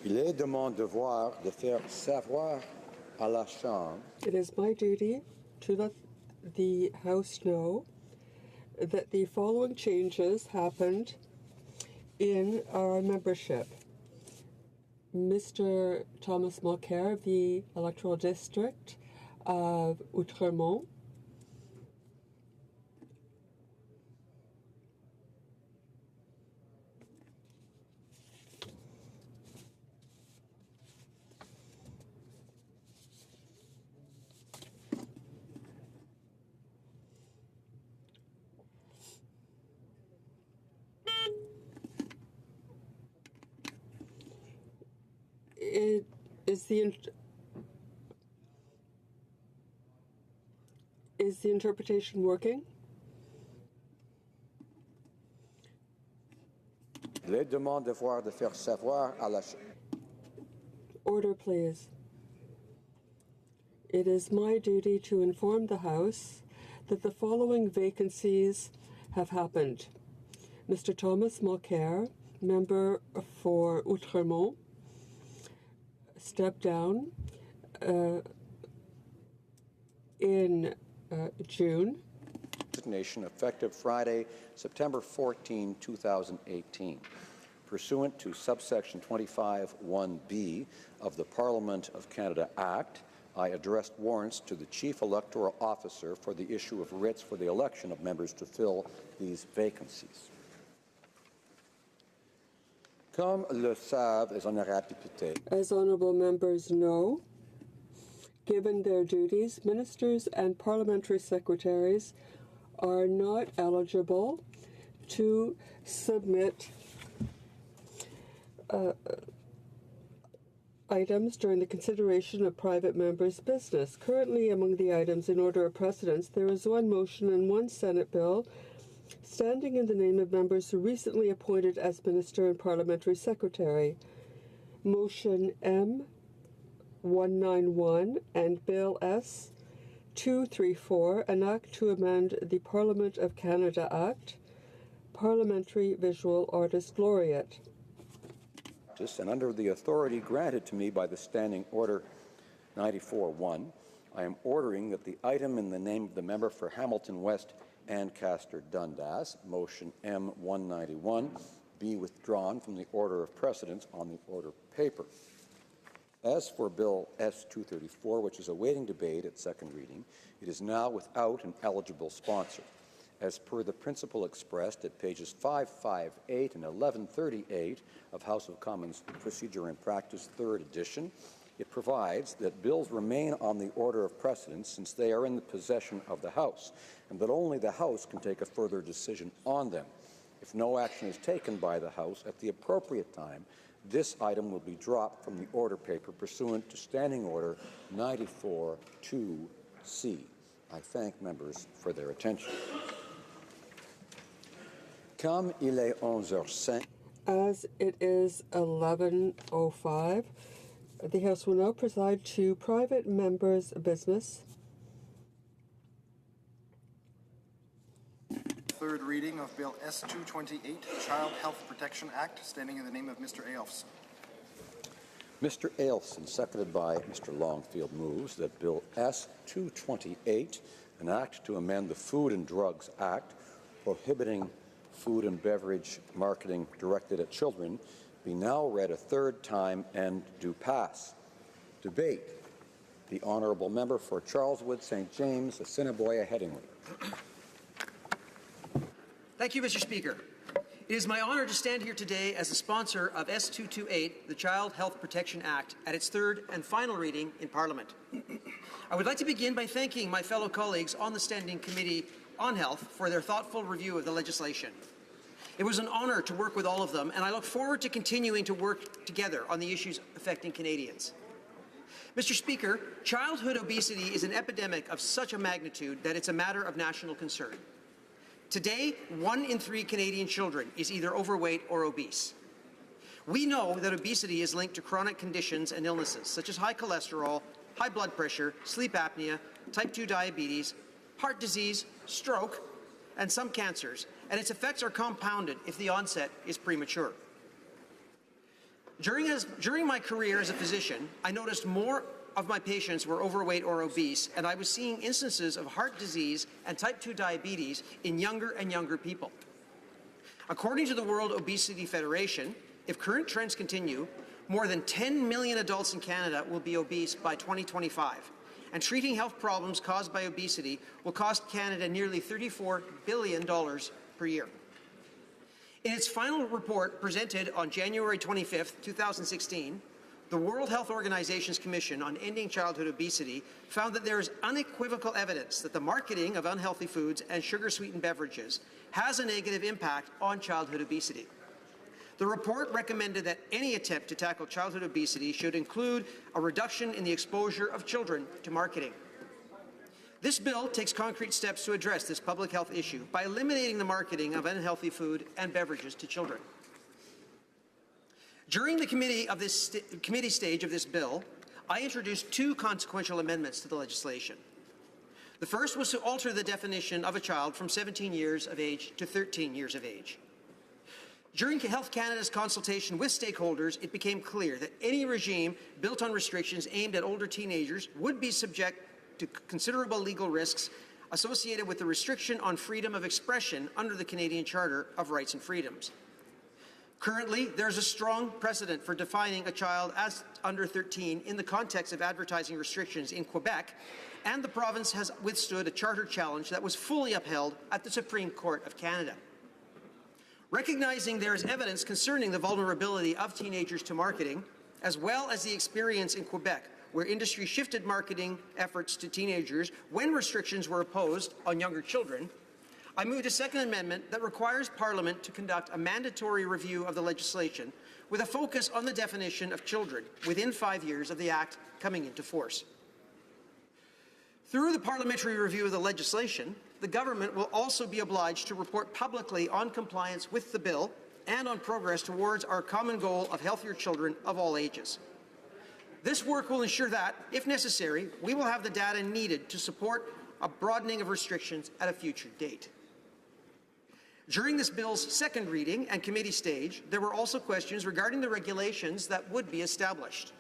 Il est de mon devoir de faire savoir à la Chambre. It is my duty to let the House know that the following changes happened in our membership. Mr. Thomas Mulcair of the electoral district of Outremont Is the interpretation working? Il est de mon devoir de faire savoir à la Chambre. Order, please. It is my duty to inform the House that the following vacancies have happened. Mr. Thomas Mulcair, member for Outremont, stepped down in June. Resignation effective Friday, September 14, 2018. Pursuant to subsection 25(1)(b) of the Parliament of Canada Act, I addressed warrants to the Chief Electoral Officer for the issue of writs for the election of members to fill these vacancies. Comme le savent les honorables députés, as honourable members know, given their duties, ministers and parliamentary secretaries are not eligible to submit items during the consideration of private members' business. Currently, among the items in order of precedence, there is one motion and one Senate bill standing in the name of members who recently appointed as Minister and Parliamentary Secretary. Motion M191 and Bill S234, an act to amend the Parliament of Canada Act, Parliamentary Visual Artist Laureate. And under the authority granted to me by the Standing Order 94-1, I am ordering that the item in the name of the member for Hamilton West Ancaster Dundas, motion M191, be withdrawn from the order of precedence on the order paper. As for Bill S234, which is awaiting debate at second reading, it is now without an eligible sponsor. As per the principle expressed at pages 558 and 1138 of House of Commons Procedure and Practice, 3rd edition, it provides that bills remain on the order of precedence since they are in the possession of the House, and that only the House can take a further decision on them. If no action is taken by the House at the appropriate time, this item will be dropped from the order paper pursuant to Standing Order 94-2C. I thank members for their attention. Comme il est 11h05. As it is 11:05, the House will now preside to private members' business. Third reading of Bill S228, Child Health Protection Act, standing in the name of Mr. Ailfson. Mr. Ailfson, seconded by Mr. Longfield, moves that Bill S228, an act to amend the Food and Drugs Act, prohibiting food and beverage marketing directed at children, be now read a third time and do pass. Debate. The Honourable Member for Charleswood, St. James, Assiniboia, Headingley. Thank you, Mr. Speaker. It is my honour to stand here today as the sponsor of S228, the Child Health Protection Act, at its third and final reading in Parliament. I would like to begin by thanking my fellow colleagues on the Standing Committee on Health for their thoughtful review of the legislation. It was an honour to work with all of them, and I look forward to continuing to work together on the issues affecting Canadians. Mr. Speaker, childhood obesity is an epidemic of such a magnitude that it's a matter of national concern. Today, 1 in 3 Canadian children is either overweight or obese. We know that obesity is linked to chronic conditions and illnesses such as high cholesterol, high blood pressure, sleep apnea, type 2 diabetes, heart disease, stroke, and some cancers, and its effects are compounded if the onset is premature. During my career as a physician, I noticed more of my patients were overweight or obese, and I was seeing instances of heart disease and type 2 diabetes in younger and younger people. According to the World Obesity Federation, if current trends continue, more than 10 million adults in Canada will be obese by 2025, and treating health problems caused by obesity will cost Canada nearly $34 billion per year. In its final report presented on January 25, 2016, the World Health Organization's Commission on Ending Childhood Obesity found that there is unequivocal evidence that the marketing of unhealthy foods and sugar-sweetened beverages has a negative impact on childhood obesity. The report recommended that any attempt to tackle childhood obesity should include a reduction in the exposure of children to marketing. This bill takes concrete steps to address this public health issue by eliminating the marketing of unhealthy food and beverages to children. During the committee stage of this bill, I introduced two consequential amendments to the legislation. The first was to alter the definition of a child from 17 years of age to 13 years of age. During Health Canada's consultation with stakeholders, it became clear that any regime built on restrictions aimed at older teenagers would be subject to considerable legal risks associated with the restriction on freedom of expression under the Canadian Charter of Rights and Freedoms. Currently, there is a strong precedent for defining a child as under 13 in the context of advertising restrictions in Quebec, and the province has withstood a charter challenge that was fully upheld at the Supreme Court of Canada. Recognizing there is evidence concerning the vulnerability of teenagers to marketing, as well as the experience in Quebec where industry shifted marketing efforts to teenagers when restrictions were imposed on younger children, I moved a second amendment that requires Parliament to conduct a mandatory review of the legislation with a focus on the definition of children within 5 years of the Act coming into force. Through the parliamentary review of the legislation, the government will also be obliged to report publicly on compliance with the bill and on progress towards our common goal of healthier children of all ages. This work will ensure that, if necessary, we will have the data needed to support a broadening of restrictions at a future date. During this bill's second reading and committee stage, there were also questions regarding the regulations that would be established.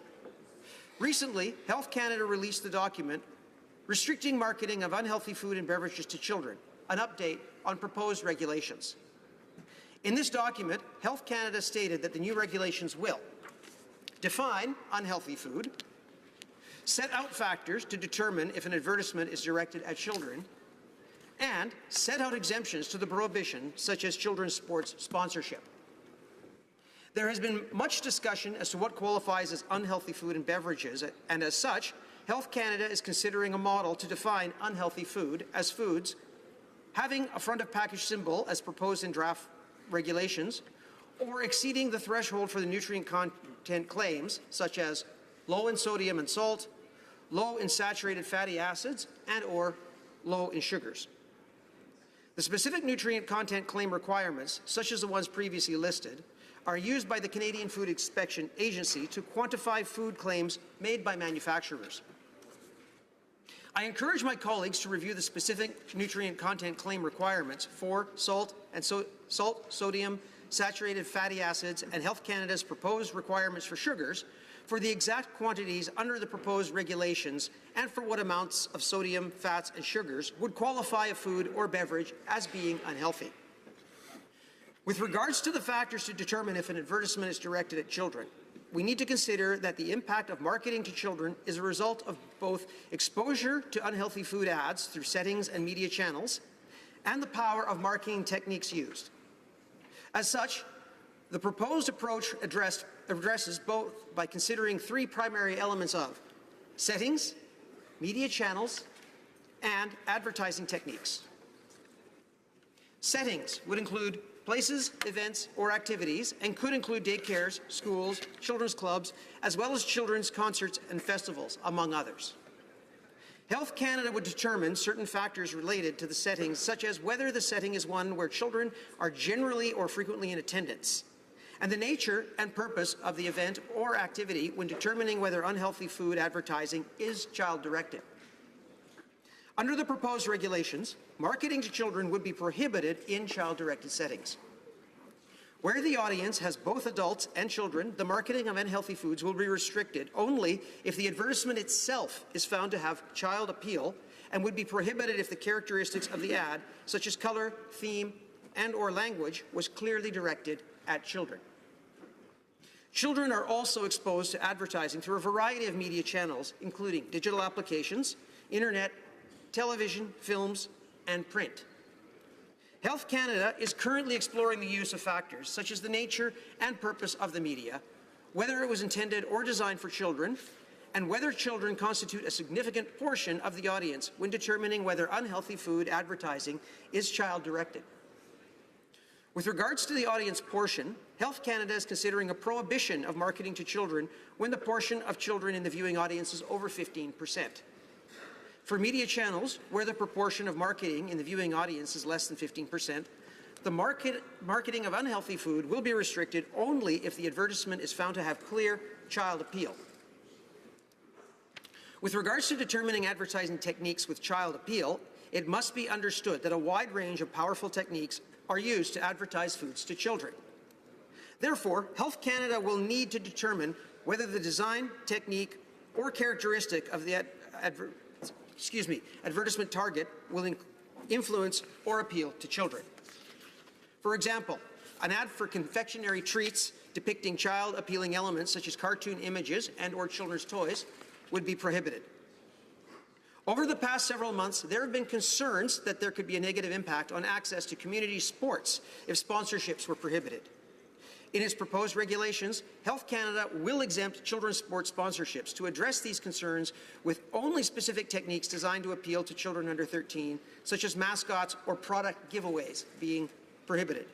Recently, Health Canada released the document Restricting Marketing of Unhealthy Food and Beverages to Children, an update on proposed regulations. In this document, Health Canada stated that the new regulations will define unhealthy food, set out factors to determine if an advertisement is directed at children, and set out exemptions to the prohibition, such as children's sports sponsorship. There has been much discussion as to what qualifies as unhealthy food and beverages, and as such, Health Canada is considering a model to define unhealthy food as foods having a front-of-package symbol as proposed in draft regulations, or exceeding the threshold for the nutrient content claims, such as low in sodium and salt, low in saturated fatty acids, and or low in sugars. The specific nutrient content claim requirements, such as the ones previously listed, are used by the Canadian Food Inspection Agency to quantify food claims made by manufacturers. I encourage my colleagues to review the specific nutrient content claim requirements for salt, sodium, saturated fatty acids, and Health Canada's proposed requirements for sugars for the exact quantities under the proposed regulations and for what amounts of sodium, fats, and sugars would qualify a food or beverage as being unhealthy. With regards to the factors to determine if an advertisement is directed at children, we need to consider that the impact of marketing to children is a result of both exposure to unhealthy food ads through settings and media channels and the power of marketing techniques used. As such, the proposed approach addresses both by considering three primary elements of settings, media channels, and advertising techniques. Settings would include places, events, or activities, and could include daycares, schools, children's clubs, as well as children's concerts and festivals, among others. Health Canada would determine certain factors related to the settings, such as whether the setting is one where children are generally or frequently in attendance, and the nature and purpose of the event or activity when determining whether unhealthy food advertising is child-directed. Under the proposed regulations, marketing to children would be prohibited in child-directed settings. Where the audience has both adults and children, the marketing of unhealthy foods will be restricted only if the advertisement itself is found to have child appeal, and would be prohibited if the characteristics of the ad, such as color, theme, and/or language, was clearly directed at children. Children are also exposed to advertising through a variety of media channels, including digital applications, internet, television, films, and print. Health Canada is currently exploring the use of factors such as the nature and purpose of the media, whether it was intended or designed for children, and whether children constitute a significant portion of the audience when determining whether unhealthy food advertising is child-directed. With regards to the audience portion, Health Canada is considering a prohibition of marketing to children when the portion of children in the viewing audience is over 15%. For media channels where the proportion of marketing in the viewing audience is less than 15%, the marketing of unhealthy food will be restricted only if the advertisement is found to have clear child appeal. With regards to determining advertising techniques with child appeal, it must be understood that a wide range of powerful techniques are used to advertise foods to children. Therefore, Health Canada will need to determine whether the design, technique, or characteristic of the advertisement target will influence or appeal to children. For example, an ad for confectionery treats depicting child-appealing elements such as cartoon images and/or children's toys would be prohibited. Over the past several months, there have been concerns that there could be a negative impact on access to community sports if sponsorships were prohibited. In its proposed regulations, Health Canada will exempt children's sports sponsorships to address these concerns with only specific techniques designed to appeal to children under 13, such as mascots or product giveaways being prohibited.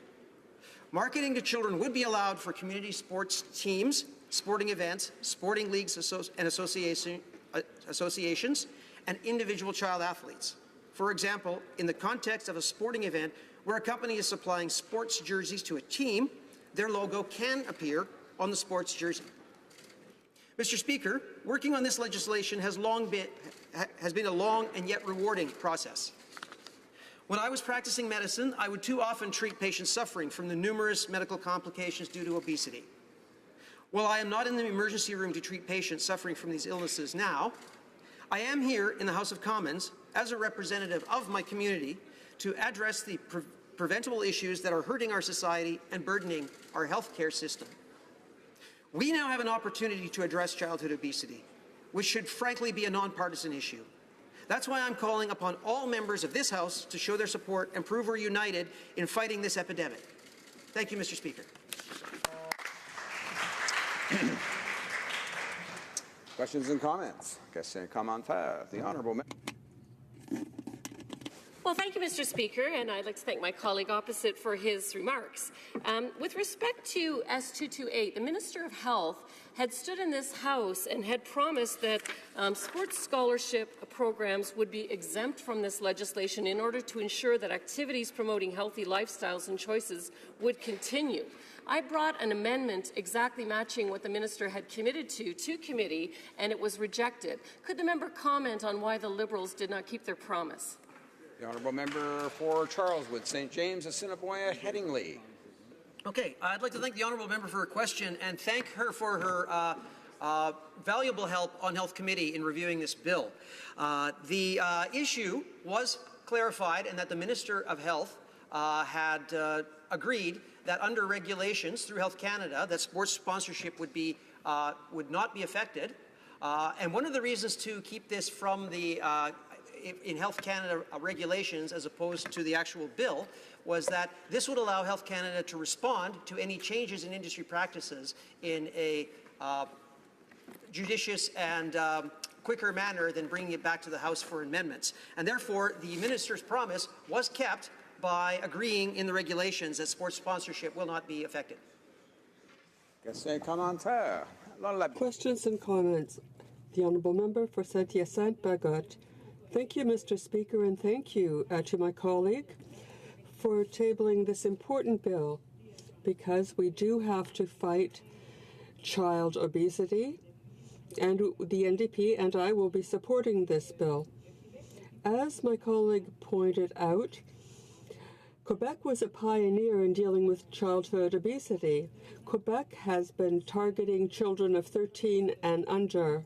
Marketing to children would be allowed for community sports teams, sporting events, sporting leagues and associations, and individual child athletes. For example, in the context of a sporting event where a company is supplying sports jerseys to a team, their logo can appear on the sports jersey. Mr. Speaker, working on this legislation has been a long and yet rewarding process. When I was practicing medicine, I would too often treat patients suffering from the numerous medical complications due to obesity. While I am not in the emergency room to treat patients suffering from these illnesses now, I am here in the House of Commons as a representative of my community to address the preventable issues that are hurting our society and burdening our healthcare system. We now have an opportunity to address childhood obesity, which should frankly be a nonpartisan issue. That's why I'm calling upon all members of this House to show their support and prove we're united in fighting this epidemic. Thank you, Mr. Speaker. Questions and comments? Question commentaire. The Honourable Member. Well, thank you, Mr. Speaker, and I'd like to thank my colleague opposite for his remarks. With respect to S228, the Minister of Health had stood in this House and had promised that sports scholarship programs would be exempt from this legislation in order to ensure that activities promoting healthy lifestyles and choices would continue. I brought an amendment exactly matching what the Minister had committed to committee, and it was rejected. Could the member comment on why the Liberals did not keep their promise? The Honourable Member for Charleswood, St. James, Assiniboia, Headingley. Okay, I'd like to thank the Honourable Member for her question and thank her for her valuable help on Health Committee in reviewing this bill. The issue was clarified and that the Minister of Health had agreed that under regulations through Health Canada that sports sponsorship would not be affected. And one of the reasons to keep this from the in Health Canada regulations as opposed to the actual bill was that this would allow Health Canada to respond to any changes in industry practices in a judicious and quicker manner than bringing it back to the House for amendments. And therefore, the Minister's promise was kept by agreeing in the regulations that sports sponsorship will not be affected. Question commentaire. Questions and comments. The Honourable Member for Saint-Hyacinthe-Bagot. Thank you, Mr. Speaker, and thank you to my colleague for tabling this important bill, because we do have to fight child obesity, and the NDP and I will be supporting this bill. As my colleague pointed out, Quebec was a pioneer in dealing with childhood obesity. Quebec has been targeting children of 13 and under.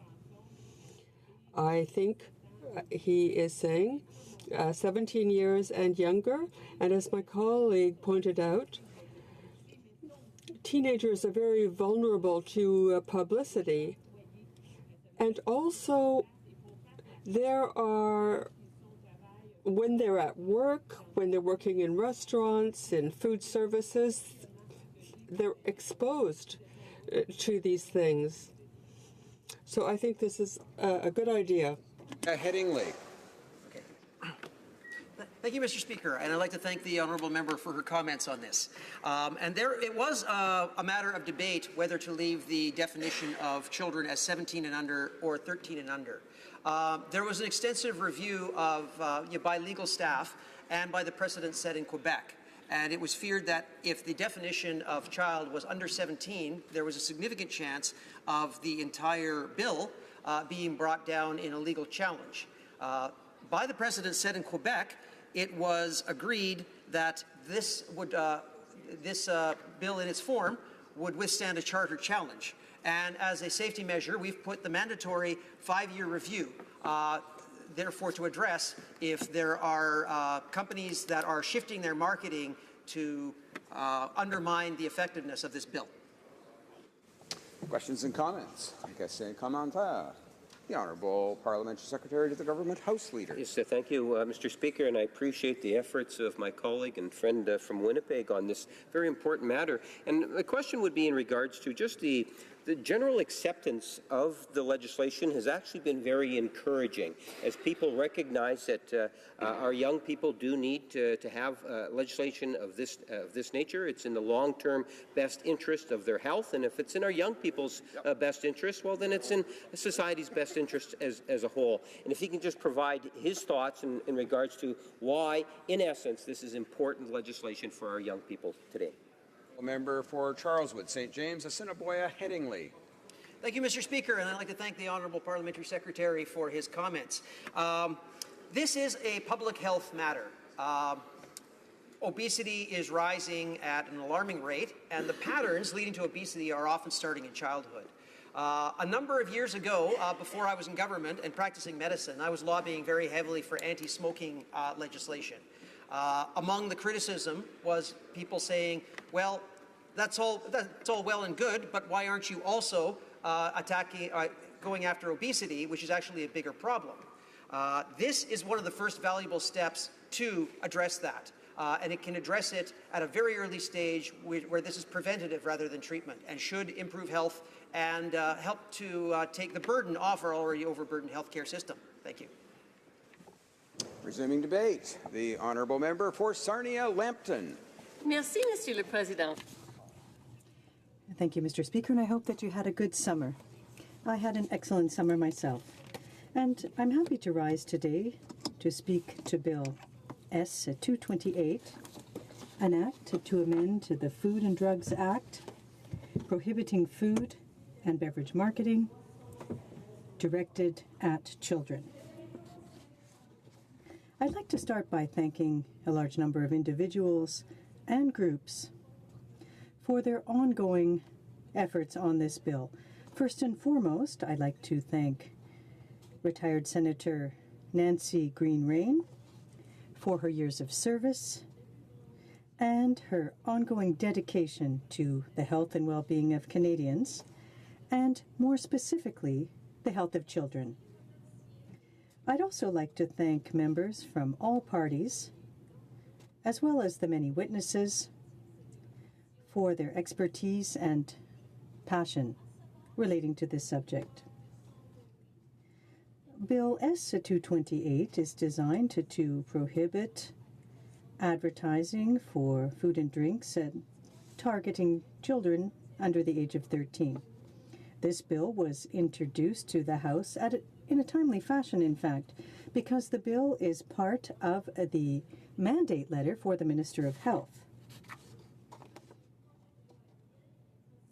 I think he is saying 17 years and younger. And as my colleague pointed out, teenagers are very vulnerable to publicity. And also, when they're at work, when they're working in restaurants, in food services, they're exposed to these things. So I think this is a good idea. Headingley. Thank you, Mr. Speaker, and I'd like to thank the honourable member for her comments on this. It was a matter of debate whether to leave the definition of children as 17 and under or 13 and under. There was an extensive review by legal staff and by the precedent set in Quebec. And it was feared that if the definition of child was under 17, there was a significant chance of the entire bill being brought down in a legal challenge. By the precedent set in Quebec, it was agreed that this bill in its form would withstand a charter challenge. And as a safety measure, we've put the mandatory 5-year review, therefore to address if there are companies that are shifting their marketing to undermine the effectiveness of this bill. Questions and comments? Question et commentaire. The Honourable Parliamentary Secretary to the Government House Leader. Yes, thank you, Mr. Speaker, and I appreciate the efforts of my colleague and friend from Winnipeg on this very important matter. And the question would be in regards to just the general acceptance of the legislation has actually been very encouraging, as people recognize that our young people do need to have legislation of this nature. It's in the long-term best interest of their health, and if it's in our young people's best interest, well, then it's in society's best interest as a whole. And if he can just provide his thoughts in regards to why, in essence, this is important legislation for our young people today. Member for Charleswood, St. James, Assiniboia, Headingley. Thank you, Mr. Speaker, and I'd like to thank the Honourable Parliamentary Secretary for his comments. This is a public health matter. Obesity is rising at an alarming rate, and the patterns leading to obesity are often starting in childhood. A number of years ago, before I was in government and practicing medicine, I was lobbying very heavily for anti-smoking legislation. Among the criticism was people saying, well, that's all well and good, but why aren't you also going after obesity, which is actually a bigger problem? This is one of the first valuable steps to address that. And it can address it at a very early stage where this is preventative rather than treatment, and should improve health and help to take the burden off our already overburdened healthcare system. Thank you. Resuming debate, the Honourable Member for Sarnia-Lambton. Merci, Monsieur le Président. Thank you, Mr. Speaker, and I hope that you had a good summer. I had an excellent summer myself, and I'm happy to rise today to speak to Bill S-228, an act to amend to the Food and Drugs Act, prohibiting food and beverage marketing directed at children. I'd like to start by thanking a large number of individuals and groups for their ongoing efforts on this bill. First and foremost, I'd like to thank retired Senator Nancy Green-Rain for her years of service and her ongoing dedication to the health and well-being of Canadians, and more specifically, the health of children. I'd also like to thank members from all parties, as well as the many witnesses, for their expertise and passion relating to this subject. Bill S-228 is designed to prohibit advertising for food and drinks targeting children under the age of 13. This bill was introduced to the House in a timely fashion, in fact, because the bill is part of the mandate letter for the Minister of Health.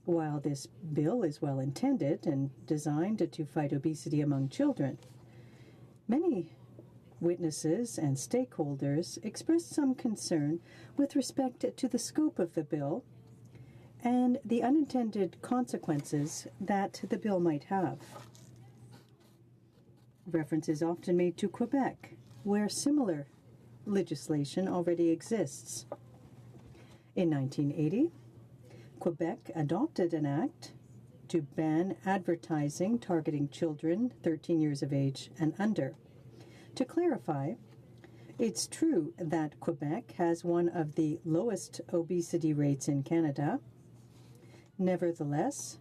While this bill is well intended and designed to fight obesity among children, many witnesses and stakeholders expressed some concern with respect to the scope of the bill and the unintended consequences that the bill might have. Reference is often made to Quebec, where similar legislation already exists. In 1980, Quebec adopted an act to ban advertising targeting children 13 years of age and under. To clarify, it's true that Quebec has one of the lowest obesity rates in Canada. Nevertheless,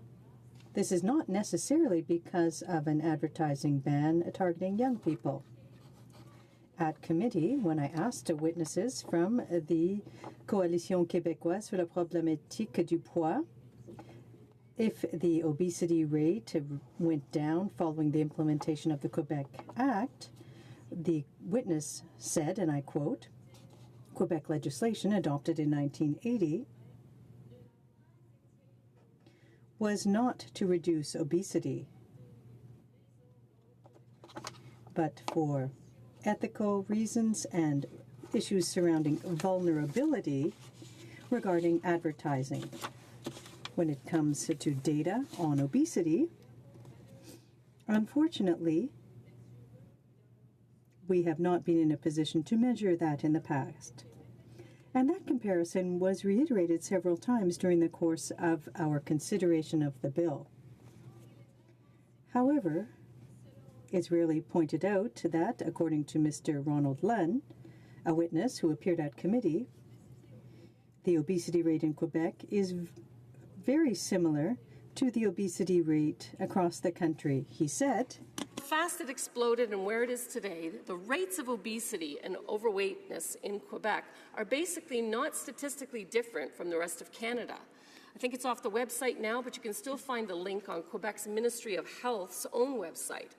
this is not necessarily because of an advertising ban targeting young people. At committee, when I asked witnesses from the Coalition québécoise sur la problématique du poids if the obesity rate went down following the implementation of the Quebec Act, the witness said, and I quote, Quebec legislation adopted in 1980 was not to reduce obesity, but for ethical reasons and issues surrounding vulnerability regarding advertising. When it comes to data on obesity, unfortunately, we have not been in a position to measure that in the past. And that comparison was reiterated several times during the course of our consideration of the bill. However, it's rarely pointed out that, according to Mr. Ronald Lunn, a witness who appeared at committee, the obesity rate in Quebec is very similar to the obesity rate across the country. He said, fast it exploded and where it is today, the rates of obesity and overweightness in Quebec are basically not statistically different from the rest of Canada. I think it's off the website now, but you can still find the link on Quebec's Ministry of Health's own website.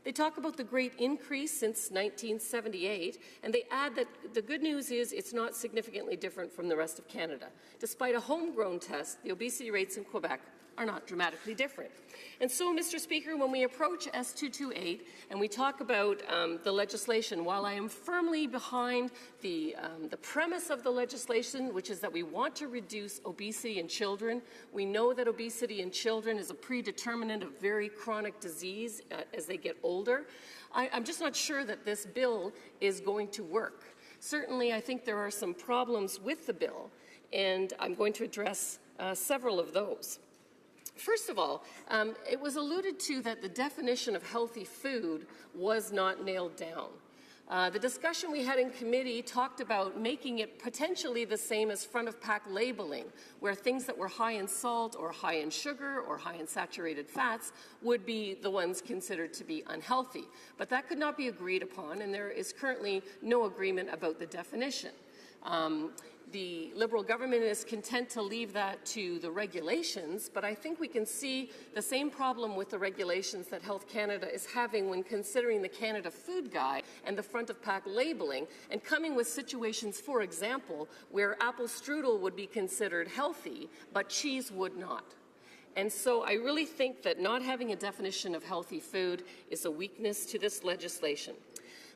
They talk about the great increase since 1978, and they add that the good news is it's not significantly different from the rest of Canada. Despite a homegrown test, the obesity rates in Quebec are not dramatically different. And so, Mr. Speaker, when we approach S228 and we talk about the legislation, while I am firmly behind the premise of the legislation, which is that we want to reduce obesity in children, we know that obesity in children is a predeterminant of very chronic disease as they get older. I'm just not sure that this bill is going to work. Certainly, I think there are some problems with the bill, and I'm going to address several of those. First of all, it was alluded to that the definition of healthy food was not nailed down. The discussion we had in committee talked about making it potentially the same as front-of-pack labeling, where things that were high in salt or high in sugar or high in saturated fats would be the ones considered to be unhealthy. But that could not be agreed upon, and there is currently no agreement about the definition. The Liberal government is content to leave that to the regulations, but I think we can see the same problem with the regulations that Health Canada is having when considering the Canada Food Guide and the front-of-pack labeling and coming with situations, for example, where apple strudel would be considered healthy, but cheese would not. And so I really think that not having a definition of healthy food is a weakness to this legislation.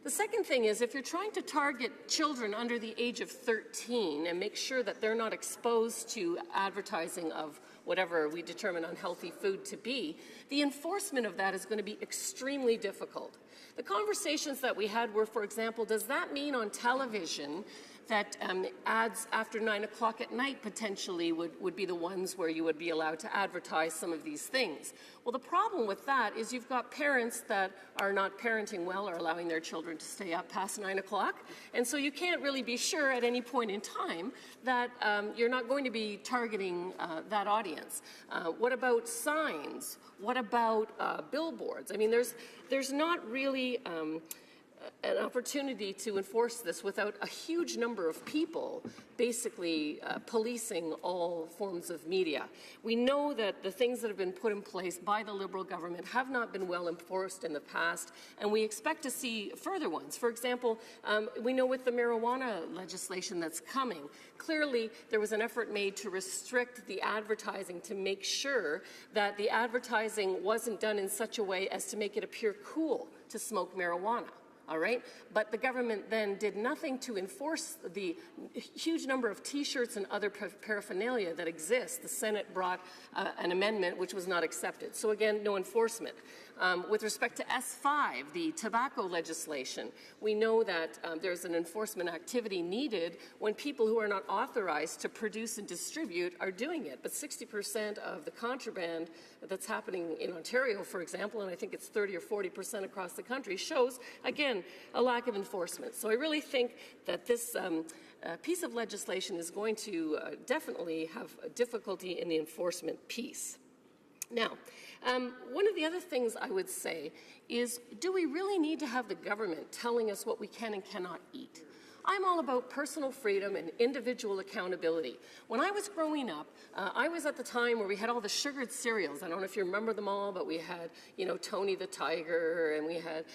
The second thing is, if you're trying to target children under the age of 13 and make sure that they're not exposed to advertising of whatever we determine unhealthy food to be, the enforcement of that is going to be extremely difficult. The conversations that we had were, for example, does that mean on television that ads after 9 o'clock at night potentially would be the ones where you would be allowed to advertise some of these things? Well, the problem with that is you've got parents that are not parenting well or allowing their children to stay up past 9 o'clock, and so you can't really be sure at any point in time that you're not going to be targeting that audience. What about signs? What about billboards? I mean, there's not really an opportunity to enforce this without a huge number of people basically policing all forms of media. We know that the things that have been put in place by the Liberal government have not been well enforced in the past, and we expect to see further ones. For example, we know with the marijuana legislation that's coming, clearly there was an effort made to restrict the advertising to make sure that the advertising wasn't done in such a way as to make it appear cool to smoke marijuana. all right? But the government then did nothing to enforce the huge number of T-shirts and other paraphernalia that exist. The Senate brought an amendment which was not accepted. So again, no enforcement. With respect to S5, the tobacco legislation, we know that there's an enforcement activity needed when people who are not authorized to produce and distribute are doing it. But 60% of the contraband that's happening in Ontario, for example, and I think it's 30 or 40% across the country, shows, again, a lack of enforcement. So I really think that this piece of legislation is going to definitely have a difficulty in the enforcement piece. Now, one of the other things I would say is, do we really need to have the government telling us what we can and cannot eat? I'm all about personal freedom and individual accountability. When I was growing up, I was at the time where we had all the sugared cereals. I don't know if you remember them all, but we had, Tony the Tiger, and we had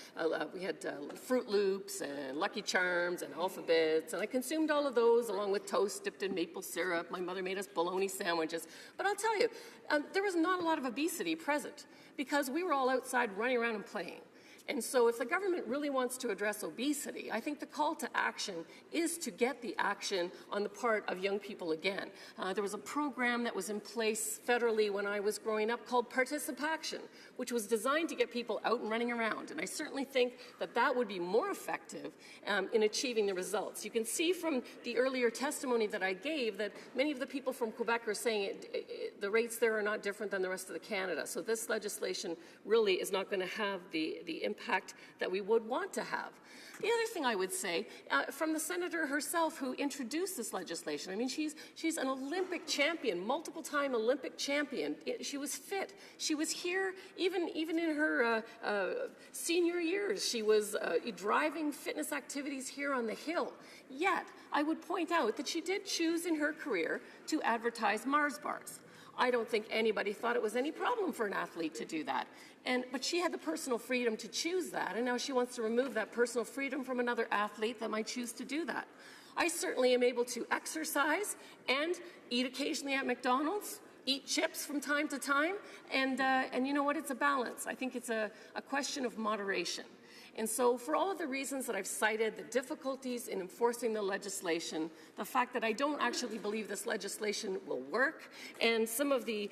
Fruit Loops and Lucky Charms and Alphabets, and I consumed all of those along with toast dipped in maple syrup. My mother made us bologna sandwiches. But I'll tell you, there was not a lot of obesity present because we were all outside running around and playing. And so if the government really wants to address obesity, I think the call to action is to get the action on the part of young people again. There was a program that was in place federally when I was growing up called Participaction, which was designed to get people out and running around. And I certainly think that that would be more effective in achieving the results. You can see from the earlier testimony that I gave that many of the people from Quebec are saying the rates there are not different than the rest of the Canada. So this legislation really is not going to have the impact that we would want to have. The other thing I would say, from the senator herself who introduced this legislation, I mean, she's an Olympic champion, multiple-time Olympic champion. She was fit. She was here even in her senior years. She was driving fitness activities here on the Hill. Yet, I would point out that she did choose in her career to advertise Mars bars. I don't think anybody thought it was any problem for an athlete to do that. But she had the personal freedom to choose that, and now she wants to remove that personal freedom from another athlete that might choose to do that. I certainly am able to exercise and eat occasionally at McDonald's, eat chips from time to time, and you know what? It's a balance. I think it's a question of moderation. And so for all of the reasons that I've cited, the difficulties in enforcing the legislation, the fact that I don't actually believe this legislation will work, and some of the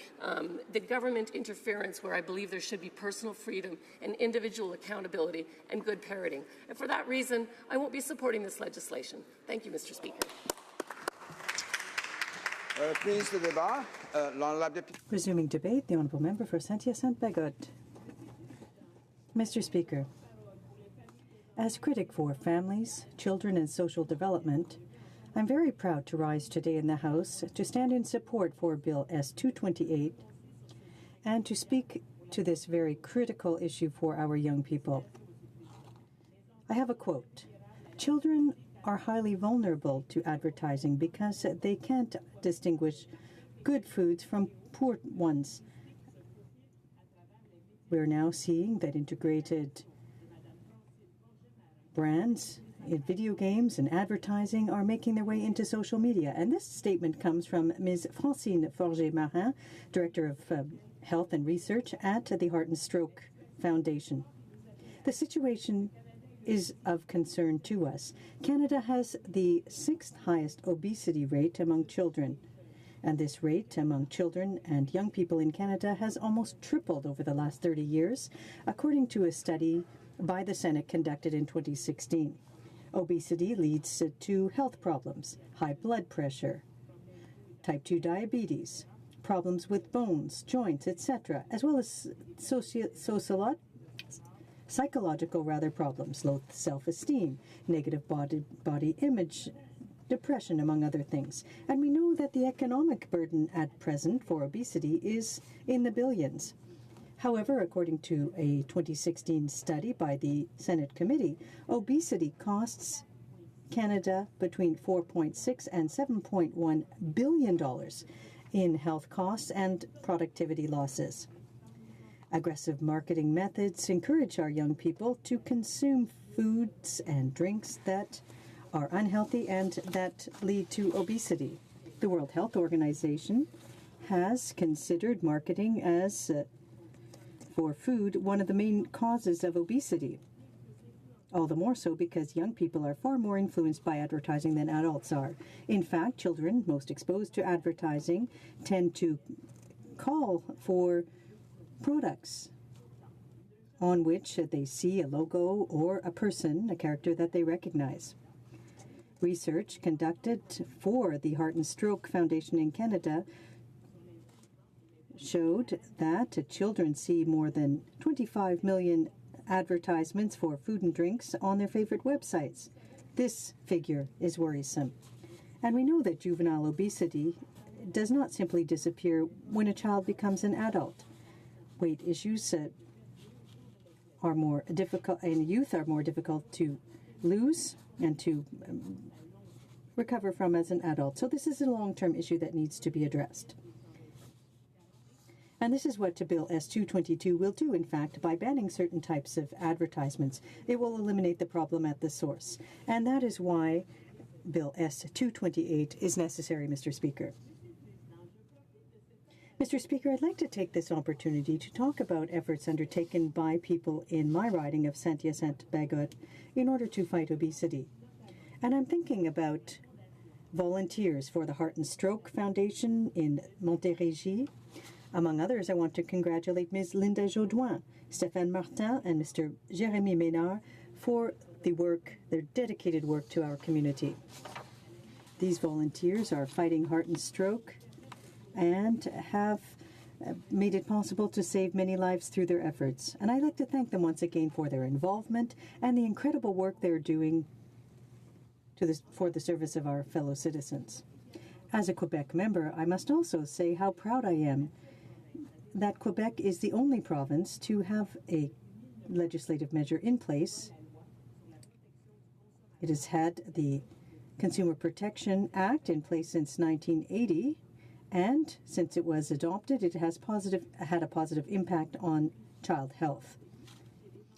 government interference where I believe there should be personal freedom and individual accountability and good parenting. And for that reason, I won't be supporting this legislation. Thank you, Mr. Speaker. Resuming debate, the Honourable Member for Saint-Hyacinthe-Bagotte. Mr. Speaker, as critic for families, children and social development, I'm very proud to rise today in the House to stand in support for Bill S-228 and to speak to this very critical issue for our young people. I have a quote. Children are highly vulnerable to advertising because they can't distinguish good foods from poor ones. We're now seeing that integrated brands in video games and advertising are making their way into social media. And this statement comes from Ms. Francine Forger-Marin, Director of Health and Research at the Heart and Stroke Foundation. The situation is of concern to us. Canada has the 6th highest obesity rate among children. And this rate among children and young people in Canada has almost tripled over the last 30 years, according to a study by the Senate conducted in 2016. Obesity leads to health problems, high blood pressure, type 2 diabetes, problems with bones, joints, etc., as well as psychological problems, low self-esteem, negative body image, depression, among other things. And we know that the economic burden at present for obesity is in the billions. However, according to a 2016 study by the Senate Committee, obesity costs Canada between $4.6 and $7.1 billion in health costs and productivity losses. Aggressive marketing methods encourage our young people to consume foods and drinks that are unhealthy and that lead to obesity. The World Health Organization has considered marketing as for food one of the main causes of obesity. All the more so because young people are far more influenced by advertising than adults are. In fact, children most exposed to advertising tend to call for products on which they see a logo or a person, a character that they recognize. Research conducted for the Heart and Stroke Foundation in Canada showed that children see more than 25 million advertisements for food and drinks on their favorite websites. This figure is worrisome. And we know that juvenile obesity does not simply disappear when a child becomes an adult. Weight issues are more difficult, and youth are more difficult to lose and to recover from as an adult. So this is a long-term issue that needs to be addressed. And this is what Bill S-222 will do, in fact, by banning certain types of advertisements. It will eliminate the problem at the source. And that is why Bill S-228 is necessary, Mr. Speaker. Mr. Speaker, I'd like to take this opportunity to talk about efforts undertaken by people in my riding of Saint-Hyacinthe-Bagot in order to fight obesity. And I'm thinking about volunteers for the Heart and Stroke Foundation in Montérégie. Among others, I want to congratulate Ms. Linda Jaudoin, Stéphane Martin, and Mr. Jérémy Ménard for the work, their dedicated work to our community. These volunteers are fighting heart and stroke and have made it possible to save many lives through their efforts. And I'd like to thank them once again for their involvement and the incredible work they're doing for the service of our fellow citizens. As a Quebec member, I must also say how proud I am that Quebec is the only province to have a legislative measure in place. It has had the Consumer Protection Act in place since 1980, and since it was adopted, it has had a positive impact on child health.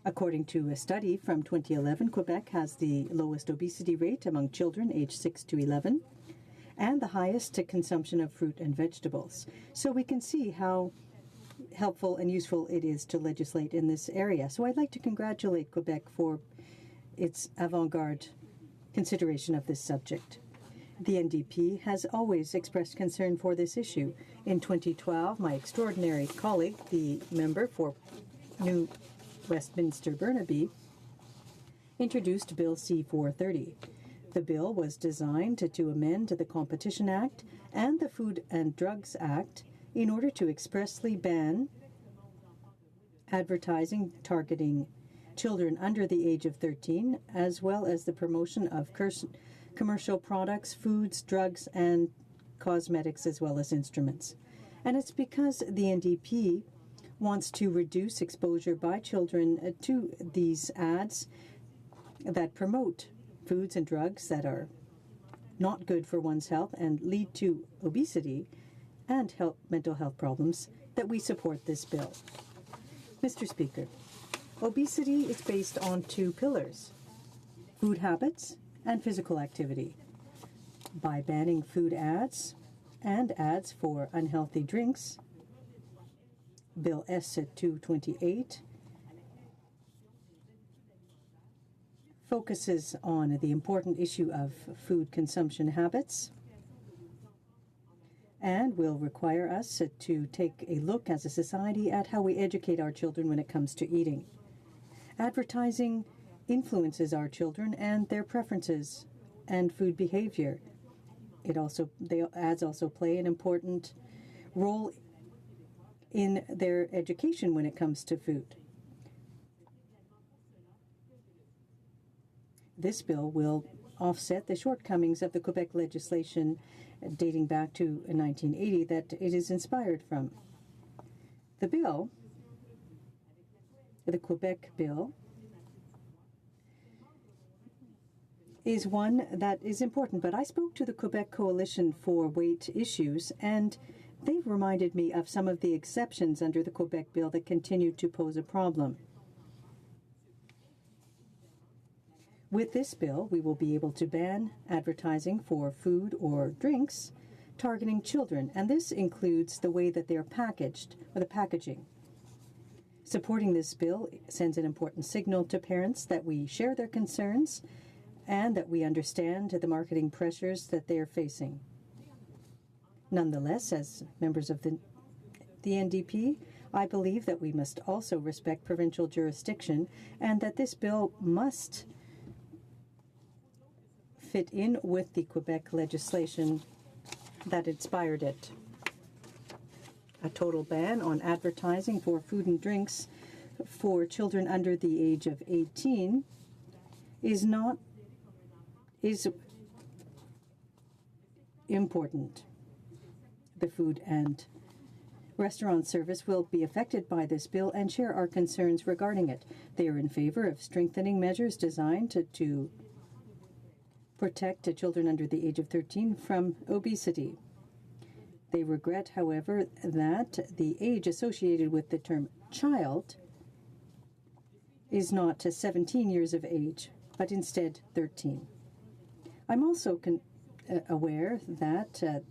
According to a study from 2011, Quebec has the lowest obesity rate among children aged 6 to 11 and the highest consumption of fruit and vegetables. So we can see how helpful and useful it is to legislate in this area. So I'd like to congratulate Quebec for its avant-garde consideration of this subject. The NDP has always expressed concern for this issue. In 2012, my extraordinary colleague, the member for New Westminster Burnaby, introduced Bill C-430. The bill was designed to amend the Competition Act and the Food and Drugs Act in order to expressly ban advertising targeting children under the age of 13, as well as the promotion of commercial products, foods, drugs, and cosmetics, as well as instruments. And it's because the NDP wants to reduce exposure by children to these ads that promote foods and drugs that are not good for one's health and lead to obesity and mental health problems that we support this bill. Mr. Speaker, obesity is based on two pillars: food habits and physical activity. By banning food ads and ads for unhealthy drinks, Bill S-228 focuses on the important issue of food consumption habits and will require us to take a look as a society at how we educate our children when it comes to eating. Advertising influences our children and their preferences and food behavior. The ads also play an important role in their education when it comes to food. This bill will offset the shortcomings of the Quebec legislation dating back to 1980 that it is inspired from. The bill, the Quebec bill, is one that is important, but I spoke to the Quebec Coalition for Weight Issues, and they've reminded me of some of the exceptions under the Quebec bill that continue to pose a problem. With this bill, we will be able to ban advertising for food or drinks targeting children, and this includes the way that they're packaged, or the packaging. Supporting this bill sends an important signal to parents that we share their concerns and that we understand the marketing pressures that they are facing. Nonetheless, as members of the NDP, I believe that we must also respect provincial jurisdiction and that this bill must fit in with the Quebec legislation that inspired it. A total ban on advertising for food and drinks for children under the age of 18 is important. The food and restaurant service will be affected by this bill and share our concerns regarding it. They are in favor of strengthening measures designed to protect children under the age of 13 from obesity. They regret, however, that the age associated with the term child is not 17 years of age, but instead 13. I'm also aware that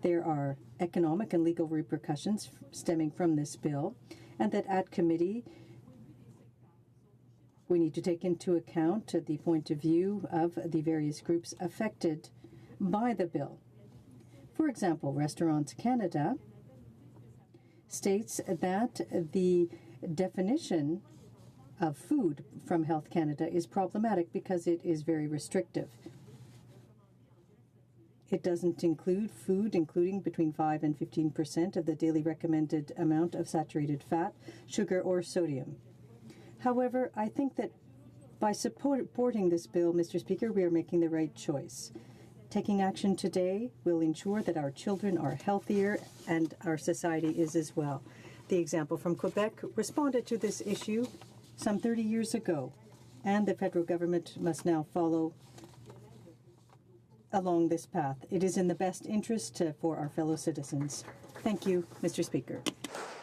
there are economic and legal repercussions stemming from this bill, and that at committee we need to take into account the point of view of the various groups affected by the bill. For example, Restaurants Canada states that the definition of food from Health Canada is problematic because it is very restrictive. It doesn't include food including between 5 and 15% of the daily recommended amount of saturated fat, sugar, or sodium. However, I think that by supporting this bill, Mr. Speaker, we are making the right choice. Taking action today will ensure that our children are healthier and our society is as well. The example from Quebec responded to this issue some 30 years ago, and the federal government must now follow along this path. It is in the best interest for our fellow citizens. Thank you, Mr. Speaker.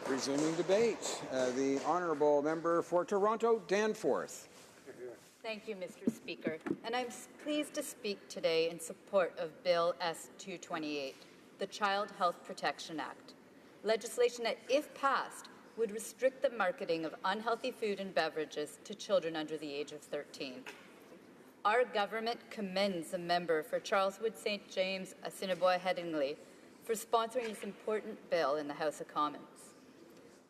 Resuming debate, the honourable member for Toronto, Danforth. Thank you, Mr. Speaker. And I'm pleased to speak today in support of Bill S-228, the Child Health Protection Act, legislation that, if passed, would restrict the marketing of unhealthy food and beverages to children under the age of 13. Our government commends the member for Charleswood St. James, Assiniboia Headingley, for sponsoring this important bill in the House of Commons.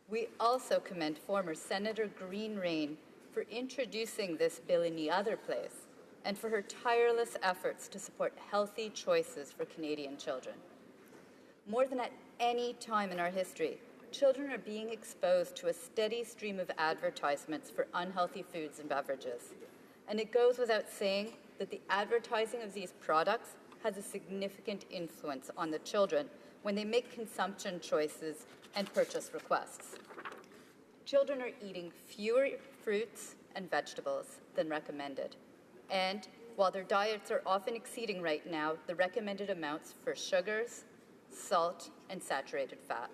We also commend former Senator Greenrain for introducing this bill in the other place and for her tireless efforts to support healthy choices for Canadian children. More than at any time in our history, children are being exposed to a steady stream of advertisements for unhealthy foods and beverages. And it goes without saying that the advertising of these products has a significant influence on the children when they make consumption choices and purchase requests. Children are eating fewer fruits and vegetables than recommended. And while their diets are often exceeding right now the recommended amounts for sugars, salt, and saturated fat,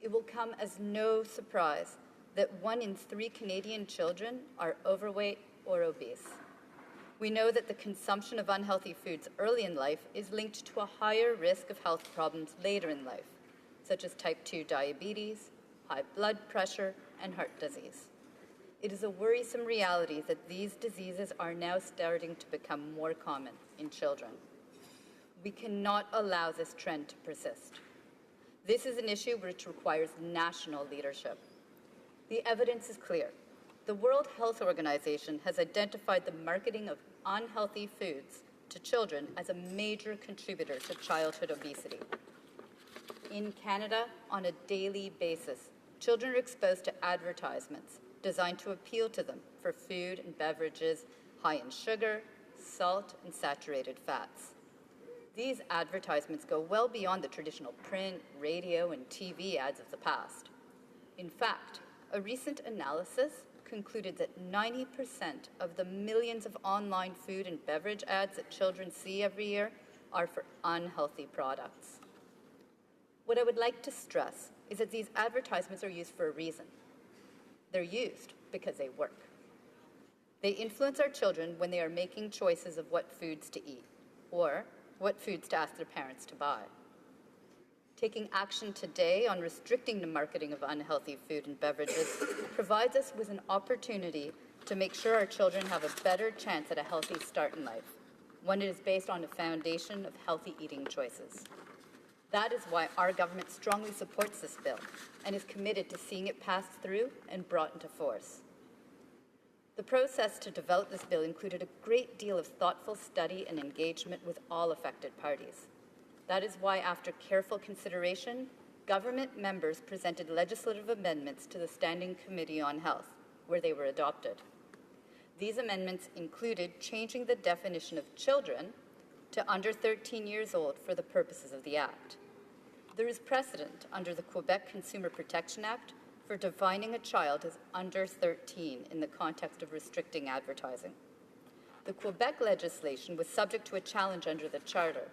it will come as no surprise that 1 in 3 Canadian children are overweight or obese. We know that the consumption of unhealthy foods early in life is linked to a higher risk of health problems later in life, such as type 2 diabetes, high blood pressure, and heart disease. It is a worrisome reality that these diseases are now starting to become more common in children. We cannot allow this trend to persist. This is an issue which requires national leadership. The evidence is clear. The World Health Organization has identified the marketing of unhealthy foods to children as a major contributor to childhood obesity. In Canada, on a daily basis, children are exposed to advertisements designed to appeal to them for food and beverages high in sugar, salt, and saturated fats. These advertisements go well beyond the traditional print, radio, and TV ads of the past. In fact, a recent analysis concluded that 90% of the millions of online food and beverage ads that children see every year are for unhealthy products. What I would like to stress is that these advertisements are used for a reason. They're used because they work. They influence our children when they are making choices of what foods to eat or what foods to ask their parents to buy. Taking action today on restricting the marketing of unhealthy food and beverages provides us with an opportunity to make sure our children have a better chance at a healthy start in life, one that is based on a foundation of healthy eating choices. That is why our government strongly supports this bill and is committed to seeing it passed through and brought into force. The process to develop this bill included a great deal of thoughtful study and engagement with all affected parties. That is why, after careful consideration, government members presented legislative amendments to the Standing Committee on Health, where they were adopted. These amendments included changing the definition of children to under 13 years old for the purposes of the Act. There is precedent under the Quebec Consumer Protection Act for defining a child as under 13 in the context of restricting advertising. The Quebec legislation was subject to a challenge under the Charter,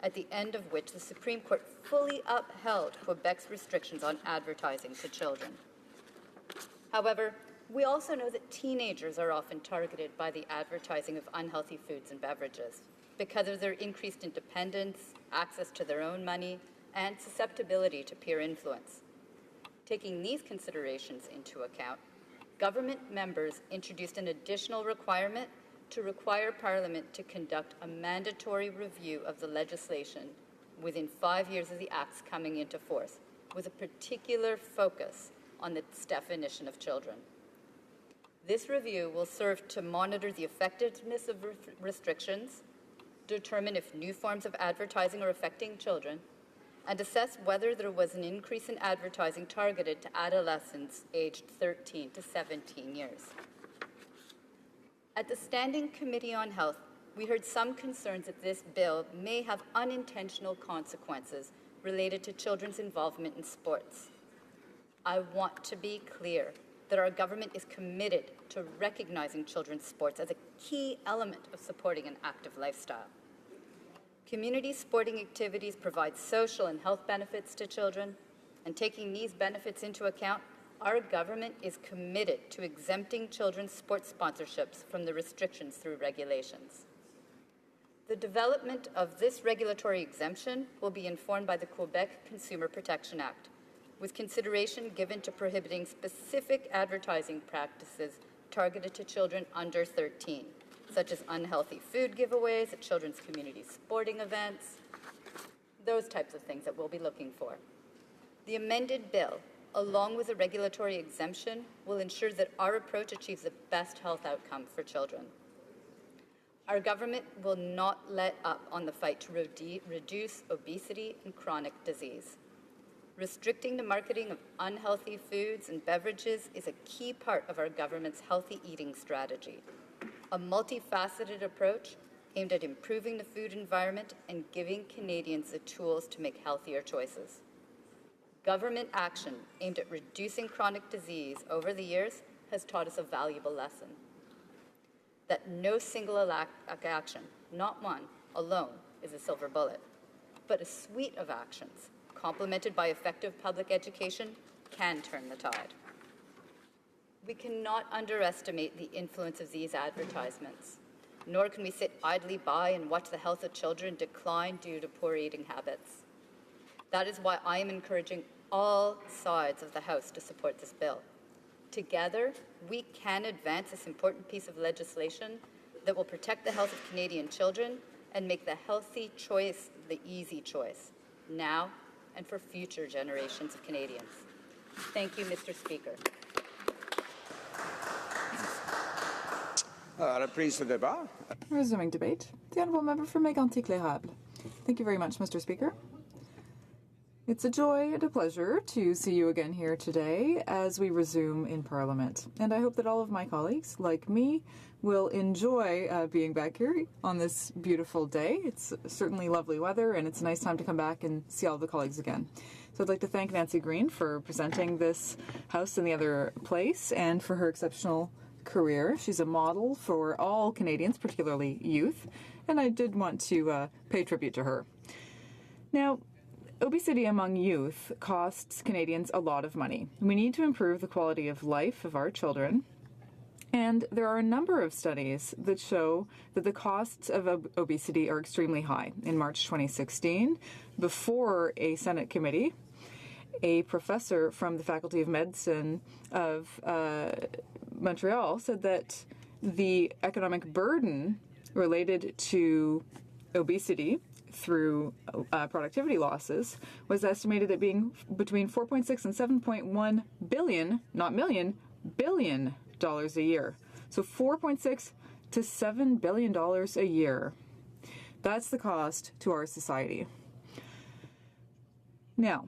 at the end of which the Supreme Court fully upheld Quebec's restrictions on advertising to children. However, we also know that teenagers are often targeted by the advertising of unhealthy foods and beverages because of their increased independence, access to their own money, and susceptibility to peer influence. Taking these considerations into account, government members introduced an additional requirement to require Parliament to conduct a mandatory review of the legislation within 5 years of the Act's coming into force, with a particular focus on its definition of children. This review will serve to monitor the effectiveness of restrictions, determine if new forms of advertising are affecting children, and assess whether there was an increase in advertising targeted to adolescents aged 13 to 17 years. At the Standing Committee on Health, we heard some concerns that this bill may have unintentional consequences related to children's involvement in sports. I want to be clear that our government is committed to recognizing children's sports as a key element of supporting an active lifestyle. Community sporting activities provide social and health benefits to children, and taking these benefits into account, our government is committed to exempting children's sports sponsorships from the restrictions through regulations. The development of this regulatory exemption will be informed by the Quebec Consumer Protection Act, with consideration given to prohibiting specific advertising practices targeted to children under 13, such as unhealthy food giveaways at children's community sporting events, those types of things that we'll be looking for. The amended bill, along with a regulatory exemption, will ensure that our approach achieves the best health outcome for children. Our government will not let up on the fight to reduce obesity and chronic disease. Restricting the marketing of unhealthy foods and beverages is a key part of our government's healthy eating strategy, a multifaceted approach aimed at improving the food environment and giving Canadians the tools to make healthier choices. Government action aimed at reducing chronic disease over the years has taught us a valuable lesson, that no single action, not one, alone is a silver bullet, but a suite of actions, complemented by effective public education, can turn the tide. We cannot underestimate the influence of these advertisements, nor can we sit idly by and watch the health of children decline due to poor eating habits. That is why I am encouraging all sides of the House to support this bill. Together, we can advance this important piece of legislation that will protect the health of Canadian children and make the healthy choice the easy choice, now and for future generations of Canadians. Thank you, Mr. Speaker. Reprise le débat. Resuming debate. The Honourable Member for Mégantic-L'Érable. Thank you very much, Mr. Speaker. It's a joy and a pleasure to see you again here today as we resume in Parliament. And I hope that all of my colleagues, like me, will enjoy being back here on this beautiful day. It's certainly lovely weather, and it's a nice time to come back and see all the colleagues again. So I'd like to thank Nancy Green for presenting this House in the other place and for her exceptional career. She's a model for all Canadians, particularly youth, and I did want to pay tribute to her. Now, obesity among youth costs Canadians a lot of money. We need to improve the quality of life of our children, and there are a number of studies that show that the costs of obesity are extremely high. In March 2016, before a Senate committee, a professor from the Faculty of Medicine of Montreal said that the economic burden related to obesity through productivity losses was estimated at being between 4.6 and 7.1 billion, not million, billion dollars a year. So 4.6 to $7 billion a year. That's the cost to our society. Now,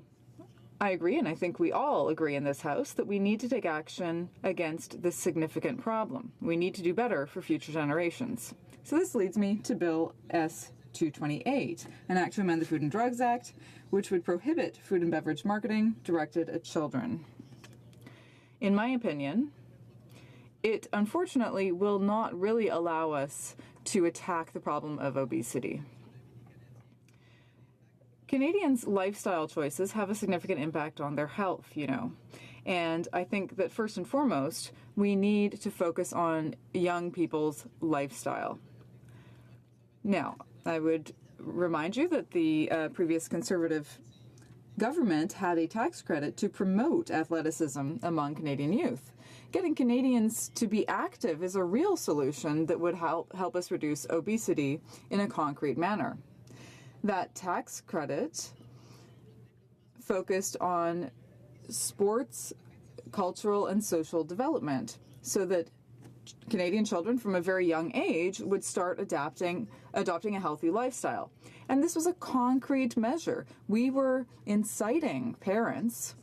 I agree, and I think we all agree in this House, that we need to take action against this significant problem. We need to do better for future generations. So this leads me to Bill S-228, an act to amend the Food and Drugs Act, which would prohibit food and beverage marketing directed at children. In my opinion, it unfortunately will not really allow us to attack the problem of obesity. Canadians' lifestyle choices have a significant impact on their health, and I think that first and foremost, we need to focus on young people's lifestyle. Now, I would remind you that the previous Conservative government had a tax credit to promote athleticism among Canadian youth. Getting Canadians to be active is a real solution that would help us reduce obesity in a concrete manner. That tax credit focused on sports, cultural, and social development so that Canadian children from a very young age would start adopting a healthy lifestyle. And this was a concrete measure. We were inciting parents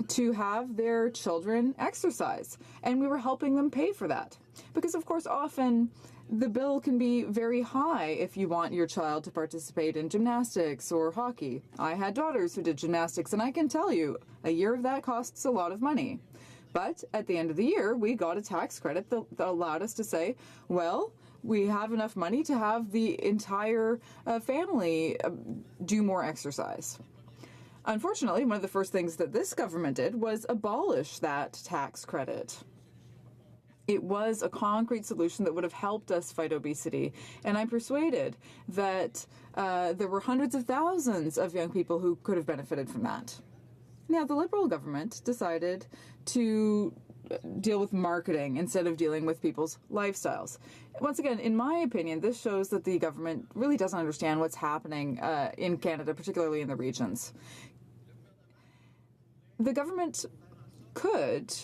to have their children exercise, and we were helping them pay for that. Because, of course, often the bill can be very high if you want your child to participate in gymnastics or hockey. I had daughters who did gymnastics, and I can tell you, a year of that costs a lot of money. But at the end of the year, we got a tax credit that allowed us to say, well, we have enough money to have the entire family do more exercise. Unfortunately, one of the first things that this government did was abolish that tax credit. It was a concrete solution that would have helped us fight obesity, and I'm persuaded that there were hundreds of thousands of young people who could have benefited from that. Now, the Liberal government decided to deal with marketing instead of dealing with people's lifestyles. Once again, in my opinion, this shows that the government really doesn't understand what's happening in Canada, particularly in the regions. The government could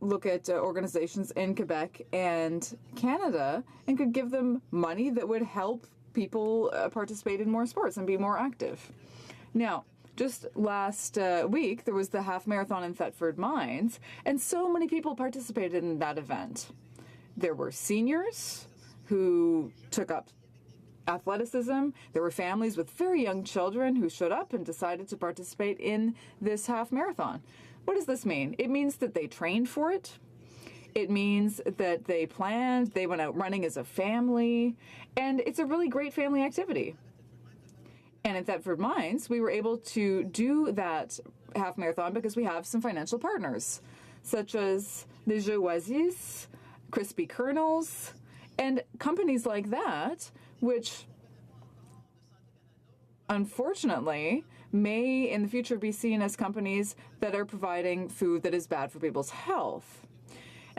look at organizations in Quebec and Canada and could give them money that would help people participate in more sports and be more active. Now, just last week, there was the half marathon in Thetford Mines, and so many people participated in that event. There were seniors who took up athleticism. There were families with very young children who showed up and decided to participate in this half marathon. What does this mean? It means that they trained for it. It means that they planned, they went out running as a family, and it's a really great family activity. And at Thetford Mines, we were able to do that half marathon because we have some financial partners, such as Les Jeux Oasis, Crispy Kernels, and companies like that, which unfortunately may in the future be seen as companies that are providing food that is bad for people's health.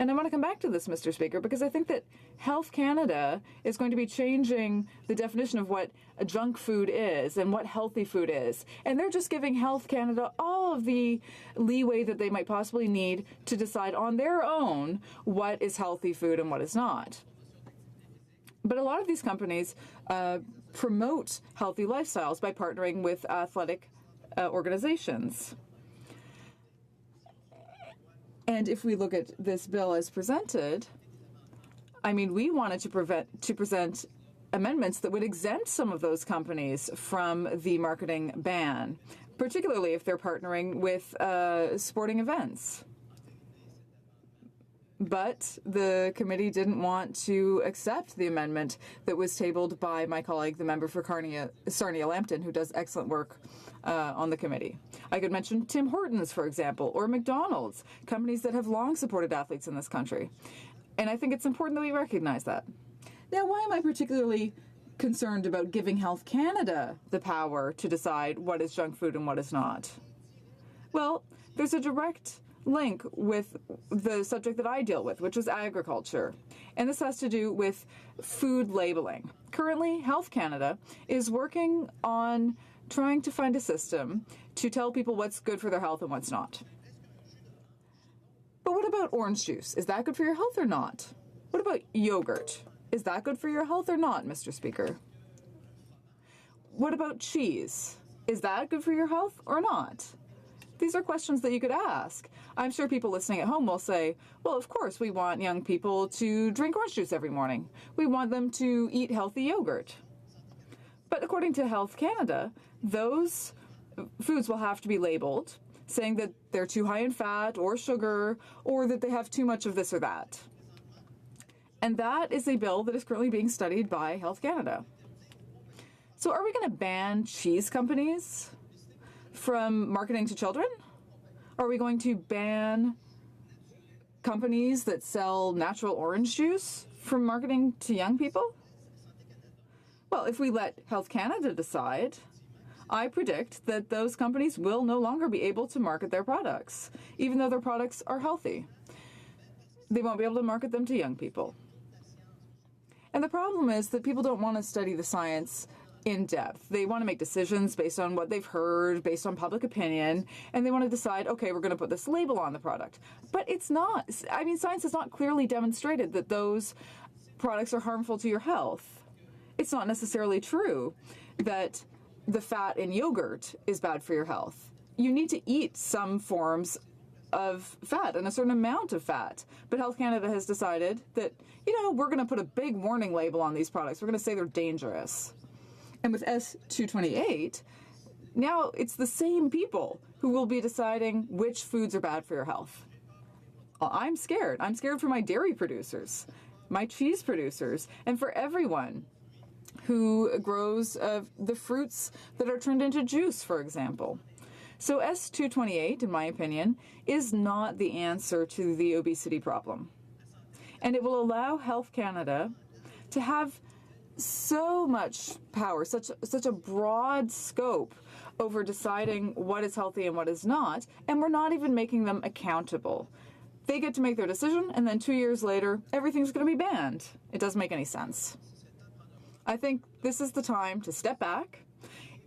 And I want to come back to this, Mr. Speaker, because I think that Health Canada is going to be changing the definition of what a junk food is and what healthy food is. And they're just giving Health Canada all of the leeway that they might possibly need to decide on their own what is healthy food and what is not. But a lot of these companies promote healthy lifestyles by partnering with athletic organizations. And if we look at this bill as presented, I mean, we wanted to present amendments that would exempt some of those companies from the marketing ban, particularly if they're partnering with sporting events. But the committee didn't want to accept the amendment that was tabled by my colleague, the member for Sarnia-Lambton, who does excellent work on the committee. I could mention Tim Hortons, for example, or McDonald's, companies that have long supported athletes in this country. And I think it's important that we recognize that. Now, why am I particularly concerned about giving Health Canada the power to decide what is junk food and what is not? Well, there's a direct link with the subject that I deal with, which is agriculture. And this has to do with food labeling. Currently, Health Canada is working on trying to find a system to tell people what's good for their health and what's not. But what about orange juice? Is that good for your health or not? What about yogurt? Is that good for your health or not, Mr. Speaker? What about cheese? Is that good for your health or not? These are questions that you could ask. I'm sure people listening at home will say, well, of course, we want young people to drink orange juice every morning. We want them to eat healthy yogurt. But according to Health Canada, those foods will have to be labeled, saying that they're too high in fat or sugar, or that they have too much of this or that. And that is a bill that is currently being studied by Health Canada. So are we going to ban cheese companies from marketing to children? Are we going to ban companies that sell natural orange juice from marketing to young people? Well, if we let Health Canada decide, I predict that those companies will no longer be able to market their products, even though their products are healthy. They won't be able to market them to young people. And the problem is that people don't want to study the science in depth. They want to make decisions based on what they've heard, based on public opinion, and they want to decide, okay, we're going to put this label on the product. But it's not. I mean, science has not clearly demonstrated that those products are harmful to your health. It's not necessarily true that the fat in yogurt is bad for your health. You need to eat some forms of fat and a certain amount of fat. But Health Canada has decided that, we're going to put a big warning label on these products. We're going to say they're dangerous. And with S228, now it's the same people who will be deciding which foods are bad for your health. Well, I'm scared. I'm scared for my dairy producers, my cheese producers, and for everyone who grows the fruits that are turned into juice, for example. So S228, in my opinion, is not the answer to the obesity problem. And it will allow Health Canada to have so much power, such a broad scope over deciding what is healthy and what is not, and we're not even making them accountable. They get to make their decision, and then 2 years later, everything's going to be banned. It doesn't make any sense. I think this is the time to step back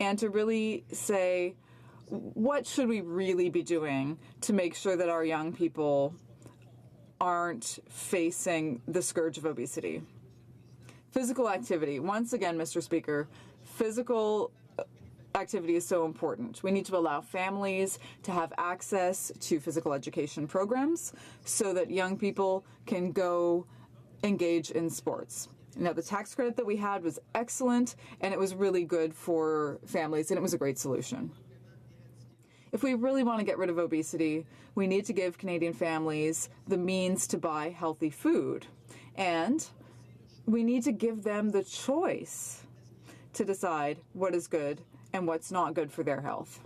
and to really say, what should we really be doing to make sure that our young people aren't facing the scourge of obesity? Physical activity. Once again, Mr. Speaker, physical activity is so important. We need to allow families to have access to physical education programs so that young people can go engage in sports. Now, the tax credit that we had was excellent, and it was really good for families, and it was a great solution. If we really want to get rid of obesity, we need to give Canadian families the means to buy healthy food. And we need to give them the choice to decide what is good and what's not good for their health.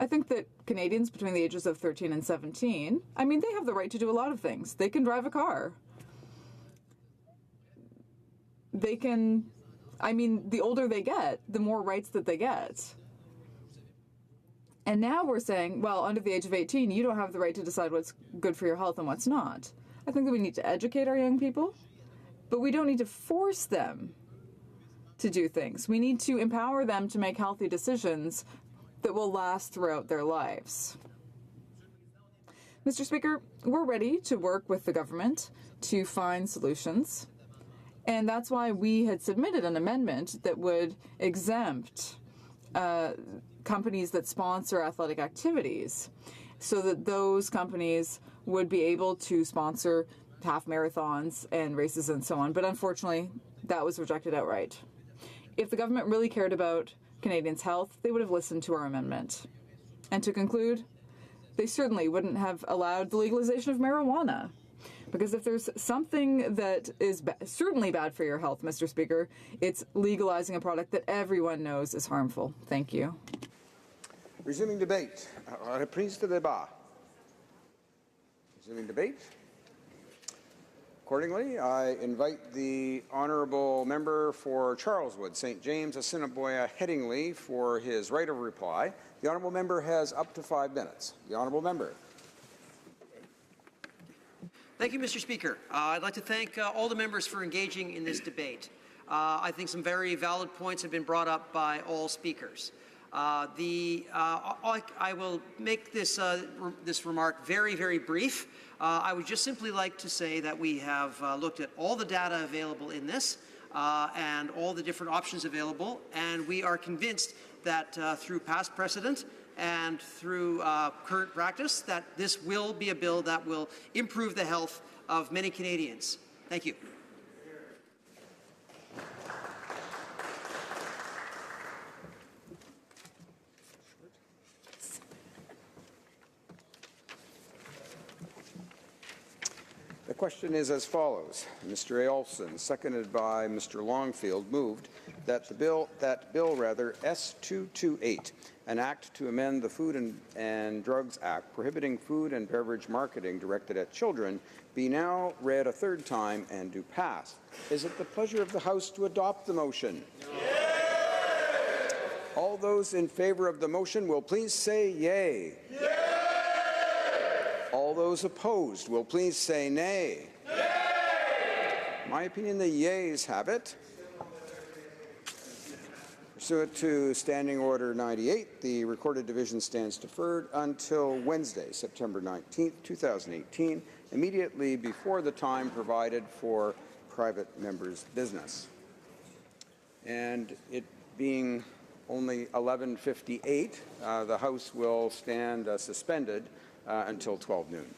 I think that Canadians between the ages of 13 and 17, they have the right to do a lot of things. They can drive a car. They can, the older they get, the more rights that they get. And now we're saying, well, under the age of 18, you don't have the right to decide what's good for your health and what's not. I think that we need to educate our young people, but we don't need to force them to do things. We need to empower them to make healthy decisions that will last throughout their lives. Mr. Speaker, we're ready to work with the government to find solutions, and that's why we had submitted an amendment that would exempt companies that sponsor athletic activities so that those companies would be able to sponsor half marathons and races and so on. But unfortunately, that was rejected outright. If the government really cared about Canadians' health, they would have listened to our amendment. And to conclude, they certainly wouldn't have allowed the legalization of marijuana. Because if there's something that is certainly bad for your health, Mr. Speaker, it's legalizing a product that everyone knows is harmful. Thank you. Resuming debate. Reprise de débat. Resuming debate. Accordingly, I invite the honourable member for Charleswood, St. James, Assiniboia, Headingley for his right of reply. The honourable member has up to 5 minutes. The honourable member. Thank you, Mr. Speaker. I'd like to thank all the members for engaging in this debate. I think some very valid points have been brought up by all speakers. I will make this remark very, very brief. I would just simply like to say that we have looked at all the data available in this and all the different options available, and we are convinced that through past precedent and through current practice that this will be a bill that will improve the health of many Canadians. Thank you. The question is as follows. Mr. Olson, seconded by Mr. Longfield, moved that Bill S228, an act to amend the Food and Drugs Act prohibiting food and beverage marketing directed at children, be now read a third time and do pass. Is it the pleasure of the House to adopt the motion? Yay! All those in favour of the motion will please say yea. Yay! All those opposed will please say nay. Nay! My opinion, the yeas have it. Pursuant to Standing Order 98, the recorded division stands deferred until Wednesday, September 19th, 2018, immediately before the time provided for private members' business. And it being only 11:58, the House will stand suspended until 12 noon.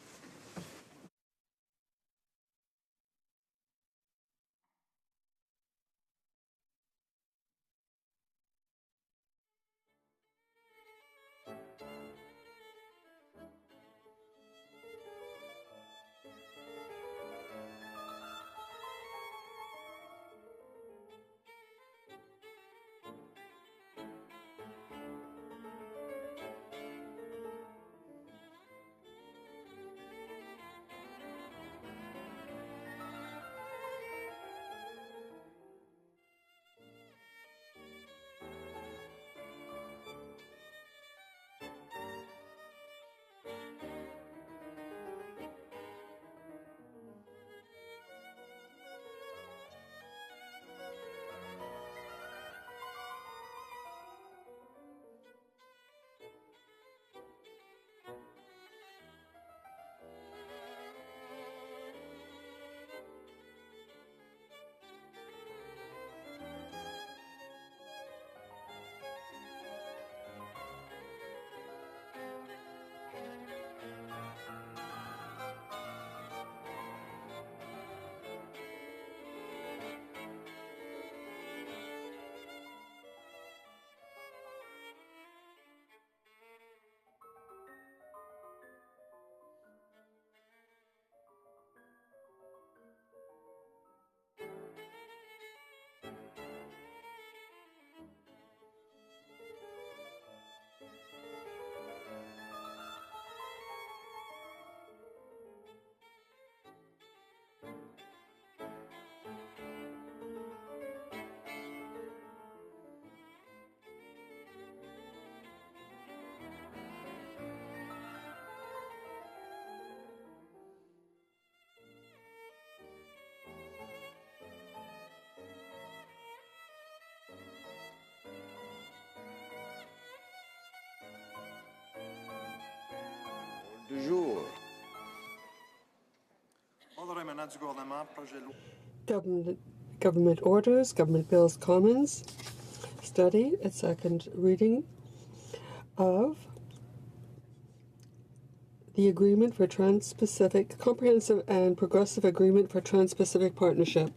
Du jour. Government orders, government bills, commons, study, a second reading of the Agreement for Trans-Pacific, Comprehensive and Progressive Agreement for Trans-Pacific Partnership.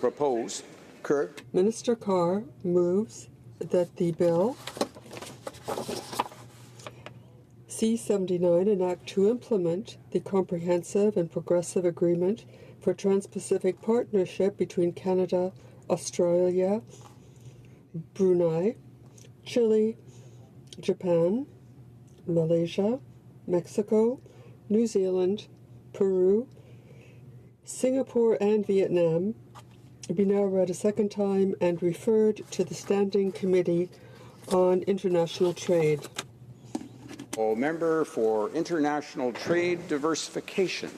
Propose. Kerr. Minister Carr moves that the bill C-79 enact to implement the Comprehensive and Progressive Agreement for Trans-Pacific Partnership between Canada, Australia, Brunei, Chile, Japan, Malaysia, Mexico, New Zealand, Peru, Singapore and Vietnam be now read a second time and referred to the Standing Committee on International Trade. Member for International Trade Diversification.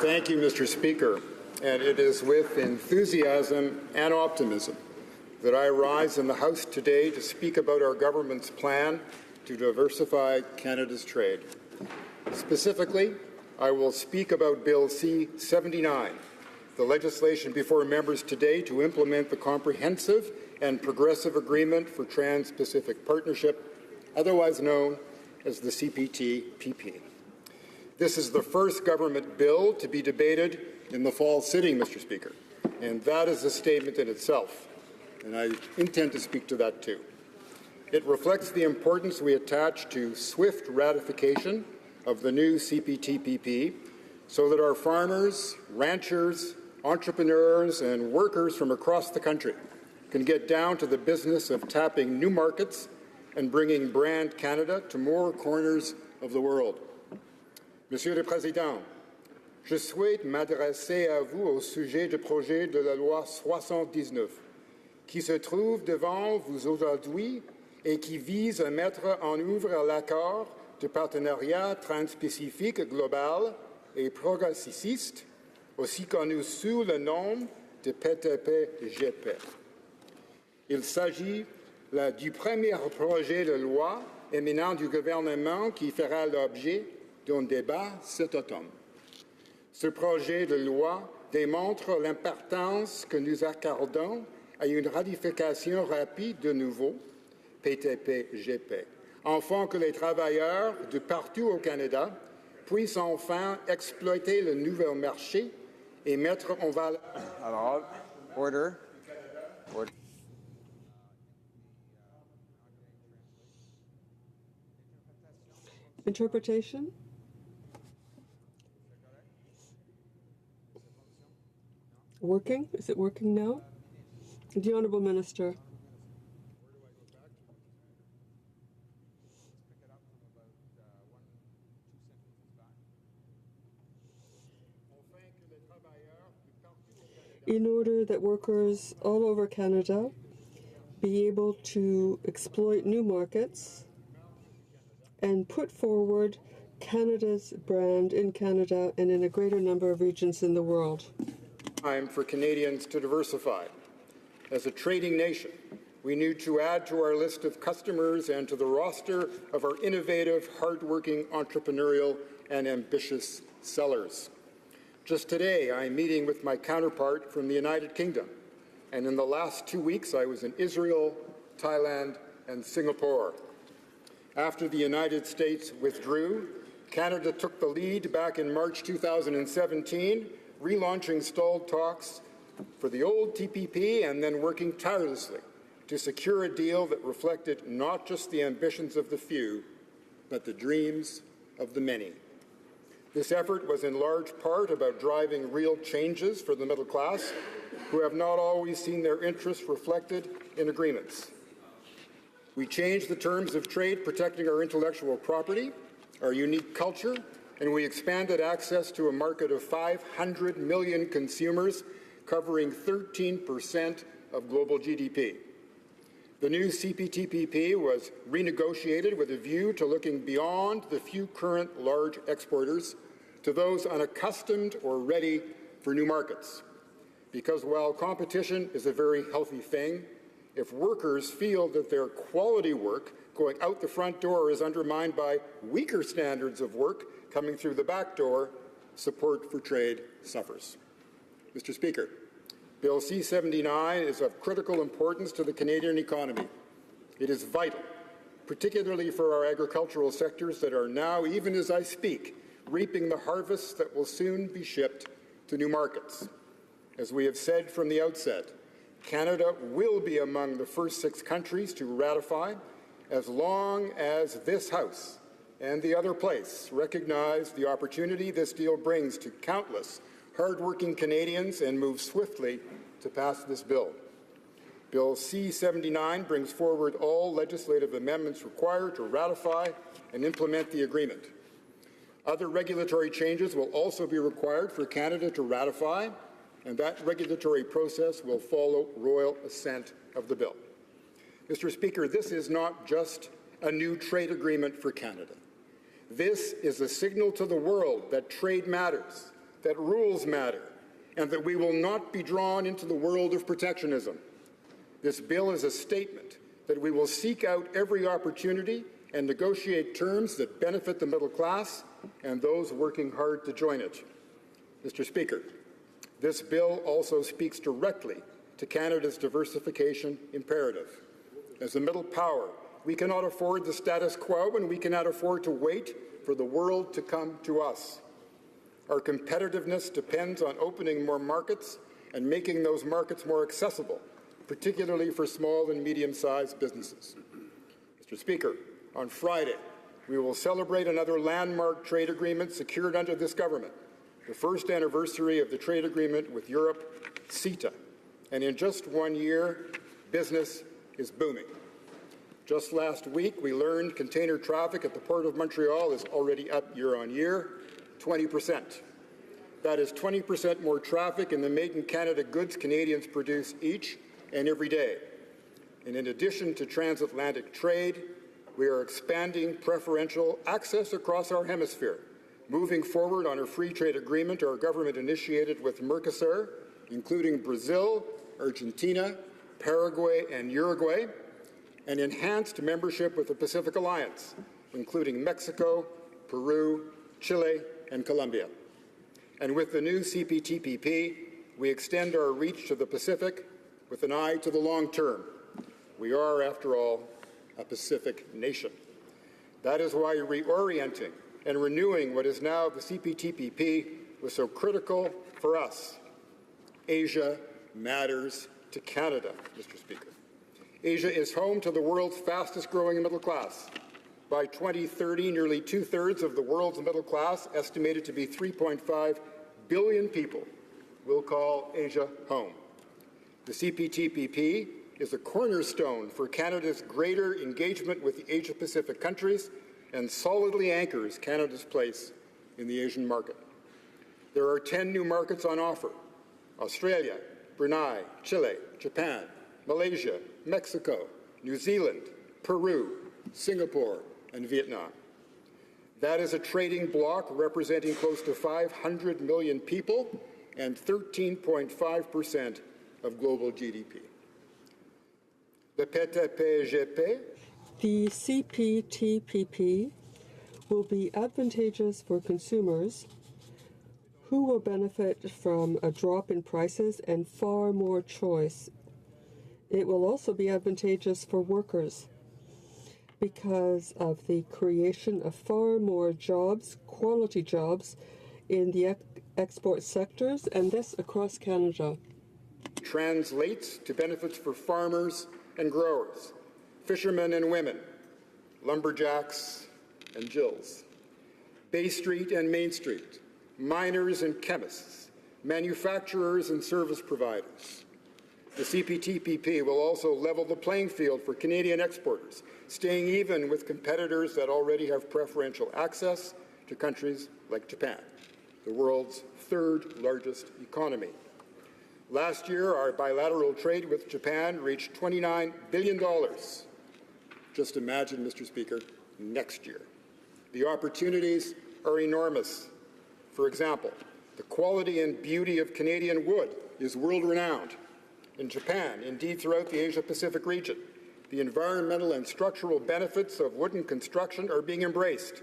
Thank you, Mr. Speaker. And it is with enthusiasm and optimism that I rise in the House today to speak about our government's plan to diversify Canada's trade. Specifically, I will speak about Bill C-79, the legislation before members today to implement the Comprehensive and Progressive Agreement for Trans-Pacific Partnership, otherwise known as the CPTPP. This is the first government bill to be debated in the fall sitting, Mr. Speaker, and that is a statement in itself, and I intend to speak to that too. It reflects the importance we attach to swift ratification of the new CPTPP so that our farmers, ranchers, entrepreneurs, and workers from across the country can get down to the business of tapping new markets and bringing brand Canada to more corners of the world. Monsieur le Président, je souhaite m'adresser à vous au sujet du projet de la loi 79 qui se trouve devant vous aujourd'hui et qui vise à mettre en œuvre l'accord de partenariat transpacifique global et progressiste, aussi connu sous le nom de PTP-GP. Il s'agit du premier projet de loi émanant du gouvernement qui fera l'objet d'un débat cet automne. Ce projet de loi démontre l'importance que nous accordons à une ratification rapide de nouveau PTP-GP, afin que les travailleurs de partout au Canada puissent enfin exploiter le nouveau marché et mettre en valeur. Alors, order. Interpretation? Working? Is it working now? The Honourable Minister. In order that workers all over Canada be able to exploit new markets and put forward Canada's brand in Canada and in a greater number of regions in the world. Time for Canadians to diversify. As a trading nation, we need to add to our list of customers and to the roster of our innovative, hardworking, entrepreneurial, and ambitious sellers. Just today, I'm meeting with my counterpart from the United Kingdom, and in the last 2 weeks, I was in Israel, Thailand, and Singapore. After the United States withdrew, Canada took the lead back in March 2017, relaunching stalled talks for the old TPP and then working tirelessly to secure a deal that reflected not just the ambitions of the few, but the dreams of the many. This effort was in large part about driving real changes for the middle class, who have not always seen their interests reflected in agreements. We changed the terms of trade protecting our intellectual property, our unique culture, and we expanded access to a market of 500 million consumers, covering 13% of global GDP. The new CPTPP was renegotiated with a view to looking beyond the few current large exporters to those unaccustomed or ready for new markets. Because while competition is a very healthy thing, if workers feel that their quality work going out the front door is undermined by weaker standards of work coming through the back door, support for trade suffers. Mr. Speaker, Bill C-79 is of critical importance to the Canadian economy. It is vital, particularly for our agricultural sectors that are now, even as I speak, reaping the harvests that will soon be shipped to new markets. As we have said from the outset, Canada will be among the first 6 countries to ratify as long as this House and the other place recognize the opportunity this deal brings to countless hard-working Canadians and move swiftly to pass this bill. Bill C-79 brings forward all legislative amendments required to ratify and implement the agreement. Other regulatory changes will also be required for Canada to ratify, and that regulatory process will follow royal assent of the bill. Mr. Speaker, this is not just a new trade agreement for Canada. This is a signal to the world that trade matters, that rules matter, and that we will not be drawn into the world of protectionism. This bill is a statement that we will seek out every opportunity and negotiate terms that benefit the middle class and those working hard to join it. Mr. Speaker, this bill also speaks directly to Canada's diversification imperative. As a middle power, we cannot afford the status quo, and we cannot afford to wait for the world to come to us. Our competitiveness depends on opening more markets and making those markets more accessible, particularly for small and medium-sized businesses. Mr. Speaker, on Friday, we will celebrate another landmark trade agreement secured under this government, the first anniversary of the trade agreement with Europe, CETA. And in just 1 year, business is booming. Just last week, we learned container traffic at the Port of Montreal is already up year on year, 20%. That is 20% more traffic in the made-in-Canada goods Canadians produce each and every day. And in addition to transatlantic trade, we are expanding preferential access across our hemisphere, moving forward on a free trade agreement our government initiated with Mercosur, including Brazil, Argentina, Paraguay, and Uruguay, and enhanced membership with the Pacific Alliance, including Mexico, Peru, Chile, and Colombia. And with the new CPTPP, we extend our reach to the Pacific with an eye to the long term. We are, after all, a Pacific nation. That is why reorienting and renewing what is now the CPTPP was so critical for us. Asia matters to Canada, Mr. Speaker. Asia is home to the world's fastest-growing middle class. By 2030, nearly two-thirds of the world's middle class, estimated to be 3.5 billion people, will call Asia home. The CPTPP is a cornerstone for Canada's greater engagement with the Asia-Pacific countries and solidly anchors Canada's place in the Asian market. There are 10 new markets on offer: Australia, Brunei, Chile, Japan, Malaysia, Mexico, New Zealand, Peru, Singapore, and Vietnam. That is a trading bloc representing close to 500 million people and 13.5% of global GDP. The PTPGP, the CPTPP, will be advantageous for consumers who will benefit from a drop in prices and far more choice. It will also be advantageous for workers because of the creation of far more jobs, quality jobs, in the export sectors, and this across Canada. Translates to benefits for farmers and growers, fishermen and women, lumberjacks and Jills, Bay Street and Main Street, miners and chemists, manufacturers and service providers. The CPTPP will also level the playing field for Canadian exporters, staying even with competitors that already have preferential access to countries like Japan, the world's third largest economy. Last year, our bilateral trade with Japan reached $29 billion. Just imagine, Mr. Speaker, next year. The opportunities are enormous. For example, the quality and beauty of Canadian wood is world-renowned. In Japan, indeed throughout the Asia-Pacific region, the environmental and structural benefits of wooden construction are being embraced,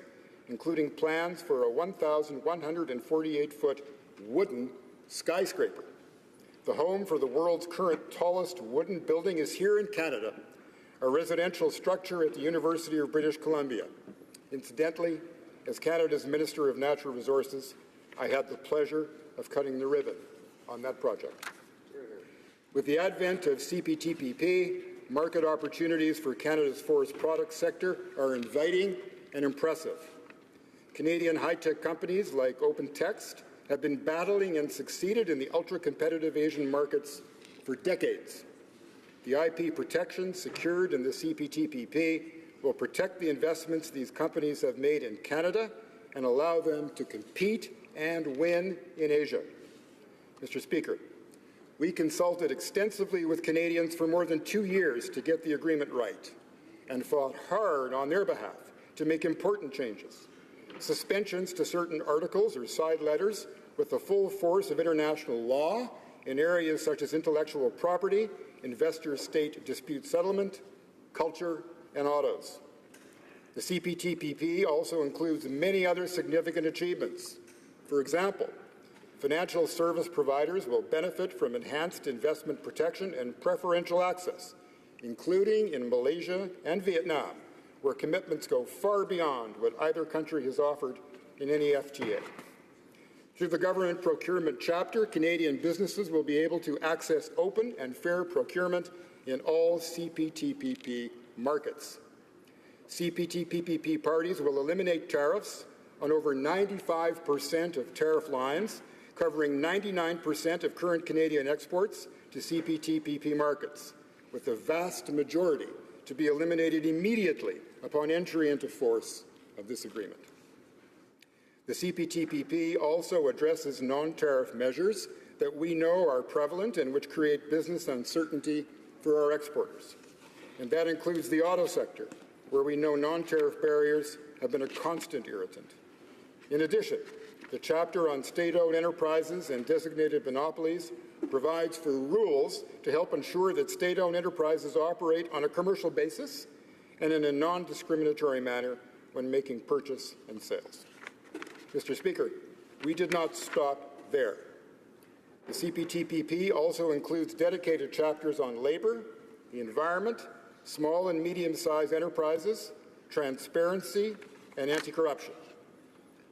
including plans for a 1,148-foot wooden skyscraper. The home for the world's current tallest wooden building is here in Canada, a residential structure at the University of British Columbia. Incidentally, as Canada's Minister of Natural Resources, I had the pleasure of cutting the ribbon on that project. With the advent of CPTPP, market opportunities for Canada's forest products sector are inviting and impressive. Canadian high-tech companies like OpenText have been battling and succeeded in the ultra-competitive Asian markets for decades. The IP protection secured in the CPTPP will protect the investments these companies have made in Canada and allow them to compete and win in Asia. Mr. Speaker, we consulted extensively with Canadians for more than 2 years to get the agreement right and fought hard on their behalf to make important changes. Suspensions to certain articles or side letters with the full force of international law in areas such as intellectual property, investor-state dispute settlement, culture, and autos. The CPTPP also includes many other significant achievements. For example, financial service providers will benefit from enhanced investment protection and preferential access, including in Malaysia and Vietnam, where commitments go far beyond what either country has offered in any FTA. Through the government procurement chapter, Canadian businesses will be able to access open and fair procurement in all CPTPP markets. CPTPP parties will eliminate tariffs on over 95% of tariff lines, covering 99% of current Canadian exports to CPTPP markets, with the vast majority to be eliminated immediately upon entry into force of this agreement. The CPTPP also addresses non-tariff measures that we know are prevalent and which create business uncertainty for our exporters. And that includes the auto sector, where we know non-tariff barriers have been a constant irritant. In addition, the chapter on state-owned enterprises and designated monopolies provides for rules to help ensure that state-owned enterprises operate on a commercial basis and in a non-discriminatory manner when making purchase and sales. Mr. Speaker, we did not stop there. The CPTPP also includes dedicated chapters on labor, the environment, small and medium-sized enterprises, transparency, and anti-corruption.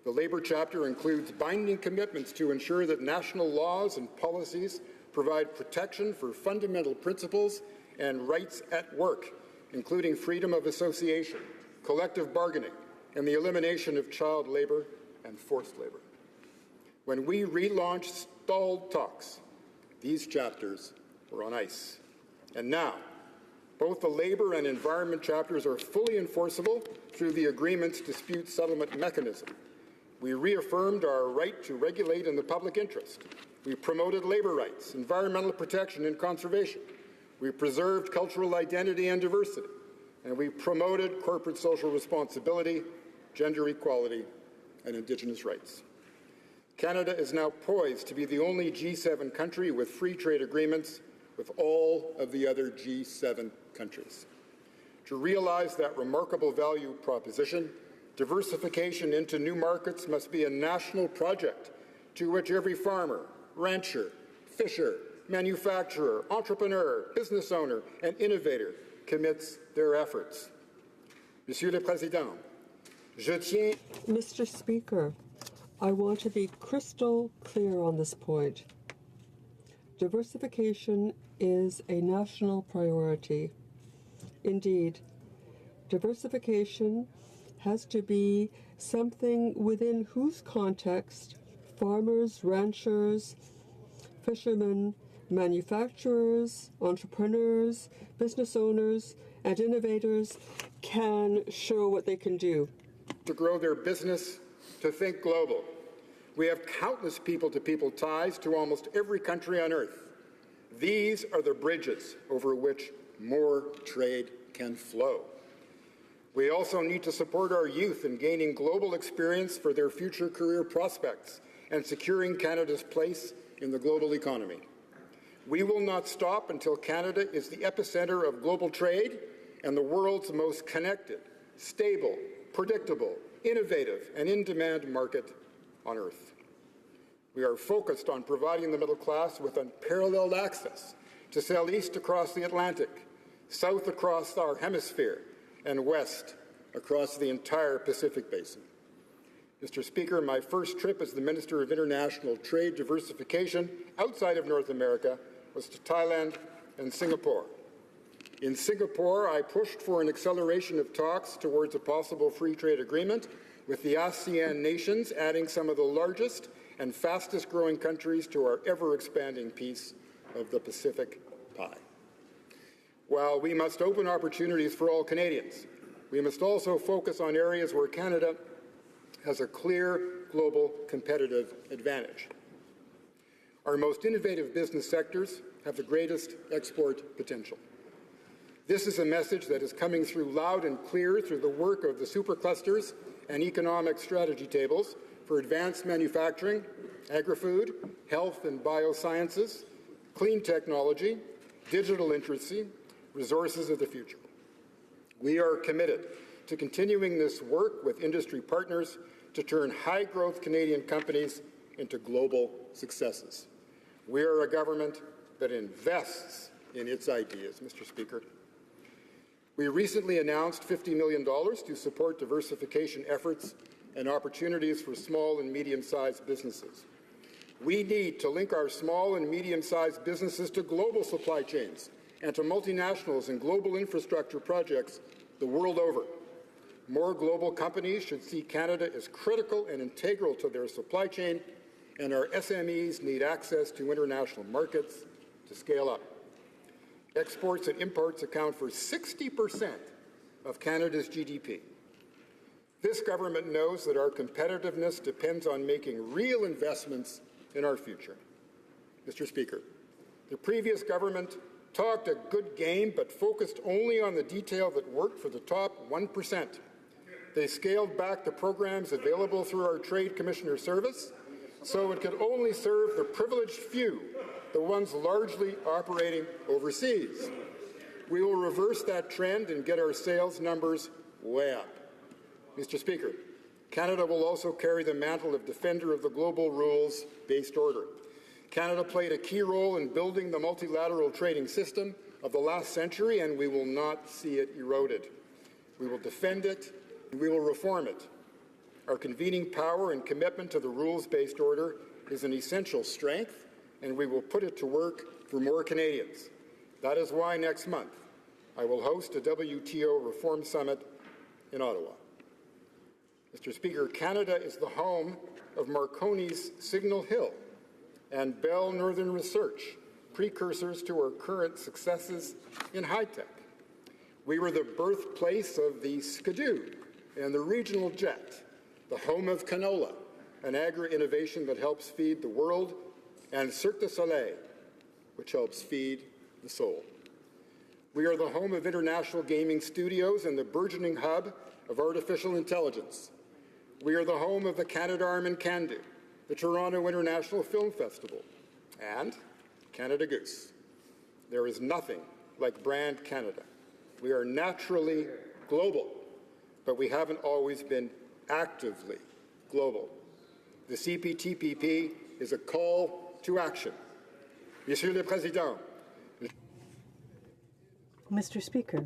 The labor chapter includes binding commitments to ensure that national laws and policies provide protection for fundamental principles and rights at work, including freedom of association, collective bargaining, and the elimination of child labor and forced labor. When we relaunched stalled talks, these chapters were on ice. And now, both the labor and environment chapters are fully enforceable through the agreement's dispute settlement mechanism. We reaffirmed our right to regulate in the public interest. We promoted labor rights, environmental protection, and conservation. We preserved cultural identity and diversity. And we promoted corporate social responsibility, gender equality, and Indigenous rights. Canada is now poised to be the only G7 country with free trade agreements with all of the other G7 countries. To realize that remarkable value proposition, diversification into new markets must be a national project to which every farmer, rancher, fisher, manufacturer, entrepreneur, business owner, and innovator commits their efforts. Monsieur le Président, je tiens... Mr. Speaker, I want to be crystal clear on this point. Diversification is a national priority. Indeed, diversification has to be something within whose context farmers, ranchers, fishermen, manufacturers, entrepreneurs, business owners, and innovators can show what they can do. To grow their business, to think global. We have countless people-to-people ties to almost every country on earth. These are the bridges over which more trade can flow. We also need to support our youth in gaining global experience for their future career prospects and securing Canada's place in the global economy. We will not stop until Canada is the epicenter of global trade and the world's most connected, stable, predictable, innovative, and in-demand market on earth. We are focused on providing the middle class with unparalleled access to sell east across the Atlantic, south across our hemisphere, and west across the entire Pacific Basin. Mr. Speaker, my first trip as the Minister of International Trade Diversification outside of North America was to Thailand and Singapore. In Singapore, I pushed for an acceleration of talks towards a possible free trade agreement with the ASEAN nations, adding some of the largest and fastest-growing countries to our ever-expanding piece of the Pacific pie. While we must open opportunities for all Canadians, we must also focus on areas where Canada has a clear global competitive advantage. Our most innovative business sectors have the greatest export potential. This is a message that is coming through loud and clear through the work of the superclusters and economic strategy tables for advanced manufacturing, agri-food, health and biosciences, clean technology, digital literacy, resources of the future. We are committed to continuing this work with industry partners to turn high-growth Canadian companies into global successes. We are a government that invests in its ideas, Mr. Speaker. We recently announced $50 million to support diversification efforts and opportunities for small and medium-sized businesses. We need to link our small and medium-sized businesses to global supply chains and to multinationals and global infrastructure projects the world over. More global companies should see Canada as critical and integral to their supply chain, and our SMEs need access to international markets to scale up. Exports and imports account for 60% of Canada's GDP. This government knows that our competitiveness depends on making real investments in our future. Mr. Speaker, the previous government talked a good game but focused only on the detail that worked for the top 1%. They scaled back the programs available through our Trade Commissioner Service so it could only serve the privileged few, the ones largely operating overseas. We will reverse that trend and get our sales numbers way up. Mr. Speaker, Canada will also carry the mantle of defender of the global rules-based order. Canada played a key role in building the multilateral trading system of the last century, and we will not see it eroded. We will defend it, and we will reform it. Our convening power and commitment to the rules-based order is an essential strength, and we will put it to work for more Canadians. That is why next month I will host a WTO Reform Summit in Ottawa. Mr. Speaker, Canada is the home of Marconi's Signal Hill and Bell Northern Research, precursors to our current successes in high-tech. We were the birthplace of the Skidoo and the regional jet, the home of canola, an agri-innovation that helps feed the world, and Cirque du Soleil, which helps feed the soul. We are the home of international gaming studios and the burgeoning hub of artificial intelligence. We are the home of the Canadarm and Candu, the Toronto International Film Festival, and Canada Goose. There is nothing like brand Canada. We are naturally global, but we haven't always been actively global. The CPTPP is a call to action. Monsieur le Président. Mr. Speaker,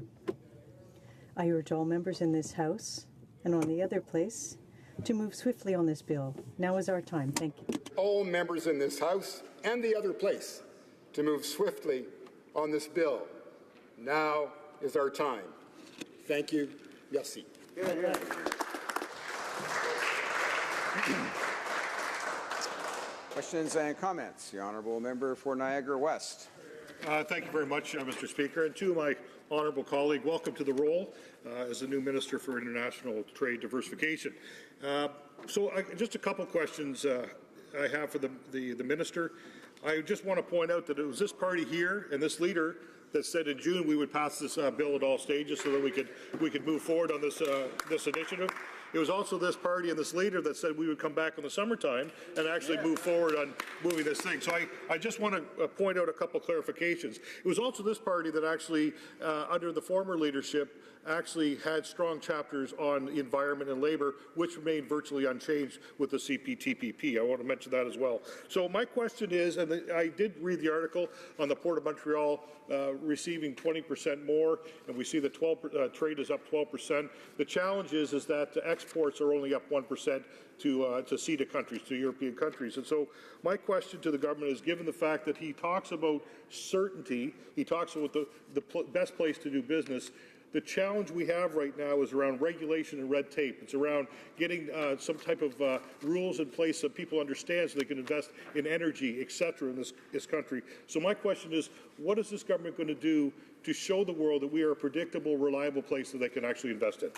I urge all members in this House and on the other place to move swiftly on this bill. Now is our time. Thank you. All members in this House and the other place to move swiftly on this bill. Now is our time. Thank you. Merci. Questions and comments. The honourable member for Niagara West. Thank you very much, Mr. Speaker. And to my honourable colleague, welcome to the role as the new Minister for International Trade Diversification. Just a couple questions I have for the Minister. I just want to point out that it was this party here and this leader that said in June we would pass this bill at all stages so that we could move forward on this initiative. It was also this party and this leader that said we would come back in the summertime and actually move forward on moving this thing. So I just want to point out a couple clarifications. It was also this party that actually, under the former leadership, actually had strong chapters on the environment and labor, which remained virtually unchanged with the CPTPP. I want to mention that as well. So my question is, and I did read the article on the Port of Montreal receiving 20% more, and we see the trade is up 12%. The challenge is that exports are only up 1% to CETA countries, to European countries. And so my question to the government is, given the fact that he talks about certainty, he talks about the best place to do business, the challenge we have right now is around regulation and red tape. It's around getting some type of rules in place so people understand so they can invest in energy, et cetera, in this country. So my question is, what is this government going to do to show the world that we are a predictable, reliable place that they can actually invest in.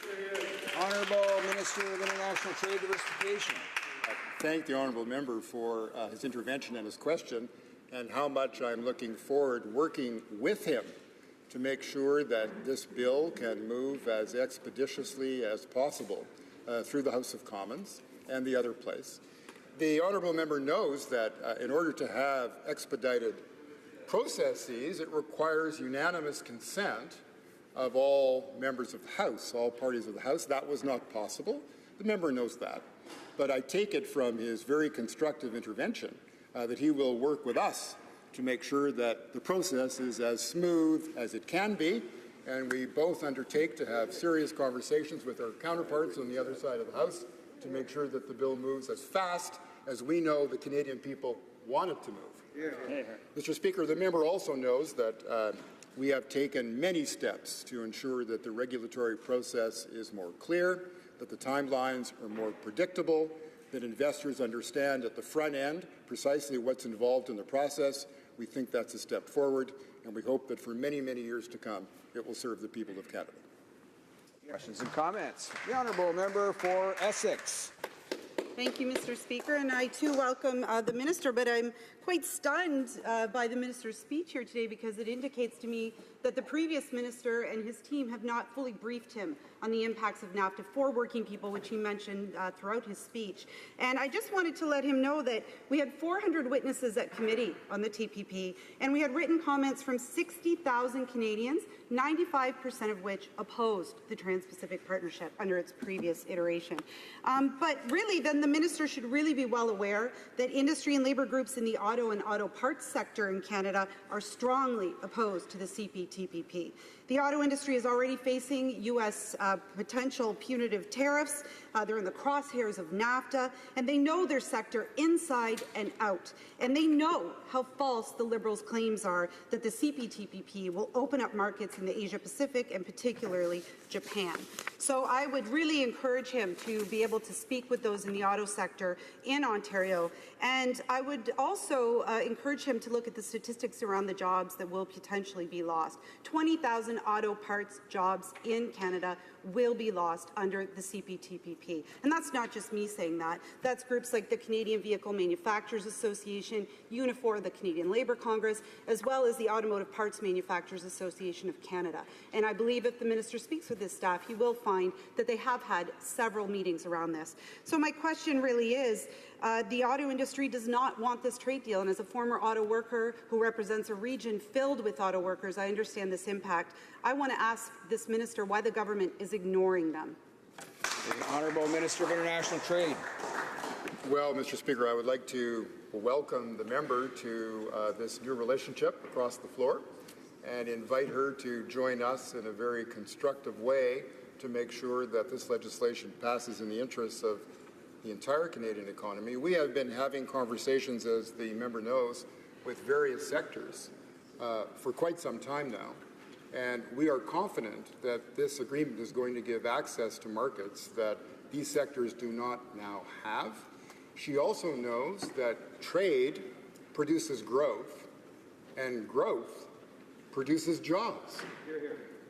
Honourable Minister of International Trade Diversification. Thank the honourable member for his intervention and his question, and how much I'm looking forward working with him to make sure that this bill can move as expeditiously as possible through the House of Commons and the other place. The honourable member knows that in order to have expedited processes, it requires unanimous consent of all members of the House, all parties of the House. That was not possible. The member knows that. But I take it from his very constructive intervention that he will work with us to make sure that the process is as smooth as it can be, and we both undertake to have serious conversations with our counterparts on the other side of the House to make sure that the bill moves as fast as we know the Canadian people want it to move. Yeah. Mr. Speaker, the member also knows that we have taken many steps to ensure that the regulatory process is more clear, that the timelines are more predictable, that investors understand at the front end precisely what's involved in the process. We think that's a step forward, and we hope that for many, many years to come, it will serve the people of Canada. Questions and comments? The honourable member for Essex. Thank you, Mr. Speaker, and I too welcome the Minister, but I'm quite stunned by the Minister's speech here today because it indicates to me that the previous Minister and his team have not fully briefed him on the impacts of NAFTA for working people, which he mentioned throughout his speech. And I just wanted to let him know that we had 400 witnesses at committee on the TPP, and we had written comments from 60,000 Canadians, 95% of which opposed the Trans-Pacific Partnership under its previous iteration. But really, then the Minister should really be well aware that industry and labour groups in the auto and auto parts sector in Canada are strongly opposed to the CPTPP. The auto industry is already facing U.S. Potential punitive tariffs. They're in the crosshairs of NAFTA, and they know their sector inside and out. And they know how false the Liberals' claims are that the CPTPP will open up markets in the Asia-Pacific and particularly Japan. So I would really encourage him to be able to speak with those in the auto sector in Ontario. And I would also encourage him to look at the statistics around the jobs that will potentially be lost. 20,000 auto parts jobs in Canada will be lost under the CPTPP. And that's not just me saying that. That's groups like the Canadian Vehicle Manufacturers Association, Unifor, the Canadian Labour Congress, as well as the Automotive Parts Manufacturers Association of Canada. And I believe if the Minister speaks with his staff, he will find that they have had several meetings around this. So my question really is, the auto industry does not want this trade deal, and as a former auto worker who represents a region filled with auto workers, I understand this impact. I want to ask this Minister why the government is ignoring them. The Honourable Minister of International Trade. Well, Mr. Speaker, I would like to welcome the member to this new relationship across the floor and invite her to join us in a very constructive way to make sure that this legislation passes in the interests of the entire Canadian economy. We have been having conversations, as the member knows, with various sectors for quite some time now. And we are confident that this agreement is going to give access to markets that these sectors do not now have. She also knows that trade produces growth, and growth produces jobs.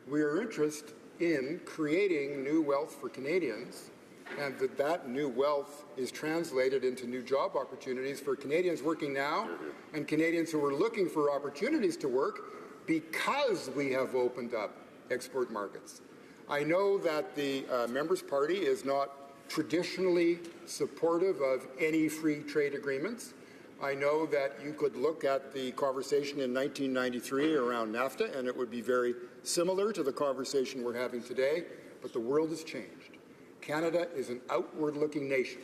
We are interested in creating new wealth for Canadians, and that new wealth is translated into new job opportunities for Canadians working now and Canadians who are looking for opportunities to work because we have opened up export markets. I know that the Members' Party is not traditionally supportive of any free trade agreements. I know that you could look at the conversation in 1993 around NAFTA, and it would be very similar to the conversation we're having today, but the world has changed. Canada is an outward-looking nation.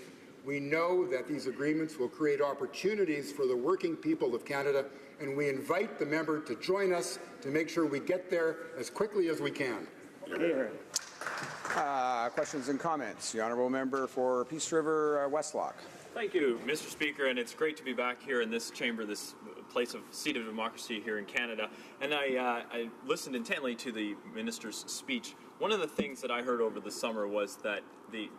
We know that these agreements will create opportunities for the working people of Canada, and we invite the member to join us to make sure we get there as quickly as we can. Questions and comments. The Honourable Member for Peace River Westlock. Thank you, Mr. Speaker, and it's great to be back here in this chamber, this place of seat of democracy here in Canada. And I listened intently to the minister's speech. One of the things that I heard over the summer was that the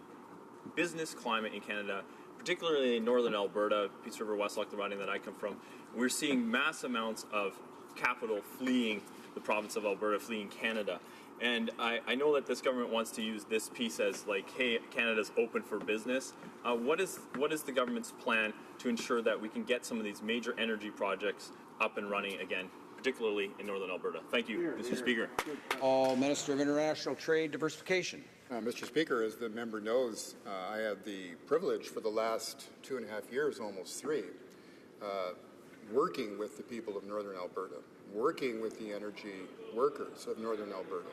business climate in Canada, particularly in northern Alberta, Peace River Westlock, the riding that I come from, we're seeing mass amounts of capital fleeing the province of Alberta fleeing Canada. And I know that this government wants to use this piece as like, hey, Canada's open for business. What is the government's plan to ensure that we can get some of these major energy projects up and running again, particularly in Northern Alberta? Thank you, Mr. Speaker. Minister of International Trade Diversification. Mr. Speaker, as the member knows, I had the privilege for the last 2.5 years, almost 3, working with the people of Northern Alberta, working with the energy workers of Northern Alberta.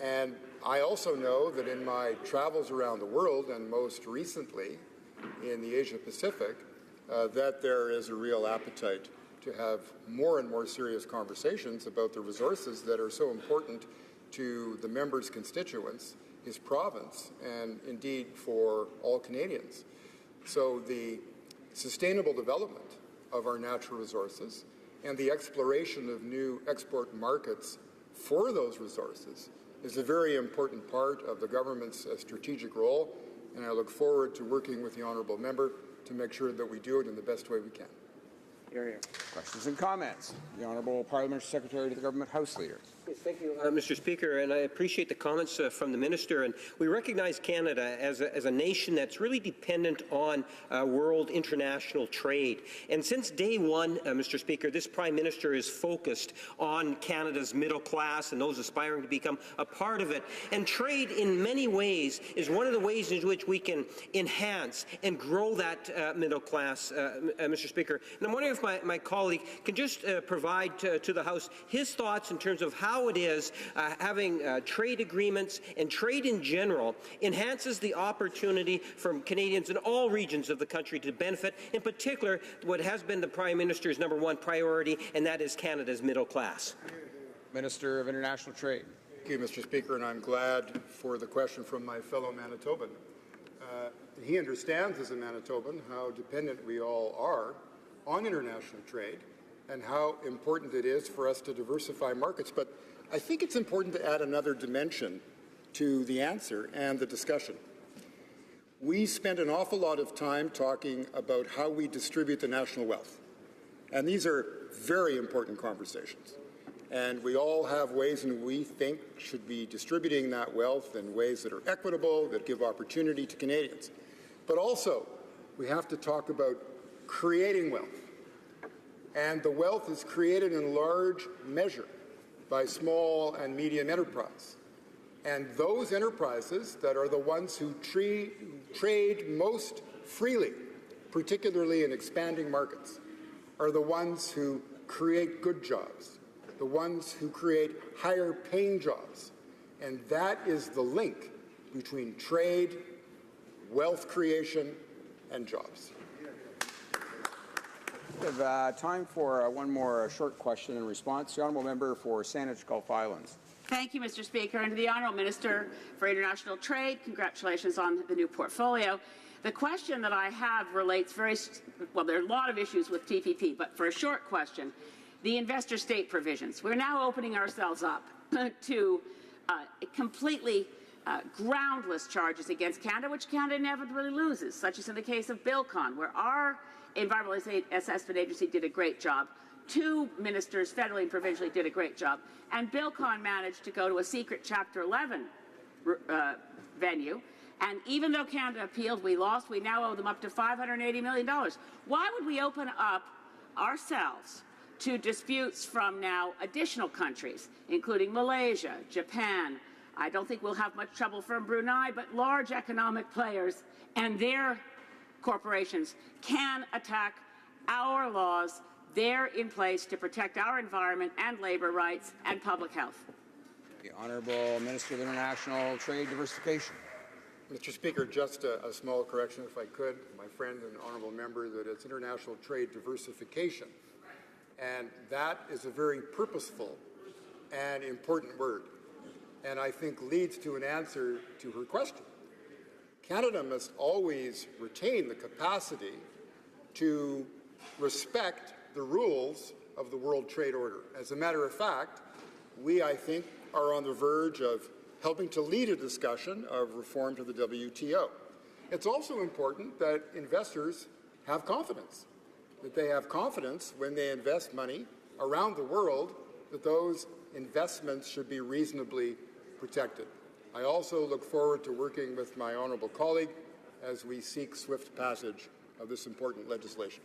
And I also know that in my travels around the world, and most recently in the Asia Pacific, that there is a real appetite to have more and more serious conversations about the resources that are so important to the member's constituents, his province, and indeed for all Canadians. So the sustainable development of our natural resources and the exploration of new export markets for those resources is a very important part of the government's strategic role, and I look forward to working with the honourable member to make sure that we do it in the best way we can. Questions and comments? The Honourable Parliamentary Secretary to the Government House Leader. Yes, thank you, Mr. Speaker, and I appreciate the comments from the Minister. And we recognize Canada as a nation that's really dependent on world international trade. And since day one, Mr. Speaker, this Prime Minister is focused on Canada's middle class and those aspiring to become a part of it. And trade, in many ways, is one of the ways in which we can enhance and grow that middle class, Mr. Speaker. And I'm wondering if my colleague can just provide to the House his thoughts in terms of how it is having trade agreements and trade in general enhances the opportunity for Canadians in all regions of the country to benefit, in particular what has been the Prime Minister's #1 priority, and that is Canada's middle class. Minister of International Trade. Thank you, Mr. Speaker, and I'm glad for the question from my fellow Manitoban. He understands as a Manitoban how dependent we all are on international trade and how important it is for us to diversify markets. But I think it's important to add another dimension to the answer and the discussion. We spend an awful lot of time talking about how we distribute the national wealth. And these are very important conversations. And we all have ways in we think should be distributing that wealth in ways that are equitable, that give opportunity to Canadians. But also, we have to talk about creating wealth. And the wealth is created in large measure by small and medium enterprise. And those enterprises that are the ones who trade most freely, particularly in expanding markets, are the ones who create good jobs, the ones who create higher paying jobs. And that is the link between trade, wealth creation, and jobs. We have time for one more short question and response. The Honourable Member for Saanich Gulf Islands. Thank you, Mr. Speaker. And to the Honourable Minister for International Trade, congratulations on the new portfolio. The question that I have relates well, there are a lot of issues with TPP, but for a short question, the investor-state provisions. We're now opening ourselves up to completely groundless charges against Canada, which Canada inevitably loses, such as in the case of Bilcon, where our Environmental Assessment Agency did a great job. 2 ministers, federally and provincially, did a great job. And Bilcon managed to go to a secret Chapter 11 venue. And even though Canada appealed, we lost. We now owe them up to $580 million. Why would we open up ourselves to disputes from now additional countries, including Malaysia, Japan? I don't think we'll have much trouble from Brunei, but large economic players and their corporations can attack our laws. They're in place to protect our environment and labor rights and public health. The Honourable Minister of International Trade Diversification. Mr. Speaker, just a small correction, if I could, my friend and honourable member, that it's international trade diversification. And that is a very purposeful and important word, and I think leads to an answer to her question. Canada must always retain the capacity to respect the rules of the World Trade Order. As a matter of fact, we, I think, are on the verge of helping to lead a discussion of reform to the WTO. It's also important that investors have confidence, that they have confidence when they invest money around the world that those investments should be reasonably protected. I also look forward to working with my honourable colleague as we seek swift passage of this important legislation.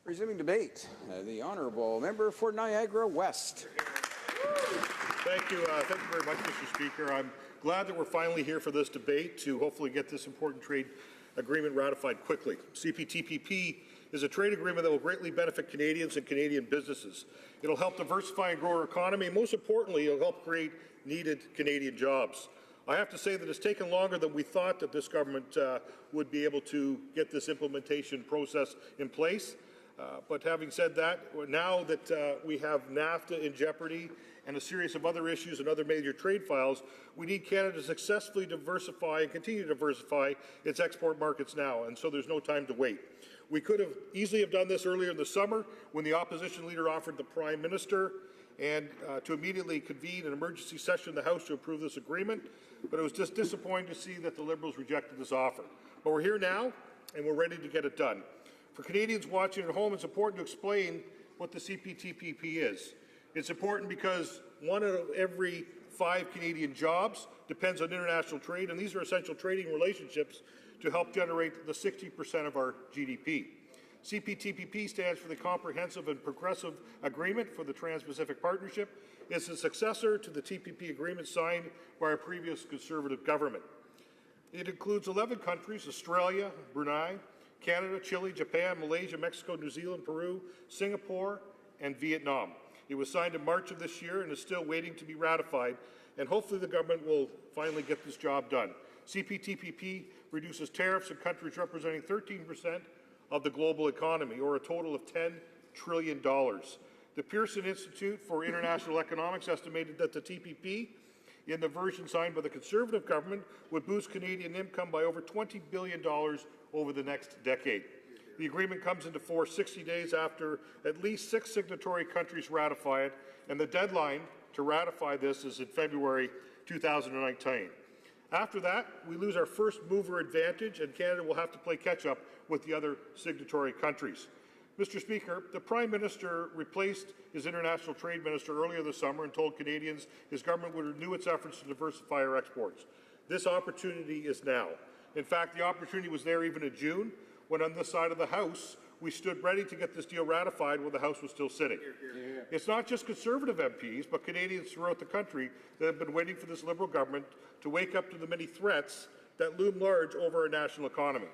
Resuming debate, the honourable member for Niagara West. Thank you very much, Mr. Speaker. I'm glad that we're finally here for this debate to hopefully get this important trade agreement ratified quickly. CPTPP is a trade agreement that will greatly benefit Canadians and Canadian businesses. It'll help diversify and grow our economy, and most importantly, it'll help create needed Canadian jobs. I have to say that it's taken longer than we thought that this government would be able to get this implementation process in place. But having said that, now that we have NAFTA in jeopardy and a series of other issues and other major trade files, we need Canada to successfully diversify and continue to diversify its export markets now, and so there's no time to wait. We could have easily have done this earlier in the summer when the opposition leader offered the Prime Minister and to immediately convene an emergency session in the House to approve this agreement, but it was just disappointing to see that the Liberals rejected this offer. But we're here now, and we're ready to get it done. For Canadians watching at home, it's important to explain what the CPTPP is. It's important because 1 out of every 5 Canadian jobs depends on international trade, and these are essential trading relationships to help generate the 60% of our GDP. CPTPP stands for the Comprehensive and Progressive Agreement for the Trans-Pacific Partnership. It's a successor to the TPP agreement signed by our previous Conservative government. It includes 11 countries: Australia, Brunei, Canada, Chile, Japan, Malaysia, Mexico, New Zealand, Peru, Singapore, and Vietnam. It was signed in March of this year and is still waiting to be ratified, and hopefully the government will finally get this job done. CPTPP reduces tariffs in countries representing 13% of the global economy, or a total of $10 trillion. The Pearson Institute for International Economics estimated that the TPP, in the version signed by the Conservative government, would boost Canadian income by over $20 billion over the next decade. The agreement comes into force 60 days after at least 6 signatory countries ratify it, and the deadline to ratify this is in February 2019. After that, we lose our first mover advantage, and Canada will have to play catch-up with the other signatory countries. Mr. Speaker, the Prime Minister replaced his International Trade Minister earlier this summer and told Canadians his government would renew its efforts to diversify our exports. This opportunity is now. In fact, the opportunity was there even in June, when on this side of the House, we stood ready to get this deal ratified while the House was still sitting. It's not just Conservative MPs, but Canadians throughout the country that have been waiting for this Liberal government to wake up to the many threats that loom large over our national economy.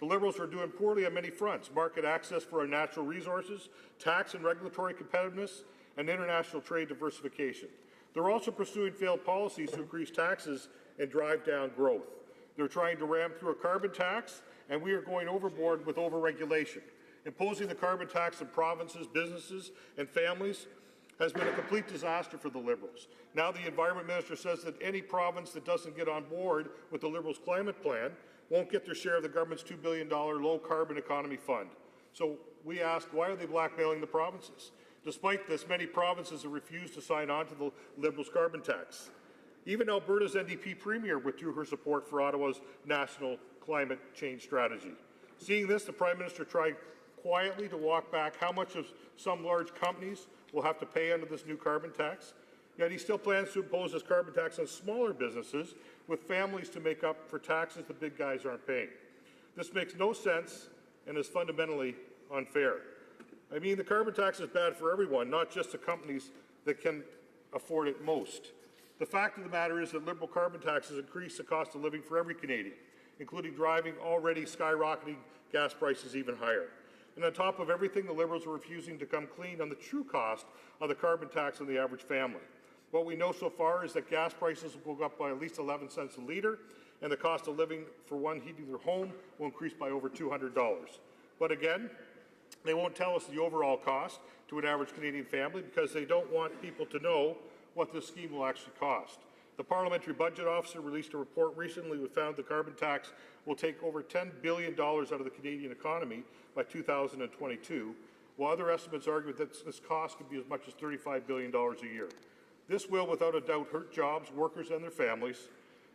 The Liberals are doing poorly on many fronts: market access for our natural resources, tax and regulatory competitiveness, and international trade diversification. They're also pursuing failed policies to increase taxes and drive down growth. They're trying to ram through a carbon tax, and we are going overboard with overregulation. Imposing the carbon tax on provinces, businesses, and families has been a complete disaster for the Liberals. Now the Environment Minister says that any province that doesn't get on board with the Liberals' climate plan won't get their share of the government's $2 billion low-carbon economy fund. So we ask, why are they blackmailing the provinces? Despite this, many provinces have refused to sign on to the Liberals' carbon tax. Even Alberta's NDP Premier withdrew her support for Ottawa's national climate change strategy. Seeing this, the Prime Minister tried quietly to walk back how much of some large companies will have to pay under this new carbon tax, yet he still plans to impose this carbon tax on smaller businesses, with families to make up for taxes the big guys aren't paying. This makes no sense and is fundamentally unfair. I mean, the carbon tax is bad for everyone, not just the companies that can afford it most. The fact of the matter is that Liberal carbon taxes increase the cost of living for every Canadian, including driving already skyrocketing gas prices even higher. And on top of everything, the Liberals are refusing to come clean on the true cost of the carbon tax on the average family. What we know so far is that gas prices will go up by at least 11 cents a litre, and the cost of living for one heating their home will increase by over $200. But again, they won't tell us the overall cost to an average Canadian family because they don't want people to know what this scheme will actually cost. The Parliamentary Budget Officer released a report recently that found the carbon tax will take over $10 billion out of the Canadian economy by 2022, while other estimates argue that this cost could be as much as $35 billion a year. This will, without a doubt, hurt jobs, workers, and their families.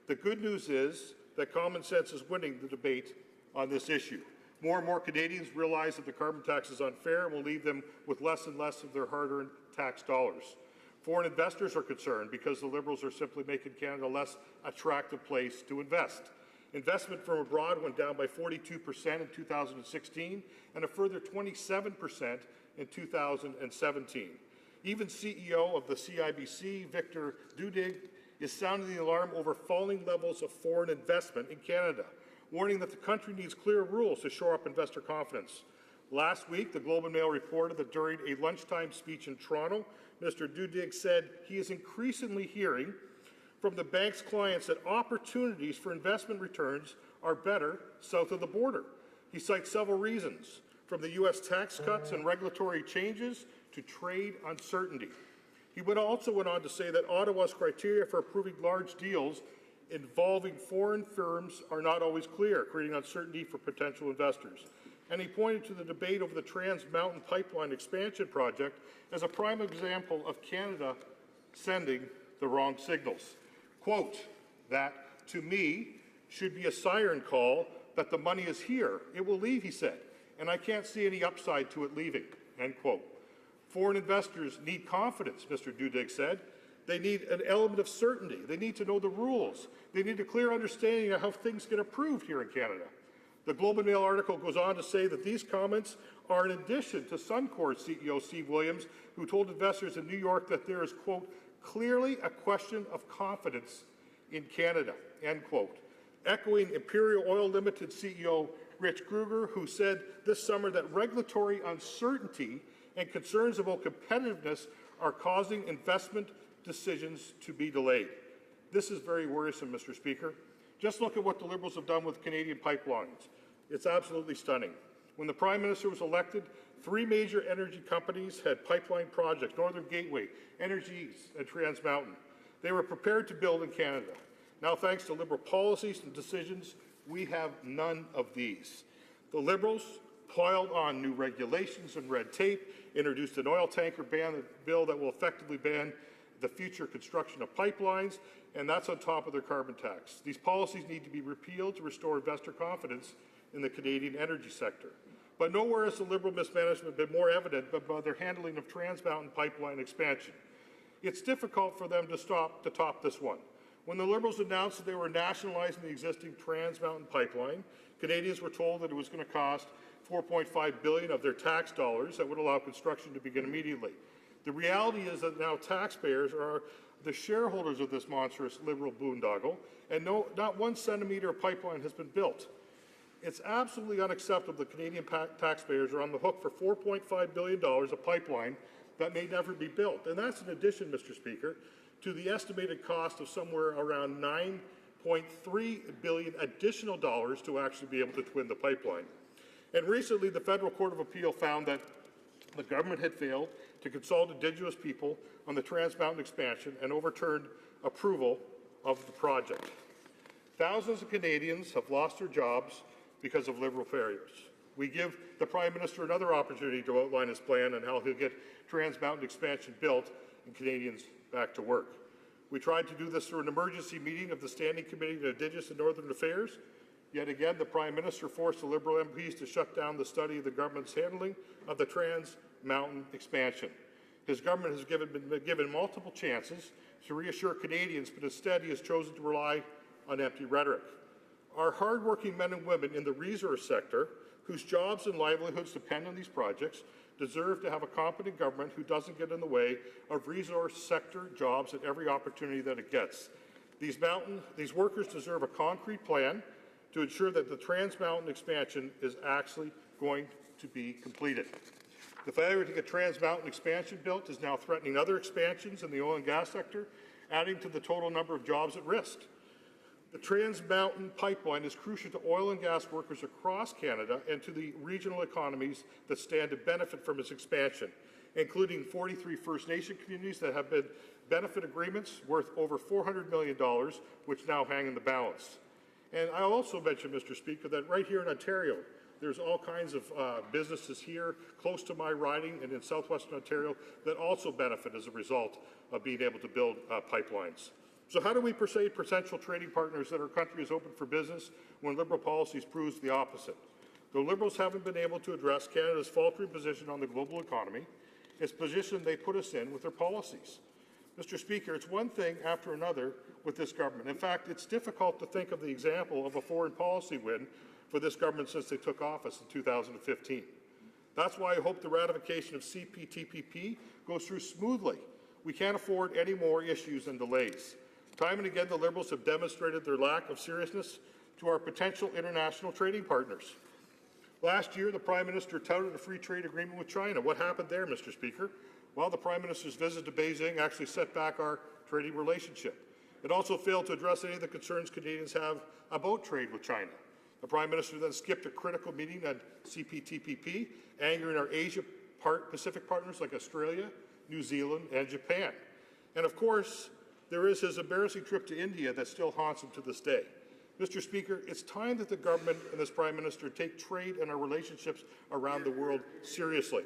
The good news is that common sense is winning the debate on this issue. More and more Canadians realize that the carbon tax is unfair and will leave them with less and less of their hard-earned tax dollars. Foreign investors are concerned because the Liberals are simply making Canada a less attractive place to invest. Investment from abroad went down by 42% in 2016 and a further 27% in 2017. Even CEO of the CIBC, Victor Dudig, is sounding the alarm over falling levels of foreign investment in Canada, warning that the country needs clear rules to shore up investor confidence. Last week, the Globe and Mail reported that during a lunchtime speech in Toronto, Mr. Dudig said he is increasingly hearing from the bank's clients that opportunities for investment returns are better south of the border. He cites several reasons, from the U.S. tax cuts and regulatory changes to trade uncertainty. He also went on to say that Ottawa's criteria for approving large deals involving foreign firms are not always clear, creating uncertainty for potential investors. And he pointed to the debate over the Trans Mountain Pipeline expansion project as a prime example of Canada sending the wrong signals. Quote, that, to me, should be a siren call that the money is here. It will leave, he said, and I can't see any upside to it leaving, end quote. Foreign investors need confidence, Mr. Dudig said. They need an element of certainty. They need to know the rules. They need a clear understanding of how things get approved here in Canada. The Globe and Mail article goes on to say that these comments are in addition to Suncor CEO Steve Williams, who told investors in New York that there is, quote, clearly a question of confidence in Canada, end quote. Echoing Imperial Oil Limited CEO Rich Kruger, who said this summer that regulatory uncertainty and concerns about competitiveness are causing investment decisions to be delayed. This is very worrisome, Mr. Speaker. Just look at what the Liberals have done with Canadian pipelines. It's absolutely stunning. When the Prime Minister was elected, 3 major energy companies had pipeline projects, Northern Gateway, Energy East, and Trans Mountain. They were prepared to build in Canada. Now, thanks to Liberal policies and decisions, we have none of these. The Liberals piled on new regulations and red tape, introduced an oil tanker ban bill that will effectively ban the future construction of pipelines, and that's on top of their carbon tax. These policies need to be repealed to restore investor confidence in the Canadian energy sector. But nowhere has the Liberal mismanagement been more evident than by their handling of Trans Mountain pipeline expansion. It's difficult for them to top this one. When the Liberals announced that they were nationalizing the existing Trans Mountain pipeline, Canadians were told that it was going to cost $4.5 billion of their tax dollars that would allow construction to begin immediately. The reality is that now taxpayers are the shareholders of this monstrous Liberal boondoggle, and not 1 centimetre of pipeline has been built. It's absolutely unacceptable that Canadian taxpayers are on the hook for $4.5 billion of pipeline that may never be built. And that's in addition, Mr. Speaker, to the estimated cost of somewhere around $9.3 billion additional dollars to actually be able to twin the pipeline. And recently, the Federal Court of Appeal found that the government had failed to consult Indigenous people on the Trans Mountain expansion and overturned approval of the project. Thousands of Canadians have lost their jobs because of Liberal failures. We give the Prime Minister another opportunity to outline his plan on how he'll get Trans Mountain expansion built and Canadians back to work. We tried to do this through an emergency meeting of the Standing Committee on Indigenous and Northern Affairs. Yet again, the Prime Minister forced the Liberal MPs to shut down the study of the government's handling of the Trans Mountain expansion. His government has been given multiple chances to reassure Canadians, but instead he has chosen to rely on empty rhetoric. Our hardworking men and women in the resource sector, whose jobs and livelihoods depend on these projects, deserve to have a competent government who doesn't get in the way of resource sector jobs at every opportunity that it gets. These workers deserve a concrete plan to ensure that the Trans Mountain expansion is actually going to be completed. The failure to get Trans Mountain expansion built is now threatening other expansions in the oil and gas sector, adding to the total number of jobs at risk. The Trans Mountain pipeline is crucial to oil and gas workers across Canada and to the regional economies that stand to benefit from its expansion, including 43 First Nation communities that have been benefit agreements worth over $400 million, which now hang in the balance. And I'll also mention, Mr. Speaker, that right here in Ontario, there's all kinds of businesses here close to my riding and in southwestern Ontario that also benefit as a result of being able to build pipelines. So how do we persuade potential trading partners that our country is open for business when Liberal policies proves the opposite? The Liberals haven't been able to address Canada's faltering position on the global economy, its position they put us in with their policies. Mr. Speaker, it's one thing after another with this government. In fact, it's difficult to think of the example of a foreign policy win for this government since they took office in 2015. That's why I hope the ratification of CPTPP goes through smoothly. We can't afford any more issues and delays. Time and again, the Liberals have demonstrated their lack of seriousness to our potential international trading partners. Last year, the Prime Minister touted a free trade agreement with China. What happened there, Mr. Speaker? Well, the Prime Minister's visit to Beijing actually set back our trading relationship. It also failed to address any of the concerns Canadians have about trade with China. The Prime Minister then skipped a critical meeting on CPTPP, angering our Asia-Pacific partners like Australia, New Zealand, and Japan. And of course, there is his embarrassing trip to India that still haunts him to this day. Mr. Speaker, it's time that the government and this Prime Minister take trade and our relationships around the world seriously.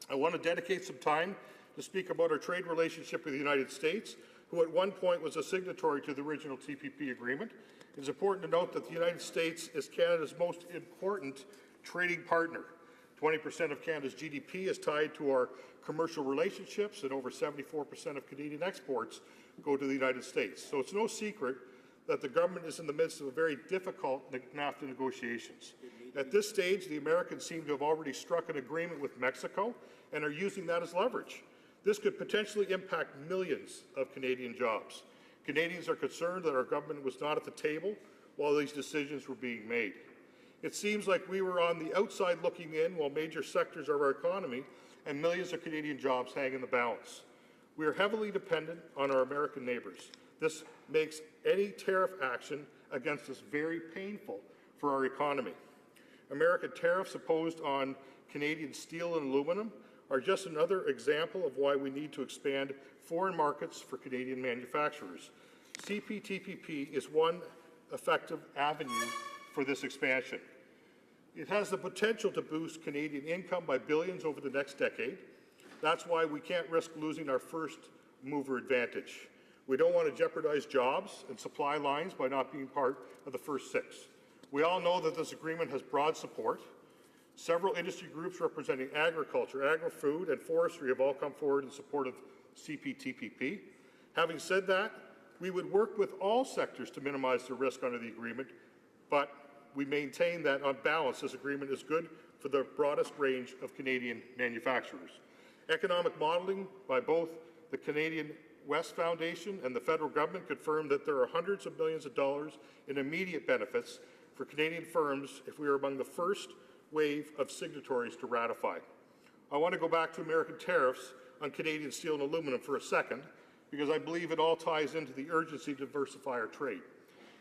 I want to dedicate some time to speak about our trade relationship with the United States, who at one point was a signatory to the original TPP agreement. It is important to note that the United States is Canada's most important trading partner. 20% of Canada's GDP is tied to our commercial relationships, and over 74% of Canadian exports go to the United States. So it's no secret that the government is in the midst of a very difficult NAFTA negotiations. At this stage, the Americans seem to have already struck an agreement with Mexico and are using that as leverage. This could potentially impact millions of Canadian jobs. Canadians are concerned that our government was not at the table while these decisions were being made. It seems like we were on the outside looking in while major sectors of our economy and millions of Canadian jobs hang in the balance. We are heavily dependent on our American neighbours. This makes any tariff action against us very painful for our economy. American tariffs imposed on Canadian steel and aluminum are just another example of why we need to expand foreign markets for Canadian manufacturers. CPTPP is one effective avenue for this expansion. It has the potential to boost Canadian income by billions over the next decade. That's why we can't risk losing our first mover advantage. We don't want to jeopardize jobs and supply lines by not being part of the first six. We all know that this agreement has broad support. Several industry groups representing agriculture, agri-food, and forestry have all come forward in support of CPTPP. Having said that, we would work with all sectors to minimize the risk under the agreement, but we maintain that on balance this agreement is good for the broadest range of Canadian manufacturers. Economic modelling by both the Canadian West Foundation and the federal government confirmed that there are hundreds of millions of dollars in immediate benefits for Canadian firms if we are among the first wave of signatories to ratify. I want to go back to American tariffs on Canadian steel and aluminum for a second, because I believe it all ties into the urgency to diversify our trade.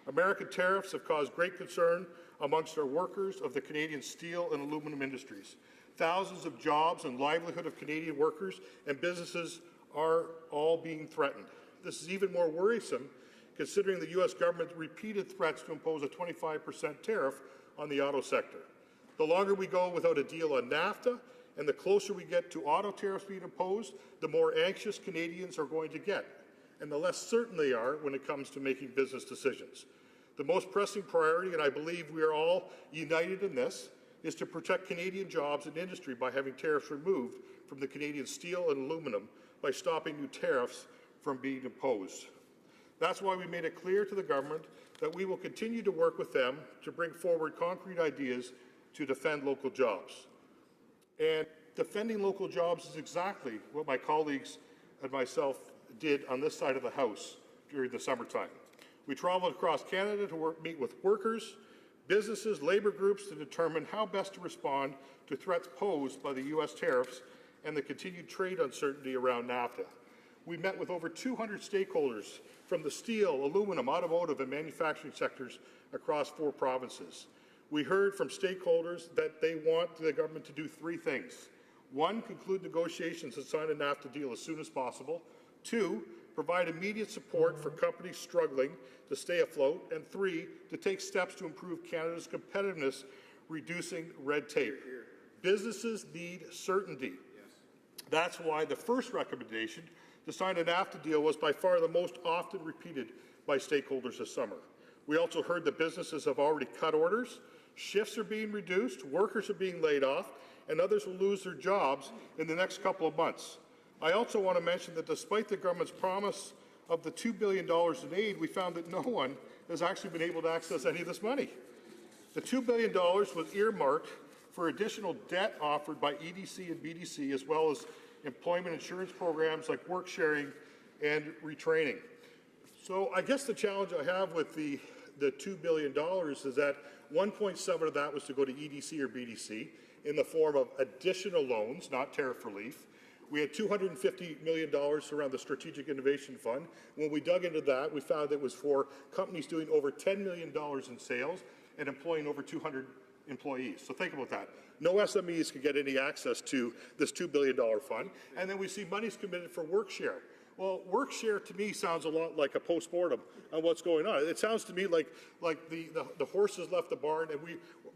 American tariffs have caused great concern amongst our workers of the Canadian steel and aluminum industries. Thousands of jobs and livelihood of Canadian workers and businesses are all being threatened. This is even more worrisome considering the U.S. government's repeated threats to impose a 25% tariff on the auto sector. The longer we go without a deal on NAFTA and the closer we get to auto tariffs being imposed, the more anxious Canadians are going to get, and the less certain they are when it comes to making business decisions. The most pressing priority, and I believe we are all united in this, is to protect Canadian jobs and industry by having tariffs removed from the Canadian steel and aluminum by stopping new tariffs from being imposed. That's why we made it clear to the government that we will continue to work with them to bring forward concrete ideas to defend local jobs. And defending local jobs is exactly what my colleagues and myself did on this side of the House during the summertime. We traveled across Canada to meet with workers, businesses, labour groups to determine how best to respond to threats posed by the U.S. tariffs and the continued trade uncertainty around NAFTA. We met with over 200 stakeholders from the steel, aluminum, automotive, and manufacturing sectors across 4 provinces. We heard from stakeholders that they want the government to do 3 things. 1, conclude negotiations and sign a NAFTA deal as soon as possible. 2, provide immediate support for companies struggling to stay afloat. And 3, to take steps to improve Canada's competitiveness, reducing red tape. Businesses need certainty. That's why the first recommendation to sign a NAFTA deal was by far the most often repeated by stakeholders this summer. We also heard that businesses have already cut orders, Shifts are being reduced, workers are being laid off, and others will lose their jobs in the next couple of months. I also want to mention that despite the government's promise of the $2 billion in aid, we found that no one has actually been able to access any of this money. The $2 billion was earmarked for additional debt offered by EDC and BDC, as well as employment insurance programs like work sharing and retraining. So I guess the challenge I have with the $2 billion is that 1.7 of that was to go to EDC or BDC in the form of additional loans, not tariff relief. We had $250 million around the Strategic Innovation Fund. When we dug into that, we found it was for companies doing over $10 million in sales and employing over 200 employees. So think about that. No SMEs can get any access to this $2 billion fund. And then we see money's committed for work share. Well, work share to me sounds a lot like a postmortem on what's going on. It sounds to me like the horses left the barn and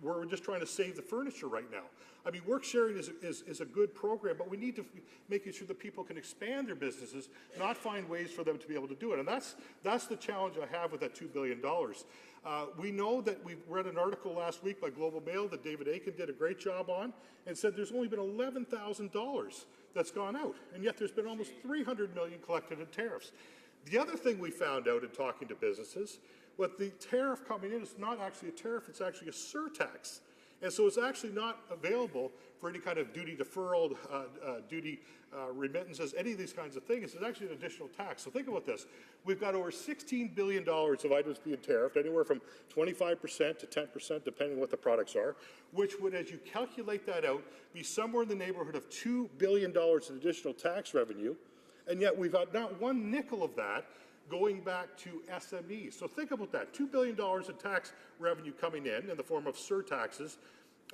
we're just trying to save the furniture right now. I mean, work sharing is a good program, but we need to make sure that people can expand their businesses, not find ways for them to be able to do it. And that's the challenge I have with that $2 billion. We know that we read an article last week by Global Mail that David Aiken did a great job on and said there's only been $11,000 that's gone out, and yet there's been almost $300 million collected in tariffs. The other thing we found out in talking to businesses, what the tariff coming in is not actually a tariff, it's actually a surtax. And so it's actually not available for any kind of duty deferral, duty remittances, any of these kinds of things. It's actually an additional tax. So think about this. We've got over $16 billion of items being tariffed, anywhere from 25% to 10%, depending on what the products are, which would, as you calculate that out, be somewhere in the neighborhood of $2 billion in additional tax revenue. And yet we've got not one nickel of that going back to SMEs. So think about that, $2 billion in tax revenue coming in the form of surtaxes.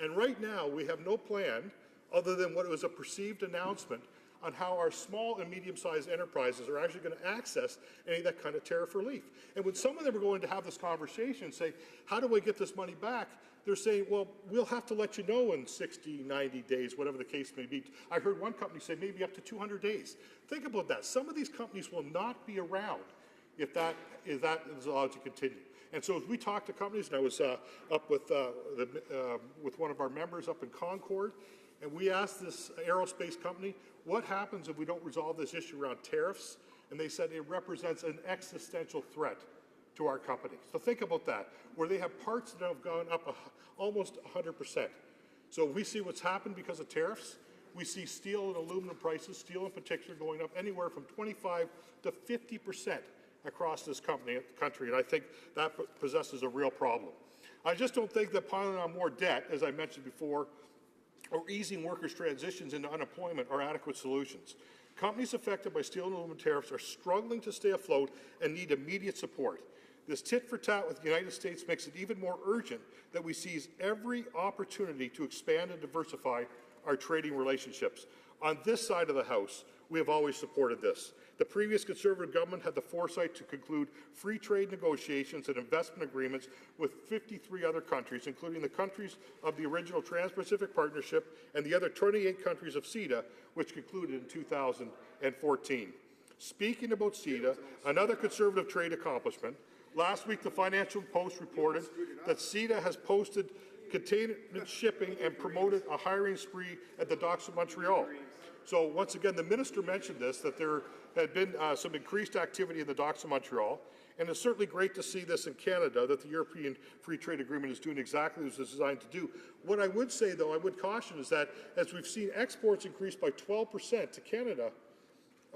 And right now we have no plan other than what was a perceived announcement on how our small and medium-sized enterprises are actually going to access any of that kind of tariff relief. And when some of them are going to have this conversation and say, how do I get this money back? They're saying, well, we'll have to let you know in 60, 90 days, whatever the case may be. I heard one company say maybe up to 200 days. Think about that. Some of these companies will not be around if that is allowed to continue. And so as we talk to companies, and I was up with one of our members up in Concord, and we asked this aerospace company, what happens if we don't resolve this issue around tariffs? And they said it represents an existential threat to our company. So think about that, where they have parts that have gone up almost 100%. So we see what's happened because of tariffs. We see steel and aluminum prices, steel in particular, going up anywhere from 25 to 50% across this country, and I think that possesses a real problem. I just don't think that piling on more debt, as I mentioned before, or easing workers' transitions into unemployment are adequate solutions. Companies affected by steel and aluminum tariffs are struggling to stay afloat and need immediate support. This tit-for-tat with the United States makes it even more urgent that we seize every opportunity to expand and diversify our trading relationships. On this side of the House, we have always supported this. The previous Conservative government had the foresight to conclude free trade negotiations and investment agreements with 53 other countries, including the countries of the original Trans-Pacific Partnership and the other 28 countries of CETA, which concluded in 2014. Speaking about CETA, another Conservative trade accomplishment, last week the Financial Post reported that CETA has posted container shipping and promoted a hiring spree at the docks of Montreal. So once again, the minister mentioned this, that there had been some increased activity in the docks of Montreal, and it's certainly great to see this in Canada, that the European Free Trade Agreement is doing exactly as it's designed to do. What I would say, though, I would caution is that as we've seen exports increase by 12% to Canada,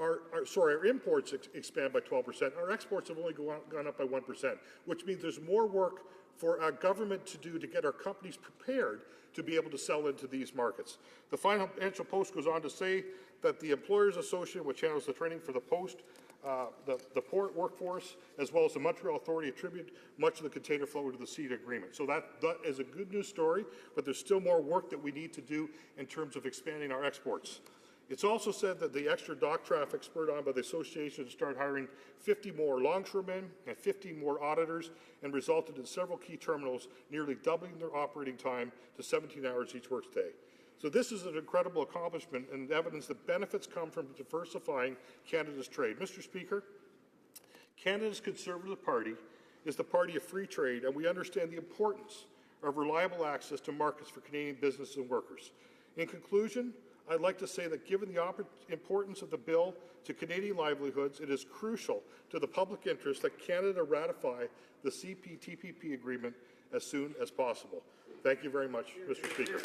our imports expand by 12%, our exports have only gone up by 1%, which means there's more work for our government to do to get our companies prepared to be able to sell into these markets. The Financial Post goes on to say that the Employers Association, which handles the training for the Post, the port workforce, as well as the Montreal Authority, attribute much of the container flow to the CETA agreement. So that is a good news story, but there's still more work that we need to do in terms of expanding our exports. It's also said that the extra dock traffic spurred on by the association to start hiring 50 more longshoremen and 50 more auditors, and resulted in several key terminals nearly doubling their operating time to 17 hours each workday. So this is an incredible accomplishment and evidence that benefits come from diversifying Canada's trade. Mr. Speaker, Canada's Conservative Party is the party of free trade, and we understand the importance of reliable access to markets for Canadian businesses and workers. In conclusion, I'd like to say that given the importance of the bill to Canadian livelihoods, it is crucial to the public interest that Canada ratify the CPTPP agreement as soon as possible. Thank you very much, Mr. Speaker.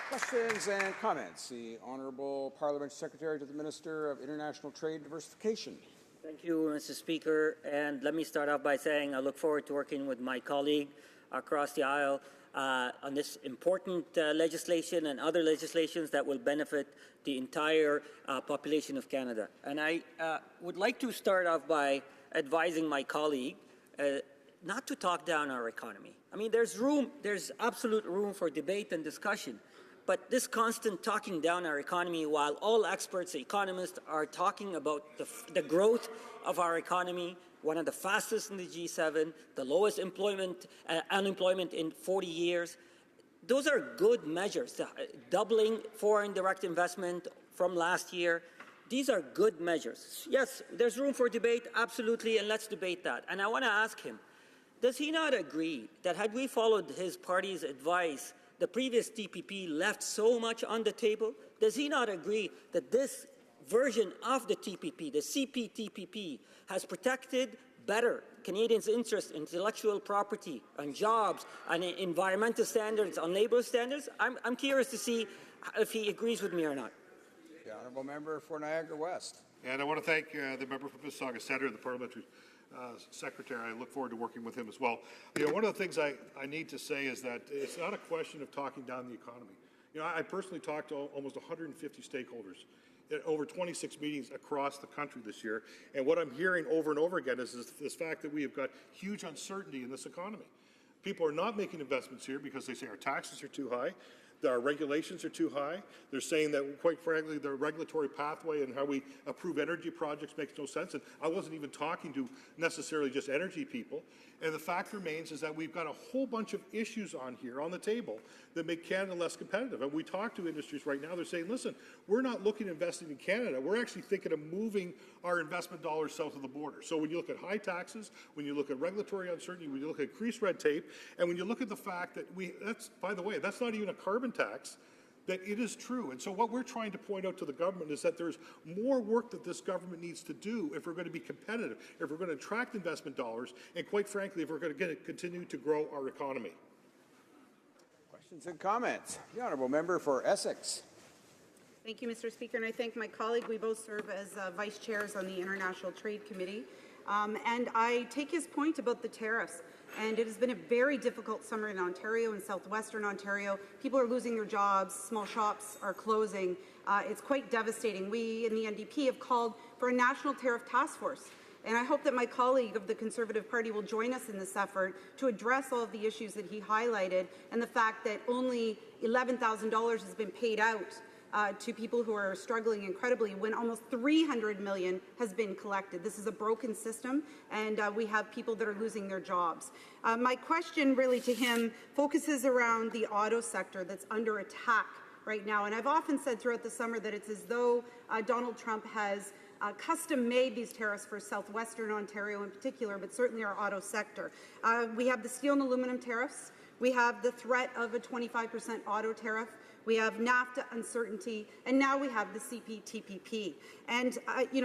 Questions and comments. The Honourable Parliamentary Secretary to the Minister of International Trade and Diversification. Thank you, Mr. Speaker. And let me start off by saying I look forward to working with my colleague across the aisle on this important legislation and other legislations that will benefit the entire population of Canada. And I would like to start off by advising my colleague not to talk down our economy. I mean, there's absolute room for debate and discussion. But this constant talking down our economy while all experts, economists are talking about the growth of our economy, one of the fastest in the G7, the lowest unemployment in 40 years. Those are good measures. Doubling foreign direct investment from last year. These are good measures. Yes, there's room for debate, absolutely, and let's debate that. And I want to ask him, does he not agree that had we followed his party's advice, the previous TPP left so much on the table? Does he not agree that this version of the TPP, the CPTPP, has protected better Canadians' interest in intellectual property, on jobs, on environmental standards, on labour standards? I'm curious to see if he agrees with me or not. The Honourable Member for Niagara West. And I want to thank the member from Mississauga Centre, the Parliamentary Secretary. I look forward to working with him as well. You know, one of the things I need to say is that it's not a question of talking down the economy. You know, I personally talked to almost 150 stakeholders at over 26 meetings across the country this year, and what I'm hearing over and over again is this fact that we have got huge uncertainty in this economy. People are not making investments here because they say our taxes are too high. Our regulations are too high. They're saying that, quite frankly, the regulatory pathway and how we approve energy projects makes no sense. And I wasn't even talking to necessarily just energy people. And the fact remains is that we've got a whole bunch of issues on here on the table that make Canada less competitive. And we talk to industries right now, they're saying, listen, we're not looking at investing in Canada. We're actually thinking of moving our investment dollars south of the border. So when you look at high taxes, when you look at regulatory uncertainty, when you look at increased red tape, and when you look at the fact that that's, by the way, that's not even a carbon tax, that it is true. And so what we're trying to point out to the government is that there's more work that this government needs to do if we're going to be competitive, if we're going to attract investment dollars, and quite frankly, if we're going to continue to grow our economy. Questions and comments. The Honourable Member for Essex. Thank you, Mr. Speaker, and I thank my colleague. We both serve as vice chairs on the International Trade Committee. And I take his point about the tariffs. And it has been a very difficult summer in Ontario and southwestern Ontario. People are losing their jobs. Small shops are closing. It's quite devastating. We in the NDP have called for a national tariff task force. And I hope that my colleague of the Conservative Party will join us in this effort to address all of the issues that he highlighted and the fact that only $11,000 has been paid out to people who are struggling incredibly when almost $300 million has been collected. This is a broken system, and we have people that are losing their jobs. My question really to him focuses around the auto sector that's under attack right now. And I've often said throughout the summer that it's as though Donald Trump has custom-made these tariffs for southwestern Ontario in particular, but certainly our auto sector. We have the steel and aluminum tariffs. We have the threat of a 25% auto tariff. We have NAFTA uncertainty, and now we have the CPTPP. And,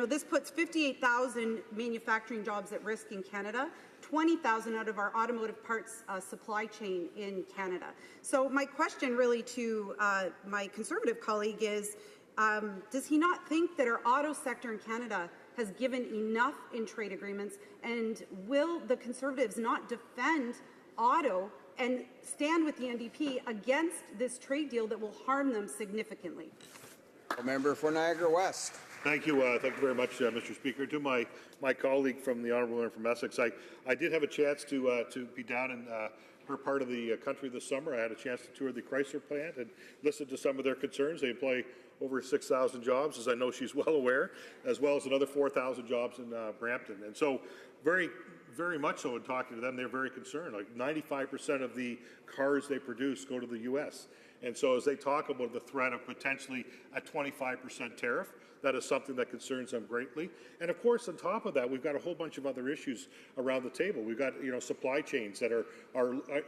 this puts 58,000 manufacturing jobs at risk in Canada, 20,000 out of our automotive parts supply chain in Canada. So my question really to my Conservative colleague is, does he not think that our auto sector in Canada has given enough in trade agreements, and will the Conservatives not defend auto and stand with the NDP against this trade deal that will harm them significantly? A member for Niagara West. Thank you very much, Mr. Speaker. To my colleague from the Honourable Member from Essex, I did have a chance to be down in her part of the country this summer. I had a chance to tour the Chrysler plant and listen to some of their concerns. They employ over 6,000 jobs, as I know she's well aware, as well as another 4,000 jobs in Brampton. And so very much so in talking to them, they're very concerned. Like 95% of the cars they produce go to the U.S. And so as they talk about the threat of potentially a 25% tariff, that is something that concerns them greatly. And of course, on top of that, we've got a whole bunch of other issues around the table. We've got, supply chains that are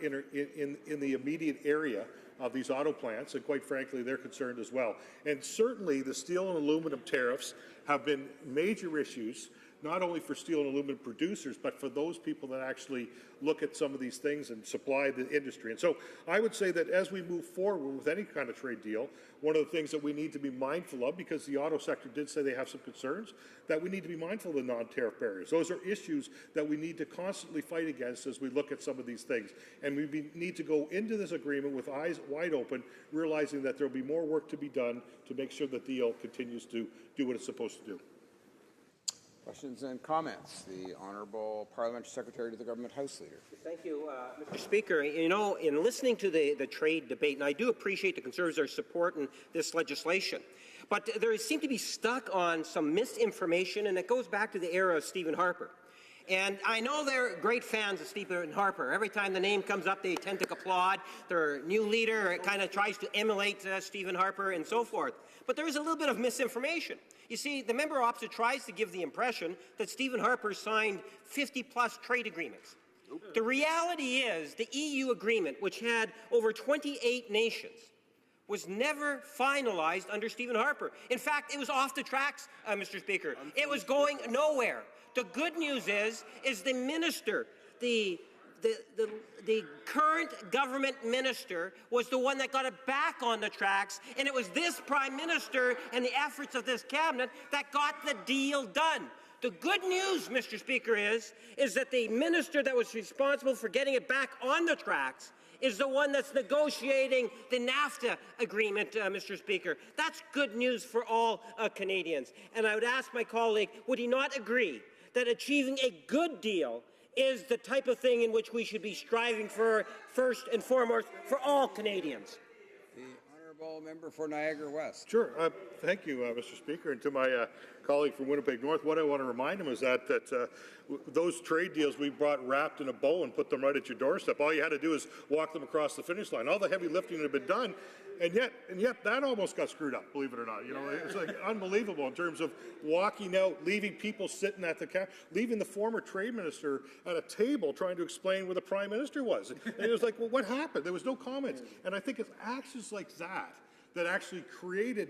in the immediate area of these auto plants, and quite frankly, they're concerned as well. And certainly, the steel and aluminum tariffs have been major issues, not only for steel and aluminum producers, but for those people that actually look at some of these things and supply the industry. And so I would say that as we move forward with any kind of trade deal, one of the things that we need to be mindful of, because the auto sector did say they have some concerns, that we need to be mindful of the non-tariff barriers. Those are issues that we need to constantly fight against as we look at some of these things. And we need to go into this agreement with eyes wide open, realizing that there will be more work to be done to make sure the deal continues to do what it's supposed to do. Questions and comments. The Honourable Parliamentary Secretary to the Government House Leader. Thank you, Mr. Speaker. In listening to the trade debate, and I do appreciate the Conservatives are supporting this legislation, but they seem to be stuck on some misinformation, and it goes back to the era of Stephen Harper. And I know they're great fans of Stephen Harper. Every time the name comes up, they tend to applaud. Their new leader kind of tries to emulate Stephen Harper and so forth. But there is a little bit of misinformation. You see, the member opposite tries to give the impression that Stephen Harper signed 50-plus trade agreements. The reality is the EU agreement, which had over 28 nations, was never finalized under Stephen Harper. In fact, it was off the tracks, Mr. Speaker. It was going nowhere. The good news is the minister, the current government minister, was the one that got it back on the tracks, and it was this Prime Minister and the efforts of this cabinet that got the deal done. The good news, Mr. Speaker, is that the minister that was responsible for getting it back on the tracks is the one that's negotiating the NAFTA agreement, Mr. Speaker. That's good news for all Canadians. And I would ask my colleague, would he not agree that achieving a good deal is the type of thing in which we should be striving for first and foremost for all Canadians? The Honourable Member for Niagara West. Sure. Thank you, Mr. Speaker. And to my colleague from Winnipeg North, what I want to remind him is that those trade deals we brought wrapped in a bow and put them right at your doorstep. All you had to do is walk them across the finish line. All the heavy lifting had been done, and yet that almost got screwed up, believe it or not. It's like unbelievable in terms of walking out, leaving people sitting at the leaving the former trade minister at a table trying to explain where the Prime Minister was. And it was like, well, what happened? There was no comments. And I think it's actions like that that actually created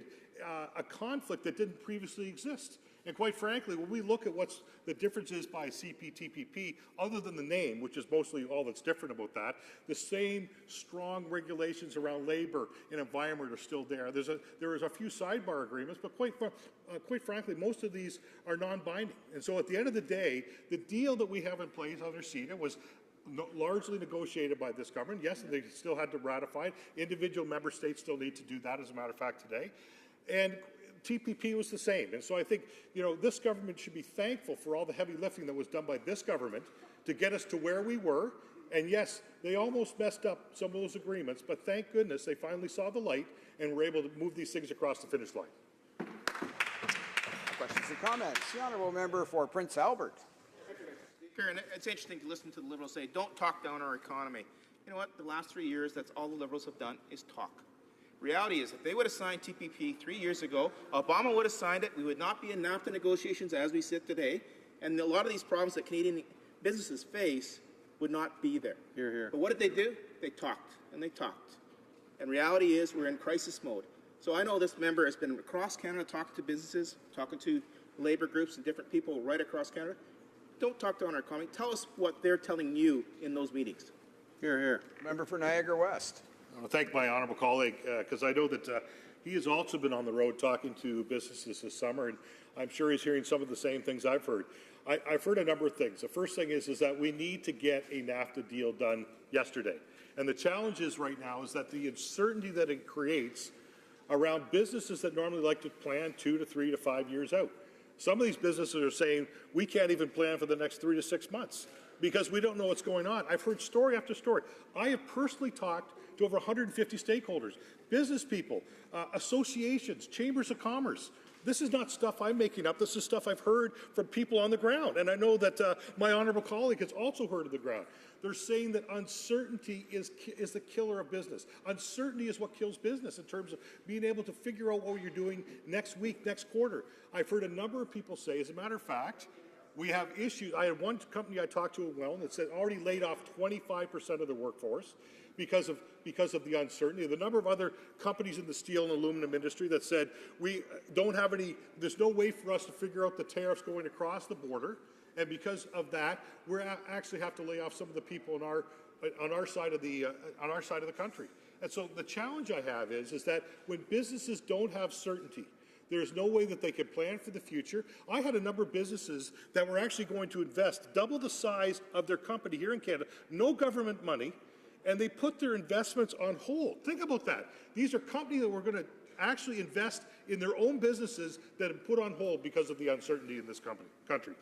a conflict that didn't previously exist. And quite frankly, when we look at what's the difference is by CPTPP, other than the name, which is mostly all that's different about that, the same strong regulations around labor and environment are still there. There is a few sidebar agreements, but quite frankly, most of these are non-binding. And so at the end of the day, the deal that we have in place under CETA was largely negotiated by this government. Yes, they still had to ratify it. Individual member states still need to do that, as a matter of fact, today. And TPP was the same. And so I think, this government should be thankful for all the heavy lifting that was done by this government to get us to where we were. And yes, they almost messed up some of those agreements, but thank goodness they finally saw the light and were able to move these things across the finish line. Questions and comments. The Honourable Member for Prince Albert. Thank you, Mr. Speaker. And it's interesting to listen to the Liberals say, don't talk down our economy. You know what? The last 3 years, that's all the Liberals have done is talk. Reality is, if they would have signed TPP 3 years ago, Obama would have signed it, we would not be in NAFTA negotiations as we sit today, and a lot of these problems that Canadian businesses face would not be there. Hear, hear. But what did they do? They talked, and they talked. And reality is, we're in crisis mode. So I know this member has been across Canada talking to businesses, talking to labor groups and different people right across Canada. Don't talk down our economy. Tell us what they're telling you in those meetings. Hear, hear. Member for Niagara West. I want to thank my honourable colleague because I know that he has also been on the road talking to businesses this summer, and I'm sure he's hearing some of the same things I've heard. I've heard a number of things. The first thing is that we need to get a NAFTA deal done yesterday. And the challenge is right now is that the uncertainty that it creates around businesses that normally like to plan 2 to 3 to 5 years out. Some of these businesses are saying we can't even plan for the next 3 to 6 months because we don't know what's going on. I've heard story after story. I have personally talked to over 150 stakeholders, business people, associations, chambers of commerce. This is not stuff I'm making up. This is stuff I've heard from people on the ground. And I know that my honourable colleague has also heard of the ground. They're saying that uncertainty is the killer of business. Uncertainty is what kills business in terms of being able to figure out what you're doing next week, next quarter. I've heard a number of people say, as a matter of fact, we have issues. I had one company I talked to that said already laid off 25% of their workforce because of the uncertainty. The number of other companies in the steel and aluminum industry that said we don't have any. There's no way for us to figure out the tariffs going across the border, and because of that, we actually have to lay off some of the people on our side of the country. And so the challenge I have is that when businesses don't have certainty, there's no way that they can plan for the future. I had a number of businesses that were actually going to invest double the size of their company here in Canada, no government money, and they put their investments on hold. Think about that. These are companies that were going to actually invest in their own businesses that have put on hold because of the uncertainty in this country.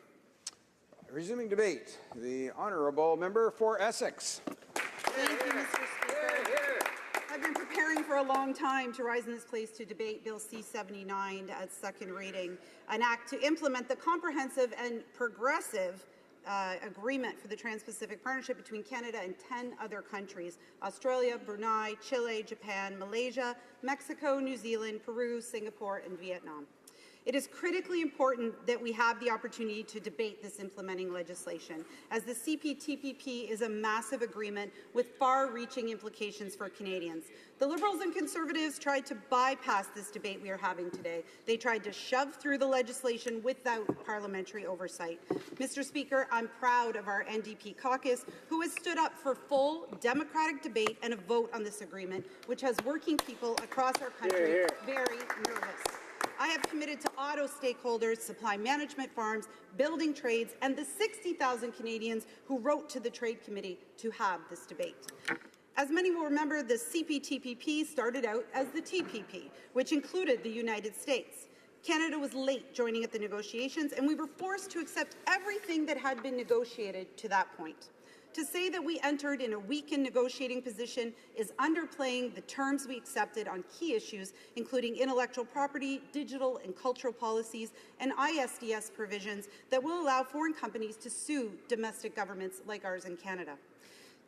Resuming debate, the honourable member for Essex. Thank you, Mr. Speaker. I've been preparing for a long time to rise in this place to debate Bill C-79 at second reading, an act to implement the comprehensive and progressive agreement for the Trans-Pacific Partnership between Canada and 10 other countries: Australia, Brunei, Chile, Japan, Malaysia, Mexico, New Zealand, Peru, Singapore, and Vietnam. It is critically important that we have the opportunity to debate this implementing legislation, as the CPTPP is a massive agreement with far-reaching implications for Canadians. The Liberals and Conservatives tried to bypass this debate we are having today. They tried to shove through the legislation without parliamentary oversight. Mr. Speaker, I'm proud of our NDP caucus, who has stood up for full democratic debate and a vote on this agreement, which has working people across our country very nervous. I have committed to auto stakeholders, supply management firms, building trades, and the 60,000 Canadians who wrote to the Trade Committee to have this debate. As many will remember, the CPTPP started out as the TPP, which included the United States. Canada was late joining at the negotiations, and we were forced to accept everything that had been negotiated to that point. To say that we entered in a weakened negotiating position is underplaying the terms we accepted on key issues, including intellectual property, digital and cultural policies, and ISDS provisions that will allow foreign companies to sue domestic governments like ours in Canada.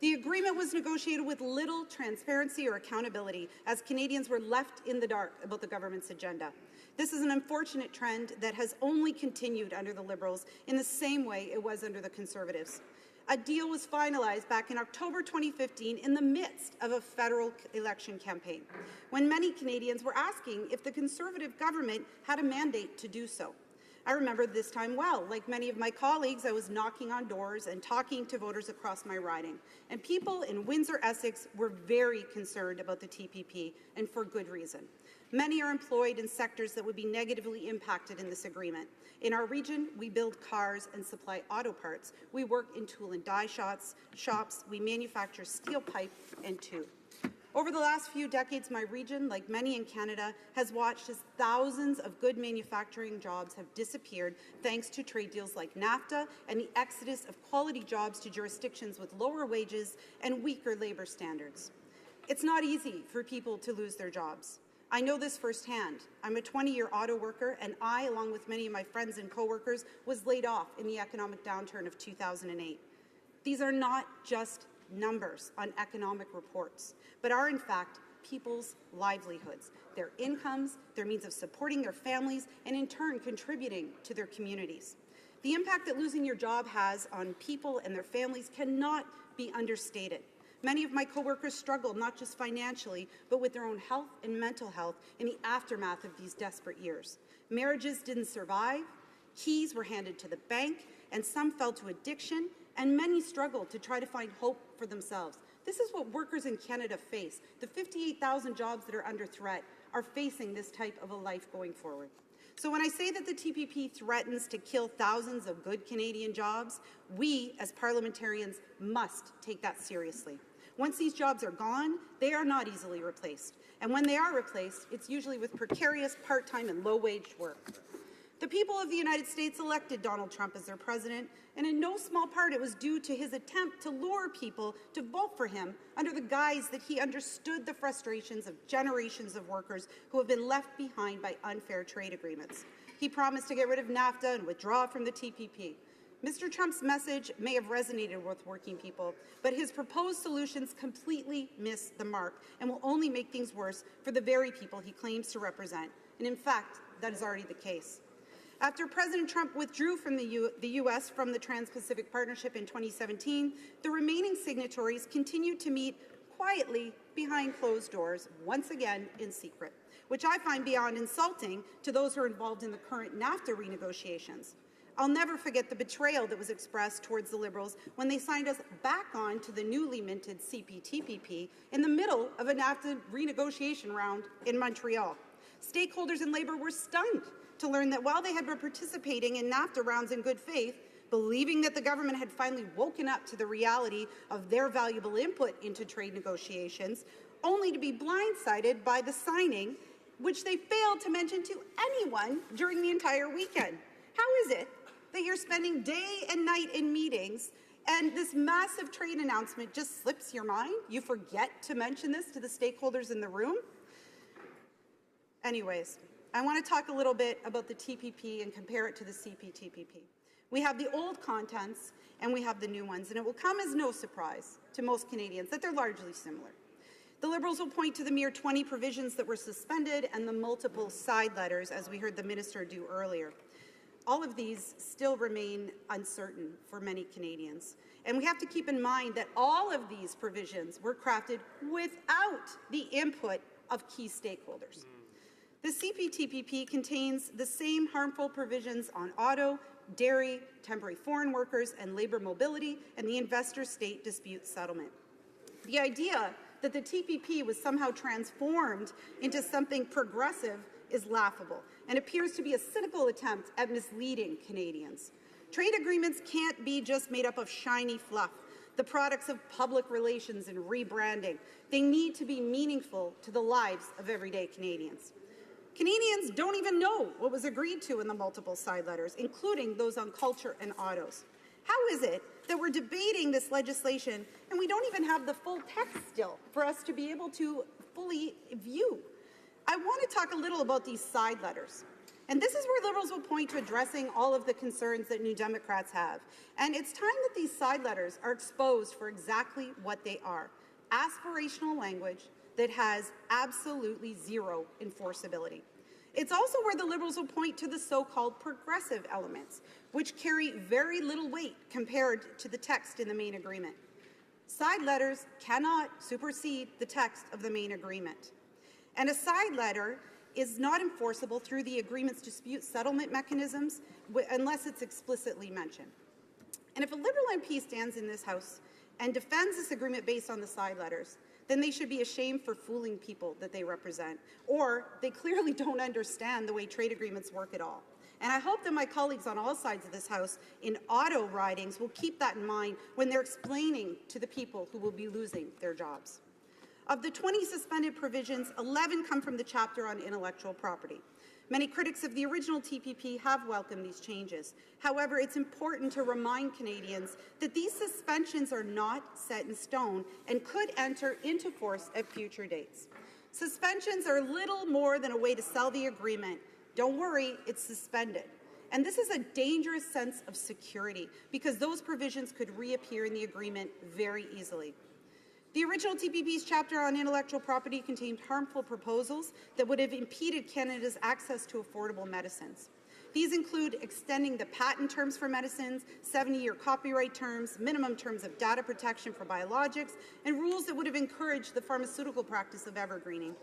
The agreement was negotiated with little transparency or accountability, as Canadians were left in the dark about the government's agenda. This is an unfortunate trend that has only continued under the Liberals in the same way it was under the Conservatives. A deal was finalized back in October 2015 in the midst of a federal election campaign, when many Canadians were asking if the Conservative government had a mandate to do so. I remember this time well. Like many of my colleagues, I was knocking on doors and talking to voters across my riding. And people in Windsor, Essex were very concerned about the TPP, and for good reason. Many are employed in sectors that would be negatively impacted in this agreement. In our region, we build cars and supply auto parts. We work in tool and die shops. We manufacture steel pipe and tube. Over the last few decades, my region, like many in Canada, has watched as thousands of good manufacturing jobs have disappeared thanks to trade deals like NAFTA and the exodus of quality jobs to jurisdictions with lower wages and weaker labour standards. It's not easy for people to lose their jobs. I know this firsthand. I'm a 20-year auto worker, and I, along with many of my friends and coworkers, was laid off in the economic downturn of 2008. These are not just numbers on economic reports, but are in fact people's livelihoods, their incomes, their means of supporting their families, and in turn contributing to their communities. The impact that losing your job has on people and their families cannot be understated. Many of my coworkers struggled not just financially, but with their own health and mental health in the aftermath of these desperate years. Marriages didn't survive, keys were handed to the bank, and some fell to addiction, and many struggled to try to find hope for themselves. This is what workers in Canada face. The 58,000 jobs that are under threat are facing this type of a life going forward. So when I say that the TPP threatens to kill thousands of good Canadian jobs, we as parliamentarians must take that seriously. Once these jobs are gone, they are not easily replaced. And when they are replaced, it's usually with precarious, part-time, and low-wage work. The people of the United States elected Donald Trump as their president, and in no small part it was due to his attempt to lure people to vote for him under the guise that he understood the frustrations of generations of workers who have been left behind by unfair trade agreements. He promised to get rid of NAFTA and withdraw from the TPP. Mr. Trump's message may have resonated with working people, but his proposed solutions completely miss the mark and will only make things worse for the very people he claims to represent. And in fact, that is already the case. After President Trump withdrew from the U.S. from the Trans-Pacific Partnership in 2017, the remaining signatories continued to meet quietly behind closed doors, once again in secret, which I find beyond insulting to those who are involved in the current NAFTA renegotiations. I'll never forget the betrayal that was expressed towards the Liberals when they signed us back on to the newly minted CPTPP in the middle of a NAFTA renegotiation round in Montreal. Stakeholders in Labour were stunned to learn that while they had been participating in NAFTA rounds in good faith, believing that the government had finally woken up to the reality of their valuable input into trade negotiations, only to be blindsided by the signing, which they failed to mention to anyone during the entire weekend. How is it that you're spending day and night in meetings and this massive trade announcement just slips your mind? You forget to mention this to the stakeholders in the room? Anyways, I want to talk a little bit about the TPP and compare it to the CPTPP. We have the old contents and we have the new ones, and it will come as no surprise to most Canadians that they're largely similar. The Liberals will point to the mere 20 provisions that were suspended and the multiple side letters, as we heard the minister do earlier. All of these still remain uncertain for many Canadians. And we have to keep in mind that all of these provisions were crafted without the input of key stakeholders. The CPTPP contains the same harmful provisions on auto, dairy, temporary foreign workers, and labour mobility, and the investor-state dispute settlement. The idea that the TPP was somehow transformed into something progressive is laughable and appears to be a cynical attempt at misleading Canadians. Trade agreements can't be just made up of shiny fluff, the products of public relations and rebranding. They need to be meaningful to the lives of everyday Canadians. Canadians don't even know what was agreed to in the multiple side letters, including those on culture and autos. How is it that we're debating this legislation and we don't even have the full text still for us to be able to fully view? I want to talk a little about these side letters. And this is where Liberals will point to addressing all of the concerns that New Democrats have. And it's time that these side letters are exposed for exactly what they are: aspirational language that has absolutely zero enforceability. It's also where the Liberals will point to the so-called progressive elements, which carry very little weight compared to the text in the main agreement. Side letters cannot supersede the text of the main agreement. And a side letter is not enforceable through the agreement's dispute settlement mechanisms unless it's explicitly mentioned. And if a Liberal MP stands in this House and defends this agreement based on the side letters, then they should be ashamed for fooling people that they represent, or they clearly don't understand the way trade agreements work at all. And I hope that my colleagues on all sides of this House in auto ridings will keep that in mind when they're explaining to the people who will be losing their jobs. Of the 20 suspended provisions, 11 come from the chapter on intellectual property. Many critics of the original TPP have welcomed these changes. However, it's important to remind Canadians that these suspensions are not set in stone and could enter into force at future dates. Suspensions are little more than a way to sell the agreement. Don't worry, it's suspended. And this is a dangerous sense of security because those provisions could reappear in the agreement very easily. The original TPP's chapter on intellectual property contained harmful proposals that would have impeded Canada's access to affordable medicines. These include extending the patent terms for medicines, 70-year copyright terms, minimum terms of data protection for biologics, and rules that would have encouraged the pharmaceutical practice of evergreening.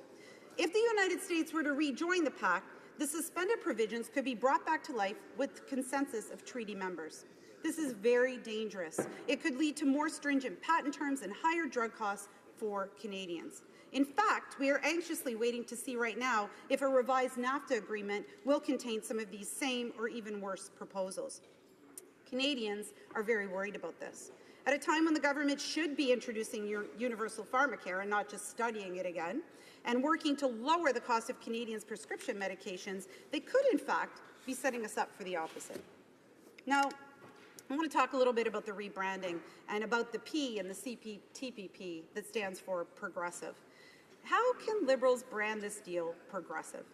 If the United States were to rejoin the pact, the suspended provisions could be brought back to life with consensus of treaty members. This is very dangerous. It could lead to more stringent patent terms and higher drug costs for Canadians. In fact, we are anxiously waiting to see right now if a revised NAFTA agreement will contain some of these same or even worse proposals. Canadians are very worried about this. At a time when the government should be introducing universal pharmacare and not just studying it again, and working to lower the cost of Canadians' prescription medications, they could, in fact, be setting us up for the opposite. Now, I want to talk a little bit about the rebranding and about the P in the TPP that stands for progressive. How can Liberals brand this deal progressive?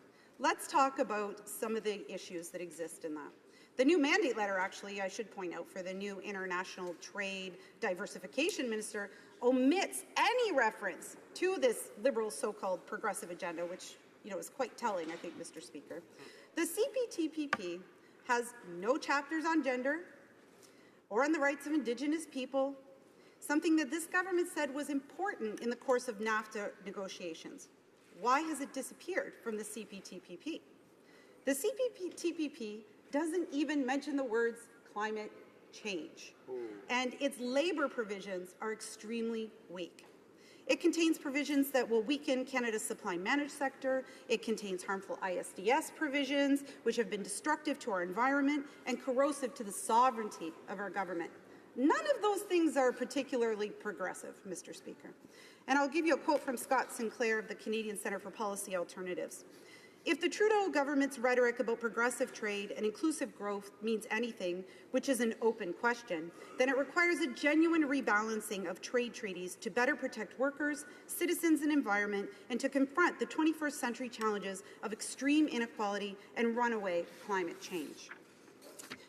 Let's talk about some of the issues that exist in that. The new mandate letter, actually, I should point out, for the new international trade diversification minister omits any reference to this Liberal so-called progressive agenda, which, is quite telling, I think, Mr. Speaker. The CPTPP has no chapters on gender or on the rights of Indigenous people, something that this government said was important in the course of NAFTA negotiations. Why has it disappeared from the CPTPP? The CPTPP doesn't even mention the words climate change, and its labor provisions are extremely weak. It contains provisions that will weaken Canada's supply managed sector. It contains harmful ISDS provisions, which have been destructive to our environment and corrosive to the sovereignty of our government. None of those things are particularly progressive, Mr. Speaker. And I'll give you a quote from Scott Sinclair of the Canadian Centre for Policy Alternatives. If the Trudeau government's rhetoric about progressive trade and inclusive growth means anything, which is an open question, then it requires a genuine rebalancing of trade treaties to better protect workers, citizens and environment, and to confront the 21st century challenges of extreme inequality and runaway climate change.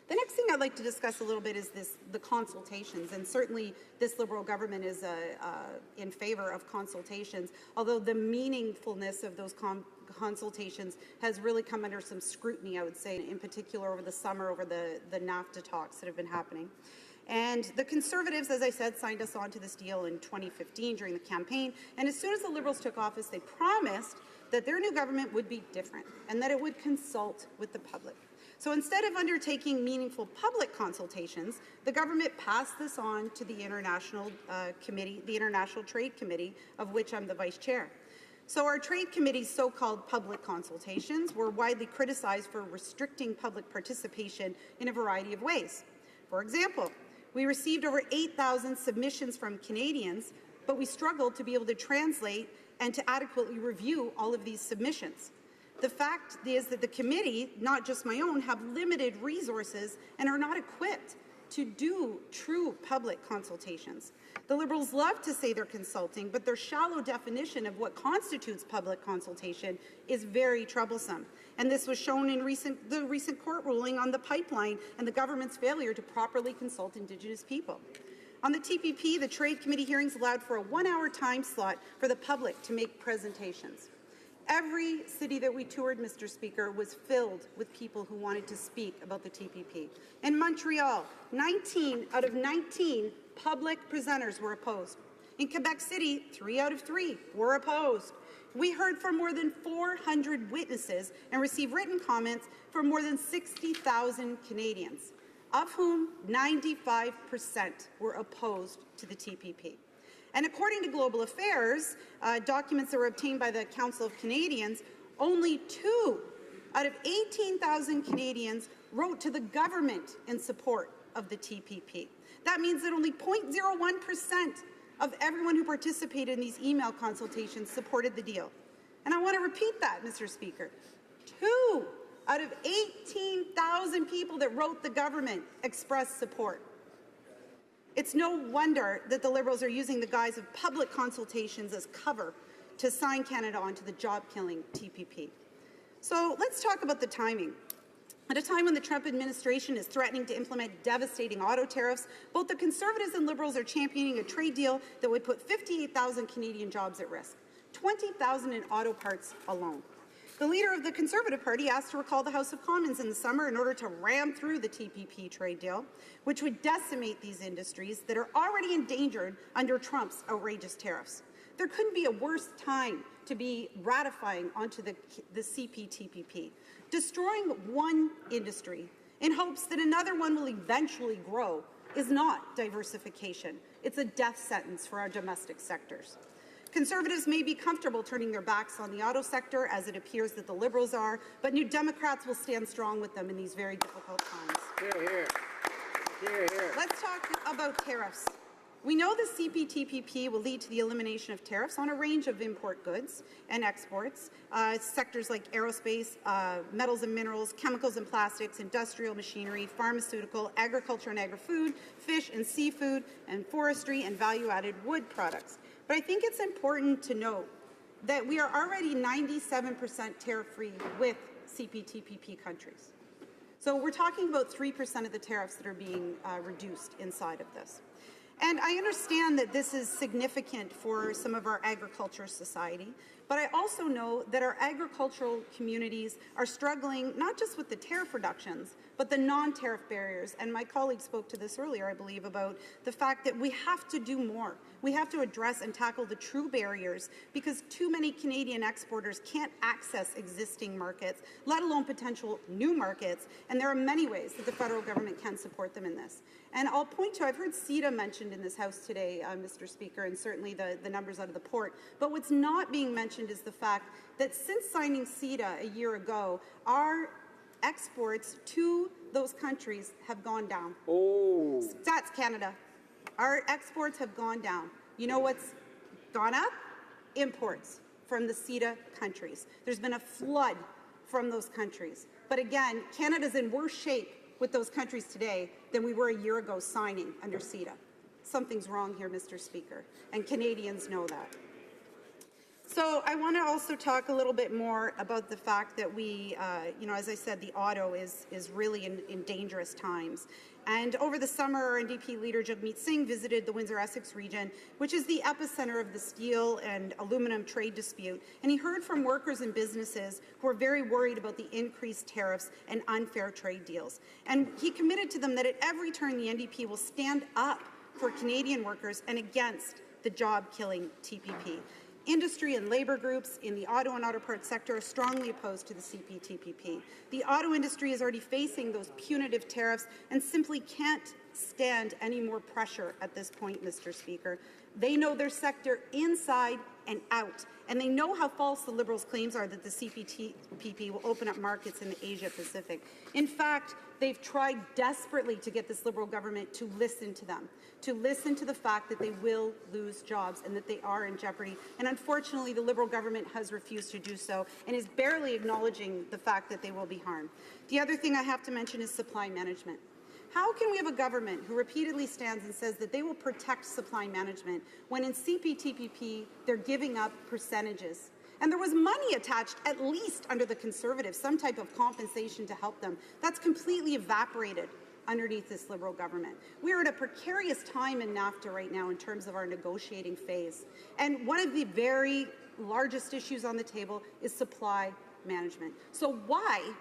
The next thing I'd like to discuss a little bit is the consultations, and certainly this Liberal government is in favour of consultations, although the meaningfulness of those consultations has really come under some scrutiny, I would say, in particular over the summer, over the NAFTA talks that have been happening. And the Conservatives, as I said, signed us on to this deal in 2015 during the campaign, and as soon as the Liberals took office, they promised that their new government would be different and that it would consult with the public. So instead of undertaking meaningful public consultations, the government passed this on to the International Committee, the International Trade Committee, of which I'm the Vice Chair. So our Trade Committee's so-called public consultations were widely criticized for restricting public participation in a variety of ways. For example, we received over 8,000 submissions from Canadians, but we struggled to be able to translate and to adequately review all of these submissions. The fact is that the committee, not just my own, have limited resources and are not equipped to do true public consultations. The Liberals love to say they're consulting, but their shallow definition of what constitutes public consultation is very troublesome. And this was shown in the recent court ruling on the pipeline and the government's failure to properly consult Indigenous people. On the TPP, the Trade Committee hearings allowed for a 1-hour time slot for the public to make presentations. Every city that we toured, Mr. Speaker, was filled with people who wanted to speak about the TPP. In Montreal, 19 out of 19 public presenters were opposed. In Quebec City, 3 out of 3 were opposed. We heard from more than 400 witnesses and received written comments from more than 60,000 Canadians, of whom 95% were opposed to the TPP. And according to Global Affairs, documents that were obtained by the Council of Canadians, only 2 out of 18,000 Canadians wrote to the government in support of the TPP. That means that only 0.01% of everyone who participated in these email consultations supported the deal. And I want to repeat that, Mr. Speaker. 2 out of 18,000 people that wrote the government expressed support. It's no wonder that the Liberals are using the guise of public consultations as cover to sign Canada onto the job-killing TPP. So let's talk about the timing. At a time when the Trump administration is threatening to implement devastating auto tariffs, both the Conservatives and Liberals are championing a trade deal that would put 58,000 Canadian jobs at risk, 20,000 in auto parts alone. The leader of the Conservative Party asked to recall the House of Commons in the summer in order to ram through the TPP trade deal, which would decimate these industries that are already endangered under Trump's outrageous tariffs. There couldn't be a worse time to be ratifying onto the CPTPP. Destroying one industry in hopes that another one will eventually grow is not diversification. It's a death sentence for our domestic sectors. Conservatives may be comfortable turning their backs on the auto sector, as it appears that the Liberals are, but New Democrats will stand strong with them in these very difficult times. Hear, hear. Hear, hear. Let's talk about tariffs. We know the CPTPP will lead to the elimination of tariffs on a range of import goods and exports, sectors like aerospace, metals and minerals, chemicals and plastics, industrial machinery, pharmaceutical, agriculture and agri-food, fish and seafood, and forestry and value-added wood products. But I think it's important to note that we are already 97% tariff-free with CPTPP countries. So we're talking about 3% of the tariffs that are being reduced inside of this. And I understand that this is significant for some of our agriculture society, but I also know that our agricultural communities are struggling not just with the tariff reductions, but the non-tariff barriers. And my colleague spoke to this earlier, I believe, about the fact that we have to do more. We have to address and tackle the true barriers because too many Canadian exporters can't access existing markets, let alone potential new markets. And there are many ways that the federal government can support them in this. And I'll point to, I've heard CETA mentioned in this House today, Mr. Speaker, and certainly the numbers out of the port. But what's not being mentioned is the fact that since signing CETA a year ago, our exports to those countries have gone down. Oh. That's Canada. Our exports have gone down. You know what's gone up? Imports from the CETA countries. There's been a flood from those countries. But again, Canada's in worse shape with those countries today than we were a year ago signing under CETA. Something's wrong here, Mr. Speaker, and Canadians know that. So I want to also talk a little bit more about the fact that we, as I said, the auto is really in dangerous times. And over the summer, our NDP leader, Jagmeet Singh, visited the Windsor-Essex region, which is the epicenter of the steel and aluminum trade dispute. And he heard from workers and businesses who are very worried about the increased tariffs and unfair trade deals. And he committed to them that at every turn, the NDP will stand up for Canadian workers and against the job-killing TPP. Industry and labor groups in the auto and auto parts sector are strongly opposed to the CPTPP. The auto industry is already facing those punitive tariffs and simply can't stand any more pressure at this point, Mr. Speaker. They know their sector inside and out, and they know how false the Liberals' claims are that the CPTPP will open up markets in the Asia-Pacific. In fact, they've tried desperately to get this Liberal government to listen to them, to listen to the fact that they will lose jobs and that they are in jeopardy. And unfortunately, the Liberal government has refused to do so and is barely acknowledging the fact that they will be harmed. The other thing I have to mention is supply management. How can we have a government who repeatedly stands and says that they will protect supply management when in CPTPP they're giving up percentages? And there was money attached, at least under the Conservatives, some type of compensation to help them. That's completely evaporated underneath this Liberal government. We are at a precarious time in NAFTA right now in terms of our negotiating phase. And one of the very largest issues on the table is supply management. So why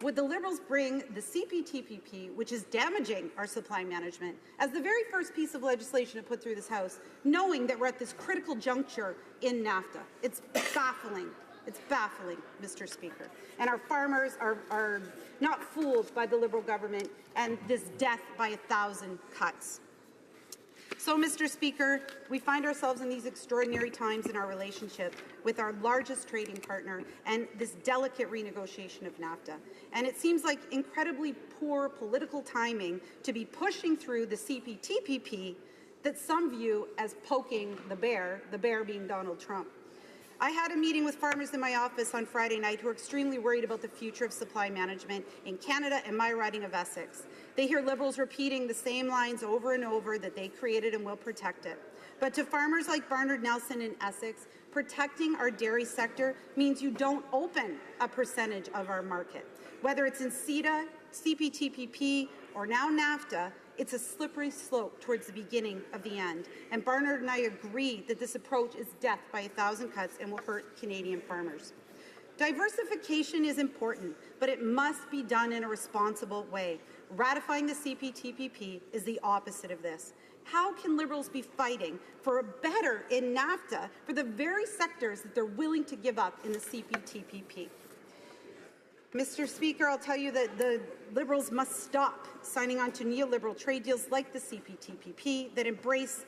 would the Liberals bring the CPTPP, which is damaging our supply management, as the very first piece of legislation to put through this House, knowing that we're at this critical juncture in NAFTA? It's baffling. It's baffling, Mr. Speaker. And our farmers are not fooled by the Liberal government and this death by 1,000 cuts. So, Mr. Speaker, we find ourselves in these extraordinary times in our relationship with our largest trading partner and this delicate renegotiation of NAFTA. And it seems like incredibly poor political timing to be pushing through the CPTPP that some view as poking the bear being Donald Trump. I had a meeting with farmers in my office on Friday night who are extremely worried about the future of supply management in Canada and my riding of Essex. They hear Liberals repeating the same lines over and over that they created and will protect it. But to farmers like Barnard Nelson in Essex, protecting our dairy sector means you don't open a percentage of our market. Whether it's in CETA, CPTPP, or now NAFTA, it's a slippery slope towards the beginning of the end. And Barnard and I agree that this approach is death by 1,000 cuts and will hurt Canadian farmers. Diversification is important, but it must be done in a responsible way. Ratifying the CPTPP is the opposite of this. How can Liberals be fighting for a better in NAFTA for the very sectors that they're willing to give up in the CPTPP? Mr. Speaker, I'll tell you that the Liberals must stop signing on to neoliberal trade deals like the CPTPP that embrace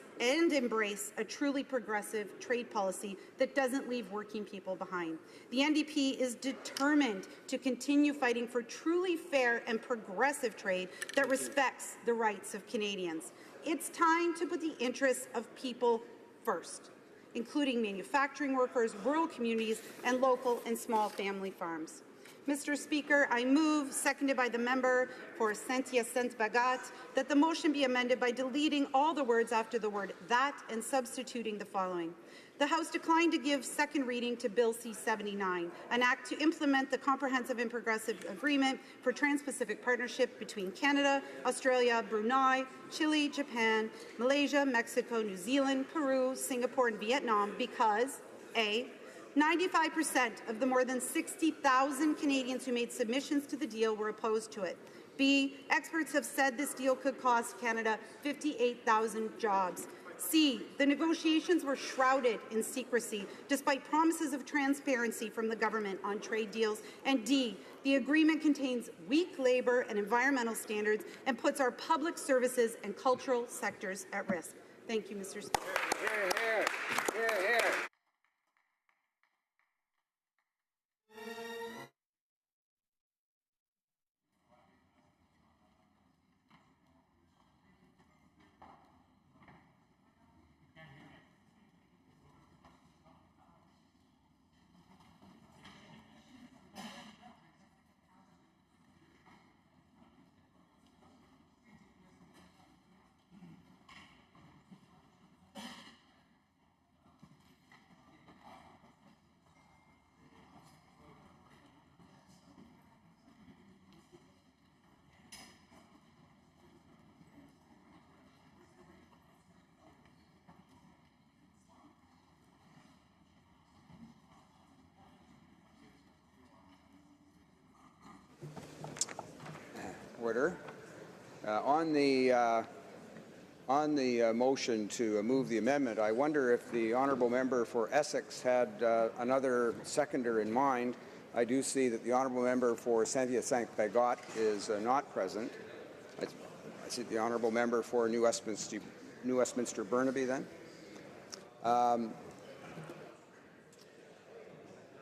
a truly progressive trade policy that doesn't leave working people behind. The NDP is determined to continue fighting for truly fair and progressive trade that respects the rights of Canadians. It's time to put the interests of people first, including manufacturing workers, rural communities, and local and small family farms. Mr. Speaker, I move, seconded by the member for Saint-Hyacinthe-Bagat, that the motion be amended by deleting all the words after the word that and substituting the following. The House declined to give second reading to Bill C-79, an act to implement the Comprehensive and Progressive Agreement for Trans-Pacific Partnership between Canada, Australia, Brunei, Chile, Japan, Malaysia, Mexico, New Zealand, Peru, Singapore, and Vietnam because, A, 95% of the more than 60,000 Canadians who made submissions to the deal were opposed to it. B, experts have said this deal could cost Canada 58,000 jobs. C, the negotiations were shrouded in secrecy despite promises of transparency from the government on trade deals. And D, the agreement contains weak labour and environmental standards and puts our public services and cultural sectors at risk. Thank you, Mr. Speaker. Hear, hear. Hear, hear. Order. On the motion to move the amendment, I wonder if the honourable member for Essex had another seconder in mind. I do see that the honourable member for Saint-Hyacinthe-Bagat is not present. I see the honourable member for New Westminster Burnaby then.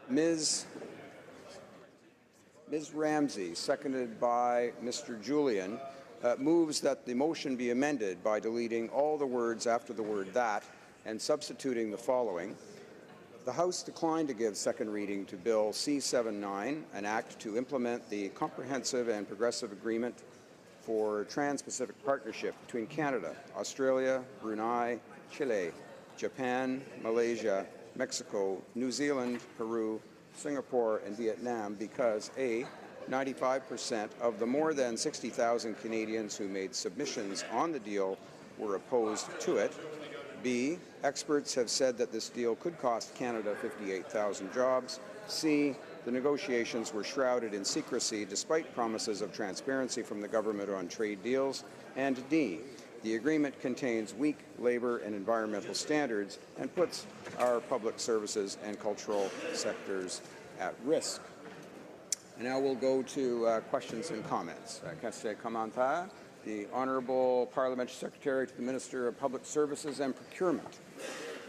Ms. Ramsey, seconded by Mr. Julian, moves that the motion be amended by deleting all the words after the word that and substituting the following. The House declined to give second reading to Bill C-79, an act to implement the Comprehensive and Progressive Agreement for Trans-Pacific Partnership between Canada, Australia, Brunei, Chile, Japan, Malaysia, Mexico, New Zealand, Peru, Singapore, and Vietnam because A, 95% of the more than 60,000 Canadians who made submissions on the deal were opposed to it. B, experts have said that this deal could cost Canada 58,000 jobs. C, the negotiations were shrouded in secrecy despite promises of transparency from the government on trade deals. And D, the agreement contains weak labour and environmental standards and puts our public services and cultural sectors at risk. And now we'll go to questions and comments. Question commentaire. The Honourable Parliamentary Secretary to the Minister of Public Services and Procurement.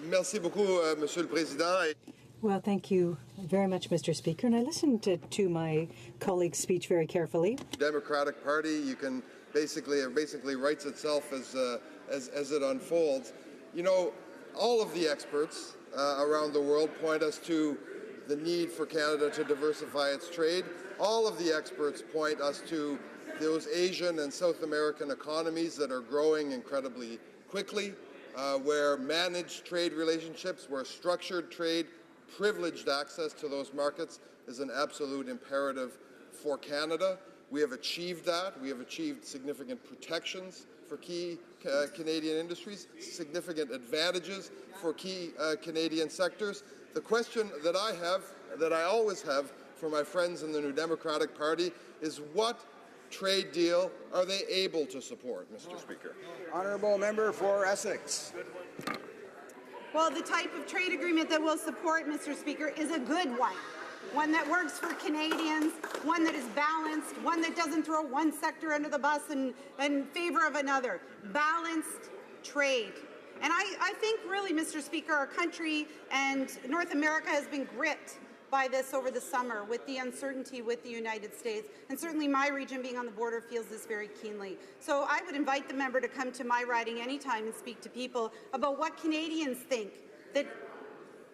Merci beaucoup, Monsieur le Président. Well, thank you very much, Mr. Speaker. And I listened to my colleague's speech very carefully. Democratic Party, you can basically writes itself as it unfolds. You know, all of the experts around the world point us to the need for Canada to diversify its trade. All of the experts point us to those Asian and South American economies that are growing incredibly quickly, where managed trade relationships, where structured trade, privileged access to those markets is an absolute imperative for Canada. We have achieved that. We have achieved significant protections for key Canadian industries, significant advantages for key Canadian sectors. The question that I have, that I always have for my friends in the New Democratic Party, is what trade deal are they able to support, Mr. Speaker? Honourable member for Essex. Well, the type of trade agreement that we'll support, Mr. Speaker, is a good one. one that works for Canadians, one that is balanced, one that doesn't throw one sector under the bus in favor of another. Balanced trade. And I think really, Mr. Speaker, our country and North America has been gripped by this over the summer with the uncertainty with the United States. And certainly my region, being on the border, feels this very keenly. So I would invite the member to come to my riding anytime and speak to people about what Canadians think that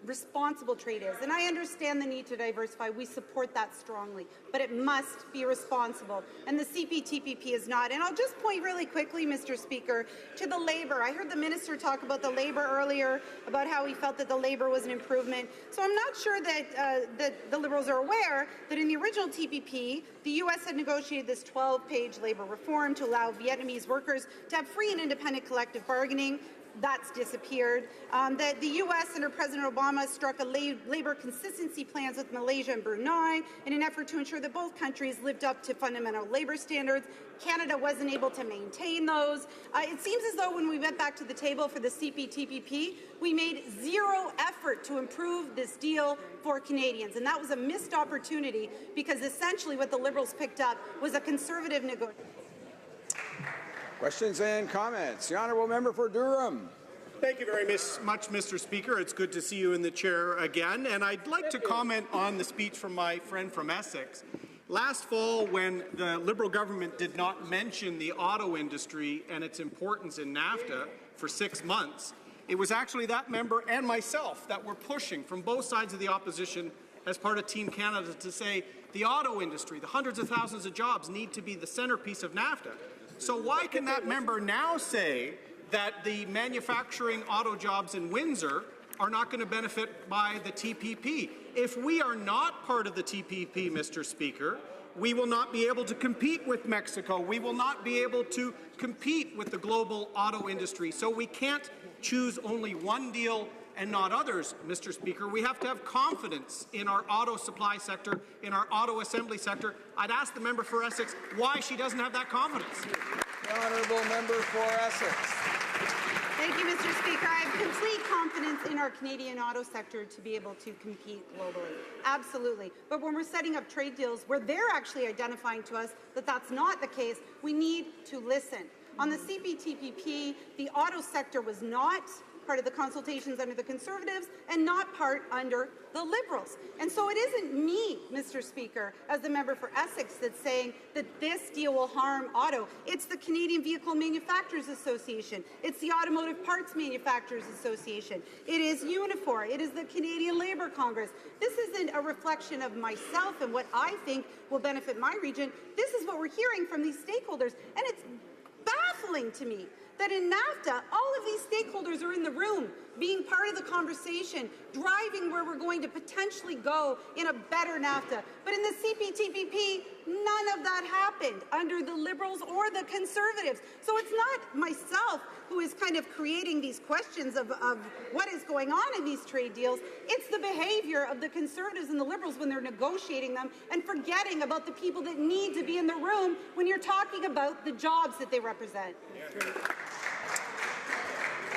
responsible trade is. And I understand the need to diversify. We support that strongly. But it must be responsible. And the CPTPP is not. And I'll just point really quickly, Mr. Speaker, to the labour. I heard the minister talk about the labour earlier, about how he felt that the labour was an improvement. So I'm not sure that the Liberals are aware that in the original TPP, the U.S. had negotiated this 12-page labour reform to allow Vietnamese workers to have free and independent collective bargaining. That's disappeared. That the U.S. under President Obama struck a labour consistency plans with Malaysia and Brunei in an effort to ensure that both countries lived up to fundamental labour standards. Canada wasn't able to maintain those. It seems as though when we went back to the table for the CPTPP, we made zero effort to improve this deal for Canadians. And that was a missed opportunity because essentially what the Liberals picked up was a conservative negotiation. Questions and comments. The honourable member for Durham. Thank you very much, Mr. Speaker. It's good to see you in the chair again. And I'd like to comment on the speech from my friend from Essex. Last fall, when the Liberal government did not mention the auto industry and its importance in NAFTA for 6 months, it was actually that member and myself that were pushing from both sides of the opposition as part of Team Canada to say the auto industry, the hundreds of thousands of jobs, need to be the centerpiece of NAFTA. So why can that member now say that the manufacturing auto jobs in Windsor are not going to benefit by the TPP? If we are not part of the TPP, Mr. Speaker, we will not be able to compete with Mexico. We will not be able to compete with the global auto industry. So we can't choose only one deal and not others, Mr. Speaker. We have to have confidence in our auto supply sector, in our auto assembly sector. I'd ask the member for Essex why she doesn't have that confidence. The honourable member for Essex. Thank you, Mr. Speaker. I have complete confidence in our Canadian auto sector to be able to compete globally. Absolutely. But when we're setting up trade deals where they're actually identifying to us that that's not the case, we need to listen. On the CPTPP, the auto sector was not part of the consultations under the Conservatives and not part under the Liberals. And so it isn't me, Mr. Speaker, as the member for Essex, that's saying that this deal will harm auto. It's the Canadian Vehicle Manufacturers Association. It's the Automotive Parts Manufacturers Association. It is Unifor. It is the Canadian Labour Congress. This isn't a reflection of myself and what I think will benefit my region. This is what we're hearing from these stakeholders. And it's baffling to me that in NAFTA, all of these stakeholders are in the room, being part of the conversation, driving where we're going to potentially go in a better NAFTA. But in the CPTPP, none of that happened under the Liberals or the Conservatives. So it's not myself who is kind of creating these questions of what is going on in these trade deals. It's the behavior of the Conservatives and the Liberals when they're negotiating them and forgetting about the people that need to be in the room when you're talking about the jobs that they represent.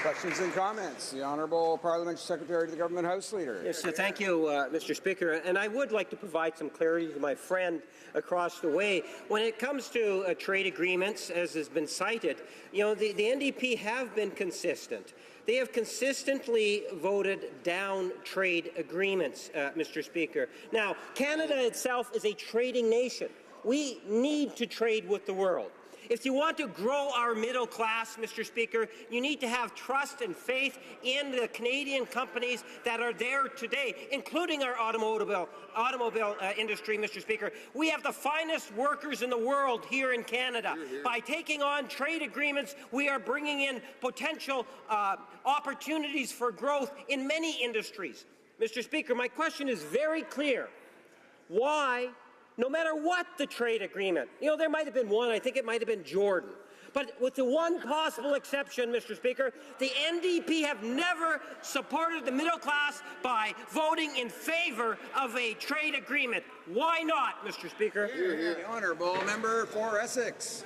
Questions and comments. The Honourable Parliamentary Secretary to the Government House Leader. Yes, thank you, Mr. Speaker. And I would like to provide some clarity to my friend across the way. When it comes to trade agreements, as has been cited, you know, the NDP have been consistent. They have consistently voted down trade agreements, Mr. Speaker. Now, Canada itself is a trading nation. We need to trade with the world. If you want to grow our middle class, Mr. Speaker, you need to have trust and faith in the Canadian companies that are there today, including our automobile industry, Mr. Speaker. We have the finest workers in the world here in Canada. By taking on trade agreements, we are bringing in potential opportunities for growth in many industries. Mr. Speaker, my question is very clear. Why, no matter what the trade agreement, you know, there might have been one, I think it might have been Jordan, but with the one possible exception, Mr. Speaker, the NDP have never supported the middle class by voting in favour of a trade agreement. Why not, Mr. Speaker? The Honourable Member for Essex.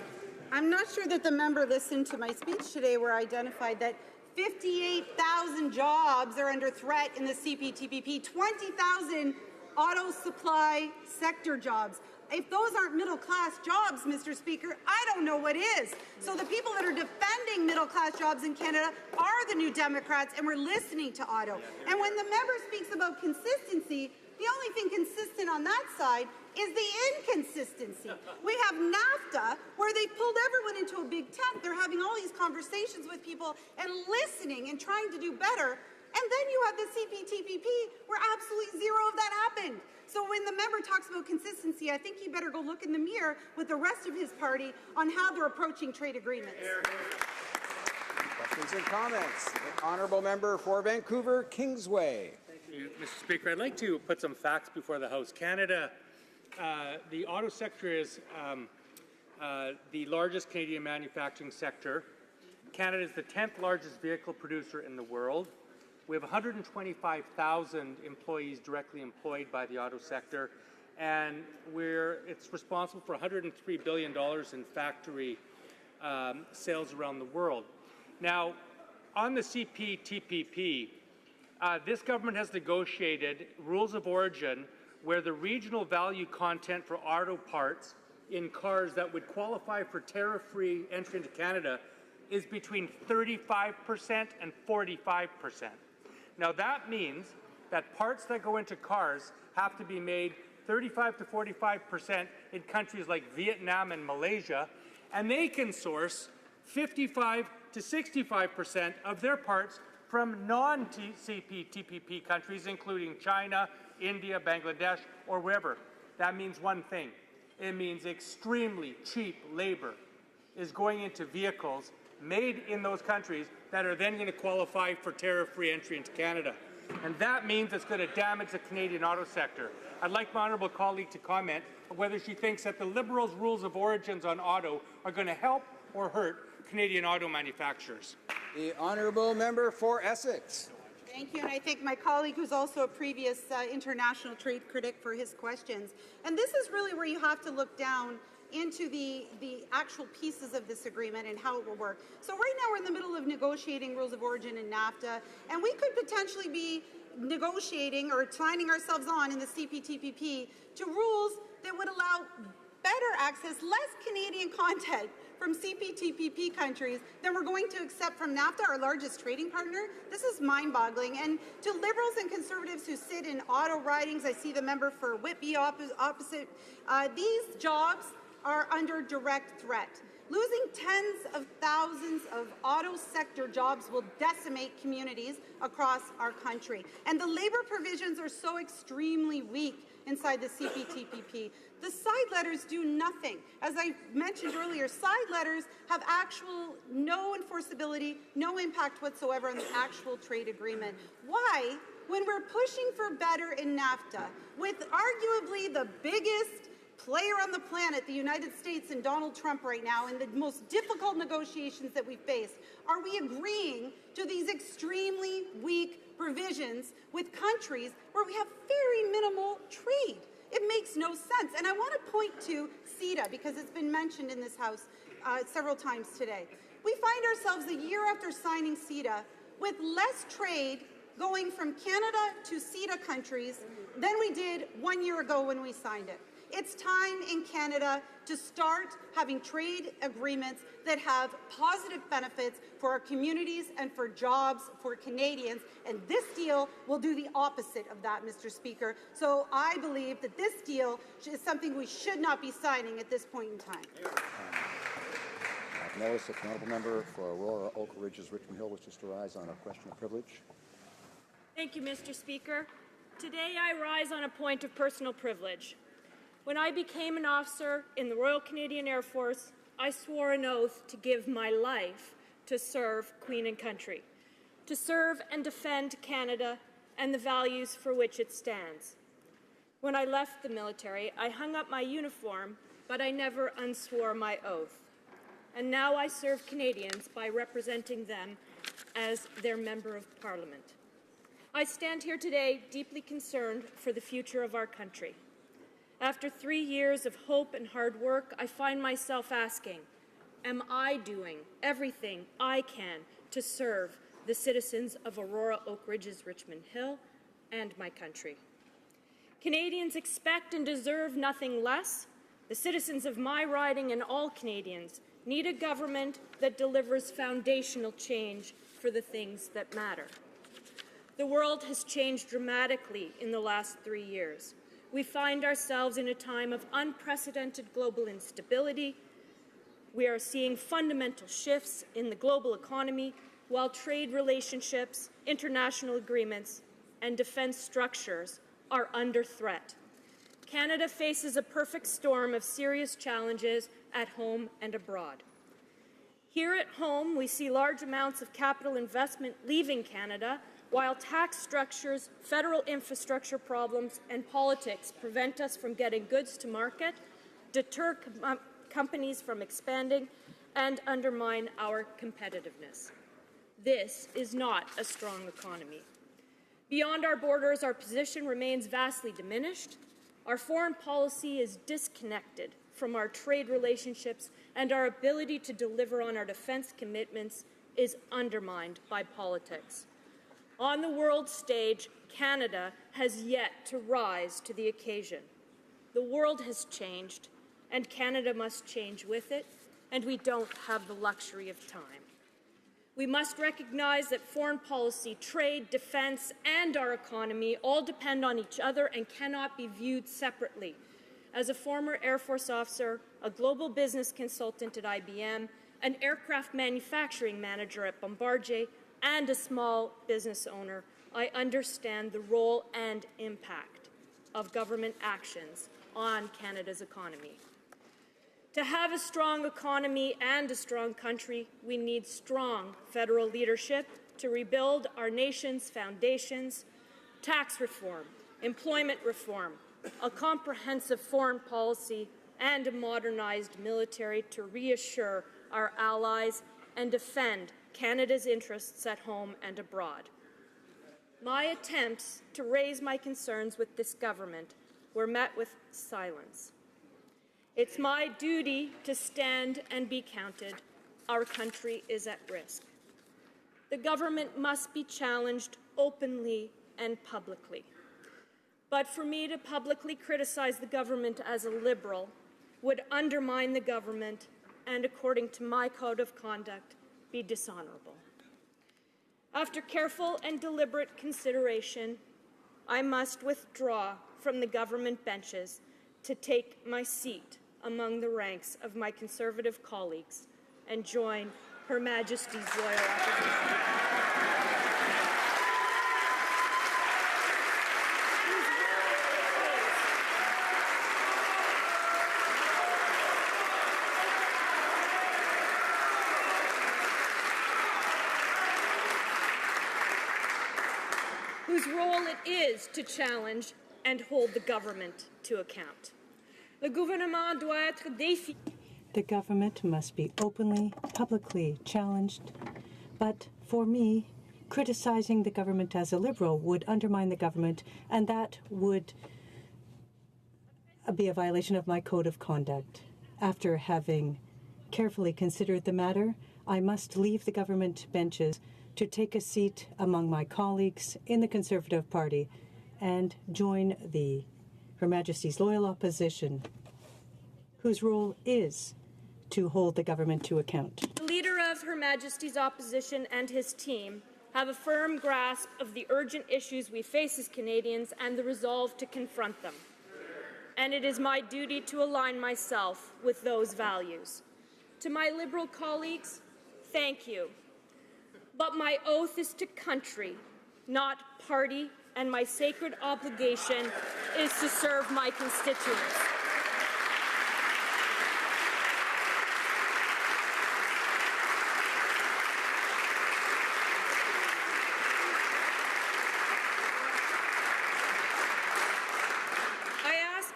I'm not sure that the member listened to my speech today where I identified that 58,000 jobs are under threat in the CPTPP, 20,000 auto supply sector jobs. If those aren't middle-class jobs, Mr. Speaker, I don't know what is. So the people that are defending middle-class jobs in Canada are the New Democrats, and we're listening to Otto. And when the member speaks about consistency, the only thing consistent on that side is the inconsistency. We have NAFTA, where they pulled everyone into a big tent. They're having all these conversations with people and listening and trying to do better. And then you have the CPTPP, where absolutely zero of that happened. So when the member talks about consistency, I think he better go look in the mirror with the rest of his party on how they're approaching trade agreements. Questions and comments. The honourable member for Vancouver, Kingsway. Thank you, Mr. Speaker. I'd like to put some facts before the House. Canada, the auto sector is the largest Canadian manufacturing sector. Canada is the 10th largest vehicle producer in the world. We have 125,000 employees directly employed by the auto sector, and it's responsible for $103 billion in factory sales around the world. Now, on the CPTPP, this government has negotiated rules of origin where the regional value content for auto parts in cars that would qualify for tariff-free entry into Canada is between 35% and 45%. Now that means that parts that go into cars have to be made 35 to 45% in countries like Vietnam and Malaysia, and they can source 55 to 65% of their parts from non-CPTPP countries, including China, India, Bangladesh, or wherever. That means one thing. It means extremely cheap labor is going into vehicles made in those countries that are then going to qualify for tariff-free entry into Canada. And that means it's going to damage the Canadian auto sector. I'd like my honourable colleague to comment on whether she thinks that the Liberals' rules of origins on auto are going to help or hurt Canadian auto manufacturers. The honourable member for Essex. Thank you, and I thank my colleague, who's also a previous international trade critic, for his questions. And this is really where you have to look down into the actual pieces of this agreement and how it will work. So right now we're in the middle of negotiating rules of origin in NAFTA, and we could potentially be negotiating or signing ourselves on in the CPTPP to rules that would allow better access, less Canadian content from CPTPP countries than we're going to accept from NAFTA, our largest trading partner. This is mind-boggling. And to Liberals and Conservatives who sit in auto ridings, I see the member for Whitby opposite, these jobs are under direct threat. Losing tens of thousands of auto sector jobs will decimate communities across our country. And the labor provisions are so extremely weak inside the CPTPP. The side letters do nothing. As I mentioned earlier, side letters have no enforceability, no impact whatsoever on the actual trade agreement. Why, when we're pushing for better in NAFTA, with arguably the biggest player on the planet, the United States and Donald Trump right now, in the most difficult negotiations that we face, are we agreeing to these extremely weak provisions with countries where we have very minimal trade? It makes no sense. And I want to point to CETA, because it's been mentioned in this House several times today. We find ourselves a year after signing CETA with less trade going from Canada to CETA countries than we did 1 year ago when we signed it. It's time in Canada to start having trade agreements that have positive benefits for our communities and for jobs for Canadians, and this deal will do the opposite of that, Mr. Speaker. So I believe that this deal is something we should not be signing at this point in time. I've noticed that the honourable member for Aurora Oak Ridges Richmond Hill wishes to rise on a question of privilege. Thank you, Mr. Speaker. Today I rise on a point of personal privilege. When I became an officer in the Royal Canadian Air Force, I swore an oath to give my life to serve Queen and country, to serve and defend Canada and the values for which it stands. When I left the military, I hung up my uniform, but I never unswore my oath. And now I serve Canadians by representing them as their Member of Parliament. I stand here today deeply concerned for the future of our country. After 3 years of hope and hard work, I find myself asking, am I doing everything I can to serve the citizens of Aurora Oak Ridges Richmond Hill and my country? Canadians expect and deserve nothing less. The citizens of my riding and all Canadians need a government that delivers foundational change for the things that matter. The world has changed dramatically in the last 3 years. We find ourselves in a time of unprecedented global instability. We are seeing fundamental shifts in the global economy, while trade relationships, international agreements, and defence structures are under threat. Canada faces a perfect storm of serious challenges at home and abroad. Here at home, we see large amounts of capital investment leaving Canada, while tax structures, federal infrastructure problems, and politics prevent us from getting goods to market, deter companies from expanding, and undermine our competitiveness. This is not a strong economy. Beyond our borders, our position remains vastly diminished. Our foreign policy is disconnected from our trade relationships, and our ability to deliver on our defence commitments is undermined by politics. On the world stage, Canada has yet to rise to the occasion. The world has changed, and Canada must change with it, and we don't have the luxury of time. We must recognize that foreign policy, trade, defence, and our economy all depend on each other and cannot be viewed separately. As a former Air Force officer, a global business consultant at IBM, an aircraft manufacturing manager at Bombardier, and a small business owner, I understand the role and impact of government actions on Canada's economy. To have a strong economy and a strong country, we need strong federal leadership to rebuild our nation's foundations, tax reform, employment reform, a comprehensive foreign policy, and a modernized military to reassure our allies and defend Canada's interests at home and abroad. My attempts to raise my concerns with this government were met with silence. It's my duty to stand and be counted. Our country is at risk. The government must be challenged openly and publicly. But for me to publicly criticize the government as a Liberal would undermine the government and, according to my code of conduct, be dishonourable. After careful and deliberate consideration, I must withdraw from the government benches to take my seat among the ranks of my Conservative colleagues and join Her Majesty's loyal opposition. Whose role it is to challenge and hold the government to account. Le gouvernement doit être défié. The government must be openly, publicly challenged. But for me, criticizing the government as a Liberal would undermine the government, and that would be a violation of my code of conduct. After having carefully considered the matter, I must leave the government benches to take a seat among my colleagues in the Conservative Party and join the Her Majesty's loyal opposition, whose role is to hold the government to account. The leader of Her Majesty's opposition and his team have a firm grasp of the urgent issues we face as Canadians and the resolve to confront them. And it is my duty to align myself with those values. To my Liberal colleagues, thank you. But my oath is to country, not party, and my sacred obligation is to serve my constituents.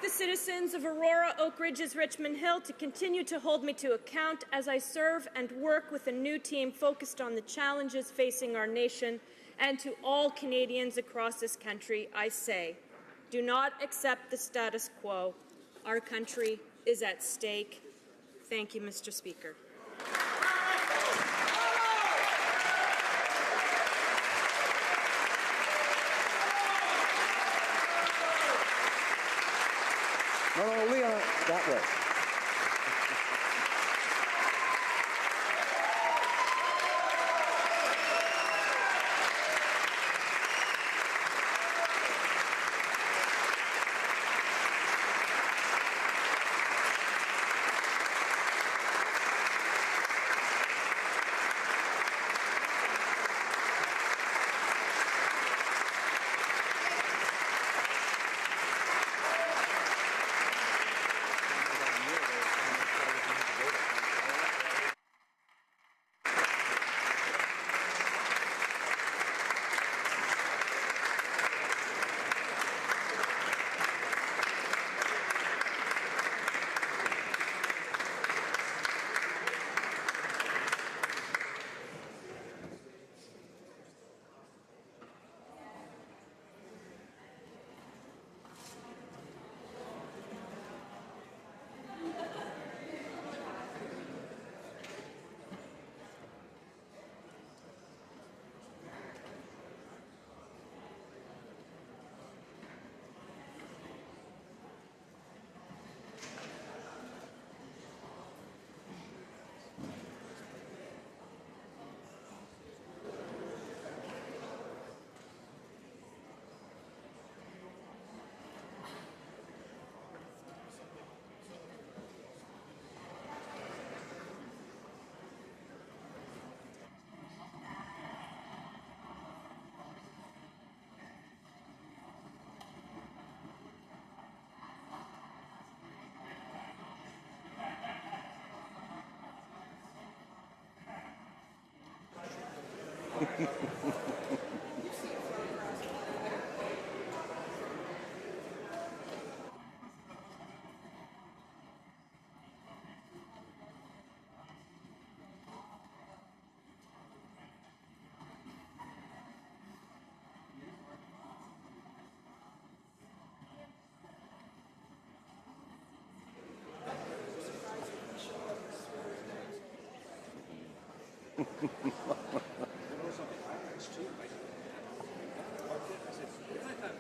Citizens of Aurora, Oak Ridges, Richmond Hill to continue to hold me to account as I serve and work with a new team focused on the challenges facing our nation. And to all Canadians across this country, I say, do not accept the status quo. Our country is at stake. Thank you, Mr. Speaker. that way.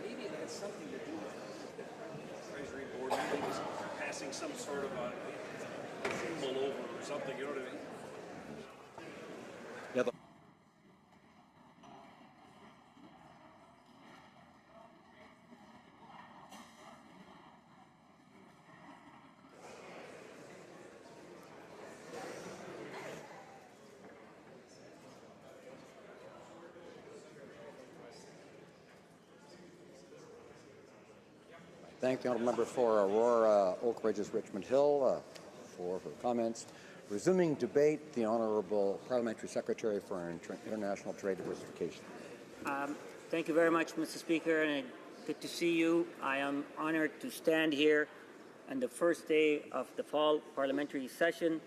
Maybe it has something to do with the Treasury Board. Maybe it was passing some sort of a symbol over or something, you know what I mean? Yeah, Thank the honourable member for Aurora, Oak Ridges, Richmond Hill for her comments. Resuming debate, the Honourable Parliamentary Secretary for International Trade Diversification. Thank you very much, Mr. Speaker, and good to see you. I am honoured to stand here on the first day of the fall parliamentary session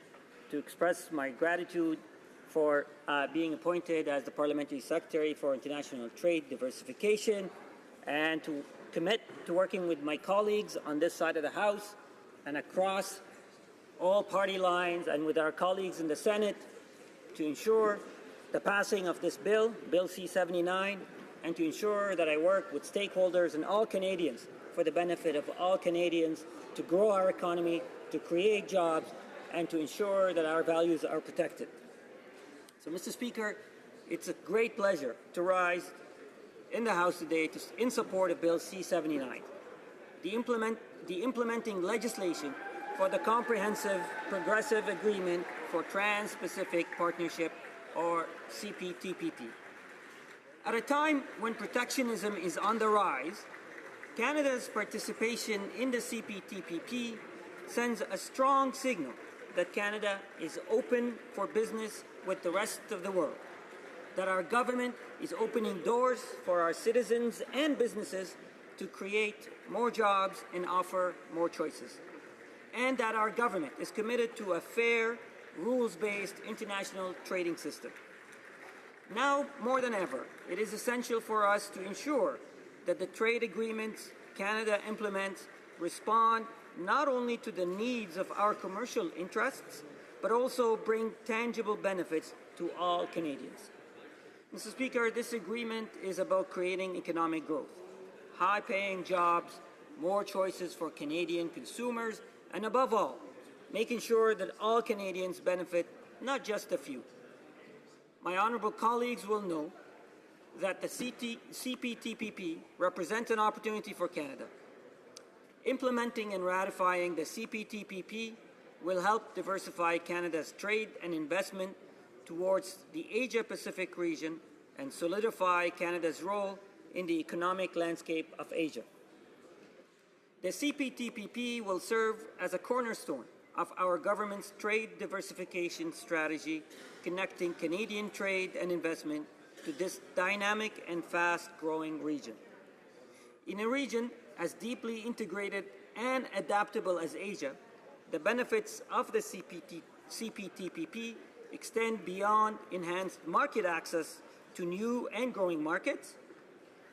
to express my gratitude for being appointed as the Parliamentary Secretary for International Trade Diversification and to commit to working with my colleagues on this side of the House and across all party lines and with our colleagues in the Senate to ensure the passing of this bill, Bill C-79, and to ensure that I work with stakeholders and all Canadians for the benefit of all Canadians to grow our economy, to create jobs, and to ensure that our values are protected. So, Mr. Speaker, it's a great pleasure to rise in the House today in support of Bill C-79, the implementing legislation for the Comprehensive Progressive Agreement for Trans-Pacific Partnership, or CPTPP. At a time when protectionism is on the rise, Canada's participation in the CPTPP sends a strong signal that Canada is open for business with the rest of the world, that our government is opening doors for our citizens and businesses to create more jobs and offer more choices, and that our government is committed to a fair, rules-based international trading system. Now, more than ever, it is essential for us to ensure that the trade agreements Canada implements respond not only to the needs of our commercial interests, but also bring tangible benefits to all Canadians. Mr. Speaker, this agreement is about creating economic growth, high-paying jobs, more choices for Canadian consumers, and above all, making sure that all Canadians benefit, not just a few. My honourable colleagues will know that the CPTPP represents an opportunity for Canada. Implementing and ratifying the CPTPP will help diversify Canada's trade and investment towards the Asia-Pacific region and solidify Canada's role in the economic landscape of Asia. The CPTPP will serve as a cornerstone of our government's trade diversification strategy, connecting Canadian trade and investment to this dynamic and fast-growing region. In a region as deeply integrated and adaptable as Asia, the benefits of the CPTPP extend beyond enhanced market access to new and growing markets.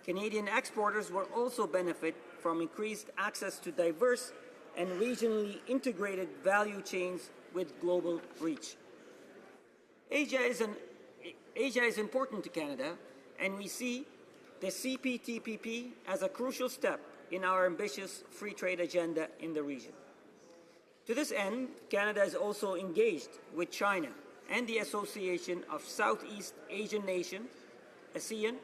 Canadian exporters will also benefit from increased access to diverse and regionally integrated value chains with global reach. Asia is important to Canada, and we see the CPTPP as a crucial step in our ambitious free trade agenda in the region. To this end, Canada is also engaged with China and the Association of Southeast Asian Nations, ASEAN,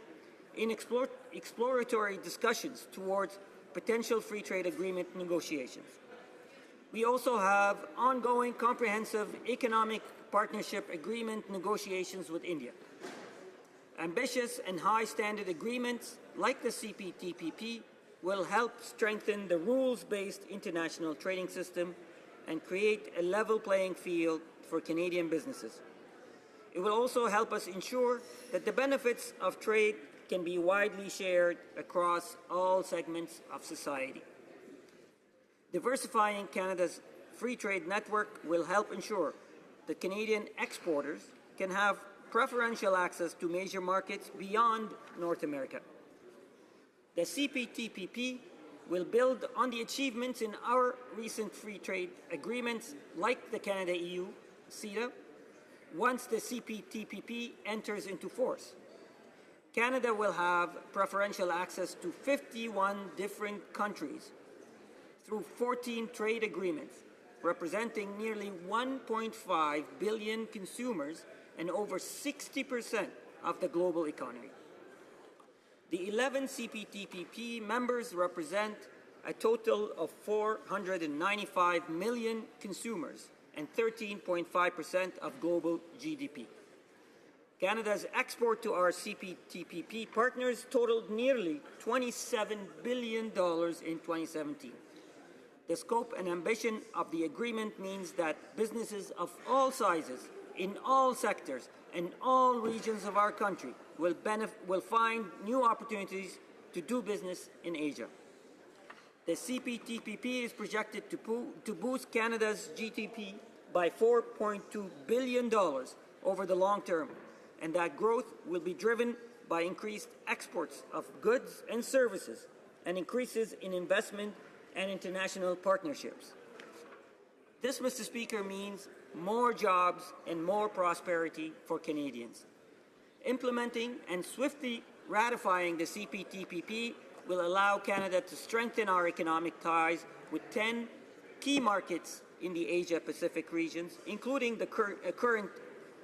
in exploratory discussions towards potential free trade agreement negotiations. We also have ongoing comprehensive economic partnership agreement negotiations with India. Ambitious and high-standard agreements like the CPTPP will help strengthen the rules-based international trading system and create a level playing field for Canadian businesses. It will also help us ensure that the benefits of trade can be widely shared across all segments of society. Diversifying Canada's free trade network will help ensure that Canadian exporters can have preferential access to major markets beyond North America. The CPTPP will build on the achievements in our recent free trade agreements like the Canada-EU, CETA, once the CPTPP enters into force. Canada will have preferential access to 51 different countries through 14 trade agreements, representing nearly 1.5 billion consumers and over 60% of the global economy. The 11 CPTPP members represent a total of 495 million consumers and 13.5% of global GDP. Canada's export to our CPTPP partners totaled nearly $27 billion in 2017. The scope and ambition of the agreement means that businesses of all sizes, in all sectors, and all regions of our country will find new opportunities to do business in Asia. The CPTPP is projected to boost Canada's GDP by $4.2 billion over the long term, and that growth will be driven by increased exports of goods and services and increases in investment and international partnerships. This, Mr. Speaker, means more jobs and more prosperity for Canadians. Implementing and swiftly ratifying the CPTPP will allow Canada to strengthen our economic ties with 10 key markets in the Asia-Pacific regions, including the current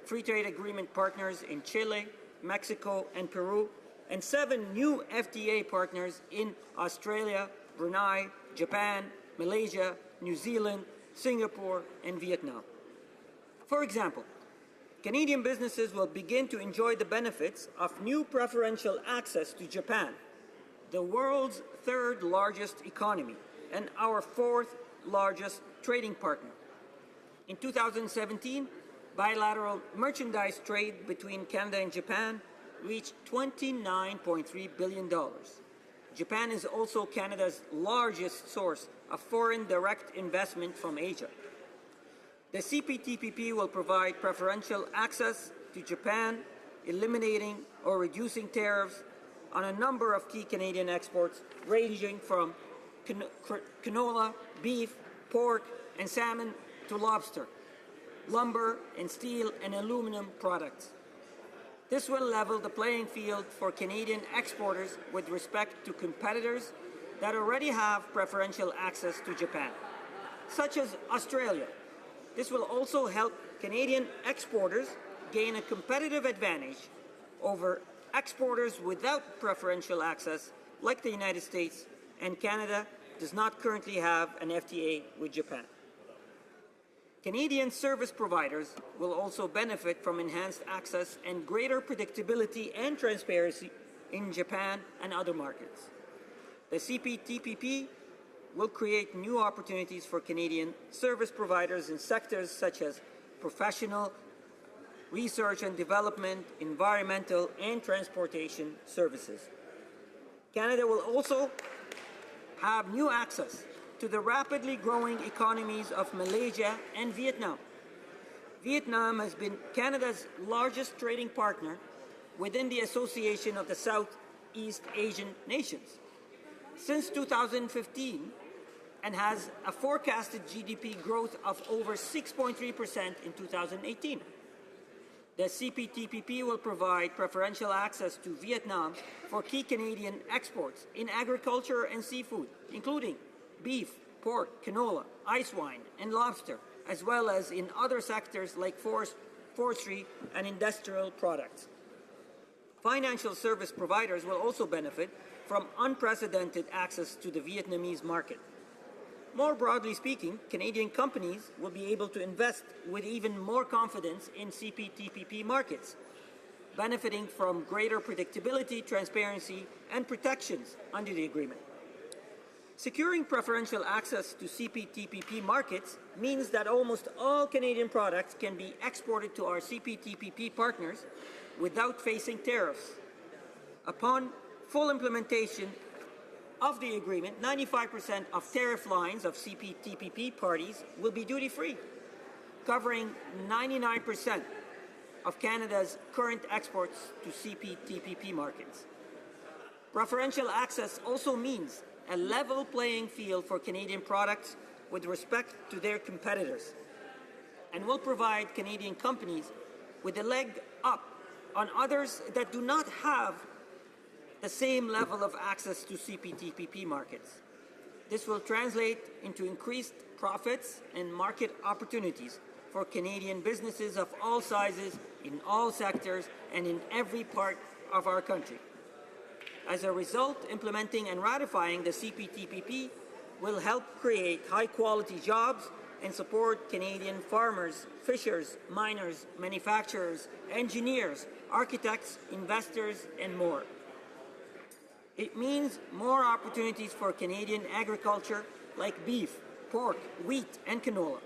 free trade agreement partners in Chile, Mexico, and Peru, and 7 new FTA partners in Australia, Brunei, Japan, Malaysia, New Zealand, Singapore, and Vietnam. For example, Canadian businesses will begin to enjoy the benefits of new preferential access to Japan, the world's 3rd largest economy and our 4th largest trading partner. In 2017, bilateral merchandise trade between Canada and Japan reached $29.3 billion. Japan is also Canada's largest source of foreign direct investment from Asia. The CPTPP will provide preferential access to Japan, eliminating or reducing tariffs on a number of key Canadian exports, ranging from canola, beef, pork, and salmon to lobster, lumber, and steel and aluminum products. This will level the playing field for Canadian exporters with respect to competitors that already have preferential access to Japan. such as Australia. This will also help Canadian exporters gain a competitive advantage over exporters without preferential access, like the United States, and Canada does not currently have an FTA with Japan. Canadian service providers will also benefit from enhanced access and greater predictability and transparency in Japan and other markets. The CPTPP will create new opportunities for Canadian service providers in sectors such as professional, research and development, environmental, and transportation services. Canada will also have new access to the rapidly growing economies of Malaysia and Vietnam. Vietnam has been Canada's largest trading partner within the Association of the Southeast Asian Nations since 2015 and has a forecasted GDP growth of over 6.3% in 2018. The CPTPP will provide preferential access to Vietnam for key Canadian exports in agriculture and seafood, including beef, pork, canola, ice wine, and lobster, as well as in other sectors like forestry and industrial products. Financial service providers will also benefit from unprecedented access to the Vietnamese market. More broadly speaking, Canadian companies will be able to invest with even more confidence in CPTPP markets, benefiting from greater predictability, transparency, and protections under the agreement. Securing preferential access to CPTPP markets means that almost all Canadian products can be exported to our CPTPP partners without facing tariffs. Upon full implementation of the agreement, 95% of tariff lines of CPTPP parties will be duty-free, covering 99% of Canada's current exports to CPTPP markets. Preferential access also means a level playing field for Canadian products with respect to their competitors, and will provide Canadian companies with a leg up on others that do not have the same level of access to CPTPP markets. This will translate into increased profits and market opportunities for Canadian businesses of all sizes, in all sectors, and in every part of our country. As a result, implementing and ratifying the CPTPP will help create high-quality jobs and support Canadian farmers, fishers, miners, manufacturers, engineers, architects, investors, and more. It means more opportunities for Canadian agriculture like beef, pork, wheat, and canola.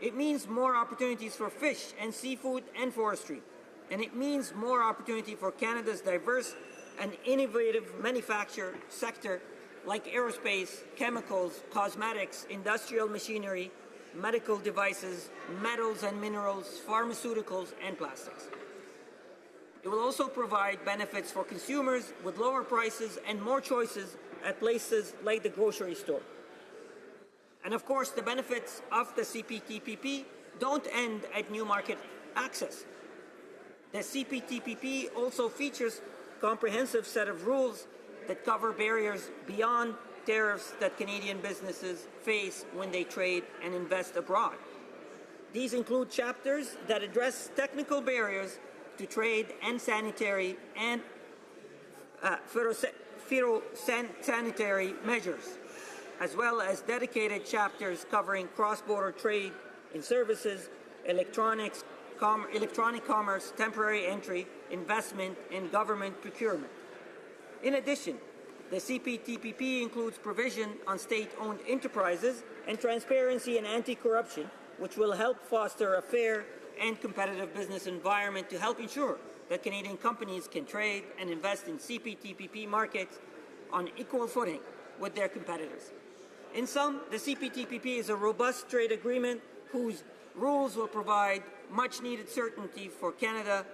It means more opportunities for fish and seafood and forestry. And it means more opportunity for Canada's diverse and innovative manufacture sector like aerospace, chemicals, cosmetics, industrial machinery, medical devices, metals and minerals, pharmaceuticals, and plastics. It will also provide benefits for consumers with lower prices and more choices at places like the grocery store. And of course, the benefits of the CPTPP don't end at new market access. The CPTPP also features a comprehensive set of rules that cover barriers beyond tariffs that Canadian businesses face when they trade and invest abroad. These include chapters that address technical barriers to trade and sanitary and phytosanitary measures, as well as dedicated chapters covering cross-border trade in services, electronic commerce, temporary entry, investment, and government procurement. In addition, the CPTPP includes provision on state-owned enterprises and transparency and anti-corruption, which will help foster a fair and competitive business environment to help ensure that Canadian companies can trade and invest in CPTPP markets on equal footing with their competitors. In sum, the CPTPP is a robust trade agreement whose rules will provide much-needed certainty for Canada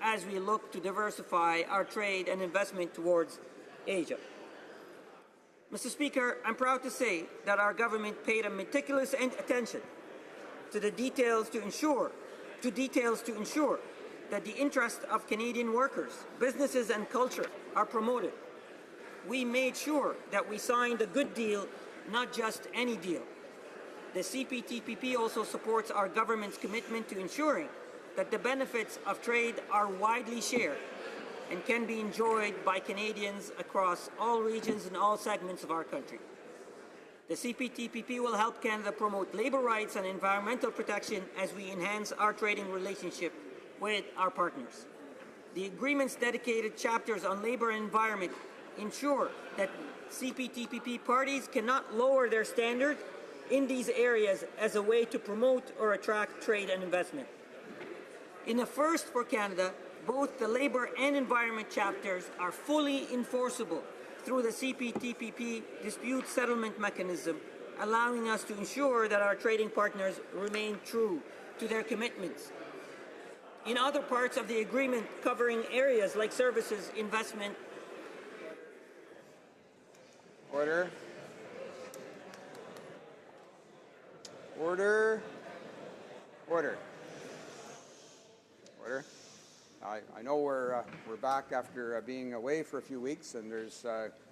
as we look to diversify our trade and investment towards Asia. Mr. Speaker, I'm proud to say that our government paid a meticulous attention to the details to ensure that the interests of Canadian workers, businesses, and culture are promoted. We made sure that we signed a good deal, not just any deal. The CPTPP also supports our government's commitment to ensuring that the benefits of trade are widely shared and can be enjoyed by Canadians across all regions and all segments of our country. The CPTPP will help Canada promote labour rights and environmental protection as we enhance our trading relationship with our partners. The agreement's dedicated chapters on labour and environment ensure that CPTPP parties cannot lower their standard in these areas as a way to promote or attract trade and investment. In a first for Canada, both the labour and environment chapters are fully enforceable through the CPTPP dispute settlement mechanism, allowing us to ensure that our trading partners remain true to their commitments. In other parts of the agreement covering areas like services, investment. Order. Order. Order. Order. I know we're back after being away for a few weeks, and there's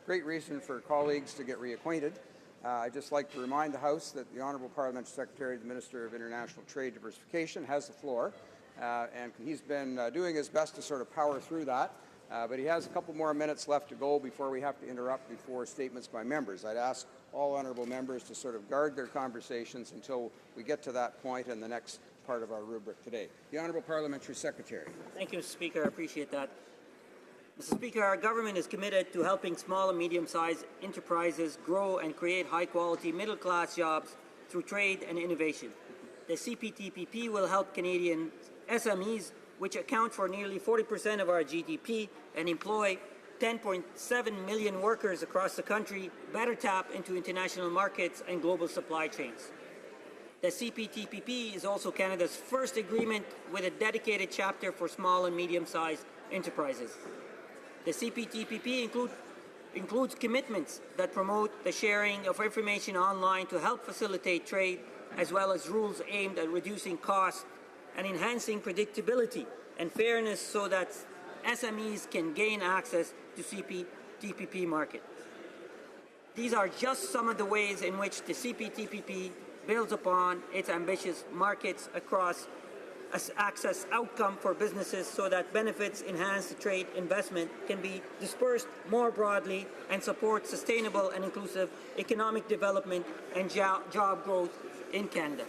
great reason for colleagues to get reacquainted. I'd just like to remind the House that the Honourable Parliamentary Secretary, the Minister of International Trade Diversification, has the floor, and he's been doing his best to sort of power through that, but he has a couple more minutes left to go before we have to interrupt before statements by members. I'd ask all honourable members to sort of guard their conversations until we get to that point in the next part of our rubric today. The Honourable Parliamentary Secretary. Thank you, Mr. Speaker. I appreciate that. Mr. Speaker, our government is committed to helping small and medium-sized enterprises grow and create high-quality middle-class jobs through trade and innovation. The CPTPP will help Canadian SMEs, which account for nearly 40% of our GDP and employ 10.7 million workers across the country, better tap into international markets and global supply chains. The CPTPP is also Canada's first agreement with a dedicated chapter for small and medium-sized enterprises. The CPTPP includes commitments that promote the sharing of information online to help facilitate trade, as well as rules aimed at reducing costs and enhancing predictability and fairness so that SMEs can gain access to CPTPP market. These are just some of the ways in which the CPTPP builds upon its ambitious markets across access outcome for businesses so that benefits enhanced trade investment can be dispersed more broadly and support sustainable and inclusive economic development and job growth in Canada.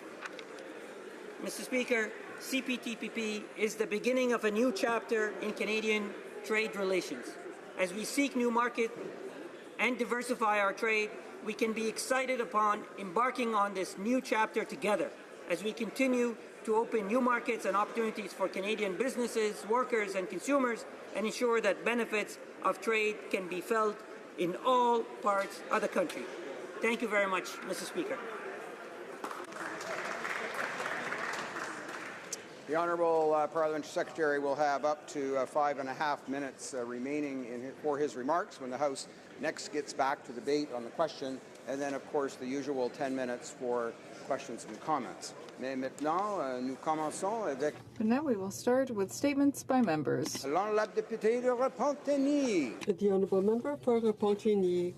Mr. Speaker, CPTPP is the beginning of a new chapter in Canadian trade relations. As we seek new markets and diversify our trade, we can be excited upon embarking on this new chapter together as we continue to open new markets and opportunities for Canadian businesses, workers, and consumers, and ensure that benefits of trade can be felt in all parts of the country. Thank you very much, Mr. Speaker. The Honourable Parliamentary Secretary will have up to 5.5 minutes remaining for his remarks when the House next gets back to debate on the question, and then, of course, the usual 10 minutes for questions and comments. Mais maintenant, nous commençons avec... And now we will start with statements by members. La députée de Repentigny. The Honourable Member for Repentigny.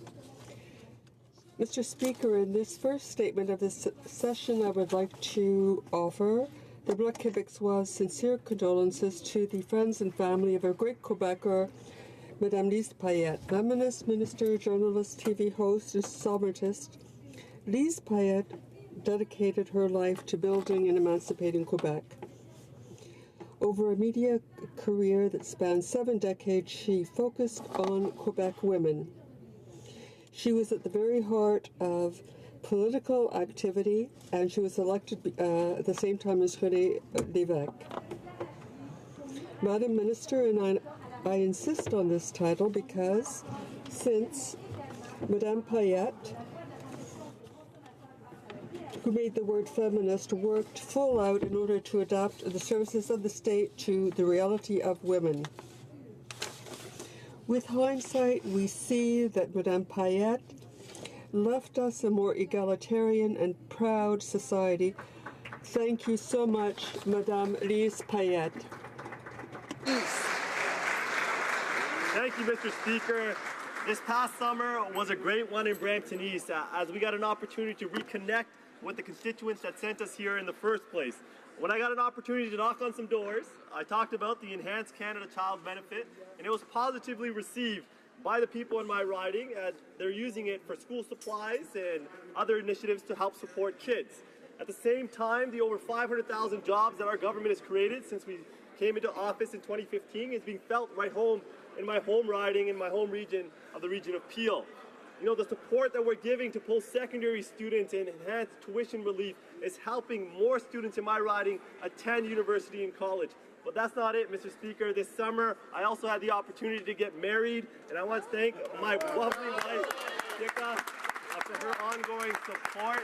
Mr. Speaker, in this first statement of this session, I would like to offer the Bloc Québécois' sincere condolences to the friends and family of our great Quebecer, Madame Lise Payette, feminist, minister, journalist, TV host, and sovereigntist. Lise Payette dedicated her life to building and emancipating Quebec. Over a media career that spanned 7 decades, she focused on Quebec women. She was at the very heart of political activity, and she was elected at the same time as René Lévesque. Madam Minister, and I insist on this title because since Madame Payette, who made the word feminist, worked full out in order to adapt the services of the state to the reality of women. With hindsight, we see that Madame Payette left us a more egalitarian and proud society. Thank you so much, Madame Lise Payette. Thank you, Mr. Speaker. This past summer was a great one in Brampton East as we got an opportunity to reconnect with the constituents that sent us here in the first place. When I got an opportunity to knock on some doors, I talked about the Enhanced Canada Child Benefit, and it was positively received by the people in my riding, as they're using it for school supplies and other initiatives to help support kids. At the same time, the over 500,000 jobs that our government has created since we came into office in 2015 is being felt right home in my home riding, in my home region of the region of Peel. You know, the support that we're giving to post-secondary students and enhanced tuition relief is helping more students in my riding attend university and college. But that's not it, Mr. Speaker. This summer, I also had the opportunity to get married, and I want to thank my lovely wife, Dika, for her ongoing support.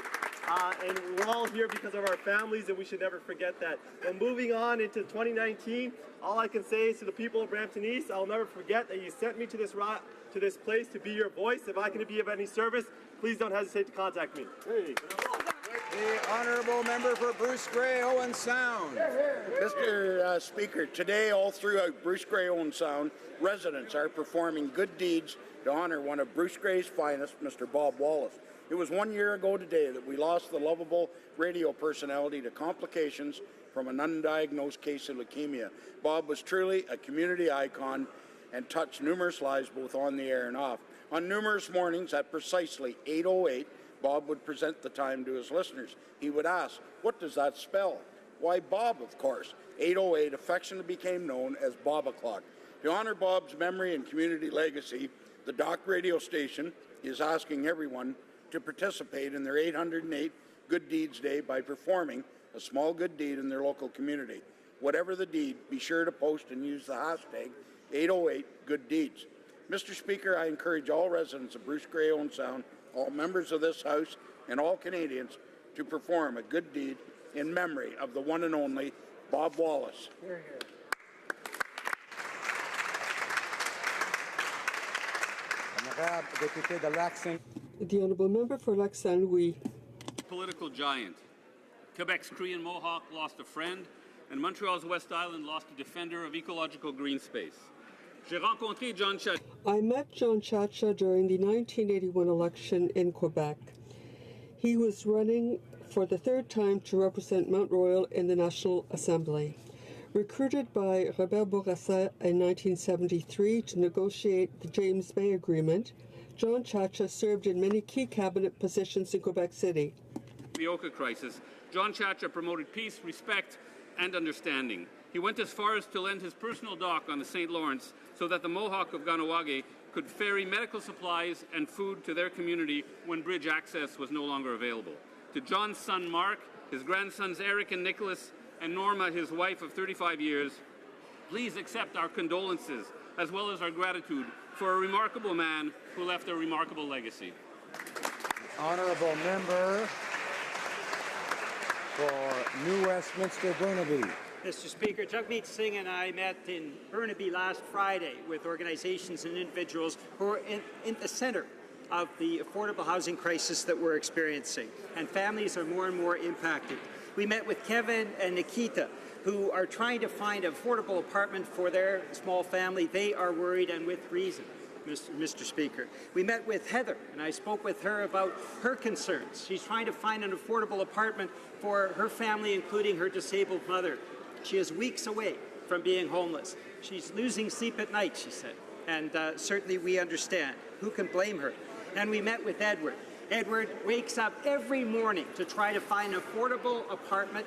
And we're all here because of our families, and we should never forget that. And moving on into 2019, all I can say is to the people of Brampton East, I'll never forget that you sent me to this place to be your voice. If I can be of any service, please don't hesitate to contact me. Hey. The Honourable Member for Bruce Grey, Owen Sound. Mr. Speaker, today all throughout Bruce Grey, Owen Sound, residents are performing good deeds to honour one of Bruce Grey's finest, Mr. Bob Wallace. It was 1 year ago today that we lost the lovable radio personality to complications from an undiagnosed case of leukemia. Bob was truly a community icon and touched numerous lives both on the air and off. On numerous mornings at precisely 8:08, Bob would present the time to his listeners. He would ask, "What does that spell?" Why, Bob, of course. 8:08 affectionately became known as Bob O'Clock. To honour Bob's memory and community legacy, the Dock radio station is asking everyone to participate in their 808 Good Deeds Day by performing a small good deed in their local community. Whatever the deed, be sure to post and use the hashtag 808GoodDeeds. Mr. Speaker, I encourage all residents of Bruce Grey, Owen Sound, all members of this House, and all Canadians to perform a good deed in memory of the one and only Bob Wallace. Hear, hear. The Honourable Member for Lac Saint Louis. Political giant. Quebec's Korean Mohawk lost a friend, and Montreal's West Island lost a defender of ecological green space. J'ai rencontré John Chacha. I met John Chacha during the 1981 election in Quebec. He was running for the third time to represent Mount Royal in the National Assembly. Recruited by Robert Bourassa in 1973 to negotiate the James Bay Agreement, John Chacha served in many key cabinet positions in Quebec City. The crisis, John Chacha promoted peace, respect, and understanding. He went as far as to lend his personal dock on the St. Lawrence so that the Mohawk of Ganawage could ferry medical supplies and food to their community when bridge access was no longer available. To John's son Mark, his grandsons Eric and Nicholas, and Norma, his wife of 35 years, please accept our condolences as well as our gratitude for a remarkable man who left a remarkable legacy. Honourable Member for New Westminster Burnaby. Mr. Speaker, Jagmeet Singh and I met in Burnaby last Friday with organizations and individuals who are in the center of the affordable housing crisis that we're experiencing, and families are more and more impacted. We met with Kevin and Nikita, who are trying to find an affordable apartment for their small family. They are worried, and with reason, Mr. Speaker. We met with Heather, and I spoke with her about her concerns. She's trying to find an affordable apartment for her family, including her disabled mother. She is weeks away from being homeless. She's losing sleep at night, she said, and certainly we understand. Who can blame her? And we met with Edward. Edward wakes up every morning to try to find an affordable apartment.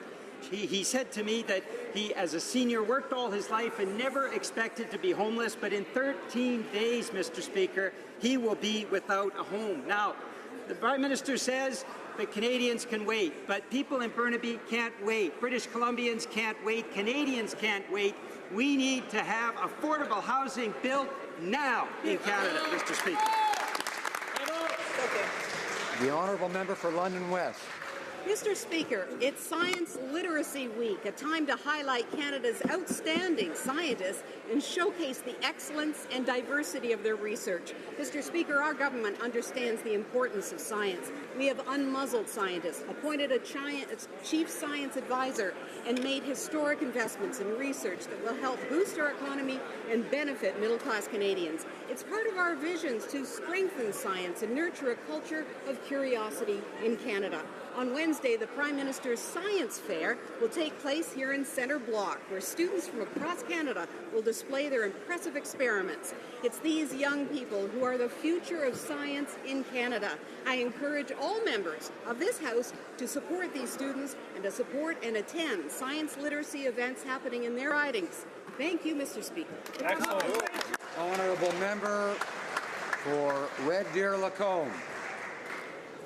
He said to me that he, as a senior, worked all his life and never expected to be homeless, but in 13 days, Mr. Speaker, he will be without a home. Now, the Prime Minister says that Canadians can wait, but people in Burnaby can't wait. British Columbians can't wait. Canadians can't wait. We need to have affordable housing built now in Canada, Mr. Speaker. The Honourable Member for London West. Mr. Speaker, it's Science Literacy Week, a time to highlight Canada's outstanding scientists and showcase the excellence and diversity of their research. Mr. Speaker, our government understands the importance of science. We have unmuzzled scientists, appointed a chief science advisor, and made historic investments in research that will help boost our economy and benefit middle-class Canadians. It's part of our visions to strengthen science and nurture a culture of curiosity in Canada. On Wednesday, the Prime Minister's Science Fair will take place here in Centre Block, where students from across Canada will display their impressive experiments. It's these young people who are the future of science in Canada. I encourage all members of this House to support these students and to support and attend science literacy events happening in their ridings. Thank you, Mr. Speaker. Honourable member for Red Deer Lacombe.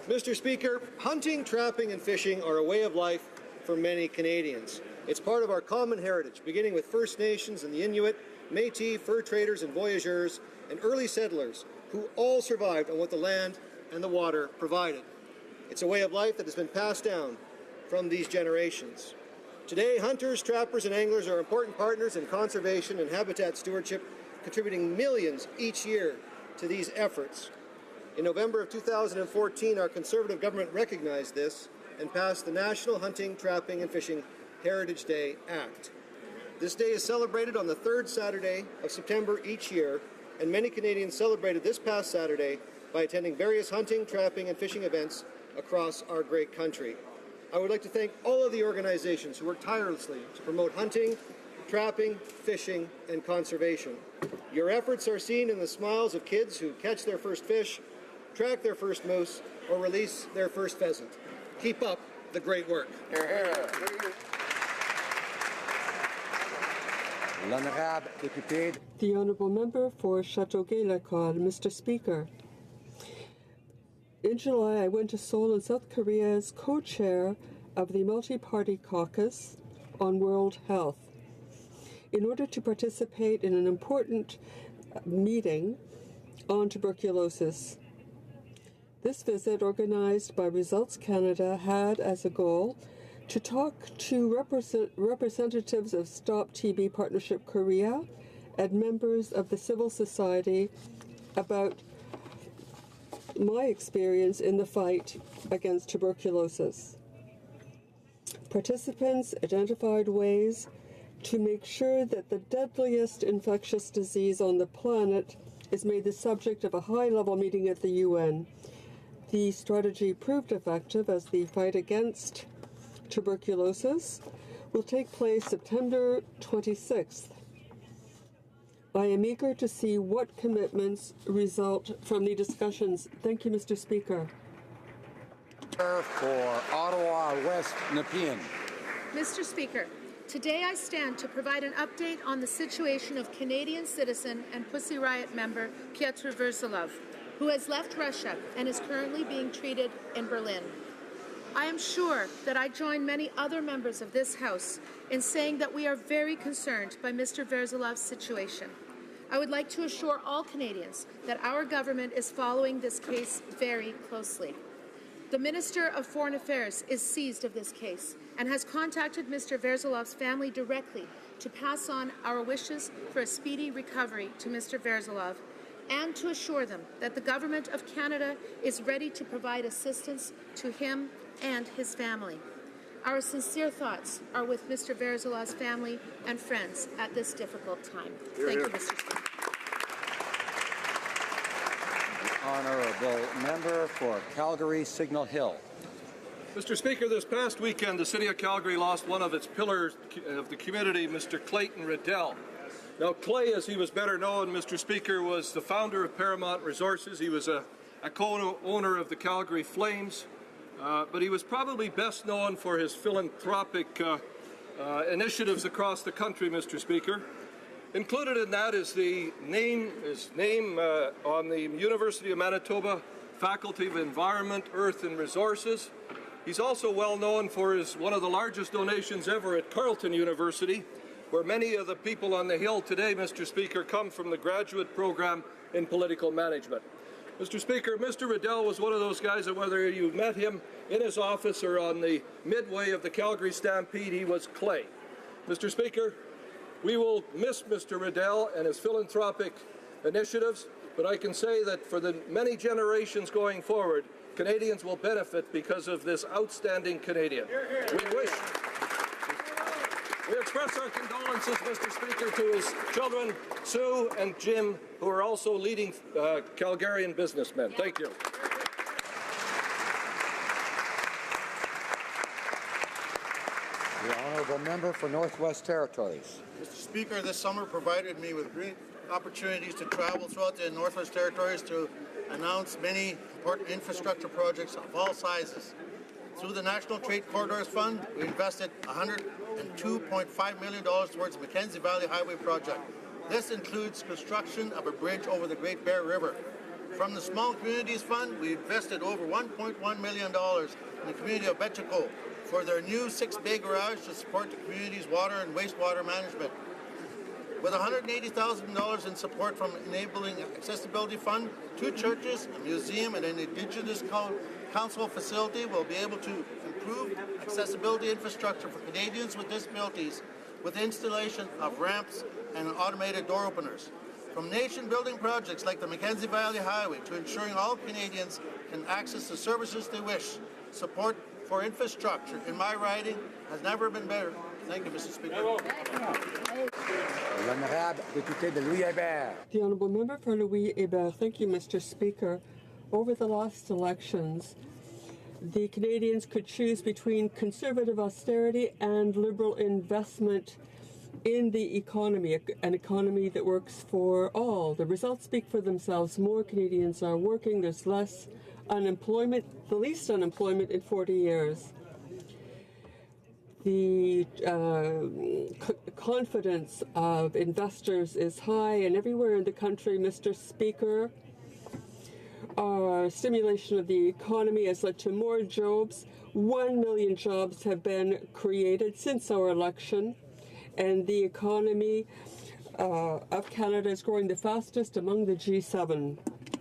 Mr. Speaker, hunting, trapping, and fishing are a way of life for many Canadians. It's part of our common heritage, beginning with First Nations and the Inuit, Métis, fur traders and voyageurs, and early settlers who all survived on what the land and the water provided. It's a way of life that has been passed down from these generations. Today, hunters, trappers, and anglers are important partners in conservation and habitat stewardship, contributing millions each year to these efforts. In November of 2014, our Conservative government recognized this and passed the National Hunting, Trapping, and Fishing Heritage Day Act. This day is celebrated on the third Saturday of September each year, and many Canadians celebrated this past Saturday by attending various hunting, trapping, and fishing events across our great country. I would like to thank all of the organizations who work tirelessly to promote hunting, trapping, fishing, and conservation. Your efforts are seen in the smiles of kids who catch their first fish, track their first moose, or release their first pheasant. Keep up the great work. The Honourable Member for Châteauguay-Lacolle. Mr. Speaker, in July I went to Seoul in South Korea as co-chair of the Multi-Party Caucus on World Health in order to participate in an important meeting on tuberculosis. This visit, organized by Results Canada, had as a goal to talk to representatives of Stop TB Partnership Korea and members of the civil society about my experience in the fight against tuberculosis. Participants identified ways to make sure that the deadliest infectious disease on the planet is made the subject of a high-level meeting at the UN. The strategy proved effective as the fight against tuberculosis will take place September 26th. I am eager to see what commitments result from the discussions. Thank you, Mr. Speaker. For Ottawa West Nepean. Mr. Speaker, today I stand to provide an update on the situation of Canadian citizen and Pussy Riot member Piotr Verzolov, who has left Russia and is currently being treated in Berlin. I am sure that I join many other members of this House in saying that we are very concerned by Mr. Verzolov's situation. I would like to assure all Canadians that our government is following this case very closely. The Minister of Foreign Affairs is seized of this case and has contacted Mr. Verzolov's family directly to pass on our wishes for a speedy recovery to Mr. Verzolov and to assure them that the Government of Canada is ready to provide assistance to him and his family. Our sincere thoughts are with Mr. Verzolov's family and friends at this difficult time. Thank you, Mr. Speaker. Honourable Member for Calgary Signal Hill. Mr. Speaker, this past weekend, the City of Calgary lost one of its pillars of the community, Mr. Clayton Riddell. Now, Clay, as he was better known, Mr. Speaker, was the founder of Paramount Resources. He was a co-owner of the Calgary Flames, but he was probably best known for his philanthropic initiatives across the country, Mr. Speaker. Included in that is his name on the University of Manitoba Faculty of Environment, Earth and Resources. He's also well known for one of the largest donations ever at Carleton University, where many of the people on the Hill today, Mr. Speaker, come from the graduate program in political management. Mr. Speaker, Mr. Riddell was one of those guys that whether you met him in his office or on the midway of the Calgary Stampede, he was Clay. Mr. Speaker, we will miss Mr. Riddell and his philanthropic initiatives, but I can say that for the many generations going forward, Canadians will benefit because of this outstanding Canadian. We express our condolences, Mr. Speaker, to his children, Sue and Jim, who are also leading Calgarian businessmen. Thank you. Honourable Member for Northwest Territories. Mr. Speaker, this summer provided me with great opportunities to travel throughout the Northwest Territories to announce many important infrastructure projects of all sizes. Through the National Trade Corridors Fund, we invested $102.5 million towards the Mackenzie Valley Highway project. This includes construction of a bridge over the Great Bear River. From the Small Communities Fund, we invested over $1.1 million in the community of Betchico for their new 6-bay garage to support the community's water and wastewater management. With $180,000 in support from Enabling Accessibility Fund, 2 churches, a museum, and an Indigenous Council facility will be able to improve accessibility infrastructure for Canadians with disabilities with the installation of ramps and automated door openers. From nation-building projects like the Mackenzie Valley Highway to ensuring all Canadians can access the services they wish, support for infrastructure in my riding has never been better. Thank you, Mr. Speaker. The Honourable Member for Louis Hébert. Thank you, Mr. Speaker. Over the last elections, the Canadians could choose between conservative austerity and liberal investment in the economy, an economy that works for all. The results speak for themselves. More Canadians are working. There's less unemployment, the least unemployment in 40 years. The confidence of investors is high, and everywhere in the country, Mr. Speaker, our stimulation of the economy has led to more jobs. 1 million jobs have been created since our election, and the economy of Canada is growing the fastest among the G7.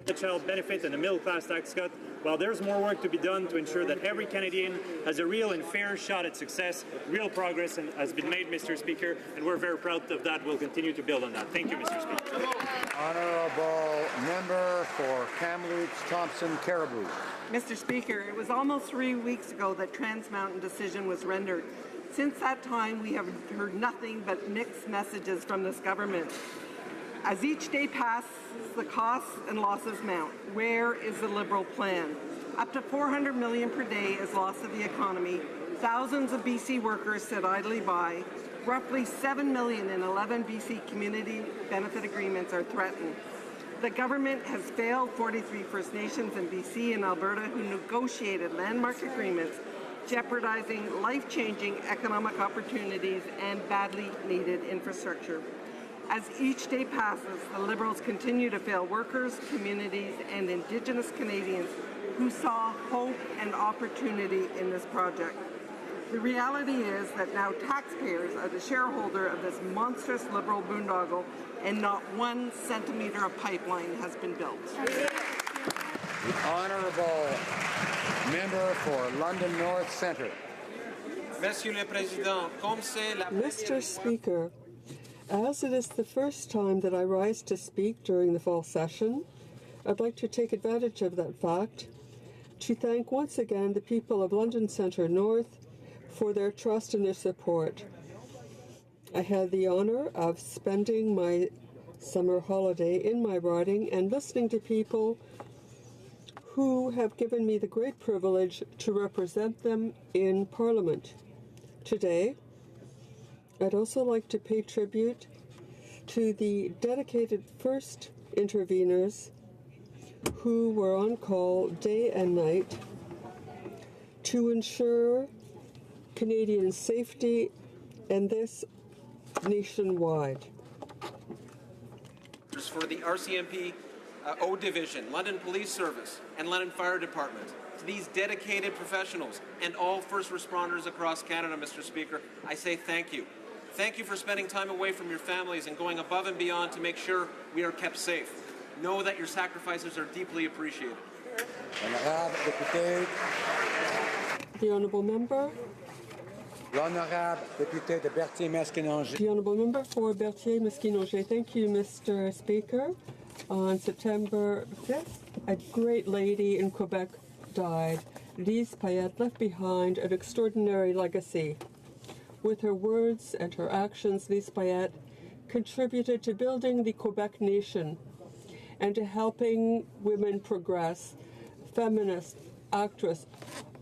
The child benefit and the middle class tax cut, while there's more work to be done to ensure that every Canadian has a real and fair shot at success. Real progress has been made, Mr. Speaker, and we're very proud of that. We'll continue to build on that. Thank you, Mr. Speaker. Honourable Member for Kamloops, Thompson, Caribou. Mr. Speaker, it was almost 3 weeks ago that Trans Mountain decision was rendered. Since that time, we have heard nothing but mixed messages from this government. As each day passes, the costs and losses mount. Where is the Liberal plan? Up to $400 million per day is lost to the economy. Thousands of BC workers sit idly by. Roughly $7 million in 11 BC community benefit agreements are threatened. The government has failed 43 First Nations in BC and Alberta who negotiated landmark agreements, jeopardizing life-changing economic opportunities and badly needed infrastructure. As each day passes, the Liberals continue to fail workers, communities, and Indigenous Canadians who saw hope and opportunity in this project. The reality is that now taxpayers are the shareholder of this monstrous Liberal boondoggle, and not 1 centimetre of pipeline has been built. The Honourable Member for London North Centre. Mr. Speaker, as it is the first time that I rise to speak during the fall session, I'd like to take advantage of that fact to thank once again the people of London Centre North for their trust and their support. I had the honour of spending my summer holiday in my riding and listening to people who have given me the great privilege to represent them in Parliament. Today, I'd also like to pay tribute to the dedicated first interveners who were on call day and night to ensure Canadian safety, and this nationwide. For the RCMP O Division, London Police Service, and London Fire Department, to these dedicated professionals and all first responders across Canada, Mr. Speaker, I say thank you. Thank you for spending time away from your families and going above and beyond to make sure we are kept safe. Know that your sacrifices are deeply appreciated. The Honourable Member. L'Honourable Député de Berthier-Maskinongé. The Honourable Member for Berthier-Maskinongé. Thank you, Mr. Speaker. On September 5th, a great lady in Quebec died. Lise Payette left behind an extraordinary legacy. With her words and her actions, Lise Payette contributed to building the Quebec nation and to helping women progress. Feminist, actress,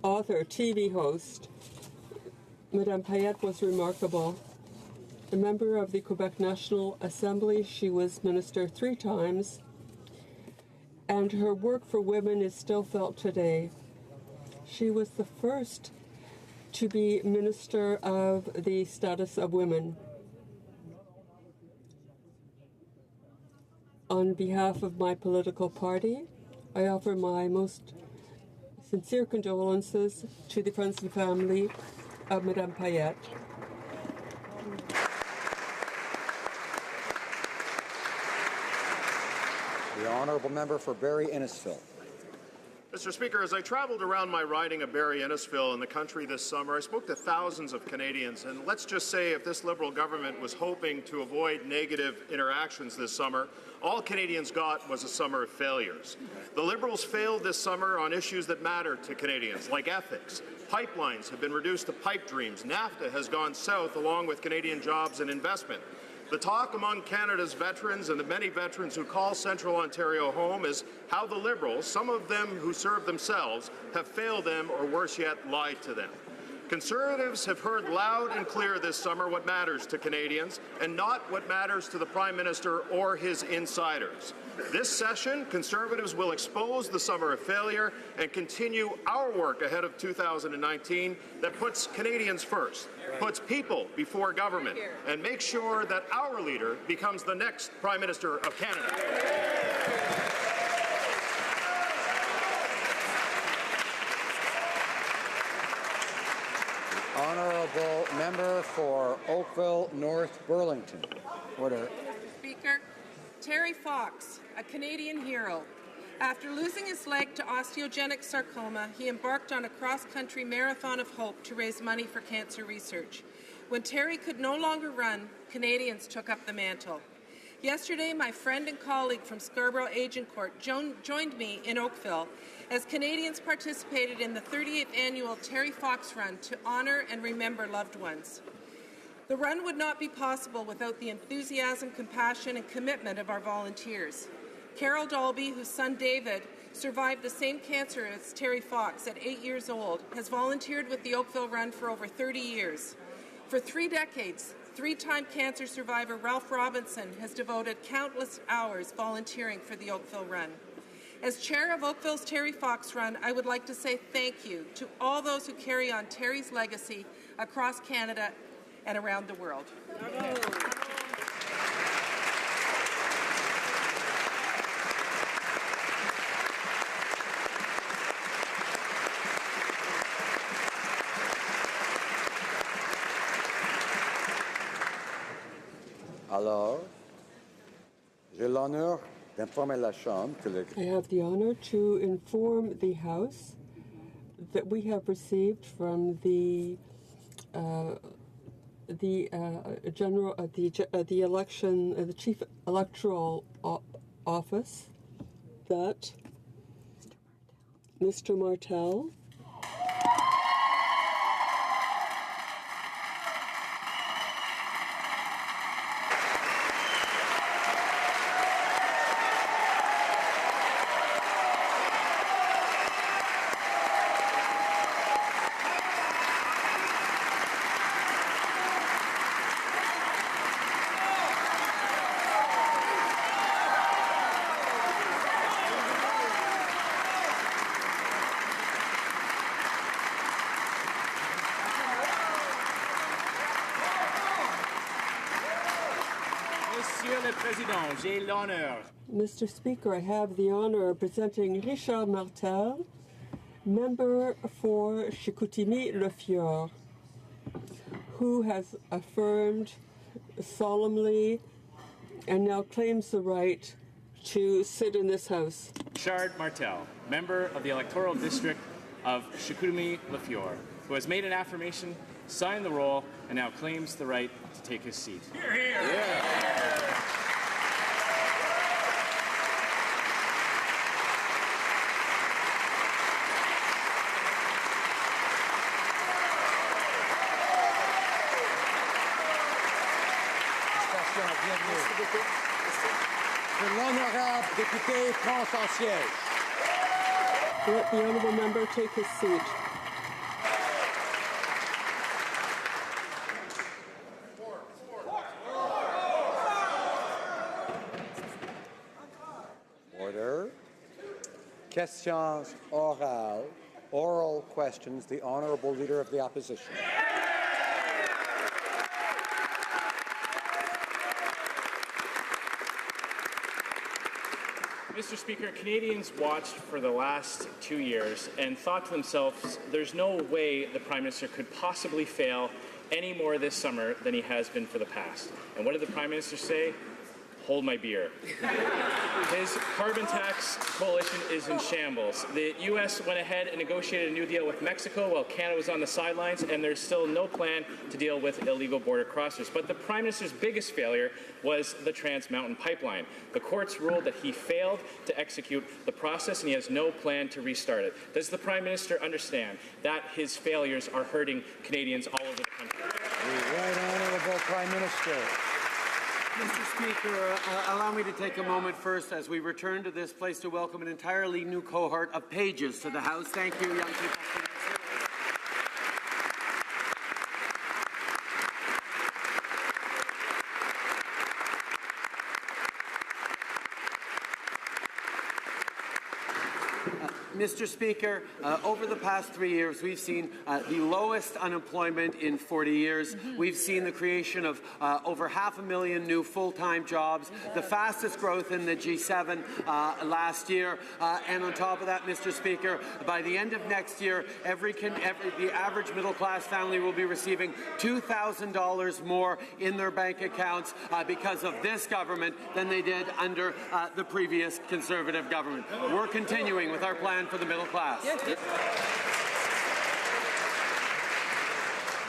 author, TV host. Madame Payette was remarkable. A member of the Quebec National Assembly, she was minister 3 times, and her work for women is still felt today. She was the first to be Minister of the Status of Women. On behalf of my political party, I offer my most sincere condolences to the friends and family of Madame Payette. The honourable member for Barrie-Innisfil. Mr. Speaker, as I traveled around my riding of Barrie-Innisfil in the country this summer, I spoke to thousands of Canadians, and let's just say if this Liberal government was hoping to avoid negative interactions this summer, all Canadians got was a summer of failures. The Liberals failed this summer on issues that matter to Canadians, like ethics. Pipelines have been reduced to pipe dreams. NAFTA has gone south along with Canadian jobs and investment. The talk among Canada's veterans and the many veterans who call Central Ontario home is how the Liberals, some of them who serve themselves, have failed them or worse yet, lied to them. Conservatives have heard loud and clear this summer what matters to Canadians and not what matters to the Prime Minister or his insiders. This session, Conservatives will expose the summer of failure and continue our work ahead of 2019 that puts Canadians first, puts people before government, and makes sure that our leader becomes the next Prime Minister of Canada. Honourable member for Oakville North Burlington. Order. Mr. Speaker, Terry Fox, a Canadian hero. After losing his leg to osteogenic sarcoma, he embarked on a cross-country marathon of hope to raise money for cancer research. When Terry could no longer run, Canadians took up the mantle. Yesterday, my friend and colleague from Scarborough Agincourt joined me in Oakville as Canadians participated in the 38th annual Terry Fox Run to honour and remember loved ones. The run would not be possible without the enthusiasm, compassion, and commitment of our volunteers. Carol Dalby, whose son David survived the same cancer as Terry Fox at 8 years old, has volunteered with the Oakville Run for over 30 years. For 3 decades, 3-time cancer survivor Ralph Robinson has devoted countless hours volunteering for the Oakville Run. As chair of Oakville's Terry Fox Run, I would like to say thank you to all those who carry on Terry's legacy across Canada and around the world. Alors, j'ai l'honneur d'informer la Chambre que le... I have the honor to inform the House that we have received from the Chief Electoral Office that Mr. Martel Monsieur le Président, j'ai l'honneur. Mr. Speaker, I have the honor of presenting Richard Martel, member for Chicoutimi-Le who has affirmed solemnly and now claims the right to sit in this House. Richard Martel, member of the electoral district of Chicoutimi-Le who has made an affirmation, signed the roll, and now claims the right to take his seat. Hear, hear. Yeah. L'honorable député prend son siège. Let the honourable member take his seat. Questions orales. Oral questions. The Honourable Leader of the Opposition. Mr. Speaker, Canadians watched for the last 2 years and thought to themselves, there's no way the Prime Minister could possibly fail any more this summer than he has been for the past. And what did the Prime Minister say? Hold my beer. His carbon tax coalition is in shambles. The U.S. went ahead and negotiated a new deal with Mexico while Canada was on the sidelines, and there's still no plan to deal with illegal border crossers. But the Prime Minister's biggest failure was the Trans Mountain Pipeline. The courts ruled that he failed to execute the process, and he has no plan to restart it. Does the Prime Minister understand that his failures are hurting Canadians all over the country? The Right Honourable Prime Minister. Mr. Speaker, allow me to take a moment first as we return to this place to welcome an entirely new cohort of pages to the House. Thank you, young people. Mr. Speaker, over the past 3 years, we've seen the lowest unemployment in 40 years. We've seen the creation of over 500,000 new full-time jobs, the fastest growth in the G7 last year. And on top of that, Mr. Speaker, by the end of next year, the average middle-class family will be receiving $2,000 more in their bank accounts because of this government than they did under the previous Conservative government. We're continuing with our plan for the middle class.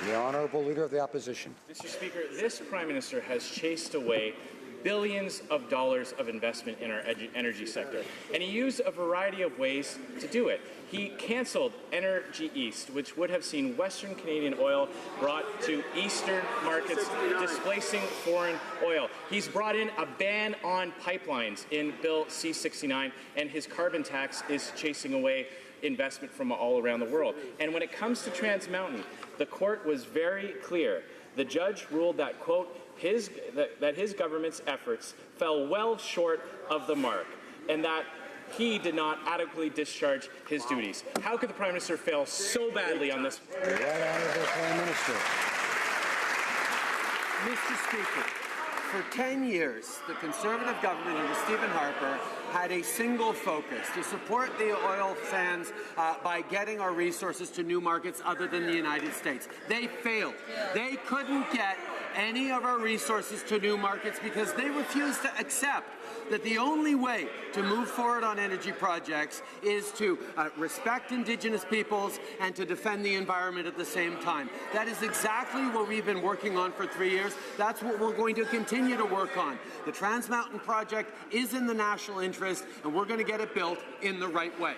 The Honourable Leader of the Opposition. Mr. Speaker, this Prime Minister has chased away billions of dollars of investment in our energy sector, and he used a variety of ways to do it. He cancelled Energy East, which would have seen Western Canadian oil brought to Eastern markets, displacing foreign oil. He's brought in a ban on pipelines in Bill C-69, and his carbon tax is chasing away investment from all around the world. And when it comes to Trans Mountain, the court was very clear. The judge ruled that, quote, that his government's efforts fell well short of the mark, and that he did not adequately discharge his duties. How could the Prime Minister fail so badly on this? The Right Honourable Prime Minister. Mr. Speaker, for 10 years, the Conservative government under Stephen Harper had a single focus: to support the oil sands by getting our resources to new markets other than the United States. They failed. They couldn't get any of our resources to new markets because they refused to accept that the only way to move forward on energy projects is to respect Indigenous peoples and to defend the environment at the same time. That is exactly what we've been working on for 3 years. That's what we're going to continue to work on. The Trans Mountain project is in the national interest, and we're going to get it built in the right way.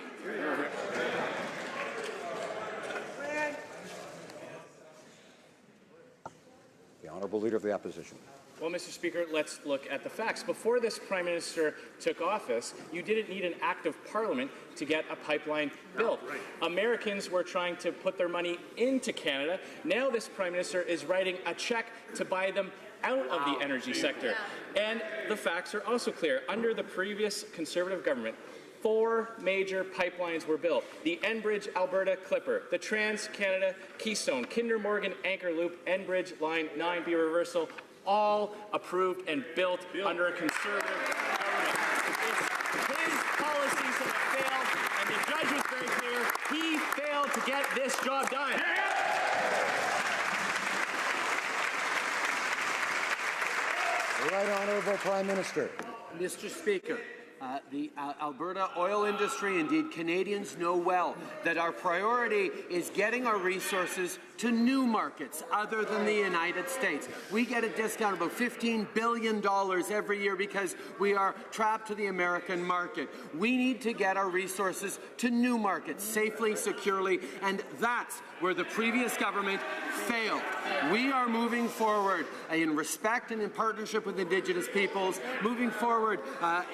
The Honourable Leader of the Opposition. Well, Mr. Speaker, let's look at the facts. Before this Prime Minister took office, you didn't need an act of Parliament to get a pipeline built. Americans were trying to put their money into Canada. Now this Prime Minister is writing a check to buy them out of the energy sector. And the facts are also clear. Under the previous Conservative government, 4 major pipelines were built: the Enbridge Alberta Clipper, the Trans-Canada Keystone, Kinder Morgan Anchor Loop, Enbridge Line 9B Reversal, all approved and built under a Conservative government. His policies have failed, and the judge was very clear. He failed to get this job done. The Right Honourable Prime Minister. Mr. Speaker, the Alberta oil industry, indeed Canadians, know well that our priority is getting our resources to new markets other than the United States. We get a discount of about $15 billion every year because we are trapped to the American market. We need to get our resources to new markets safely, securely, and that's where the previous government failed. We are moving forward in respect and in partnership with Indigenous peoples, moving forward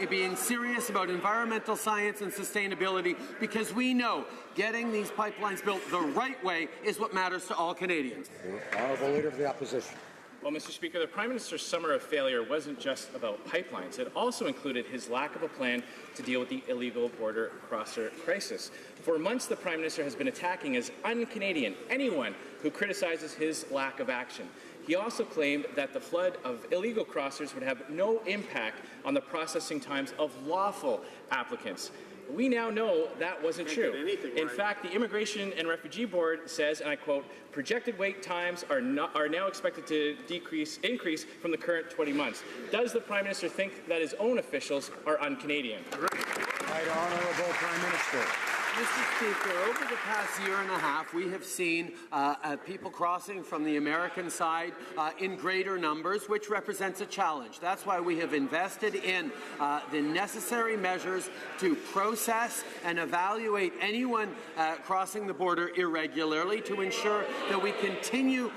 being serious about environmental science and sustainability, because we know getting these pipelines built the right way is what matters to all Canadians. The Honourable Leader of the Opposition. Well, Mr. Speaker, the Prime Minister's summer of failure wasn't just about pipelines. It also included his lack of a plan to deal with the illegal border crosser crisis. For months, the Prime Minister has been attacking as un-Canadian anyone who criticizes his lack of action. He also claimed that the flood of illegal crossers would have no impact on the processing times of lawful applicants. We now know that wasn't true. In fact, the Immigration and Refugee Board says, and I quote, projected wait times are now expected to increase from the current 20 months. Does the Prime Minister think that his own officials are un-Canadian? Right Honourable Prime Minister. Mr. Speaker, over the past year and a half, we have seen people crossing from the American side in greater numbers, which represents a challenge. That's why we have invested in the necessary measures to process and evaluate anyone crossing the border irregularly to ensure that we continue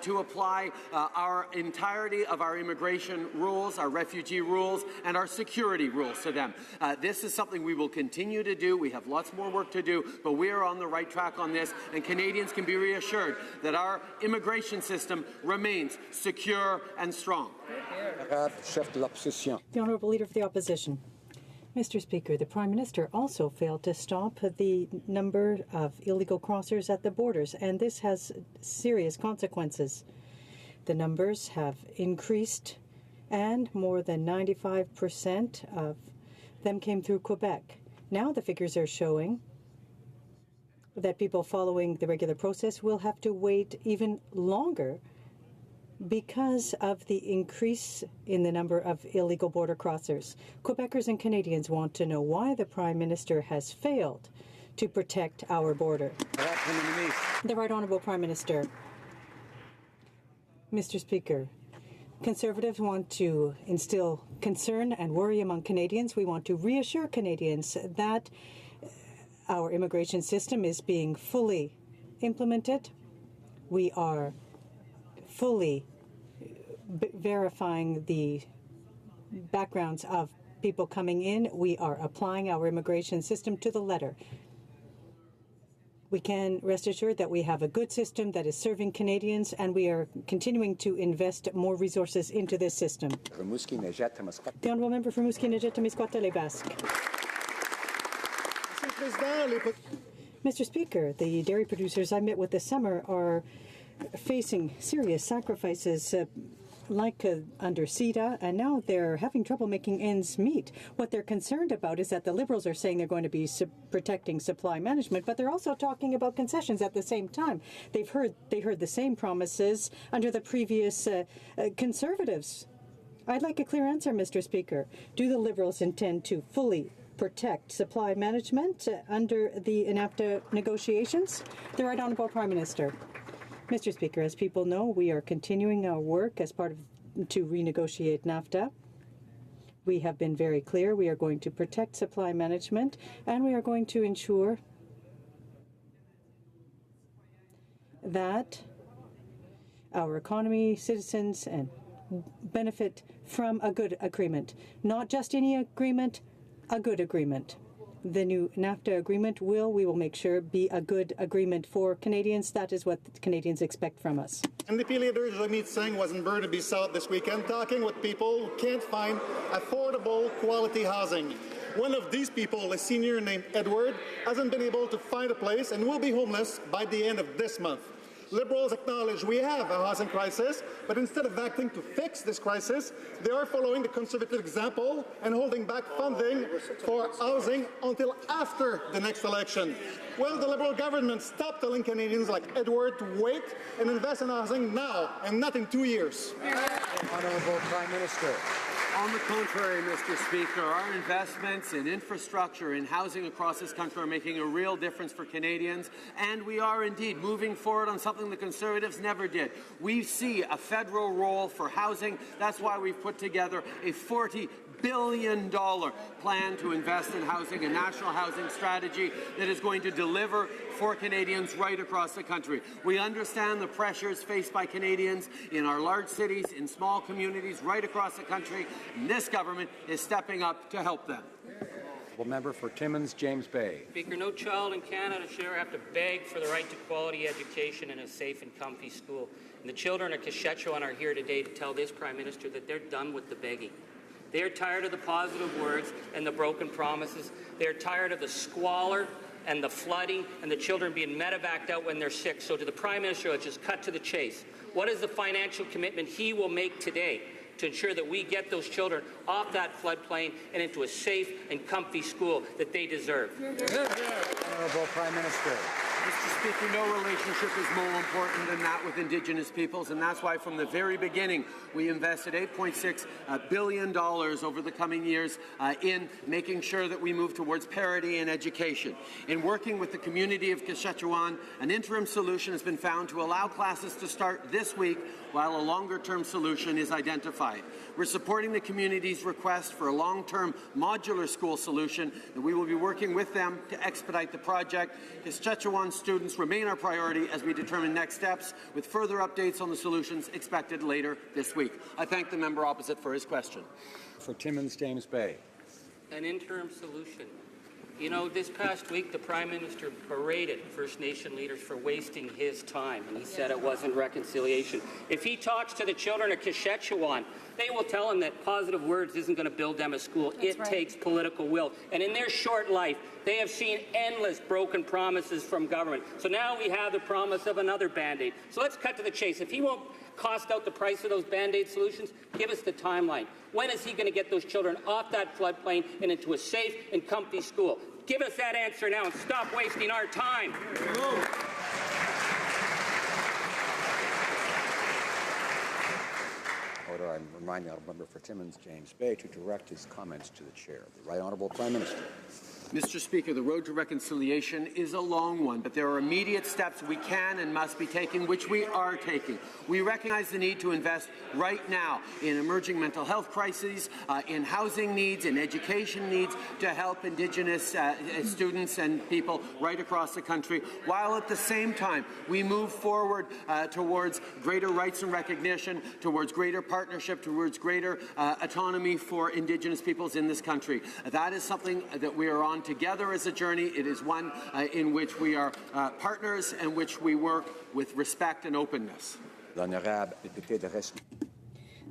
to apply our entirety of our immigration rules, our refugee rules, and our security rules to them. This is something we will continue to do. We have lots more work to do, but we are on the right track on this, and Canadians can be reassured that our immigration system remains secure and strong. The Honourable Leader of the Opposition. Mr. Speaker, the Prime Minister also failed to stop the number of illegal crossers at the borders, and this has serious consequences. The numbers have increased, and more than 95% of them came through Quebec. Now the figures are showing that people following the regular process will have to wait even longer because of the increase in the number of illegal border crossers. Quebecers and Canadians want to know why the Prime Minister has failed to protect our border. The Right Honourable Prime Minister. Mr. Speaker, Conservatives want to instill concern and worry among Canadians. We want to reassure Canadians that our immigration system is being fully implemented. We are fully verifying the backgrounds of people coming in. We are applying our immigration system to the letter. We can rest assured that we have a good system that is serving Canadians, and we are continuing to invest more resources into this system. The Honourable Member for Rimouski-Nejet-Témiscouata-Les-Basques. Mr. Speaker, the dairy producers I met with this summer are facing serious sacrifices under CETA, and now they're having trouble making ends meet. What they're concerned about is that the Liberals are saying they're going to be protecting supply management, but they're also talking about concessions at the same time. They heard the same promises under the previous Conservatives. I'd like a clear answer, Mr. Speaker. Do the Liberals intend to fully protect supply management under the NAFTA negotiations? The Right Honourable Prime Minister. Mr. Speaker, as people know, we are continuing our work as part of to renegotiate NAFTA. We have been very clear. We are going to protect supply management, and we are going to ensure that our economy, citizens, and benefit from a good agreement. Not just any agreement, a good agreement. The new NAFTA agreement we will make sure, be a good agreement for Canadians. That is what Canadians expect from us. NDP leader Jagmeet Singh was in Burnaby South this weekend talking with people who can't find affordable, quality housing. One of these people, a senior named Edward, hasn't been able to find a place and will be homeless by the end of this month. Liberals acknowledge we have a housing crisis, but instead of acting to fix this crisis, they are following the Conservative example and holding back funding for housing until after the next election. Will the Liberal government stop telling Canadians like Edward to wait and invest in housing now and not in 2 years? Honourable Prime Minister. On the contrary, Mr. Speaker, our investments in infrastructure, in housing across this country are making a real difference for Canadians, and we are indeed moving forward on something the Conservatives never did. We see a federal role for housing. That's why we've put together a $40 billion plan to invest in housing, a national housing strategy that is going to deliver for Canadians right across the country. We understand the pressures faced by Canadians in our large cities, in small communities right across the country, and this government is stepping up to help them. The member for Timmins, James Bay. Speaker, no child in Canada should ever have to beg for the right to quality education in a safe and comfy school. And the children of Saskatchewan are here today to tell this Prime Minister that they're done with the begging. They are tired of the positive words and the broken promises. They are tired of the squalor and the flooding and the children being medevaced out when they're sick. So to the Prime Minister, let's just cut to the chase. What is the financial commitment he will make today to ensure that we get those children off that floodplain and into a safe and comfy school that they deserve? Honourable Prime Minister. Mr. Speaker, no relationship is more important than that with Indigenous peoples, and that's why from the very beginning we invested $8.6 billion over the coming years in making sure that we move towards parity in education. In working with the community of Saskatchewan, an interim solution has been found to allow classes to start this week while a longer-term solution is identified. We're supporting the community's request for a long-term modular school solution, and we will be working with them to expedite the project. Saskatchewan students remain our priority as we determine next steps, with further updates on the solutions expected later this week. I thank the member opposite for his question. For Timmins, James Bay. An interim solution. You know, this past week, the Prime Minister berated First Nation leaders for wasting his time, and he said it wasn't reconciliation. If he talks to the children of Saskatchewan, they will tell him that positive words isn't going to build them a school. It takes political will. And in their short life, they have seen endless broken promises from government. So now we have the promise of another Band-Aid. So let's cut to the chase. If he won't cost out the price of those Band-Aid solutions, give us the timeline. When is he going to get those children off that floodplain and into a safe and comfy school? Give us that answer now and stop wasting our time. Order, I remind the honourable member for Timmins, James Bay, to direct his comments to the chair. The Right Honourable Prime Minister. Mr. Speaker, the road to reconciliation is a long one, but there are immediate steps we can and must be taking, which we are taking. We recognize the need to invest right now in emerging mental health crises, in housing needs, in education needs, to help Indigenous students and people right across the country, while at the same time we move forward towards greater rights and recognition, towards greater partnership, towards greater autonomy for Indigenous peoples in this country. That is something that we are on together as a journey. It is one in which we are partners and which we work with respect and openness. The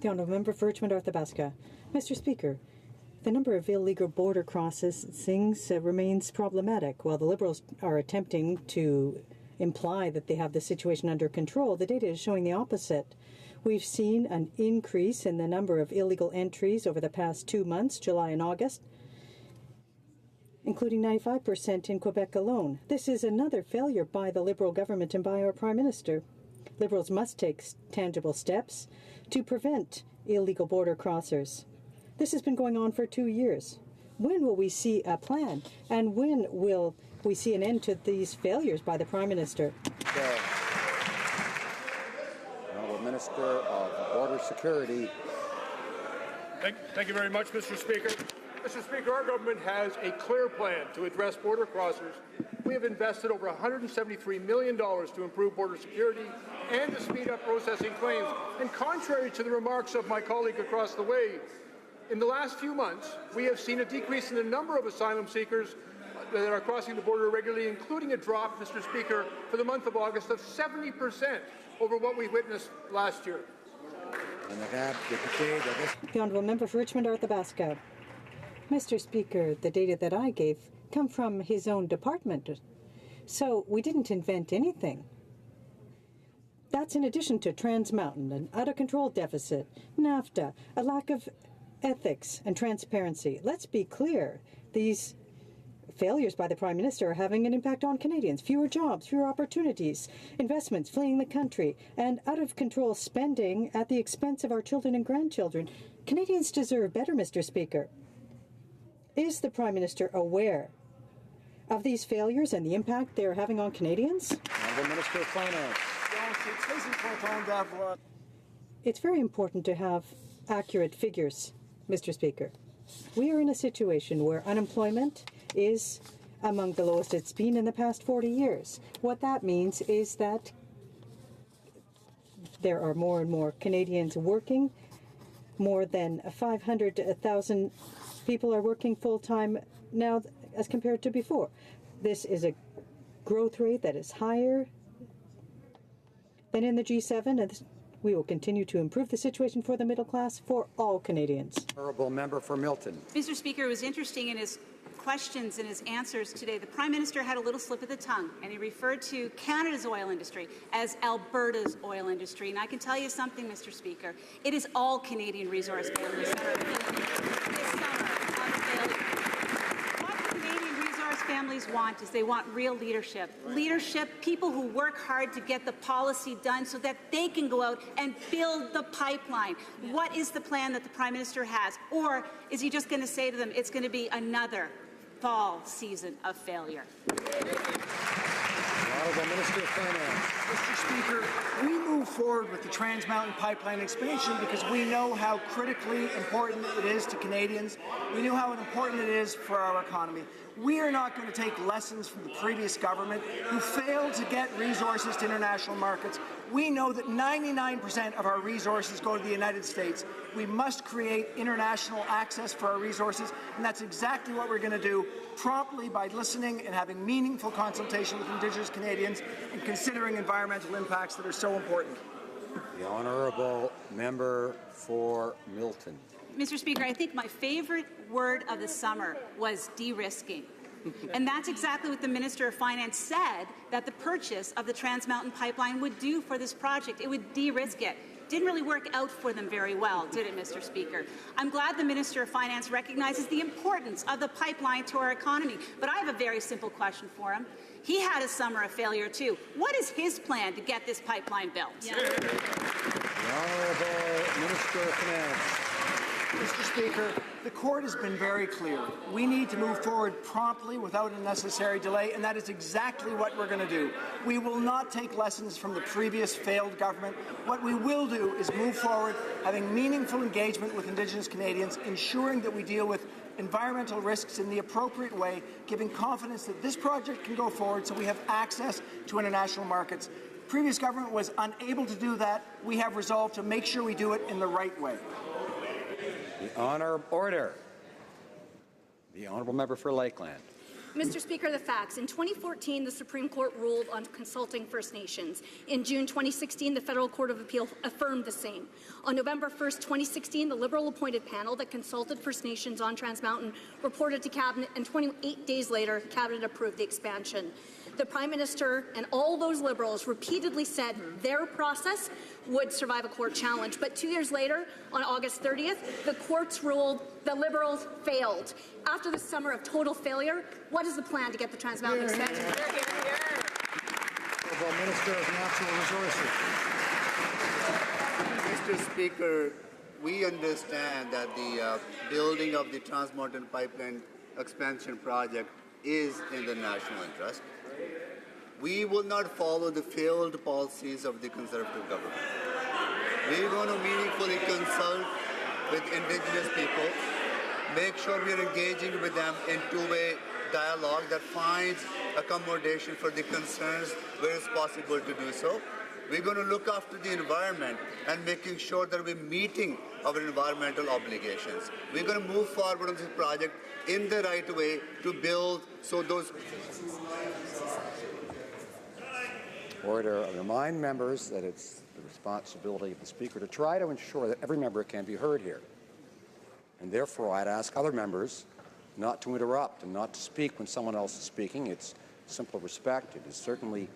Honourable Member for Richmond-Arthabaska. Mr. Speaker, the number of illegal border crossings remains problematic. While the Liberals are attempting to imply that they have the situation under control, the data is showing the opposite. We've seen an increase in the number of illegal entries over the past 2 months, July and August, including 95% in Quebec alone. This is another failure by the Liberal government and by our Prime Minister. Liberals must take tangible steps to prevent illegal border crossers. This has been going on for 2 years. When will we see a plan? And when will we see an end to these failures by the Prime Minister? Honourable Minister of Border Security. Thank you very much, Mr. Speaker. Mr. Speaker, our government has a clear plan to address border crossers. We have invested over $173 million to improve border security and to speed up processing claims. And contrary to the remarks of my colleague across the way, in the last few months, we have seen a decrease in the number of asylum seekers that are crossing the border regularly, including a drop, Mr. Speaker, for the month of August of 70% over what we witnessed last year. The Honourable Member for Richmond-Arthabaska. Mr. Speaker, the data that I gave come from his own department, so we didn't invent anything. That's in addition to Trans Mountain, an out-of-control deficit, NAFTA, a lack of ethics and transparency. Let's be clear, these failures by the Prime Minister are having an impact on Canadians. Fewer jobs, fewer opportunities, investments fleeing the country, and out-of-control spending at the expense of our children and grandchildren. Canadians deserve better, Mr. Speaker. Is the Prime Minister aware of these failures and the impact they're having on Canadians? Honourable Minister of Finance. It's very important to have accurate figures, Mr. Speaker. We are in a situation where unemployment is among the lowest it's been in the past 40 years. What that means is that there are more and more Canadians working. More than 500,000 people are working full-time now as compared to before. This is a growth rate that is higher than in the G7, and we will continue to improve the situation for the middle class for all Canadians. Honourable member for Milton. Mr. Speaker, it was interesting in his questions and his answers today. The Prime Minister had a little slip of the tongue, and he referred to Canada's oil industry as Alberta's oil industry. And I can tell you something, Mr. Speaker, it is all Canadian resource families that are feeling this summer on failure. What the Canadian resource families want is they want real leadership. Leadership, people who work hard to get the policy done so that they can go out and build the pipeline. What is the plan that the Prime Minister has? Or is he just going to say to them, it's going to be another fall season of failure? Honourable Minister of Finance. Mr. Speaker, we move forward with the Trans Mountain Pipeline expansion because we know how critically important it is to Canadians. We know how important it is for our economy. We are not going to take lessons from the previous government who failed to get resources to international markets. We know that 99% of our resources go to the United States. We must create international access for our resources, and that's exactly what we're going to do promptly by listening and having meaningful consultation with Indigenous Canadians and considering environmental impacts that are so important. The honourable member for Milton. Mr. Speaker, I think my favorite word of the summer was de-risking. And that's exactly what the Minister of Finance said that the purchase of the Trans Mountain Pipeline would do for this project. It would de-risk it. Didn't really work out for them very well, did it, Mr. Speaker? I'm glad the Minister of Finance recognizes the importance of the pipeline to our economy. But I have a very simple question for him. He had a summer of failure, too. What is his plan to get this pipeline built? The honourable Minister of Finance. Mr. Speaker, the court has been very clear. We need to move forward promptly without unnecessary delay, and that is exactly what we're going to do. We will not take lessons from the previous failed government. What we will do is move forward, having meaningful engagement with Indigenous Canadians, ensuring that we deal with environmental risks in the appropriate way, giving confidence that this project can go forward so we have access to international markets. The previous government was unable to do that. We have resolved to make sure we do it in the right way. The order. The honourable member for Lakeland. Mr. Speaker, the facts. In 2014, the Supreme Court ruled on consulting First Nations. In June 2016, the Federal Court of Appeal affirmed the same. On November 1st, 2016, the Liberal-appointed panel that consulted First Nations on Trans Mountain reported to Cabinet, and 28 days later, Cabinet approved the expansion. The Prime Minister and all those Liberals repeatedly said their process would survive a court challenge. But 2 years later, on August 30th, the courts ruled the Liberals failed. After the summer of total failure, what is the plan to get the Trans Mountain expansion? Honourable Minister of Natural Resources. Mr. Speaker, we understand that the building of the Trans Mountain Pipeline expansion project is in the national interest. We will not follow the failed policies of the Conservative government. We're going to meaningfully consult with Indigenous people, make sure we're engaging with them in two-way dialogue that finds accommodation for the concerns where it's possible to do so. We're going to look after the environment and making sure that we're meeting our environmental obligations. We're going to move forward on this project in the right way to build so those... Order. I remind members that it's the responsibility of the Speaker to try to ensure that every member can be heard here. And therefore, I'd ask other members not to interrupt and not to speak when someone else is speaking. It's simple respect. It is certainly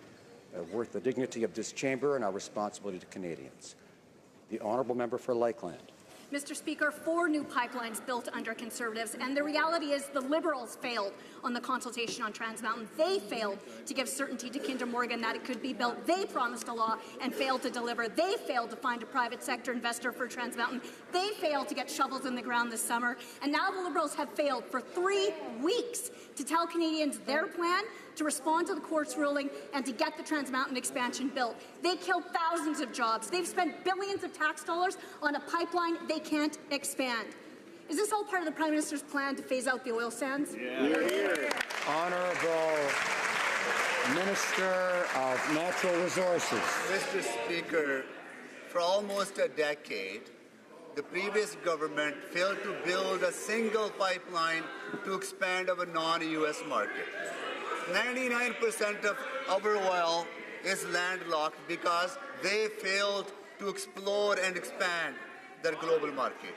worth the dignity of this chamber and our responsibility to Canadians. The honourable member for Lakeland. Mr. Speaker, 4 new pipelines built under Conservatives, and the reality is the Liberals failed on the consultation on Trans Mountain. They failed to give certainty to Kinder Morgan that it could be built. They promised a law and failed to deliver. They failed to find a private sector investor for Trans Mountain. They failed to get shovels in the ground this summer. And now the Liberals have failed for 3 weeks to tell Canadians their plan to respond to the court's ruling and to get the Trans Mountain expansion built. They killed thousands of jobs. They've spent billions of tax dollars on a pipeline they can't expand. Is this all part of the Prime Minister's plan to phase out the oil sands? Honourable Minister of Natural Resources. Mr. Speaker, for almost a decade, the previous government failed to build a single pipeline to expand our non-U.S. market. 99% of our oil is landlocked because they failed to explore and expand their global market.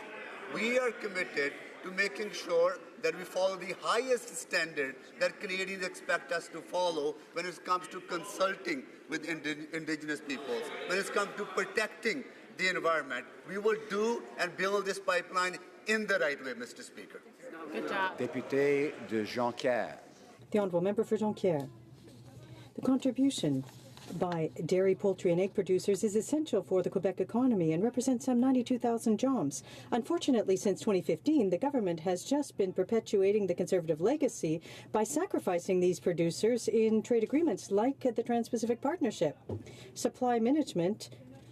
We are committed to making sure that we follow the highest standard that Canadians expect us to follow when it comes to consulting with Indigenous peoples, when it comes to protecting the environment. We will do and build this pipeline in the right way, Mr. Speaker. Good job. Député de Jonquière. The Honourable Member for Jonquière. The contribution by dairy, poultry and egg producers is essential for the Quebec economy and represents some 92,000 jobs. Unfortunately, since 2015, the government has just been perpetuating the Conservative legacy by sacrificing these producers in trade agreements like the Trans-Pacific Partnership. Supply management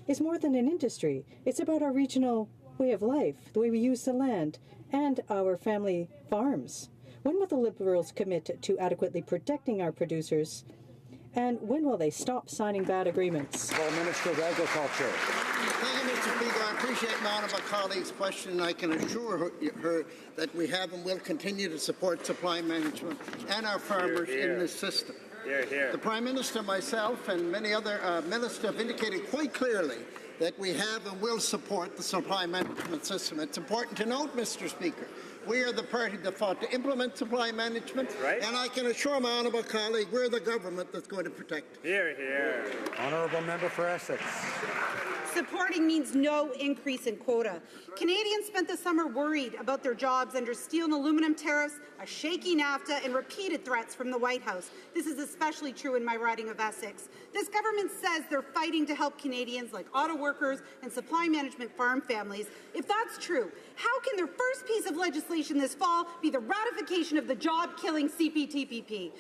is more than an industry. It's about our regional way of life, the way we use the land, and our family farms. When will the Liberals commit to adequately protecting our producers? And when will they stop signing bad agreements? Well, Minister of Agriculture. Thank you, Mr. Speaker. I appreciate my honourable colleague's question, and I can assure her that we have and will continue to support supply management and our farmers in this system. The Prime Minister, myself, and many other ministers have indicated quite clearly that we have and will support the supply management system. It's important to note, Mr. Speaker, we are the party that fought to implement supply management, and I can assure my honourable colleague we're the government that's going to protect. Honourable Member for Essex. Supporting means no increase in quota. Canadians spent the summer worried about their jobs under steel and aluminum tariffs, a shaky NAFTA, and repeated threats from the White House. This is especially true in my riding of Essex. This government says they're fighting to help Canadians like auto workers and supply management farm families. If that's true, how can their first piece of legislation this fall be the ratification of the job-killing CPTPP?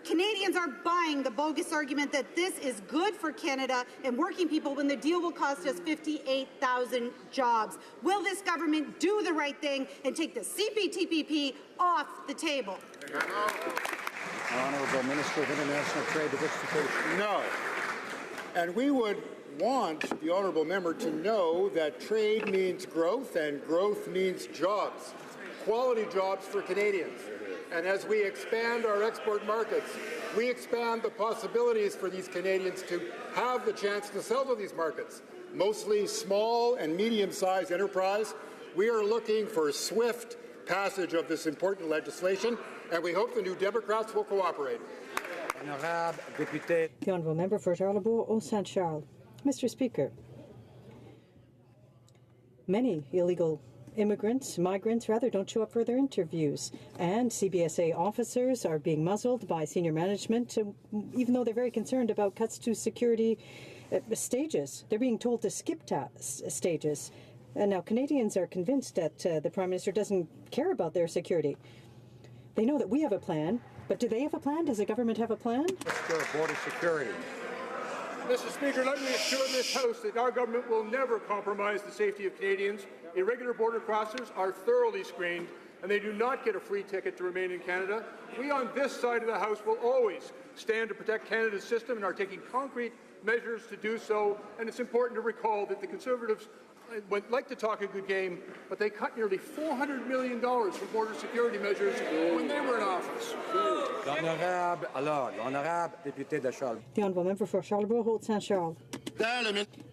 Canadians are buying the bogus argument that this is good for Canada and working people when the deal will cost us 58,000 jobs. Will this government do the right thing and take the CPTPP off the table? Honourable Minister of International Trade, Diversification. No. And we would want the honourable member to know that trade means growth and growth means jobs, quality jobs for Canadians. And as we expand our export markets, we expand the possibilities for these Canadians to have the chance to sell to these markets, mostly small and medium-sized enterprise. We are looking for swift passage of this important legislation, and we hope the New Democrats will cooperate. Honorable Député. The Honourable Member for Charlebourg-Saint-Charles. Mr. Speaker, many illegal migrants don't show up for their interviews, and CBSA officers are being muzzled by senior management, even though they're very concerned about cuts to security stages. They're being told to skip stages. And now Canadians are convinced that the Prime Minister doesn't care about their security. They know that we have a plan, but do they have a plan? Does the government have a plan? Minister of Border Security. Mr. Speaker, let me assure this House that our government will never compromise the safety of Canadians. Irregular border crossers are thoroughly screened, and they do not get a free ticket to remain in Canada. We on this side of the House will always stand to protect Canada's system and are taking concrete measures to do so. And it's important to recall that the Conservatives would like to talk a good game, but they cut nearly $400 million for border security measures when they were in office. L'honorable député de Charles. The Honourable Member for Charlebourg-Saint-Charles.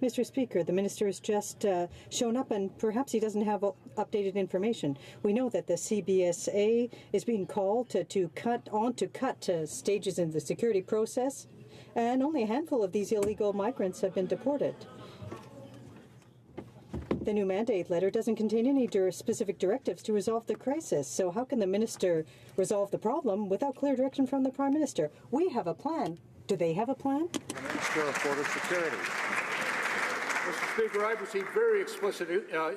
Mr. Speaker, the Minister has just shown up and perhaps he doesn't have updated information. We know that the CBSA is being called to cut stages in the security process, and only a handful of these illegal migrants have been deported. The new mandate letter doesn't contain any specific directives to resolve the crisis. So how can the minister resolve the problem without clear direction from the Prime Minister? We have a plan. Do they have a plan? Minister of Border Security. Mr. Speaker, I've received very explicit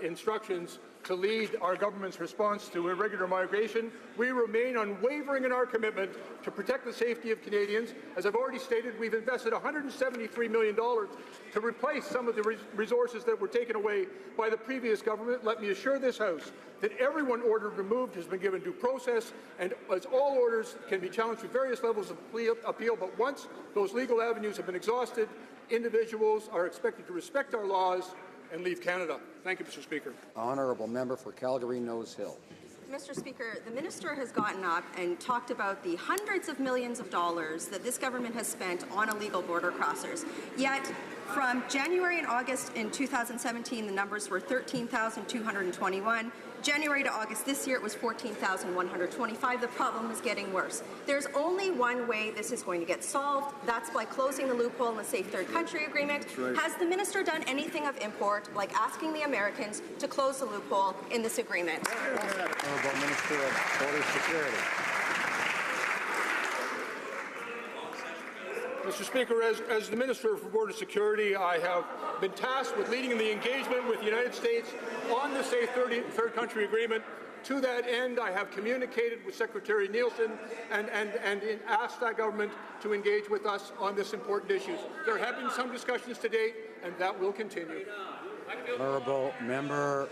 instructions to lead our government's response to irregular migration. We remain unwavering in our commitment to protect the safety of Canadians. As I've already stated, we've invested $173 million to replace some of the resources that were taken away by the previous government. Let me assure this House that everyone ordered removed has been given due process, and as all orders can be challenged through various levels of appeal, but once those legal avenues have been exhausted, individuals are expected to respect our laws and leave Canada. Thank you, Mr. Speaker. Honourable member for Calgary Nose Hill. Mr. Speaker, the minister has gotten up and talked about the hundreds of millions of dollars that this government has spent on illegal border crossers. Yet, from January and August in 2017, the numbers were 13,221. January to August this year, it was 14,125. The problem is getting worse. There's only one way this is going to get solved. That's by closing the loophole in the Safe Third Country Agreement. Right. Has the minister done anything of import, like asking the Americans to close the loophole in this agreement? Honourable Minister of Border Security. Mr. Speaker, as the Minister for Border Security, I have been tasked with leading the engagement with the United States on the Safe Third Country Agreement. To that end, I have communicated with Secretary Nielsen and asked that government to engage with us on this important issue. There have been some discussions to date, and that will continue. Honourable member.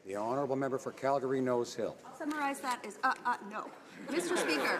The Honourable member for Calgary Nose Hill. I'll summarize that as no. Mr. Speaker,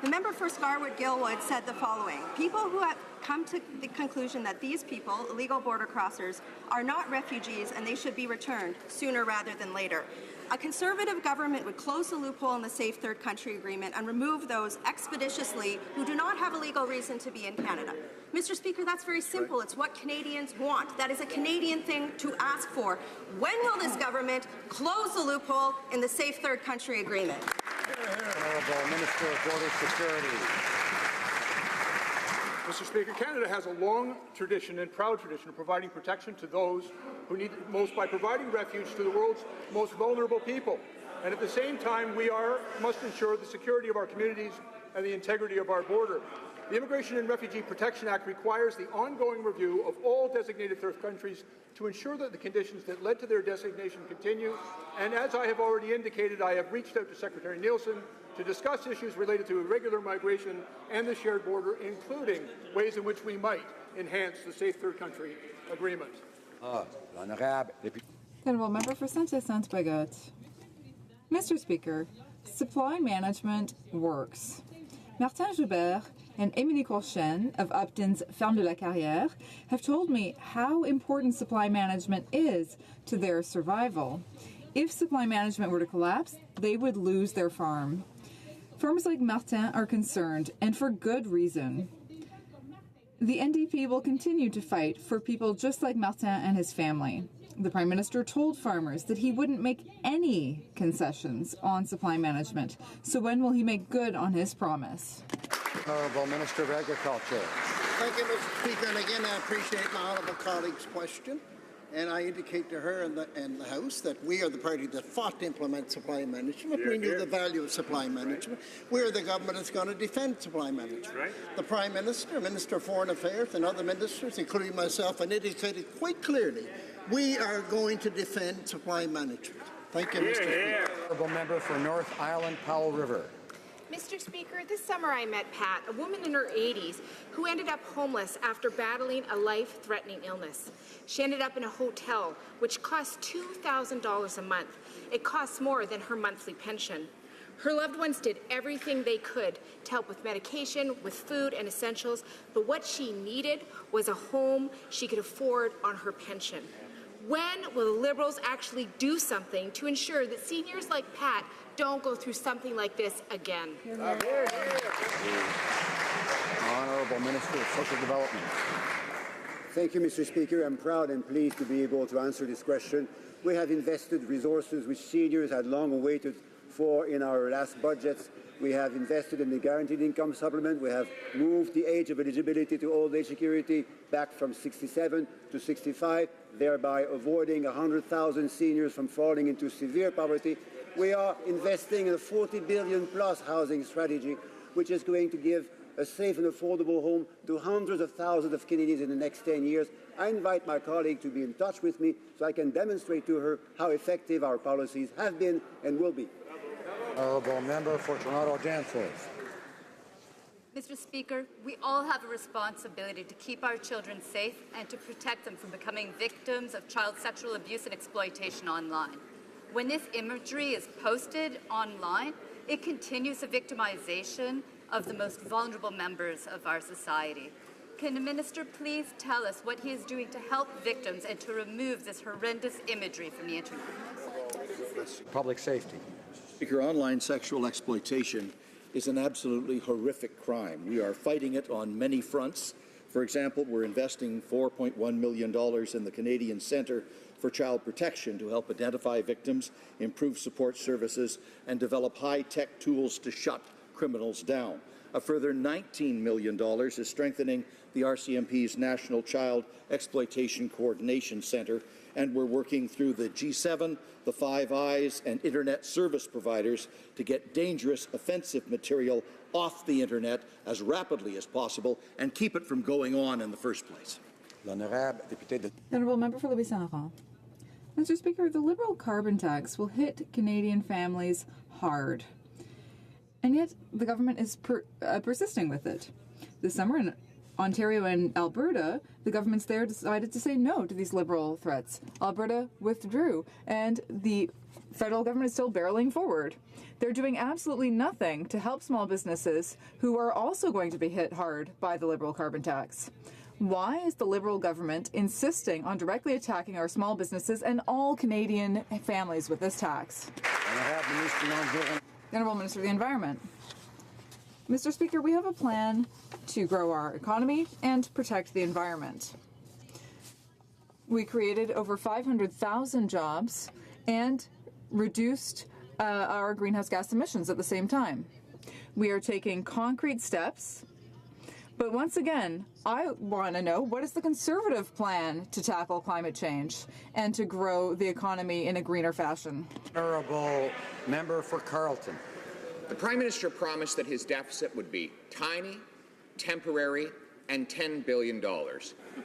the member for Scarwood-Gilwood said the following. People who have come to the conclusion that these people, illegal border crossers, are not refugees and they should be returned sooner rather than later. A Conservative government would close the loophole in the Safe Third Country Agreement and remove those expeditiously who do not have a legal reason to be in Canada. Mr. Speaker, that's very simple. It's what Canadians want. That is a Canadian thing to ask for. When will this government close the loophole in the Safe Third Country Agreement? Honourable Minister of Border Security. Mr. Speaker, Canada has a long tradition and proud tradition of providing protection to those who need it most by providing refuge to the world's most vulnerable people. And at the same time, we must ensure the security of our communities and the integrity of our border. The Immigration and Refugee Protection Act requires the ongoing review of all designated third countries to ensure that the conditions that led to their designation continue. And as I have already indicated, I have reached out to Secretary Nielsen to discuss issues related to irregular migration and the shared border, including ways in which we might enhance the Safe Third Country Agreement. Honourable member for Saint-Hyacinthe-Bagotte. Mr. Speaker, supply management works. Martin Joubert and Émilie Courchaine of Upton's Ferme de la Carrière have told me how important supply management is to their survival. If supply management were to collapse, they would lose their farm. Farmers like Martin are concerned, and for good reason. The NDP will continue to fight for people just like Martin and his family. The Prime Minister told farmers that he wouldn't make any concessions on supply management. So when will he make good on his promise? Honourable Minister of Agriculture. Thank you, Mr. Speaker. And again, I appreciate my honourable colleague's question. And I indicate to her and the House that we are the party that fought to implement supply management. We knew the value of supply management. We're the government that's going to defend supply management. Right. The Prime Minister, Minister of Foreign Affairs, and other ministers, including myself, and indicated quite clearly we are going to defend supply management. Thank you, Mr. Speaker. Honourable member for North Island, Powell River. Mr. Speaker, this summer I met Pat, a woman in her 80s who ended up homeless after battling a life-threatening illness. She ended up in a hotel, which cost $2,000 a month. It costs more than her monthly pension. Her loved ones did everything they could to help with medication, with food and essentials, but what she needed was a home she could afford on her pension. When will the Liberals actually do something to ensure that seniors like Pat don't go through something like this again? Honourable Minister of Social Development. Thank you, Mr. Speaker. I'm proud and pleased to be able to answer this question. We have invested resources which seniors had long awaited for in our last budgets. We have invested in the guaranteed income supplement. We have moved the age of eligibility to old age security back from 67 to 65, thereby avoiding 100,000 seniors from falling into severe poverty. We are investing in a 40 billion plus housing strategy, which is going to give a safe and affordable home to hundreds of thousands of Canadians in the next 10 years. I invite my colleague to be in touch with me so I can demonstrate to her how effective our policies have been and will be. Honourable member for Toronto Danforth. Mr. Speaker, we all have a responsibility to keep our children safe and to protect them from becoming victims of child sexual abuse and exploitation online. When this imagery is posted online, it continues the victimization of the most vulnerable members of our society. Can the minister please tell us what he is doing to help victims and to remove this horrendous imagery from the internet? Public safety. Speaker, online sexual exploitation is an absolutely horrific crime. We are fighting it on many fronts. For example, we're investing $4.1 million in the Canadian Centre for Child Protection to help identify victims, improve support services, and develop high-tech tools to shut criminals down. A further $19 million is strengthening the RCMP's National Child Exploitation Coordination Centre, and we're working through the G7, the Five Eyes, and Internet service providers to get dangerous, offensive material off the Internet as rapidly as possible and keep it from going on in the first place. Honourable Member for Louis Saint Laurent. Mr. Speaker, the Liberal carbon tax will hit Canadian families hard. And yet, the government is persisting with it. This summer in Ontario and Alberta, the governments there decided to say no to these Liberal threats. Alberta withdrew, and the federal government is still barreling forward. They're doing absolutely nothing to help small businesses who are also going to be hit hard by the Liberal carbon tax. Why is the Liberal government insisting on directly attacking our small businesses and all Canadian families with this tax? The Honourable Minister of the Environment. Mr. Speaker, we have a plan to grow our economy and protect the environment. We created over 500,000 jobs and reduced our greenhouse gas emissions at the same time. We are taking concrete steps, but once again, I want to know, what is the Conservative plan to tackle climate change and to grow the economy in a greener fashion? Honourable Member for Carleton. The Prime Minister promised that his deficit would be tiny, temporary, and $10 billion.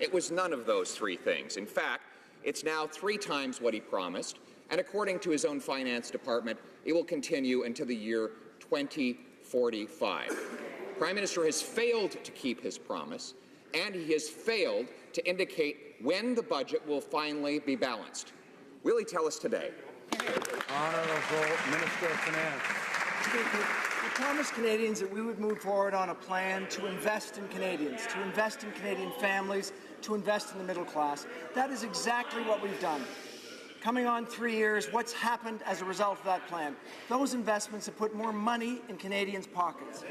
It was none of those three things. In fact, it's now 3 times what he promised, and according to his own finance department, it will continue until the year 2045. The Prime Minister has failed to keep his promise, and he has failed to indicate when the budget will finally be balanced. Will he tell us today? Honourable Minister of Finance. Speaker, we promised Canadians that we would move forward on a plan to invest in Canadians, to invest in Canadian families, to invest in the middle class. That is exactly what we've done. Coming on 3 years, what's happened as a result of that plan? Those investments have put more money in Canadians' pockets.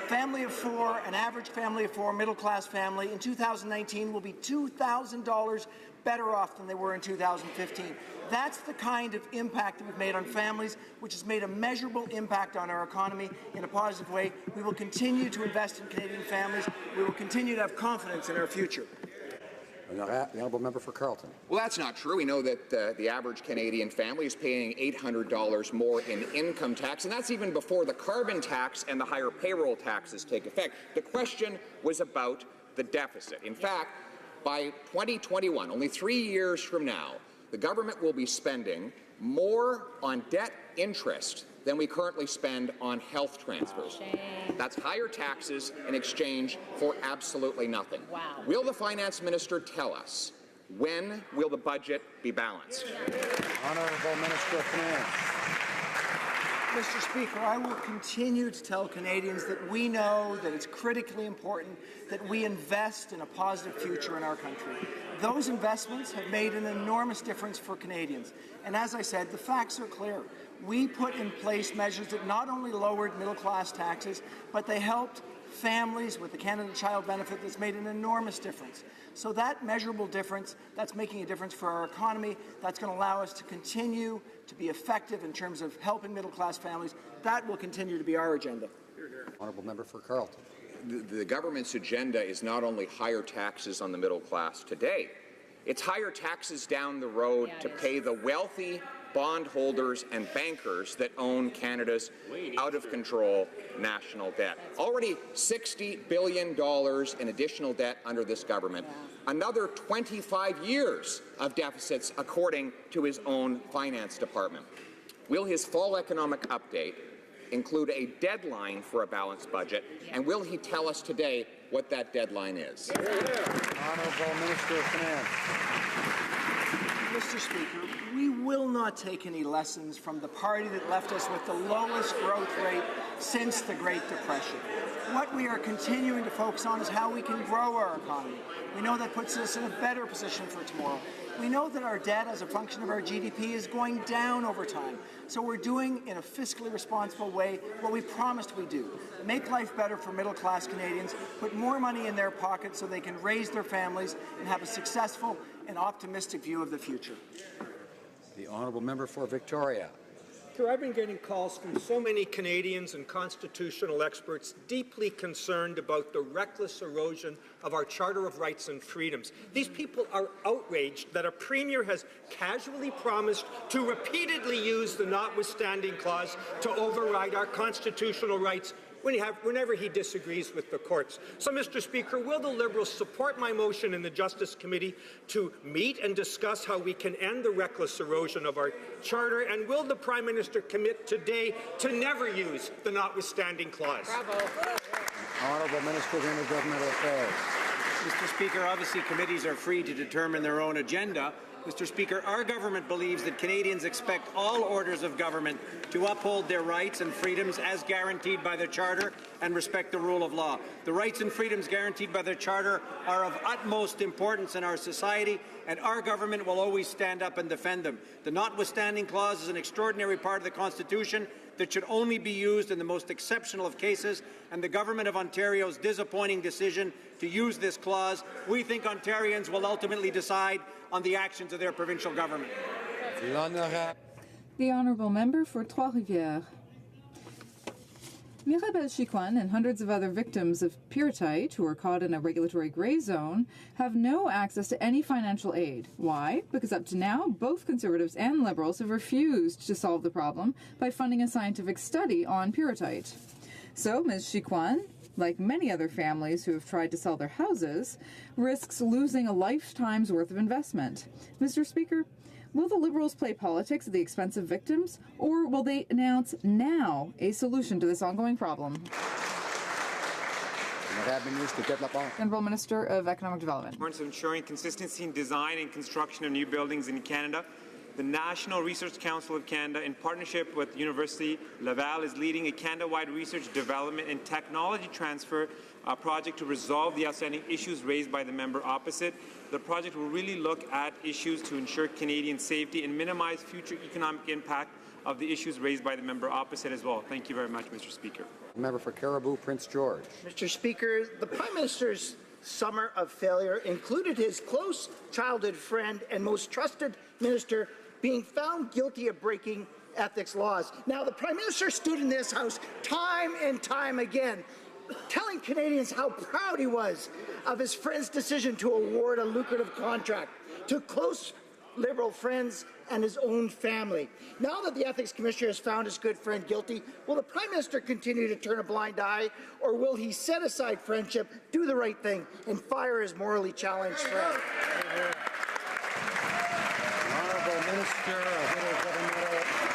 Family of 4, an average family of 4, middle-class family, in 2019 will be $2,000 better off than they were in 2015. That's the kind of impact that we've made on families, which has made a measurable impact on our economy in a positive way. We will continue to invest in Canadian families. We will continue to have confidence in our future. The Honourable Member for Carleton. Well, that's not true. We know that the average Canadian family is paying $800 more in income tax, and that's even before the carbon tax and the higher payroll taxes take effect. The question was about the deficit. In fact, by 2021, only 3 years from now, the government will be spending more on debt interest than we currently spend on health transfers. That's higher taxes in exchange for absolutely nothing. Wow. Will the Finance Minister tell us when will the budget be balanced? Honourable Minister of Finance. Mr. Speaker, I will continue to tell Canadians that we know that it's critically important that we invest in a positive future in our country. Those investments have made an enormous difference for Canadians. And as I said, the facts are clear. We put in place measures that not only lowered middle-class taxes, but they helped families with the Canada Child Benefit that's made an enormous difference. So that measurable difference, that's making a difference for our economy, that's going to allow us to continue to be effective in terms of helping middle-class families. That will continue to be our agenda. Honourable Member for Carleton. The government's agenda is not only higher taxes on the middle class today, it's higher taxes down the road to pay the wealthy bondholders and bankers that own Canada's out-of-control national debt. Already $60 billion in additional debt under this government. Another 25 years of deficits, according to his own finance department. Will his fall economic update include a deadline for a balanced budget, and will he tell us today what that deadline is? Honourable Minister of Finance. Mr. Speaker, we will not take any lessons from the party that left us with the lowest growth rate since the Great Depression. What we are continuing to focus on is how we can grow our economy. We know that puts us in a better position for tomorrow. We know that our debt as a function of our GDP is going down over time. So we're doing, in a fiscally responsible way, what we promised we do. Make life better for middle-class Canadians, put more money in their pockets so they can raise their families and have a successful and optimistic view of the future. The honourable member for Victoria. I've been getting calls from so many Canadians and constitutional experts deeply concerned about the reckless erosion of our Charter of Rights and Freedoms. These people are outraged that a premier has casually promised to repeatedly use the notwithstanding clause to override our constitutional rights whenever he disagrees with the courts. So, Mr. Speaker, will the Liberals support my motion in the Justice Committee to meet and discuss how we can end the reckless erosion of our Charter? And will the Prime Minister commit today to never use the notwithstanding clause? Bravo. Honourable Minister of Intergovernmental Affairs. Mr. Speaker, obviously committees are free to determine their own agenda. Mr. Speaker, our government believes that Canadians expect all orders of government to uphold their rights and freedoms as guaranteed by the Charter and respect the rule of law. The rights and freedoms guaranteed by the Charter are of utmost importance in our society, and our government will always stand up and defend them. The notwithstanding clause is an extraordinary part of the Constitution that should only be used in the most exceptional of cases, and the Government of Ontario's disappointing decision to use this clause, we think Ontarians will ultimately decide on the actions of their provincial government. The honourable member for Trois-Rivières. Mirabel Chicoine and hundreds of other victims of pyrrhotite who are caught in a regulatory grey zone have no access to any financial aid. Why? Because up to now, both Conservatives and Liberals have refused to solve the problem by funding a scientific study on pyrrhotite. So Ms. Chicoine, like many other families who have tried to sell their houses, risks losing a lifetime's worth of investment. Mr. Speaker, will the Liberals play politics at the expense of victims, or will they announce now a solution to this ongoing problem? Honourable Minister of Economic Development. In terms of ensuring consistency in design and construction of new buildings in Canada, the National Research Council of Canada, in partnership with University Laval, is leading a Canada-wide research development and technology transfer project to resolve the outstanding issues raised by the member opposite. The project will really look at issues to ensure Canadian safety and minimize future economic impact of the issues raised by the member opposite as well. Thank you very much, Mr. Speaker. Member for Caribou, Prince George. Mr. Speaker, the Prime Minister's summer of failure included his close childhood friend and most trusted minister being found guilty of breaking ethics laws. Now, the Prime Minister stood in this House time and time again, telling Canadians how proud he was of his friend's decision to award a lucrative contract to close Liberal friends and his own family. Now that the Ethics Commissioner has found his good friend guilty, will the Prime Minister continue to turn a blind eye, or will he set aside friendship, do the right thing, and fire his morally challenged friend? Honourable Minister of Intergovernmental Affairs.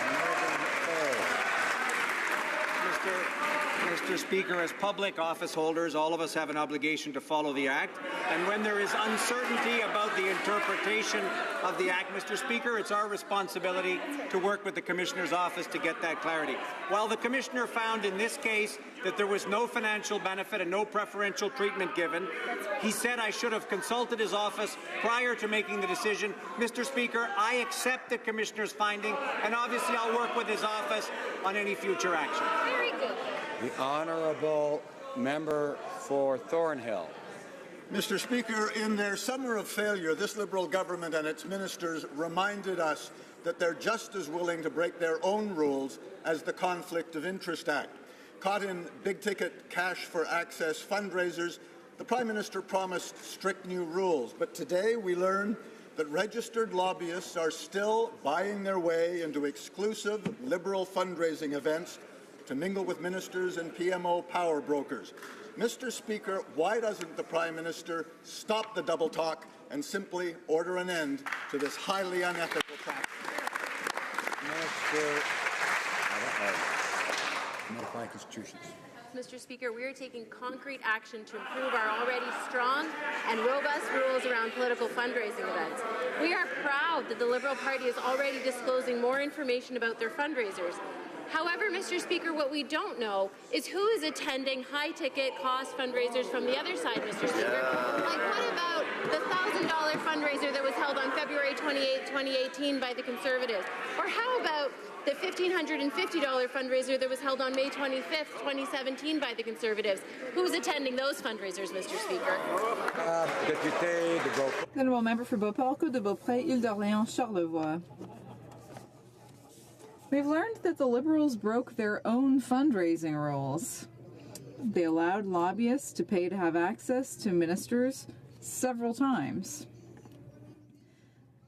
Mr. Speaker, as public office holders, all of us have an obligation to follow the Act. And when there is uncertainty about the interpretation of the Act, Mr. Speaker, it's our responsibility to work with the Commissioner's office to get that clarity. While the Commissioner found in this case that there was no financial benefit and no preferential treatment given, he said I should have consulted his office prior to making the decision. Mr. Speaker, I accept the Commissioner's finding, and obviously I'll work with his office on any future action. Very good. The honourable member for Thornhill. Mr. Speaker, in their summer of failure, this Liberal government and its ministers reminded us that they're just as willing to break their own rules as the Conflict of Interest Act. Caught in big-ticket cash-for-access fundraisers, the Prime Minister promised strict new rules, but today we learn that registered lobbyists are still buying their way into exclusive Liberal fundraising events to mingle with ministers and PMO power brokers. Mr. Speaker, why doesn't the Prime Minister stop the double talk and simply order an end to this highly unethical practice? Modifying institutions. Mr. Speaker, we are taking concrete action to improve our already strong and robust rules around political fundraising events. We are proud that the Liberal Party is already disclosing more information about their fundraisers. However, Mr. Speaker, what we don't know is who is attending high-ticket cost fundraisers from the other side, Mr. Speaker. Like, what about the $1,000 fundraiser that was held on February 28, 2018 by the Conservatives? Or how about the $1,550 fundraiser that was held on May 25th, 2017 by the Conservatives? Who's attending those fundraisers, Mr. Speaker? The honourable member for Beauport, de Beaupré, Ile-d'Orléans, Charlevoix. We've learned that the Liberals broke their own fundraising rules. They allowed lobbyists to pay to have access to ministers several times.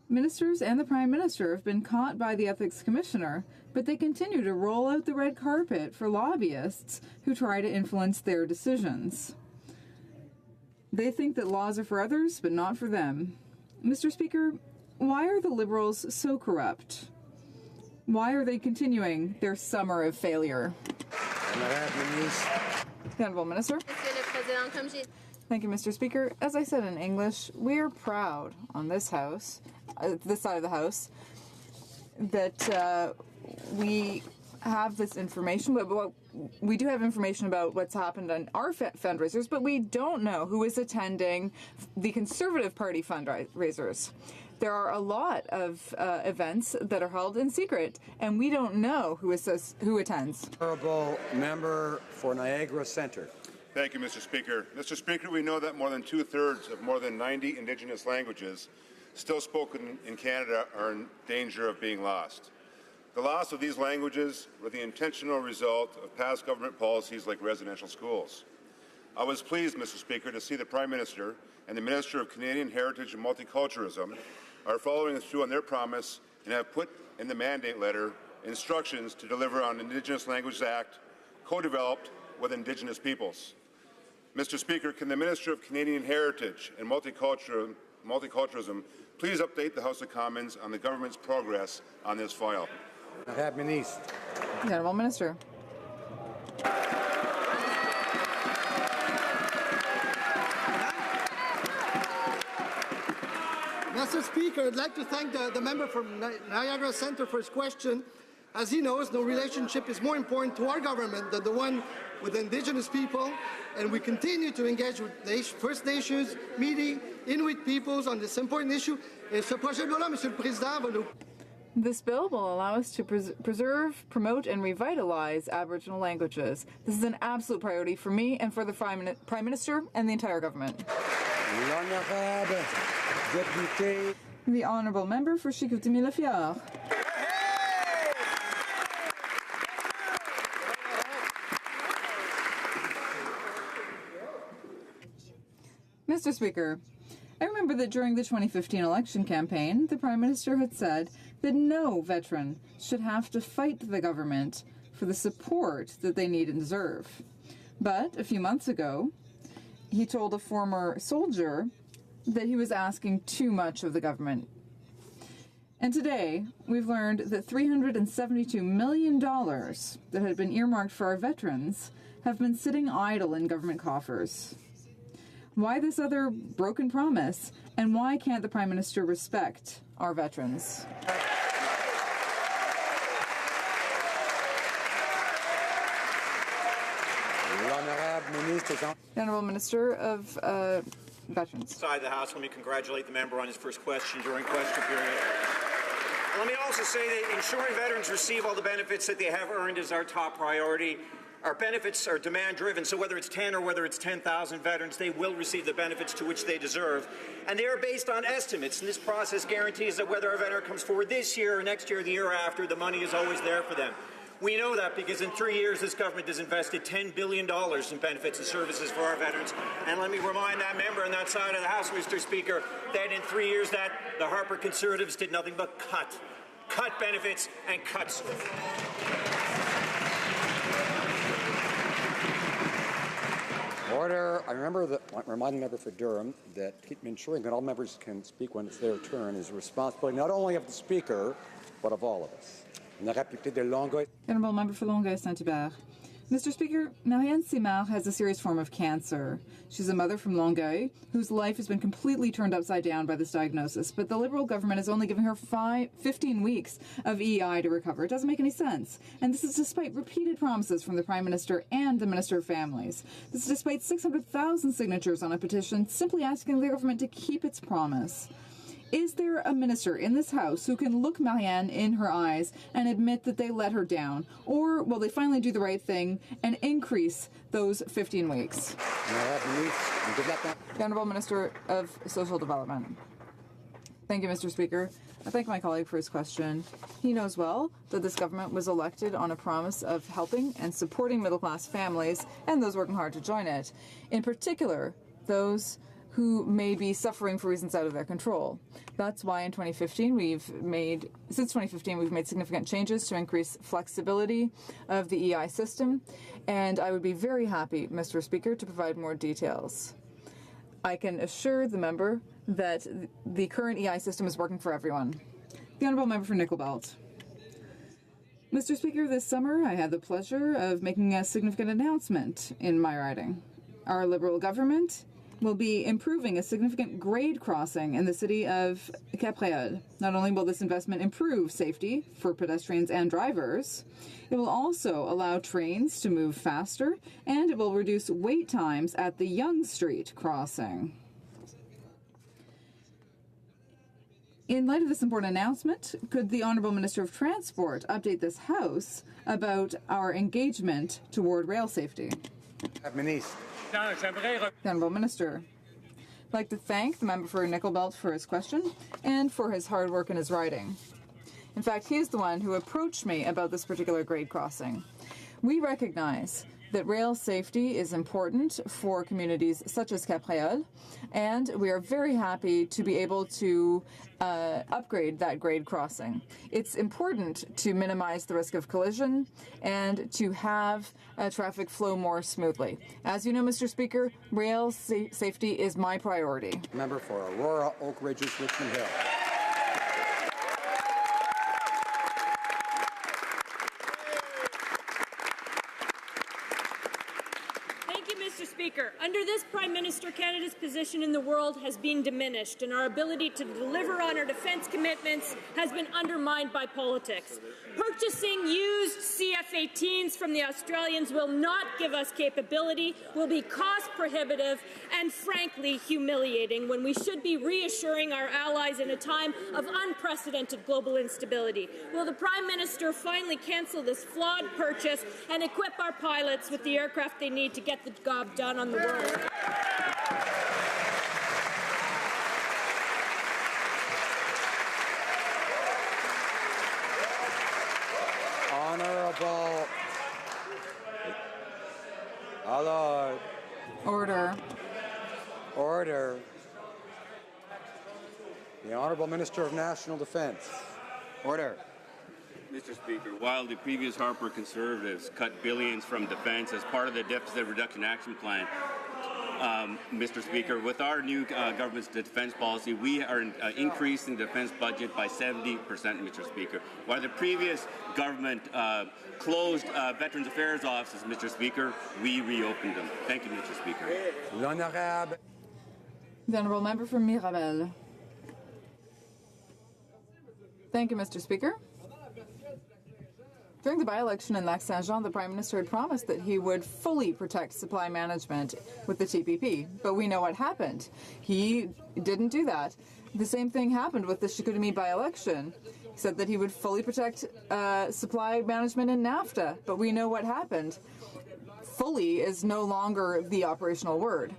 Ministers and the Prime Minister have been caught by the Ethics Commissioner, but they continue to roll out the red carpet for lobbyists who try to influence their decisions. They think that laws are for others, but not for them. Mr. Speaker, why are the Liberals so corrupt? Why are they continuing their summer of failure? The Honourable Minister. Thank you, Mr. Speaker. As I said in English, we are proud on this House, this side of the House, that we have this information. But we do have information about what's happened on our fundraisers, but we don't know who is attending the Conservative Party fundraisers. There are a lot of events that are held in secret, and we don't know who attends. Honourable member for Niagara Centre. Thank you, Mr. Speaker. Mr. Speaker, we know that more than two-thirds of more than 90 Indigenous languages still spoken in Canada are in danger of being lost. The loss of these languages were the intentional result of past government policies like residential schools. I was pleased, Mr. Speaker, to see the Prime Minister and the Minister of Canadian Heritage and Multiculturalism are following through on their promise and have put in the mandate letter instructions to deliver on Indigenous Languages Act, co-developed with Indigenous peoples. Mr. Speaker, can the Minister of Canadian Heritage and Multiculturalism please update the House of Commons on the government's progress on this file? The Honourable Minister. Mr. Speaker, I'd like to thank the member from Niagara Centre for his question. As he knows, no relationship is more important to our government than the one with Indigenous people, and we continue to engage with First Nations, Métis, Inuit peoples on this important issue. Et ce projet de loi, Monsieur le Président, va nous... This bill will allow us to preserve, promote, and revitalize Aboriginal languages. This is an absolute priority for me and for the Prime Minister and the entire government. The Honourable Member for Chicoutimi-Le-Fjord. Mr. Speaker, I remember that during the 2015 election campaign, the Prime Minister had said that no veteran should have to fight the government for the support that they need and deserve. But a few months ago, he told a former soldier that he was asking too much of the government. And today, we've learned that $372 million that had been earmarked for our veterans have been sitting idle in government coffers. Why this other broken promise, and why can't the Prime Minister respect our veterans? The Honourable Minister of Veterans. Inside the House, let me congratulate the member on his first question during question period. Let me also say that ensuring veterans receive all the benefits that they have earned is our top priority. Our benefits are demand-driven, so whether it's 10 or whether it's 10,000 veterans, they will receive the benefits to which they deserve. And they are based on estimates, and this process guarantees that whether a veteran comes forward this year or next year or the year after, the money is always there for them. We know that because in 3 years, this government has invested $10 billion in benefits and services for our veterans. And let me remind that member on that side of the House, Mr. Speaker, that in 3 years that the Harper Conservatives did nothing but cut benefits and cuts. Order. I remind the member for Durham that ensuring that all members can speak when it's their turn is a responsibility not only of the Speaker, but of all of us. Honourable Member for Longueuil Saint-Hubert. Mr. Speaker, Marianne Simard has a serious form of cancer. She's a mother from Longueuil whose life has been completely turned upside down by this diagnosis, but the Liberal government is only giving her 15 weeks of EI to recover. It doesn't make any sense. And this is despite repeated promises from the Prime Minister and the Minister of Families. This is despite 600,000 signatures on a petition simply asking the government to keep its promise. Is there a minister in this House who can look Marianne in her eyes and admit that they let her down? Or will they finally do the right thing and increase those 15 weeks? The Honourable Minister of Social Development. Thank you, Mr. Speaker. I thank my colleague for his question. He knows well that this government was elected on a promise of helping and supporting middle-class families and those working hard to join it. In particular, those who may be suffering for reasons out of their control. That's why in 2015 we've made significant changes to increase flexibility of the EI system, and I would be very happy, Mr. Speaker, to provide more details. I can assure the member that the current EI system is working for everyone. The Honourable Member for Nickel Belt. Mr. Speaker, this summer I had the pleasure of making a significant announcement in my riding. Our Liberal government will be improving a significant grade crossing in the city of Capreol. Not only will this investment improve safety for pedestrians and drivers, it will also allow trains to move faster, and it will reduce wait times at the Yonge Street crossing. In light of this important announcement, could the Honourable Minister of Transport update this House about our engagement toward rail safety? The Honourable Minister. I'd like to thank the member for Nickel Belt for his question and for his hard work in his riding. In fact, he is the one who approached me about this particular grade crossing. We recognize that rail safety is important for communities such as Capreol, and we are very happy to be able to upgrade that grade crossing. It's important to minimize the risk of collision and to have traffic flow more smoothly. As you know, Mr. Speaker, rail safety is my priority. Member for Aurora, Oak Ridges, Richmond Hill. Mr. Speaker, under this Prime Minister, Canada's position in the world has been diminished, and our ability to deliver on our defence commitments has been undermined by politics. Purchasing used CF-18s from the Australians will not give us capability, will be cost-prohibitive, and frankly humiliating when we should be reassuring our allies in a time of unprecedented global instability. Will the Prime Minister finally cancel this flawed purchase and equip our pilots with the aircraft they need to get the job done on the world? Honourable Allard. Order. Order. The Honourable Minister of National Defence. Order. Mr. Speaker, while the previous Harper Conservatives cut billions from defence as part of the Deficit Reduction Action Plan, Mr. Speaker, with our new government's defence policy, we are increasing the defence budget by 70%, Mr. Speaker. While the previous government closed Veterans Affairs offices, Mr. Speaker, we reopened them. Thank you, Mr. Speaker. L'honorable. The Honourable Member for Mirabel. Thank you, Mr. Speaker. During the by-election in Lac-Saint-Jean, the Prime Minister had promised that he would fully protect supply management with the TPP, but we know what happened. He didn't do that. The same thing happened with the Chicoutimi by-election. He said that he would fully protect supply management in NAFTA, but we know what happened. Fully is no longer the operational word.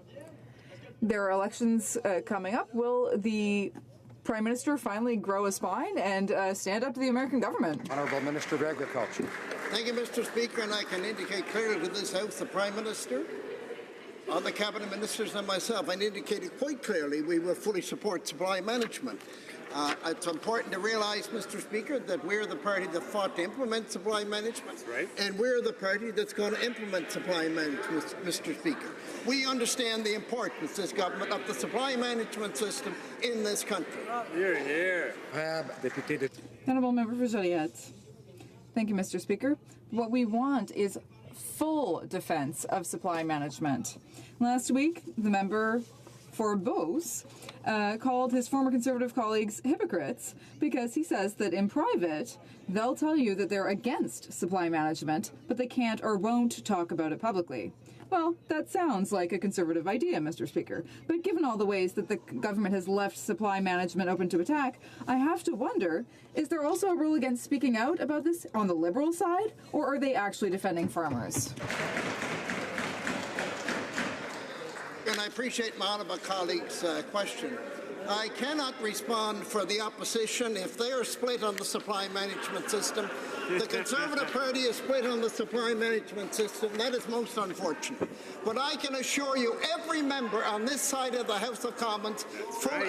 There are elections coming up. Will the Prime Minister finally grow a spine and stand up to the American government? Honourable Minister of Agriculture. Thank you, Mr. Speaker, and I can indicate clearly to this House, the Prime Minister, all the Cabinet Ministers and myself, I indicated quite clearly we will fully support supply management. It's important to realise, Mr. Speaker, that we're the party that fought to implement supply management, and we're the party that's going to implement supply management, Mr. Speaker. We understand the importance, this government, of the supply management system in this country. Hear, hear. Honourable Member for Joliette. Thank you, Mr. Speaker. What we want is full defense of supply management. Last week, the member for Beauce called his former Conservative colleagues hypocrites because he says that in private, they'll tell you that they're against supply management, but they can't or won't talk about it publicly. Well, that sounds like a Conservative idea, Mr. Speaker, but given all the ways that the government has left supply management open to attack, I have to wonder, is there also a rule against speaking out about this on the Liberal side, or are they actually defending farmers? And I appreciate my honourable colleague's question. I cannot respond for the opposition if they are split on the supply management system. The Conservative Party is split on the supply management system. That is most unfortunate. But I can assure you every member on this side of the House of Commons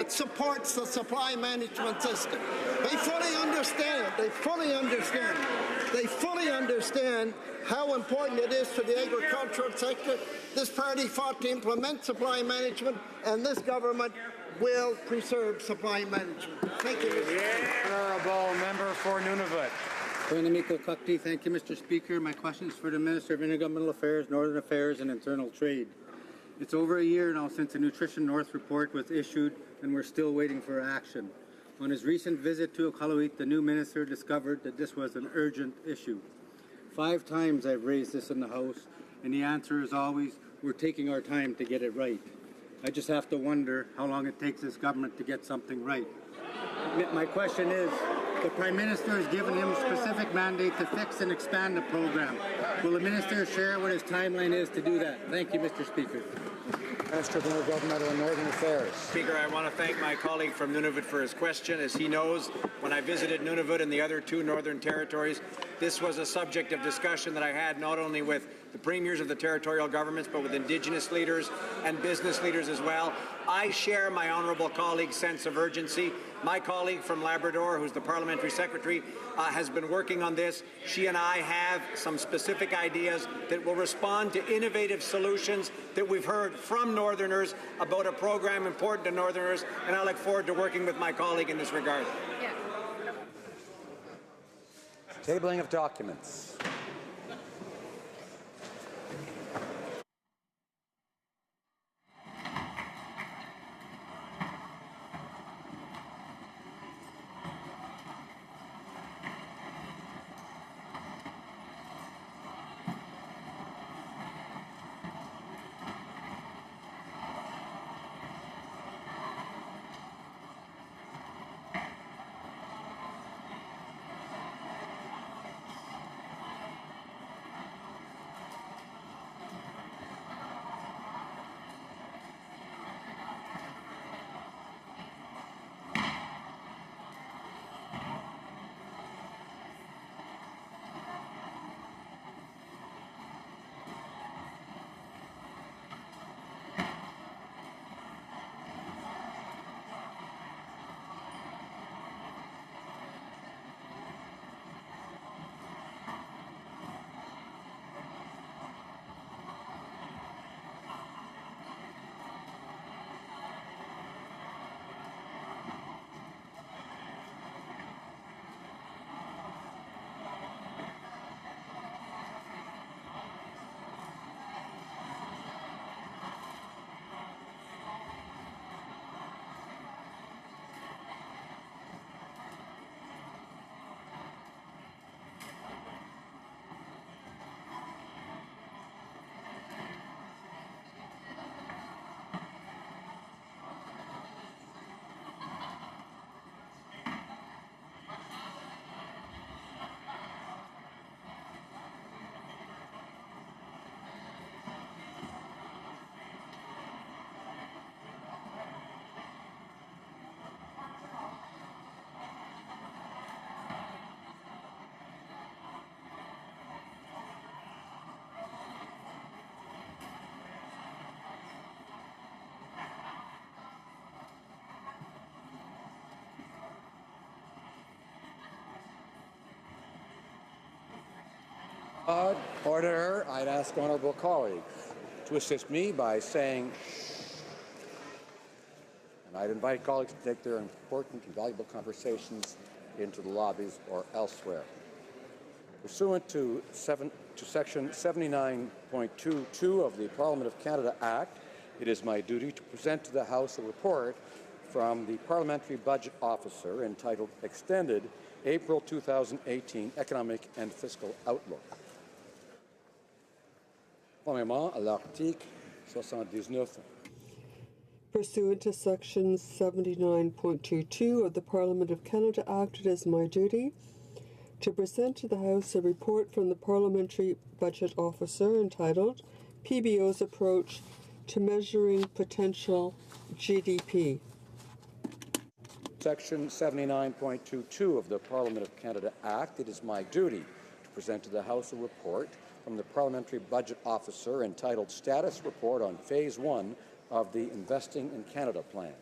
supports the supply management system. They fully understand. They fully understand how important it is to the agricultural sector. This party fought to implement supply management, and this government will preserve supply management. Thank you, Mr. Speaker. Honourable member for Nunavut. Thank you, Mr. Speaker. My question is for the Minister of Intergovernmental Affairs, Northern Affairs and Internal Trade. It's over a year now since the Nutrition North report was issued, and we're still waiting for action. On his recent visit to Iqaluit, the new minister discovered that this was an urgent issue. 5 times I've raised this in the House, and the answer is always, we're taking our time to get it right. I just have to wonder how long it takes this government to get something right. My question is, the Prime Minister has given him a specific mandate to fix and expand the program. Will the Minister share what his timeline is to do that? Thank you, Mr. Speaker. Minister of Intergovernmental and Northern Affairs. Speaker, I want to thank my colleague from Nunavut for his question. As he knows, when I visited Nunavut and the other 2 northern territories, this was a subject of discussion that I had not only with the premiers of the territorial governments, but with Indigenous leaders and business leaders as well. I share my honourable colleague's sense of urgency. My colleague from Labrador, who's the parliamentary secretary, has been working on this. She and I have some specific ideas that will respond to innovative solutions that we've heard from Northerners about a program important to Northerners, and I look forward to working with my colleague in this regard. Yeah. Tabling of documents. Order. I'd ask honourable colleagues to assist me by saying and I'd invite colleagues to take their important and valuable conversations into the lobbies or elsewhere. Pursuant to Section 79.22 of the Parliament of Canada Act, it is my duty to present to the House a report from the Parliamentary Budget Officer entitled Extended April 2018 Economic and Fiscal Outlook. Conformément à l'article 79. Pursuant to Section 79.22 of the Parliament of Canada Act, it is my duty to present to the House a report from the Parliamentary Budget Officer entitled PBO's Approach to Measuring Potential GDP. Section 79.22 of the Parliament of Canada Act, it is my duty to present to the House a report from the Parliamentary Budget Officer entitled Status Report on Phase 1 of the Investing in Canada Plan.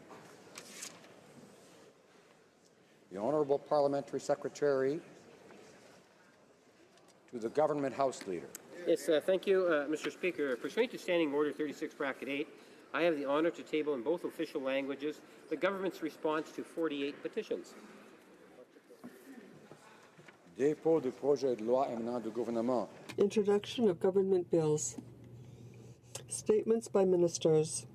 The Honourable Parliamentary Secretary to the Government House Leader. Yes, thank you, Mr. Speaker. Pursuant to Standing Order 36, Bracket 8, I have the honour to table in both official languages the government's response to 48 petitions. Dépôt du projet de loi émanant du gouvernement. Introduction of government bills. Statements by ministers.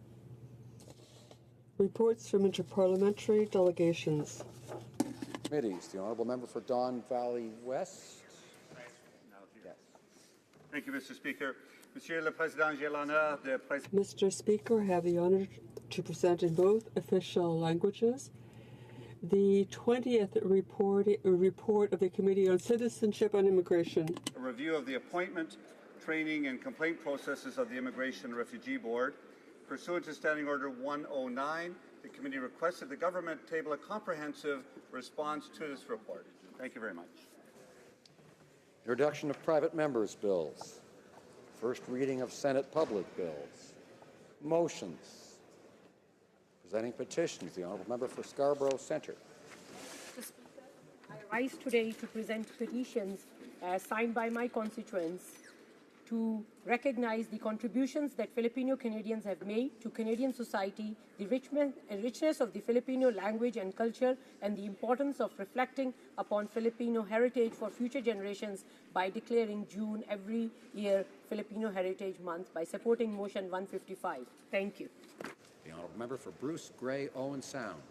Reports from interparliamentary delegations. Committees. The Honourable Member for Don Valley West. Yes. Thank you, Mr. Speaker. Monsieur le Président, j'ai l'honneur de présenter. Mr. Speaker, I have the honour to present in both official languages the 20th report of the Committee on Citizenship and Immigration. A review of the appointment, training, and complaint processes of the Immigration and Refugee Board. Pursuant to Standing Order 109, the committee requested the government table a comprehensive response to this report. Thank you very much. Introduction of private members' bills. First reading of Senate public bills. Motions. Presenting petitions, the Honourable Member for Scarborough Centre. Mr. Speaker, I rise today to present petitions signed by my constituents to recognize the contributions that Filipino Canadians have made to Canadian society, the richness of the Filipino language and culture, and the importance of reflecting upon Filipino heritage for future generations by declaring June every year Filipino Heritage Month by supporting Motion 155. Thank you. The Honourable Member for Bruce Grey Owen Sound.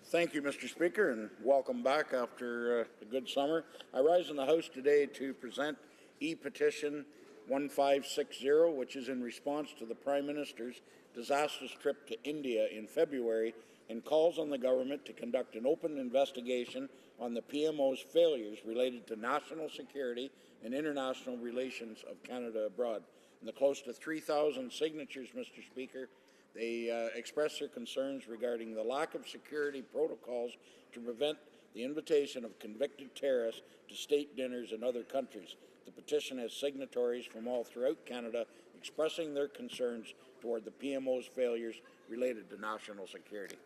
Thank you, Mr. Speaker, and welcome back after a good summer. I rise in the House today to present e-petition 1560, which is in response to the Prime Minister's disastrous trip to India in February and calls on the government to conduct an open investigation on the PMO's failures related to national security and international relations of Canada abroad. And the close to 3,000 signatures, Mr. Speaker, they express their concerns regarding the lack of security protocols to prevent the invitation of convicted terrorists to state dinners in other countries. The petition has signatories from all throughout Canada expressing their concerns toward the PMO's failures related to national security.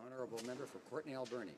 Honourable Member for Courtenay Alberni.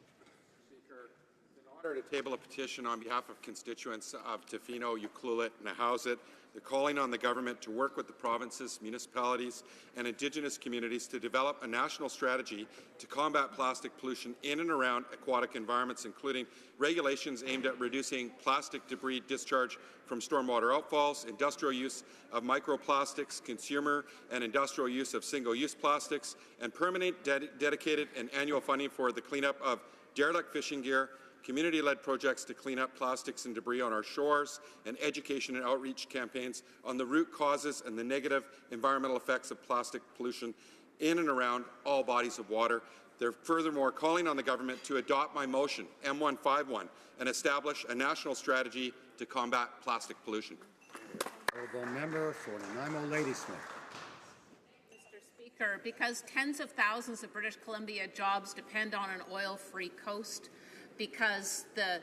Speaker, it's an honour to table a petition on behalf of constituents of Tofino, Ucluelet, and Nahauset. They're calling on the government to work with the provinces, municipalities, and Indigenous communities to develop a national strategy to combat plastic pollution in and around aquatic environments, including regulations aimed at reducing plastic debris discharge from stormwater outfalls, industrial use of microplastics, consumer and industrial use of single-use plastics, and permanent, dedicated and annual funding for the cleanup of derelict fishing gear, community-led projects to clean up plastics and debris on our shores, and education and outreach campaigns on the root causes and the negative environmental effects of plastic pollution in and around all bodies of water. They're furthermore calling on the government to adopt my motion, M151, and establish a national strategy to combat plastic pollution. Honourable Member for Nanaimo Ladysmith. Mr. Speaker, because tens of thousands of British Columbia jobs depend on an oil-free coast, because the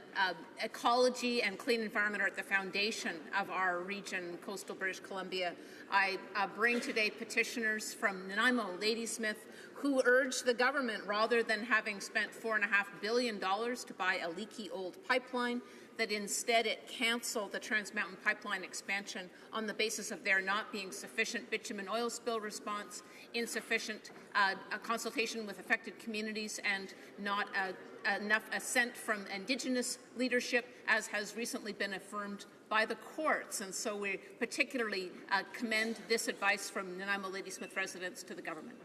ecology and clean environment are at the foundation of our region, coastal British Columbia, I bring today petitioners from Nanaimo Ladysmith who urge the government, rather than having spent $4.5 billion to buy a leaky old pipeline, that instead it cancel the Trans Mountain Pipeline expansion on the basis of there not being sufficient bitumen oil spill response, insufficient consultation with affected communities, and not enough assent from Indigenous leadership, as has recently been affirmed by the courts. And so we particularly commend this advice from Nanaimo Ladysmith residents to the government.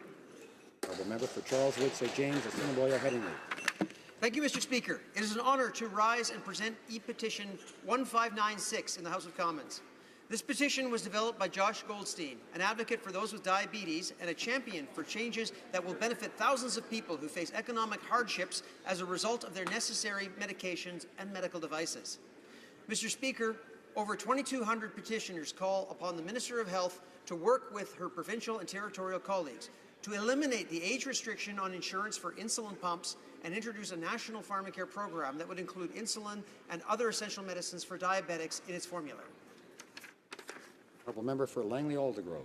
Honourable Member for Charles Wood, St. James, Assiniboia, Headingley. Thank you, Mr. Speaker. It is an honour to rise and present e-petition 1596 in the House of Commons. This petition was developed by Josh Goldstein, an advocate for those with diabetes and a champion for changes that will benefit thousands of people who face economic hardships as a result of their necessary medications and medical devices. Mr. Speaker, over 2,200 petitioners call upon the Minister of Health to work with her provincial and territorial colleagues to eliminate the age restriction on insurance for insulin pumps and introduce a national pharmacare program that would include insulin and other essential medicines for diabetics in its formulary. Honourable Member for Langley Aldergrove.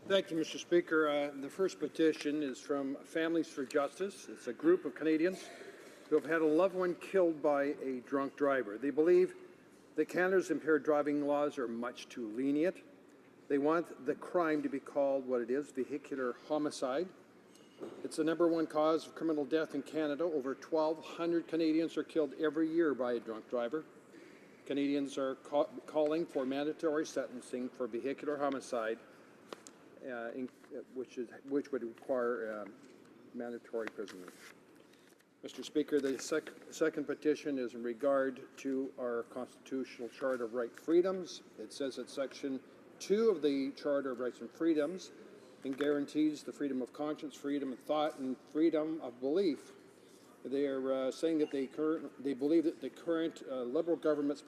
Thank you, Mr. Speaker. The first petition is from Families for Justice. It's a group of Canadians who have had a loved one killed by a drunk driver. They believe that Canada's impaired driving laws are much too lenient. They want the crime to be called what it is, vehicular homicide. It's the #1 cause of criminal death in Canada. Over 1,200 Canadians are killed every year by a drunk driver. Canadians are calling for mandatory sentencing for vehicular homicide, which would require mandatory imprisonment. Mr. Speaker, the second petition is in regard to our Constitutional Charter of Rights and Freedoms. It says that Section 2 of the Charter of Rights and Freedoms guarantees the freedom of conscience, freedom of thought, and freedom of belief. They are saying that they believe that the current Liberal government's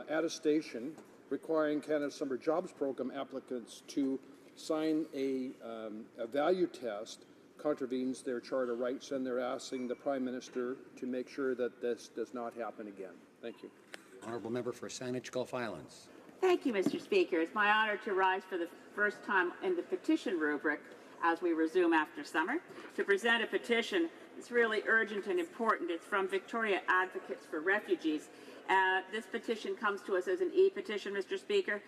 attestation requiring Canada's Summer Jobs Program applicants to sign a value test contravenes their charter rights, and they're asking the Prime Minister to make sure that this does not happen again. Thank you. Honourable Member for Saanich Gulf Islands. Thank you, Mr. Speaker. It's my honour to rise for the first time in the petition rubric as we resume after summer to present a petition. It's really urgent and important. It's from Victoria Advocates for Refugees. This petition comes to us as an e-petition, Mr. Speaker.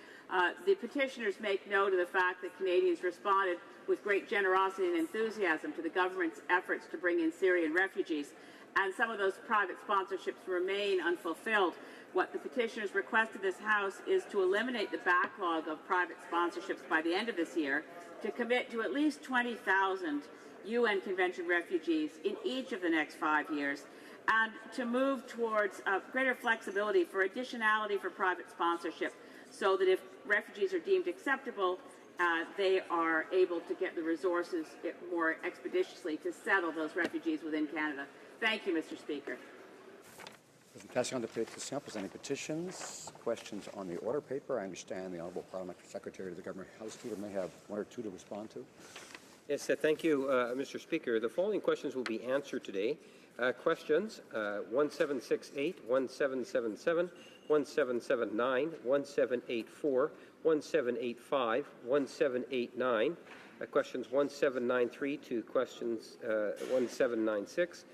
The petitioners make note of the fact that Canadians responded with great generosity and enthusiasm to the government's efforts to bring in Syrian refugees, and some of those private sponsorships remain unfulfilled. What the petitioners requested this House is to eliminate the backlog of private sponsorships by the end of this year, to commit to at least 20,000 UN Convention refugees in each of the next 5 years, and to move towards greater flexibility for additionality for private sponsorship, so that if refugees are deemed acceptable, they are able to get the resources more expeditiously to settle those refugees within Canada. Thank you, Mr. Speaker. Presentation de pétitions, presenting petitions, questions on the order paper. I understand the Honourable Parliamentary Secretary of the Government Housekeeper may have one or two to respond to. Yes, thank you, Mr. Speaker. The following questions will be answered today. Questions 1768, 1777, 1779, 1784, 1785, 1789, questions 1793 to questions 1796,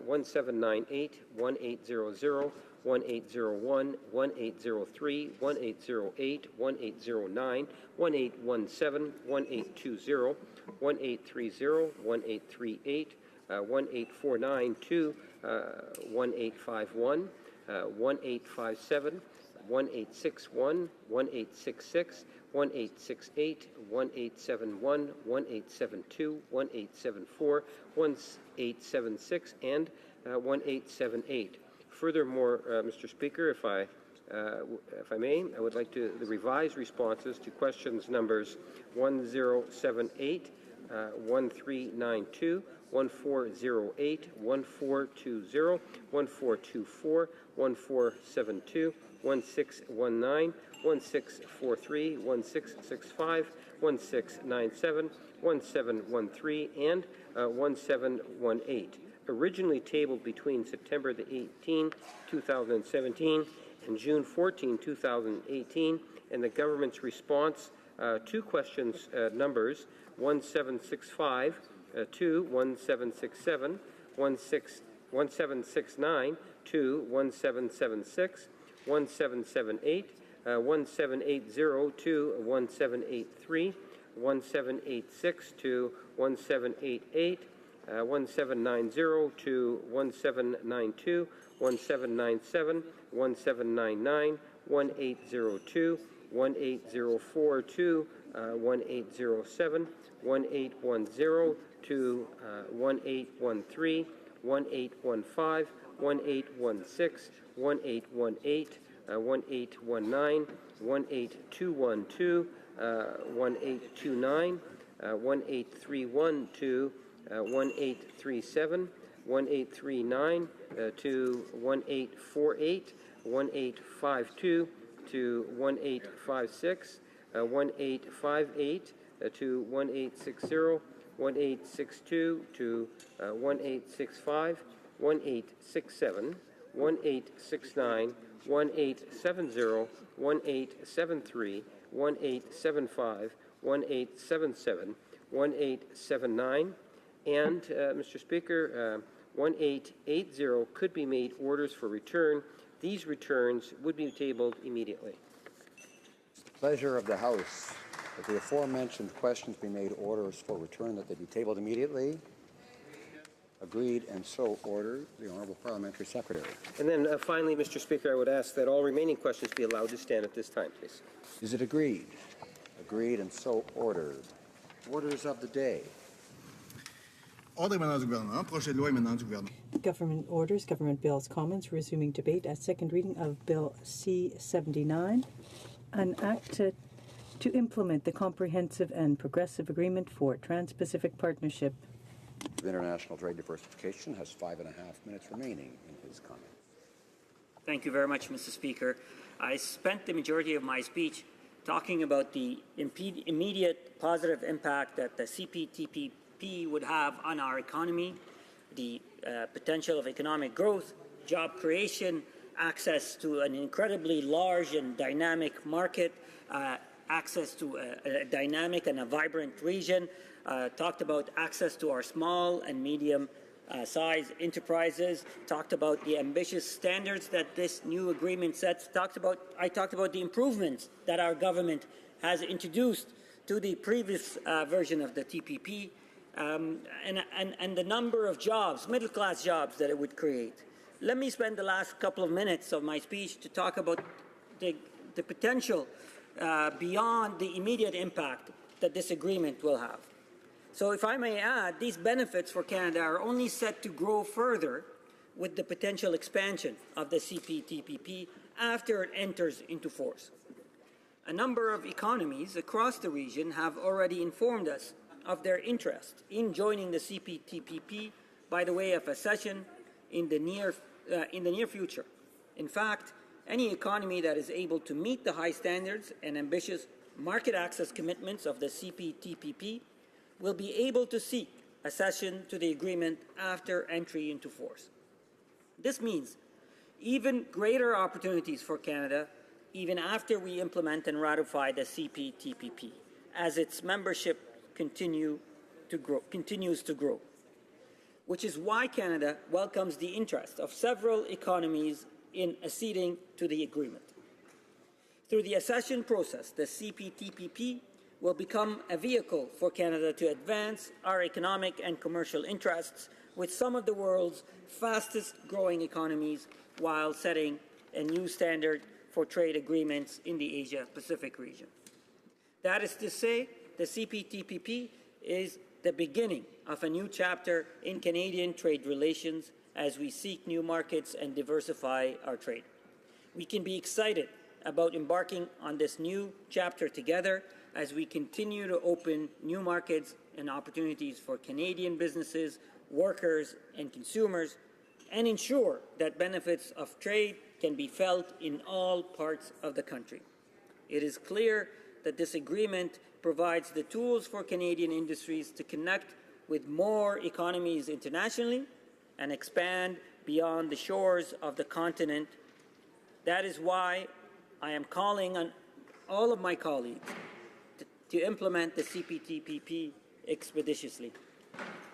1798, 1800, 1801, 1803, 1808, 1809, 1817, 1820, 1830, 1838, 1849 1851, 1857, 1861, 1866, 1868, 1871, 1872, 1874, 1876, and 1878. Furthermore, Mr. Speaker, if I may, I would like to revise responses to questions numbers 1078, 1392, 1408, 1420, 1424, 1472, 1619, 1643, 1665, 1697, 1713, and 1718. Originally tabled between September the 18th, 2017 and June 14, 2018, and the government's response to questions numbers 1765 to 1767, 1769 to 1776, 1778, 1780 to 1783, 1786 to 1788, 1790 to 1792, 1797, 1799, 1802, 1804 to 1807, 1810 to 1813, 1815, 1816, 1818, 1819, 18212, 1829, 1831 1837, 1839 to 1848, 1852 to 1856, 1858 to 1860, 1862 to 1865, 1867, 1869, 1870, 1873, 1875, 1877, 1879, and, Mr. Speaker, 1880 could be made orders for return. These returns would be tabled immediately. It's the pleasure of the House that the aforementioned questions be made orders for return, that they be tabled immediately. Agreed, and so ordered. The Honourable Parliamentary Secretary. And then finally, Mr. Speaker, I would ask that all remaining questions be allowed to stand at this time, please. Is it agreed? Agreed, and so ordered. Orders of the day. Government orders, government bills, comments, resuming debate at second reading of Bill C-79, an act to implement the Comprehensive and Progressive Agreement for Trans-Pacific Partnership. International Trade Diversification has 5.5 minutes remaining in his comment. Thank you very much, Mr. Speaker. I spent the majority of my speech talking about the immediate positive impact that the CPTPP would have on our economy, the potential of economic growth, job creation, access to an incredibly large and dynamic market, access to a dynamic and a vibrant region, talked about access to our small and medium size enterprises, talked about the ambitious standards that this new agreement sets, I talked about the improvements that our government has introduced to the previous version of the TPP, and the number of jobs, middle-class jobs that it would create. Let me spend the last couple of minutes of my speech to talk about the potential beyond the immediate impact that this agreement will have. So if I may add, these benefits for Canada are only set to grow further with the potential expansion of the CPTPP after it enters into force. A number of economies across the region have already informed us of their interest in joining the CPTPP by the way of accession in the near future. In fact, any economy that is able to meet the high standards and ambitious market access commitments of the CPTPP will be able to seek accession to the agreement after entry into force. This means even greater opportunities for Canada even after we implement and ratify the CPTPP, as its membership continues to grow, which is why Canada welcomes the interest of several economies in acceding to the agreement. Through the accession process, the CPTPP will become a vehicle for Canada to advance our economic and commercial interests with some of the world's fastest-growing economies while setting a new standard for trade agreements in the Asia-Pacific region. That is to say, the CPTPP is the beginning of a new chapter in Canadian trade relations as we seek new markets and diversify our trade. We can be excited about embarking on this new chapter together as we continue to open new markets and opportunities for Canadian businesses, workers, and consumers, and ensure that benefits of trade can be felt in all parts of the country. It is clear that this agreement provides the tools for Canadian industries to connect with more economies internationally and expand beyond the shores of the continent. That is why I am calling on all of my colleagues to implement the CPTPP expeditiously.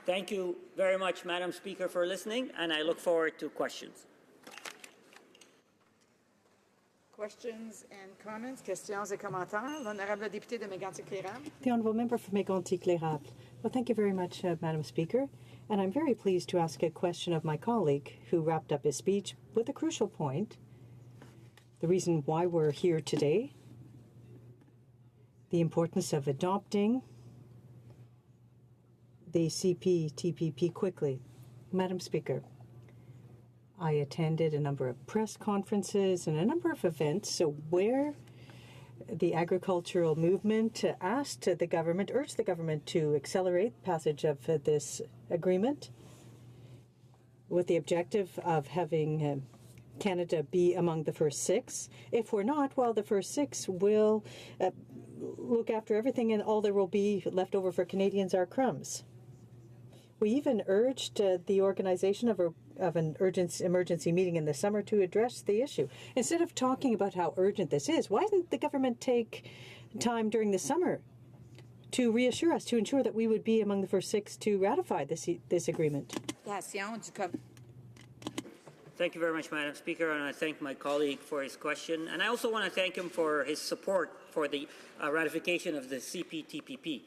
Thank you very much, Madam Speaker, for listening, and I look forward to questions. Questions and comments? Questions et commentaires? L'honorable député de Mégantic-Clérable. The Honourable Member for Mégantic-Clérable. Well, thank you very much, Madam Speaker. And I'm very pleased to ask a question of my colleague who wrapped up his speech with a crucial point. The reason why we're here today, the importance of adopting the CPTPP quickly. Madam Speaker, I attended a number of press conferences and a number of events where the agricultural movement urged the government to accelerate passage of this agreement with the objective of having Canada be among the first six. If we're not, well, the first six will look after everything, and all there will be left over for Canadians are crumbs. We even urged the organization of an emergency meeting in the summer to address the issue. Instead of talking about how urgent this is, why didn't the government take time during the summer to reassure us, to ensure that we would be among the first six to ratify this agreement? Thank you very much, Madam Speaker, and I thank my colleague for his question. And I also want to thank him for his support for the ratification of the CPTPP.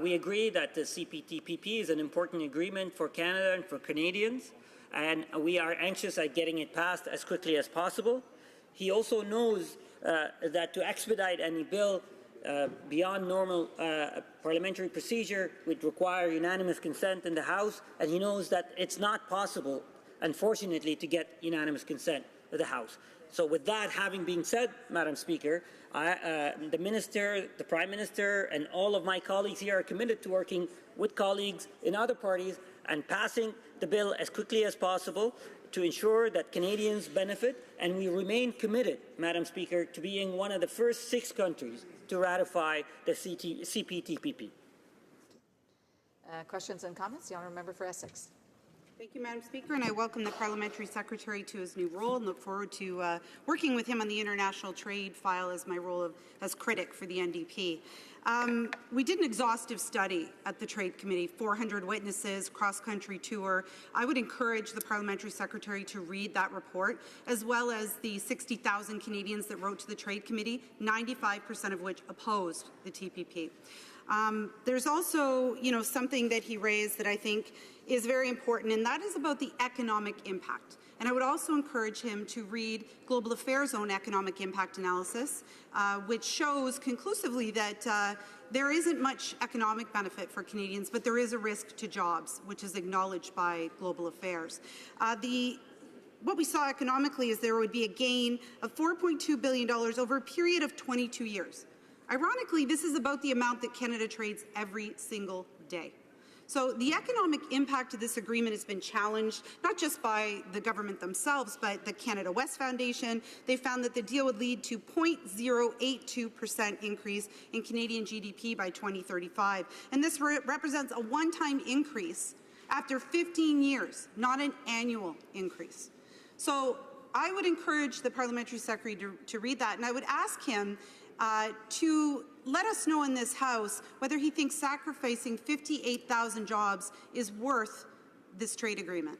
We agree that the CPTPP is an important agreement for Canada and for Canadians, and we are anxious at getting it passed as quickly as possible. He also knows that to expedite any bill beyond normal parliamentary procedure would require unanimous consent in the House, and he knows that it's not possible, unfortunately, to get unanimous consent of the House. So with that having been said, Madam Speaker, the Minister, the Prime Minister, and all of my colleagues here are committed to working with colleagues in other parties and passing the bill as quickly as possible to ensure that Canadians benefit, and we remain committed, Madam Speaker, to being one of the first 6 countries to ratify the CPTPP. Questions and comments? The Honourable Member for Essex. Thank you, Madam Speaker, and I welcome the Parliamentary Secretary to his new role and look forward to working with him on the international trade file as my role as critic for the NDP. We did an exhaustive study at the Trade Committee, 400 witnesses, cross-country tour. I would encourage the Parliamentary Secretary to read that report, as well as the 60,000 Canadians that wrote to the Trade Committee, 95% of which opposed the TPP. There's also, something that he raised that I think is very important, and that is about the economic impact. And I would also encourage him to read Global Affairs' own economic impact analysis, which shows conclusively that there isn't much economic benefit for Canadians, but there is a risk to jobs, which is acknowledged by Global Affairs. What we saw economically is there would be a gain of $4.2 billion over a period of 22 years. Ironically, this is about the amount that Canada trades every single day. So the economic impact of this agreement has been challenged, not just by the government themselves, but the Canada West Foundation. They found that the deal would lead to 0.082% increase in Canadian GDP by 2035. And this represents a one-time increase after 15 years, not an annual increase. So I would encourage the Parliamentary Secretary to read that, and I would ask him to let us know in this House whether he thinks sacrificing 58,000 jobs is worth this trade agreement.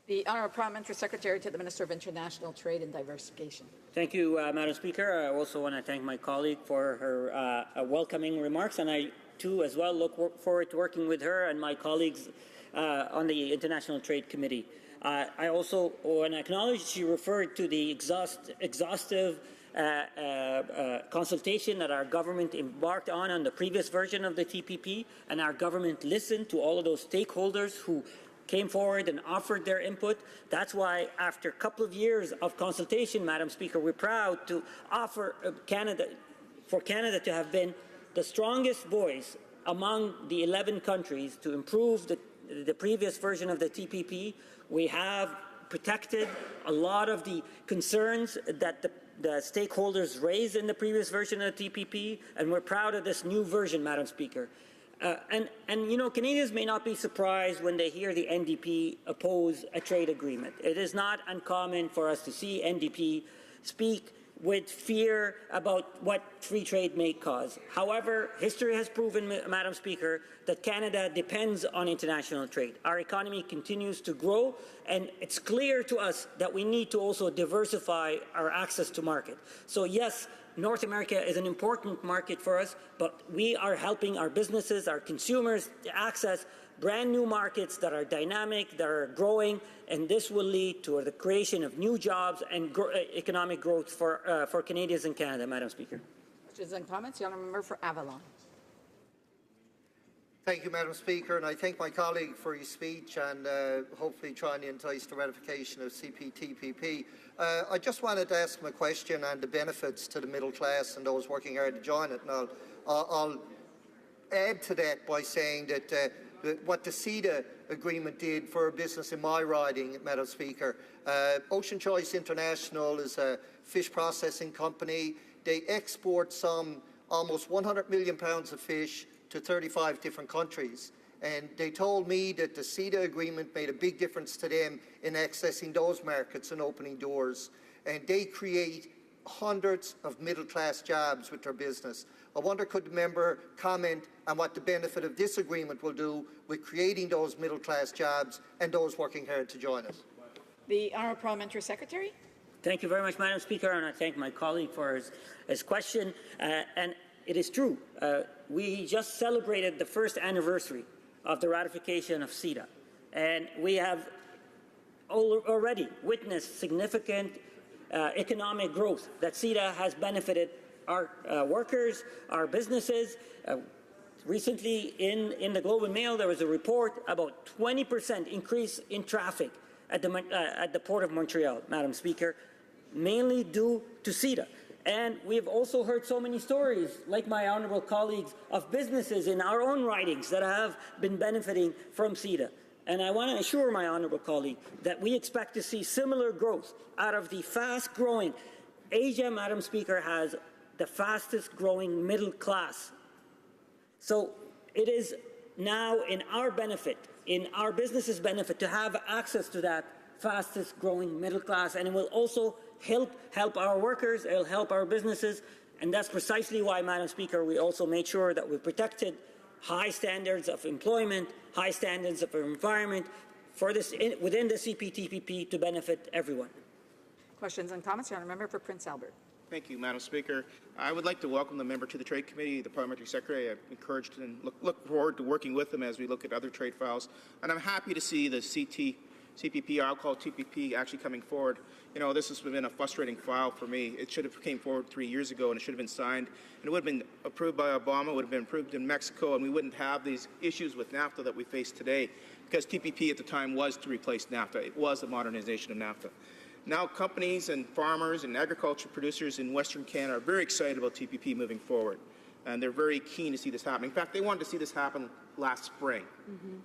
The Honourable Parliamentary Secretary to the Minister of International Trade and Diversification. Thank you, Madam Speaker. I also want to thank my colleague for her welcoming remarks, and I, too, as well, look forward to working with her and my colleagues on the International Trade Committee. I also want to acknowledge she referred to the exhaustive consultation that our government embarked on the previous version of the TPP, and our government listened to all of those stakeholders who came forward and offered their input. That's why, after a couple of years of consultation, Madam Speaker, we're proud to offer Canada to have been the strongest voice among the 11 countries to improve the previous version of the TPP. We have protected a lot of the concerns that the stakeholders raised in the previous version of the TPP, and we're proud of this new version, Madam Speaker. Canadians may not be surprised when they hear the NDP oppose a trade agreement. It is not uncommon for us to see NDP speak with fear about what free trade may cause. However, history has proven, Madam Speaker, that Canada depends on international trade. Our economy continues to grow, and it's clear to us that we need to also diversify our access to market. So yes, North America is an important market for us, but we are helping our businesses, our consumers to access brand new markets that are dynamic, that are growing, and this will lead to the creation of new jobs and economic growth for Canadians and Canada, Madam Speaker. Questions and comments? The honourable member for Avalon. Thank you, Madam Speaker, and I thank my colleague for his speech and hopefully trying to entice the ratification of CPTPP. I just wanted to ask him a question on the benefits to the middle class and those working hard to join it, and I'll add to that by saying that what the CETA agreement did for a business in my riding, Madam Speaker. Ocean Choice International is a fish processing company. They export some almost 100 million pounds of fish to 35 different countries. And they told me that the CETA agreement made a big difference to them in accessing those markets and opening doors. And they create hundreds of middle-class jobs with their business. I wonder, could the member comment on what the benefit of this agreement will do with creating those middle-class jobs and those working hard to join us? The Honourable Parliamentary Secretary. Thank you very much, Madam Speaker, and I thank my colleague for his question. And it is true, we just celebrated the first anniversary of the ratification of CETA, and we have already witnessed significant economic growth that CETA has benefited our workers, our businesses. Recently, in the Globe and Mail, there was a report about 20% increase in traffic at the Port of Montreal, Madam Speaker, mainly due to CETA. And we've also heard so many stories, like my honourable colleagues, of businesses in our own ridings that have been benefiting from CETA. And I want to assure my honourable colleague that we expect to see similar growth out of the fast-growing. Asia, Madam Speaker, has the fastest-growing middle class. So it is now in our benefit, in our businesses' benefit, to have access to that fastest-growing middle class, and it will also help our workers, it will help our businesses, and that's precisely why, Madam Speaker, we also made sure that we protected high standards of employment, high standards of environment for this within the CPTPP to benefit everyone. Questions and comments? The Honourable Member for Prince Albert. Thank you, Madam Speaker. I would like to welcome the member to the Trade Committee, the Parliamentary Secretary. I'm encouraged and look forward to working with him as we look at other trade files. And I'm happy to see the CPP, I'll call TPP, actually coming forward. You know, this has been a frustrating file for me. It should have came forward 3 years ago, and it should have been signed. And it would have been approved by Obama, would have been approved in Mexico, and we wouldn't have these issues with NAFTA that we face today, because TPP at the time was to replace NAFTA. It was a modernization of NAFTA. Now companies and farmers and agriculture producers in Western Canada are very excited about TPP moving forward, and they're very keen to see this happen. In fact, they wanted to see this happen last spring.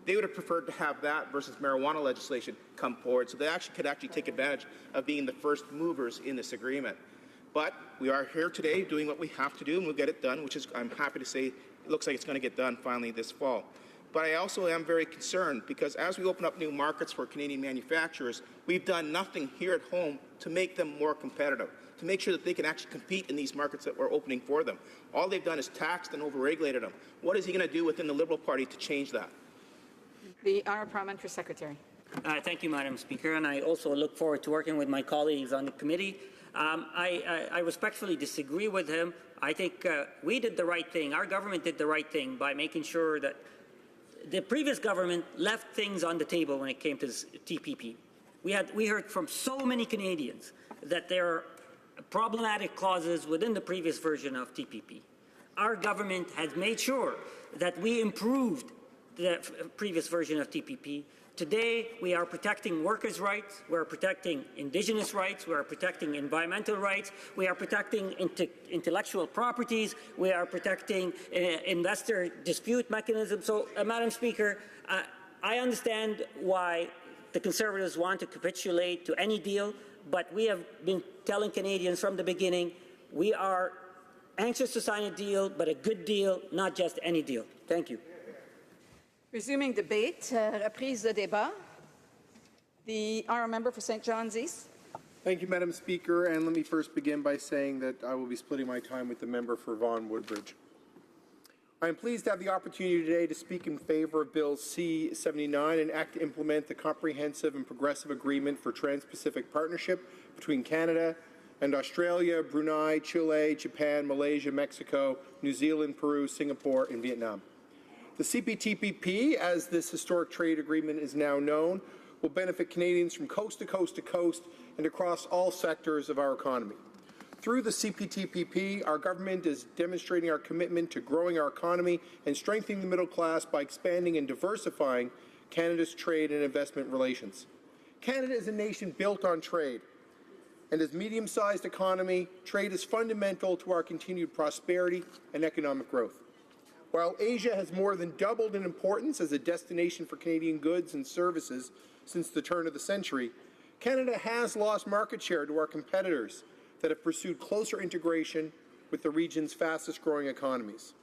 They would have preferred to have that versus marijuana legislation come forward, so they could take advantage of being the first movers in this agreement. But we are here today doing what we have to do, and we'll get it done, which is, I'm happy to say, it looks like it's going to get done finally this fall. But I also am very concerned because as we open up new markets for Canadian manufacturers, we've done nothing here at home to make them more competitive, to make sure that they can actually compete in these markets that we're opening for them. All they've done is taxed and overregulated them. What is he going to do within the Liberal Party to change that? The Honourable Parliamentary Secretary. Thank you, Madam Speaker, and I also look forward to working with my colleagues on the committee. I respectfully disagree with him. I think we did the right thing. Our government did the right thing by making sure that the previous government left things on the table when it came to this TPP. We heard from so many Canadians that there are problematic clauses within the previous version of TPP. Our government has made sure that we improved the previous version of TPP. Today, we are protecting workers' rights, we are protecting Indigenous rights, we are protecting environmental rights, we are protecting intellectual properties, we are protecting investor dispute mechanisms. So, Madam Speaker, I understand why the Conservatives want to capitulate to any deal, but we have been telling Canadians from the beginning we are anxious to sign a deal, but a good deal, not just any deal. Thank you. Resuming debate, reprise de débat. The honourable member for St. John's East. Thank you, Madam Speaker. And let me first begin by saying that I will be splitting my time with the member for Vaughan Woodbridge. I am pleased to have the opportunity today to speak in favor of Bill C-79, an act to implement the Comprehensive and Progressive Agreement for Trans-Pacific Partnership between Canada and Australia, Brunei, Chile, Japan, Malaysia, Mexico, New Zealand, Peru, Singapore, and Vietnam. The CPTPP, as this historic trade agreement is now known, will benefit Canadians from coast to coast to coast and across all sectors of our economy. Through the CPTPP, our government is demonstrating our commitment to growing our economy and strengthening the middle class by expanding and diversifying Canada's trade and investment relations. Canada is a nation built on trade, and as a medium-sized economy, trade is fundamental to our continued prosperity and economic growth. While Asia has more than doubled in importance as a destination for Canadian goods and services since the turn of the century, Canada has lost market share to our competitors that have pursued closer integration with the region's fastest-growing economies.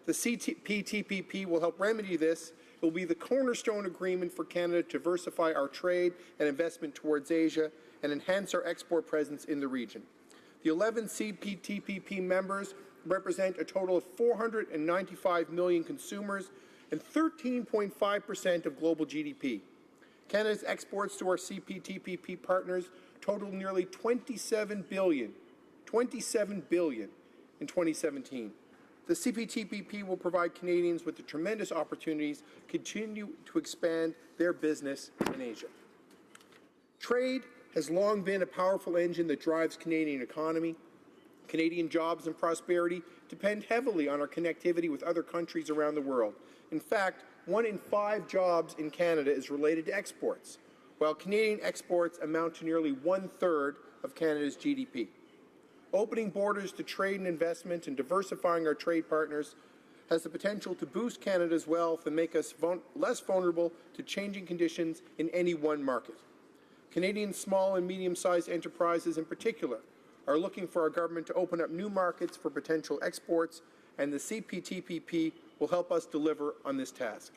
The CPTPP will help remedy this. It will be the cornerstone agreement for Canada to diversify our trade and investment towards Asia and enhance our export presence in the region. The 11 CPTPP members represent a total of 495 million consumers and 13.5% of global GDP. Canada's exports to our CPTPP partners totaled nearly $27 billion in 2017. The CPTPP will provide Canadians with the tremendous opportunities to continue to expand their business in Asia. Trade has long been a powerful engine that drives Canadian economy. Canadian jobs and prosperity depend heavily on our connectivity with other countries around the world. In fact, 1 in 5 jobs in Canada is related to exports, while Canadian exports amount to nearly 1/3 of Canada's GDP. Opening borders to trade and investment and diversifying our trade partners has the potential to boost Canada's wealth and make us less vulnerable to changing conditions in any one market. Canadian small and medium-sized enterprises in particular are looking for our government to open up new markets for potential exports, and the CPTPP will help us deliver on this task.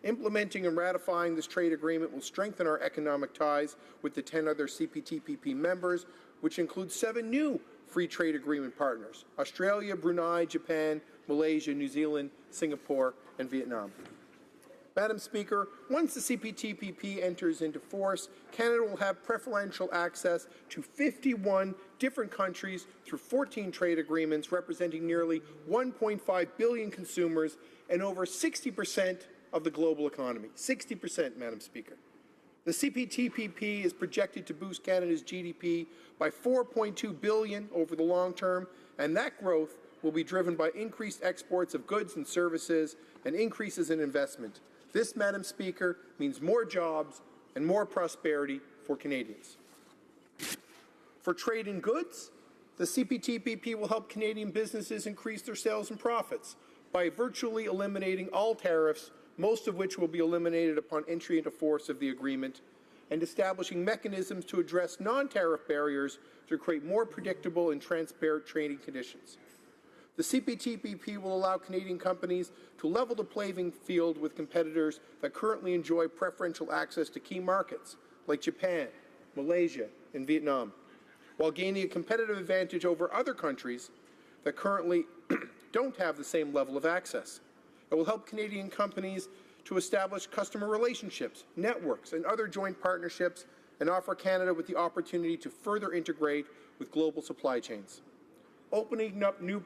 Implementing and ratifying this trade agreement will strengthen our economic ties with the 10 other CPTPP members, which includes 7 new free trade agreement partners: Australia, Brunei, Japan, Malaysia, New Zealand, Singapore, and Vietnam. Madam Speaker, once the CPTPP enters into force, Canada will have preferential access to 51 different countries through 14 trade agreements representing nearly 1.5 billion consumers and over 60% of the global economy. 60%, Madam Speaker. The CPTPP is projected to boost Canada's GDP by $4.2 billion over the long term, and that growth will be driven by increased exports of goods and services and increases in investment. This, Madam Speaker, means more jobs and more prosperity for Canadians. For trade in goods, the CPTPP will help Canadian businesses increase their sales and profits by virtually eliminating all tariffs, most of which will be eliminated upon entry into force of the agreement, and establishing mechanisms to address non-tariff barriers to create more predictable and transparent trading conditions. The CPTPP will allow Canadian companies to level the playing field with competitors that currently enjoy preferential access to key markets like Japan, Malaysia, and Vietnam, while gaining a competitive advantage over other countries that currently don't have the same level of access. It will help Canadian companies to establish customer relationships, networks, and other joint partnerships, and offer Canada with the opportunity to further integrate with global supply chains. Opening up new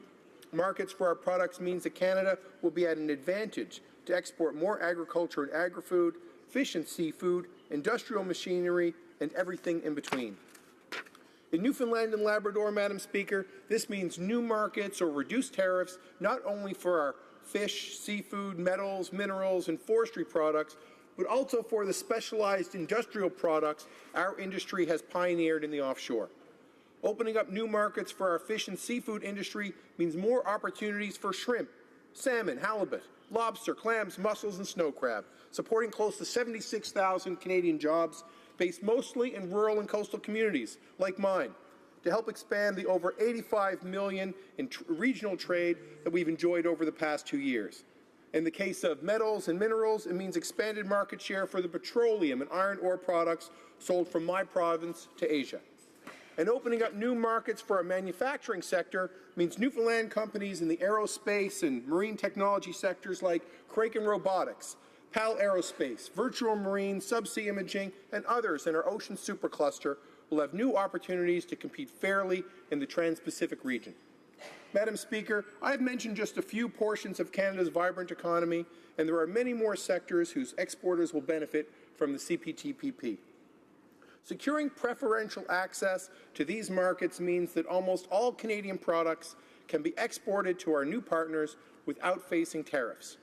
markets for our products means that Canada will be at an advantage to export more agriculture and agri-food, fish and seafood, industrial machinery, and everything in between. In Newfoundland and Labrador, Madam Speaker, this means new markets or reduced tariffs not only for our fish, seafood, metals, minerals, and forestry products, but also for the specialized industrial products our industry has pioneered in the offshore. Opening up new markets for our fish and seafood industry means more opportunities for shrimp, salmon, halibut, lobster, clams, mussels, and snow crab, supporting close to 76,000 Canadian jobs based mostly in rural and coastal communities like mine, to help expand the over 85 million in regional trade that we've enjoyed over the past 2 years. In the case of metals and minerals, it means expanded market share for the petroleum and iron ore products sold from my province to Asia. And opening up new markets for our manufacturing sector means Newfoundland companies in the aerospace and marine technology sectors like Kraken Robotics, PAL Aerospace, Virtual Marine, Subsea Imaging, and others in our ocean supercluster will have new opportunities to compete fairly in the Trans-Pacific region. Madam Speaker, I have mentioned just a few portions of Canada's vibrant economy, and there are many more sectors whose exporters will benefit from the CPTPP. Securing preferential access to these markets means that almost all Canadian products can be exported to our new partners without facing tariffs.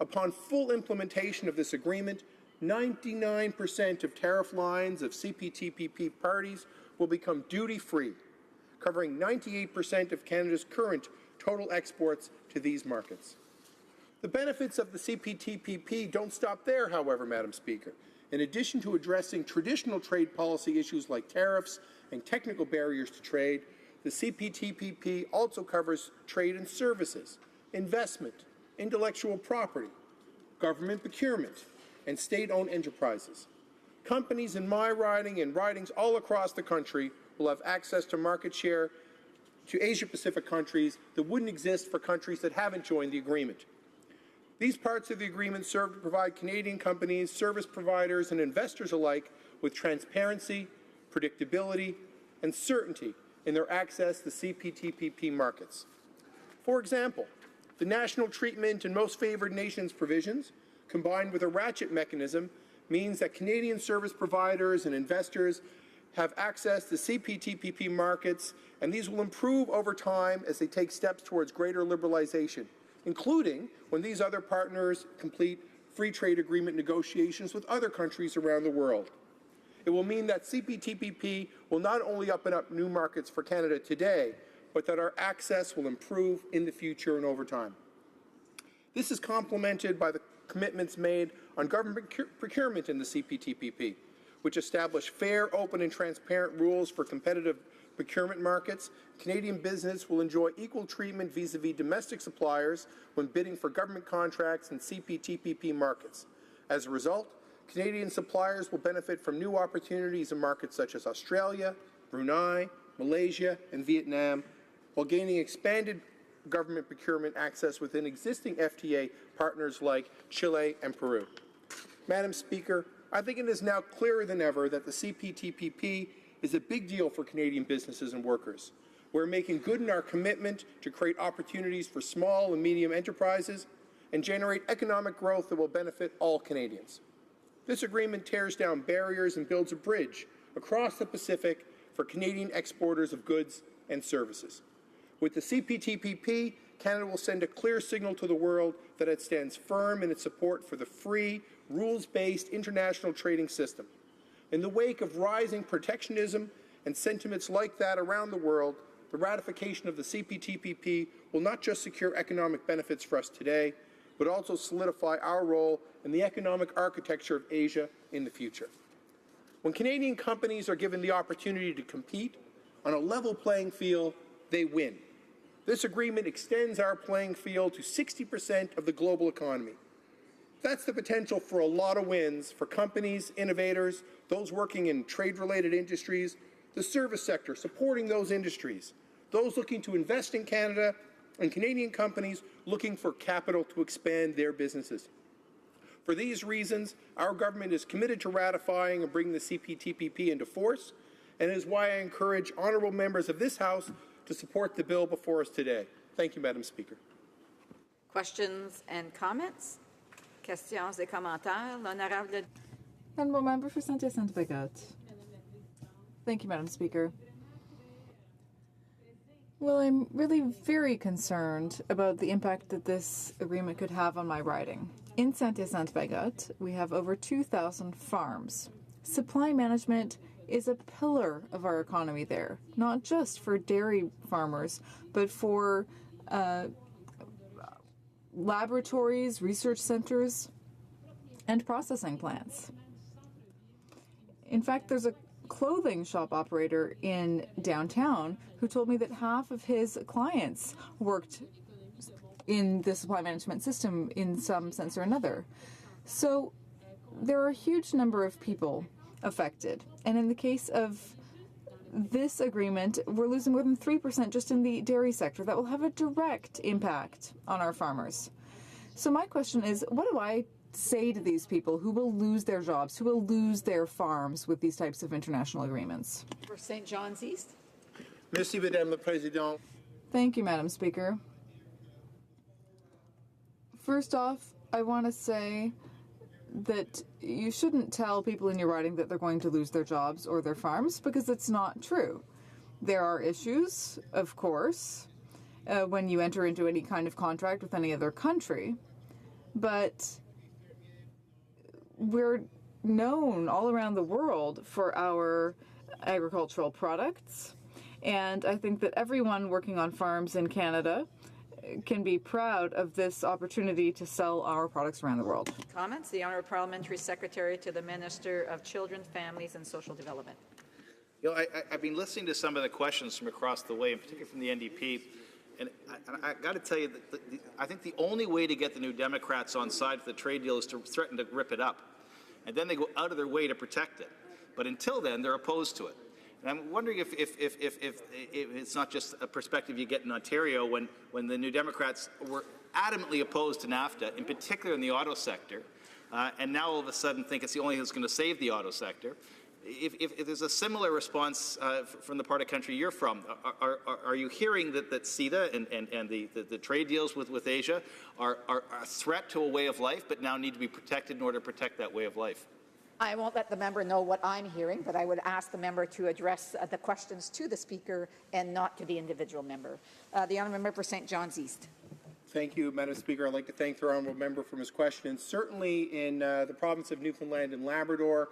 Upon full implementation of this agreement, 99% of tariff lines of CPTPP parties will become duty-free, covering 98% of Canada's current total exports to these markets. The benefits of the CPTPP don't stop there, however, Madam Speaker. In addition to addressing traditional trade policy issues like tariffs and technical barriers to trade, the CPTPP also covers trade and services, investment, intellectual property, government procurement, and state-owned enterprises. Companies in my riding and ridings all across the country will have access to market share to Asia-Pacific countries that wouldn't exist for countries that haven't joined the agreement. These parts of the agreement serve to provide Canadian companies, service providers, and investors alike with transparency, predictability, and certainty in their access to CPTPP markets. For example, the national treatment and most favored nations provisions, combined with a ratchet mechanism, means that Canadian service providers and investors have access to CPTPP markets, and these will improve over time as they take steps towards greater liberalization, including when these other partners complete free trade agreement negotiations with other countries around the world. It will mean that CPTPP will not only open up new markets for Canada today, but that our access will improve in the future and over time. This is complemented by the commitments made on government procurement in the CPTPP, which establish fair, open, and transparent rules for competitive procurement markets. Canadian business will enjoy equal treatment vis-à-vis domestic suppliers when bidding for government contracts in CPTPP markets. As a result, Canadian suppliers will benefit from new opportunities in markets such as Australia, Brunei, Malaysia, and Vietnam, while gaining expanded government procurement access within existing FTA partners like Chile and Peru. Madam Speaker, I think it is now clearer than ever that the CPTPP is a big deal for Canadian businesses and workers. We're making good in our commitment to create opportunities for small and medium enterprises and generate economic growth that will benefit all Canadians. This agreement tears down barriers and builds a bridge across the Pacific for Canadian exporters of goods and services. With the CPTPP, Canada will send a clear signal to the world that it stands firm in its support for the free, rules-based international trading system. In the wake of rising protectionism and sentiments like that around the world, the ratification of the CPTPP will not just secure economic benefits for us today, but also solidify our role in the economic architecture of Asia in the future. When Canadian companies are given the opportunity to compete on a level playing field, they win. This agreement extends our playing field to 60% of the global economy. That's the potential for a lot of wins for companies, innovators, those working in trade-related industries, the service sector supporting those industries, those looking to invest in Canada, and Canadian companies looking for capital to expand their businesses. For these reasons, our government is committed to ratifying and bringing the CPTPP into force, and it is why I encourage honourable members of this House to support the bill before us today. Thank you, Madam Speaker. Questions and comments? Questions et commentaires. L'honorable. Honourable Member for Saint-Hyacinthe-Bagotte. Thank you, Madam Speaker. Well, I'm really very concerned about the impact that this agreement could have on my riding. In Saint-Hyacinthe-Bagotte, we have over 2,000 farms. Supply management is a pillar of our economy there, not just for dairy farmers, but for laboratories, research centers, and processing plants. In fact, there's a clothing shop operator in downtown who told me that half of his clients worked in the supply management system in some sense or another. So there are a huge number of people affected. And in the case of this agreement, we're losing more than 3% just in the dairy sector. That will have a direct impact on our farmers. So my question is, what do I say to these people who will lose their jobs, who will lose their farms with these types of international agreements? For St. John's East. Merci, Madame la Présidente. Thank you, Madam Speaker. First off, I want to say that you shouldn't tell people in your riding that they're going to lose their jobs or their farms, because it's not true. There are issues, of course, when you enter into any kind of contract with any other country, but we're known all around the world for our agricultural products, and I think that everyone working on farms in Canada can be proud of this opportunity to sell our products around the world. Comments? The Honourable Parliamentary Secretary to the Minister of Children, Families and Social Development. You know, I've been listening to some of the questions from across the way, in particular from the NDP, and I got to tell you that I think the only way to get the New Democrats on side for the trade deal is to threaten to rip it up, and then they go out of their way to protect it. But until then, they're opposed to it. And I'm wondering if it's not just a perspective you get in Ontario when the New Democrats were adamantly opposed to NAFTA, in particular in the auto sector, and now all of a sudden think it's the only thing that's going to save the auto sector. If there's a similar response from the part of country you're from, are you hearing that CETA and the trade deals with Asia are a threat to a way of life, but now need to be protected in order to protect that way of life? I won't let the member know what I'm hearing, but I would ask the member to address the questions to the Speaker and not to the individual member. The Honourable Member for St. John's East. Thank you, Madam Speaker. I'd like to thank the honourable member for his question. Certainly in the province of Newfoundland and Labrador,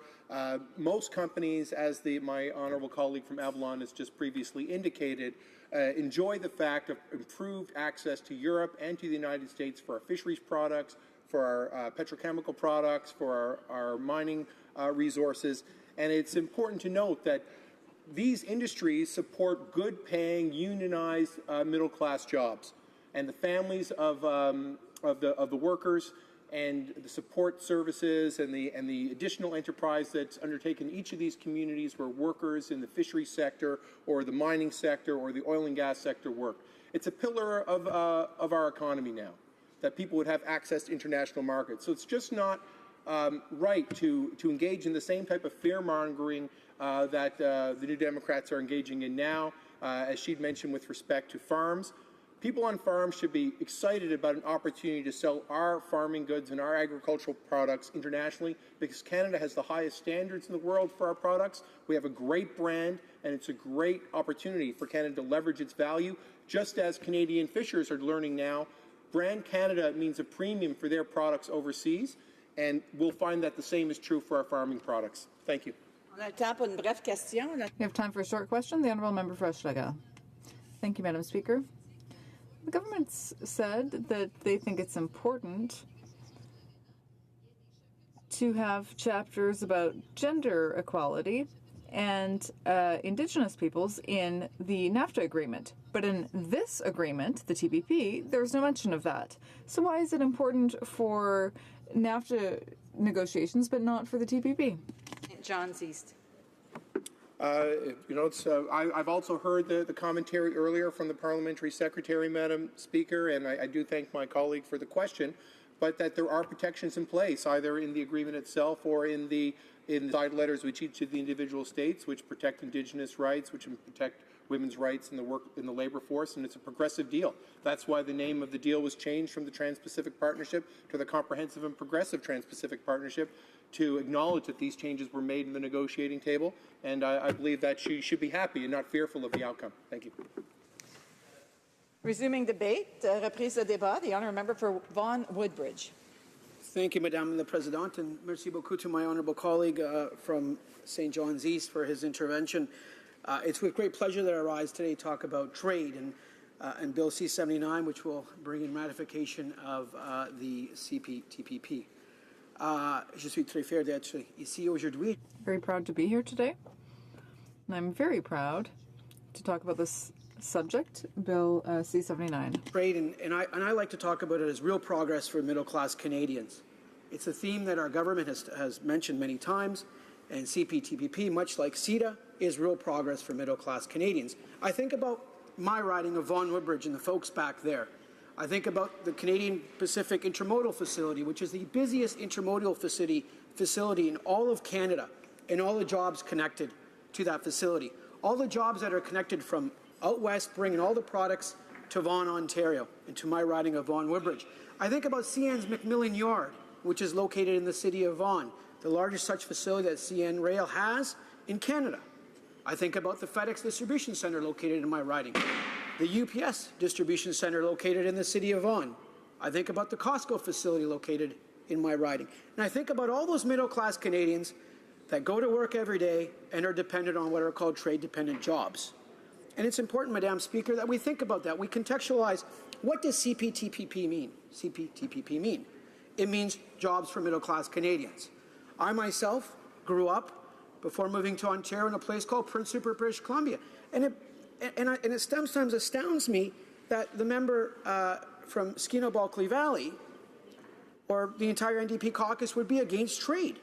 most companies, as my honourable colleague from Avalon has just previously indicated, enjoy the fact of improved access to Europe and to the United States for our fisheries products, for our petrochemical products, for our mining resources. And it's important to note that these industries support good-paying, unionized middle-class jobs. And the families of the workers and the support services and the additional enterprise that's undertaken in each of these communities where workers in the fisheries sector or the mining sector or the oil and gas sector work. It's a pillar of our economy now, that people would have access to international markets. So it's just not right to engage in the same type of fear-mongering that the New Democrats are engaging in now, as she'd mentioned with respect to farms. People on farms should be excited about an opportunity to sell our farming goods and our agricultural products internationally, because Canada has the highest standards in the world for our products. We have a great brand, and it's a great opportunity for Canada to leverage its value, just as Canadian fishers are learning now. Brand Canada means a premium for their products overseas, and we'll find that the same is true for our farming products. Thank you. We have time for a short question. The Honourable Member for Hochelaga. Thank you, Madam Speaker. The government's said that they think it's important to have chapters about gender equality and Indigenous peoples in the NAFTA agreement. But in this agreement, the TPP, there's no mention of that. So why is it important for NAFTA negotiations but not for the TPP? John's East. I've also heard the commentary earlier from the Parliamentary Secretary, Madam Speaker, and I do thank my colleague for the question, but that there are protections in place, either in the agreement itself or in the side letters which each of the individual states, which protect Indigenous rights, which protect women's rights in the labor force, and it's a progressive deal. That's why the name of the deal was changed from the Trans-Pacific Partnership to the Comprehensive and Progressive Trans-Pacific Partnership, to acknowledge that these changes were made in the negotiating table, and I believe that she should be happy and not fearful of the outcome. Thank you. Resuming debate, reprise de débat, the honourable member for Vaughan Woodbridge. Thank you, Madame la Présidente, and merci beaucoup to my honourable colleague from St. John's East for his intervention. It's with great pleasure that I rise today to talk about trade and Bill C-79, which will bring in ratification of the CPTPP. Je suis très fier d'être ici aujourd'hui. Very proud to be here today. And I'm very proud to talk about this subject, Bill C-79. Trade, and I like to talk about it as real progress for middle-class Canadians. It's a theme that our government has mentioned many times, and CPTPP, much like CETA, is real progress for middle-class Canadians. I think about my riding of Vaughan Woodbridge and the folks back there. I think about the Canadian Pacific Intermodal Facility, which is the busiest intermodal facility in all of Canada, and all the jobs connected to that facility. All the jobs that are connected from out west, bringing all the products to Vaughan, Ontario, and to my riding of Vaughan Woodbridge. I think about CN's McMillan Yard, which is located in the city of Vaughan, the largest such facility that CN Rail has in Canada. I think about the FedEx Distribution Center located in my riding, the UPS Distribution Center located in the city of Vaughan. I think about the Costco facility located in my riding. And I think about all those middle-class Canadians that go to work every day and are dependent on what are called trade-dependent jobs. And it's important, Madam Speaker, that we think about that. We contextualize, what does CPTPP mean? CPTPP mean? It means jobs for middle-class Canadians. I myself grew up before moving to Ontario in a place called Prince Rupert, British Columbia. And it sometimes astounds me that the member from Skeena-Balkley Valley or the entire NDP caucus would be against trade.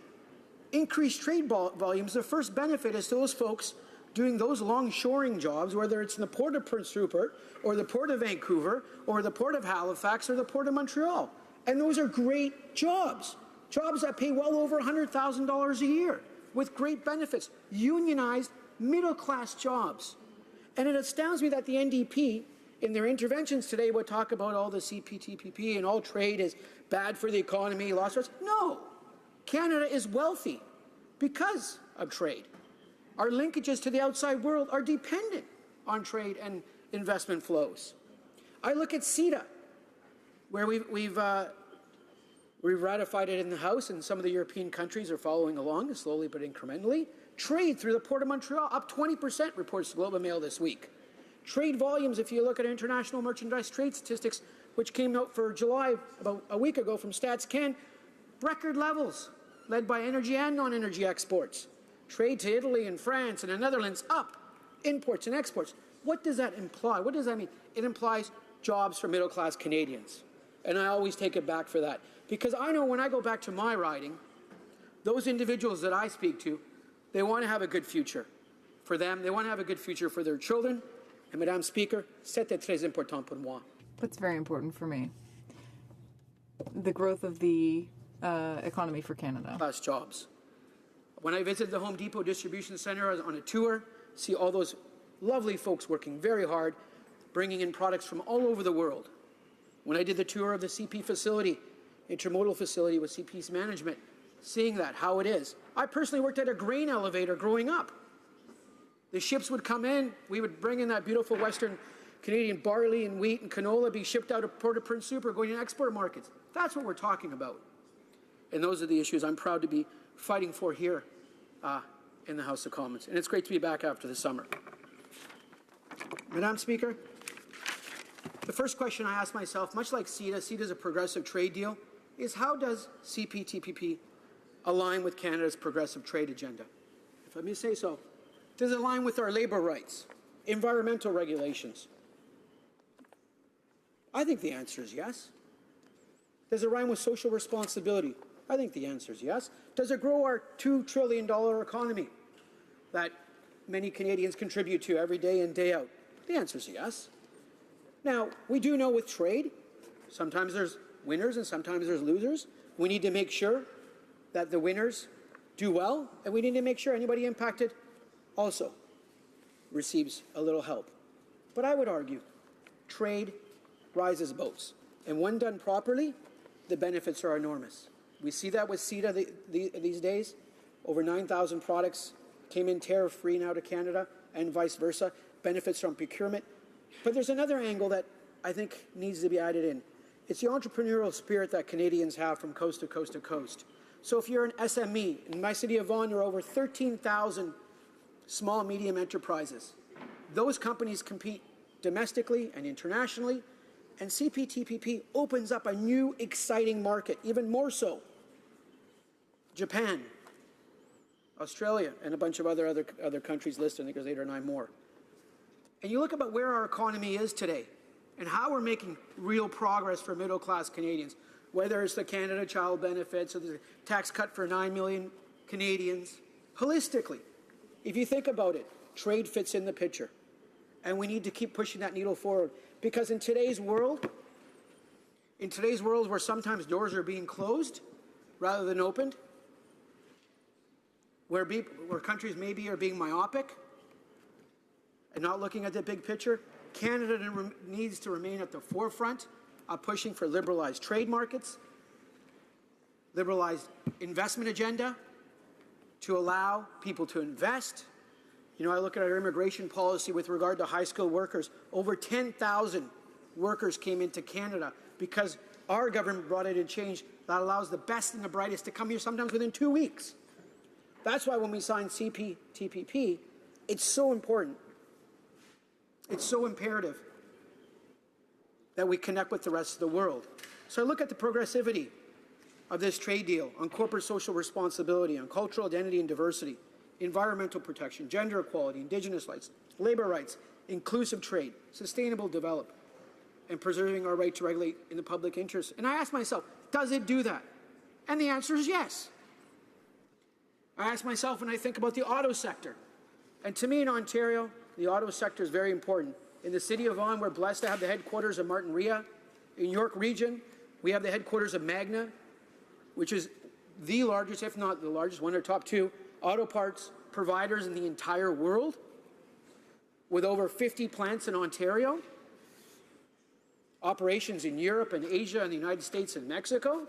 Increased trade volumes, the first benefit is those folks doing those long shoring jobs, whether it's in the Port of Prince Rupert or the Port of Vancouver or the Port of Halifax or the Port of Montreal. And those are great jobs, jobs that pay well over $100,000 a year with great benefits, unionized middle-class jobs. And it astounds me that the NDP, in their interventions today, would talk about all the CPTPP and all trade is bad for the economy, lost jobs. No. Canada is wealthy because of trade. Our linkages to the outside world are dependent on trade and investment flows. I look at CETA, where we've ratified it in the House, and some of the European countries are following along, slowly but incrementally. Trade through the Port of Montreal, up 20%, reports the Globe and Mail this week. Trade volumes, if you look at international merchandise trade statistics, which came out for July about a week ago from StatsCan, record levels, led by energy and non-energy exports. Trade to Italy and France and the Netherlands up, imports and exports. What does that imply? What does that mean? It implies jobs for middle-class Canadians. And I always take it back for that. Because I know when I go back to my riding, those individuals that I speak to, they want to have a good future for them. They want to have a good future for their children. And Madame Speaker, c'était très important pour moi. That's very important for me. The growth of the economy for Canada. Plus jobs. When I visited the Home Depot Distribution Center, I was on a tour, see all those lovely folks working very hard, bringing in products from all over the world. When I did the tour of the CP facility, intermodal facility with CP's management, seeing that, how it is. I personally worked at a grain elevator growing up. The ships would come in, we would bring in that beautiful Western Canadian barley and wheat and canola, be shipped out of Port of Prince Rupert, going to export markets. That's what we're talking about. And those are the issues I'm proud to be fighting for here in the House of Commons. And it's great to be back after the summer. Madam Speaker, the first question I ask myself, much like CETA is a progressive trade deal, is how does CPTPP align with Canada's progressive trade agenda? If I may say so, does it align with our labour rights, environmental regulations? I think the answer is yes. Does it align with social responsibility? I think the answer is yes. Does it grow our $2 trillion economy that many Canadians contribute to every day in, day out? The answer is yes. Now, we do know with trade, sometimes there's winners and sometimes there's losers. We need to make sure that the winners do well, and we need to make sure anybody impacted also receives a little help. But I would argue trade rises boats, and when done properly, the benefits are enormous. We see that with CETA these days. Over 9,000 products came in tariff-free now to Canada, and vice versa, benefits from procurement. But there's another angle that I think needs to be added in. It's the entrepreneurial spirit that Canadians have from coast to coast to coast. So if you're an SME, in my city of Vaughan, there are over 13,000 small, medium enterprises. Those companies compete domestically and internationally, and CPTPP opens up a new, exciting market, even more so. Japan, Australia, and a bunch of other countries listed. I think there's 8 or 9 more. And you look about where our economy is today and how we're making real progress for middle-class Canadians, whether it's the Canada Child Benefits or the tax cut for 9 million Canadians. Holistically, If you think about it, trade fits in the picture. And we need to keep pushing that needle forward. Because in today's world where sometimes doors are being closed rather than opened, where countries maybe are being myopic and not looking at the big picture, Canada needs to remain at the forefront of pushing for liberalized trade markets, liberalized investment agenda to allow people to invest. You know, I look at our immigration policy with regard to high-skilled workers. Over 10,000 workers came into Canada because our government brought in a change that allows the best and the brightest to come here sometimes within 2 weeks. That's why when we signed CPTPP, it's so important. It's so imperative that we connect with the rest of the world. So I look at the progressivity of this trade deal on corporate social responsibility, on cultural identity and diversity, environmental protection, gender equality, Indigenous rights, labor rights, inclusive trade, sustainable development, and preserving our right to regulate in the public interest. And I ask myself, does it do that? And the answer is yes. I ask myself when I think about the auto sector. And to me in Ontario, the auto sector is very important. In the city of Vaughan, we're blessed to have the headquarters of Martin Rea. In York Region, we have the headquarters of Magna, which is the largest, if not the largest, one of the top two auto parts providers in the entire world, with over 50 plants in Ontario, operations in Europe and Asia and the United States and Mexico.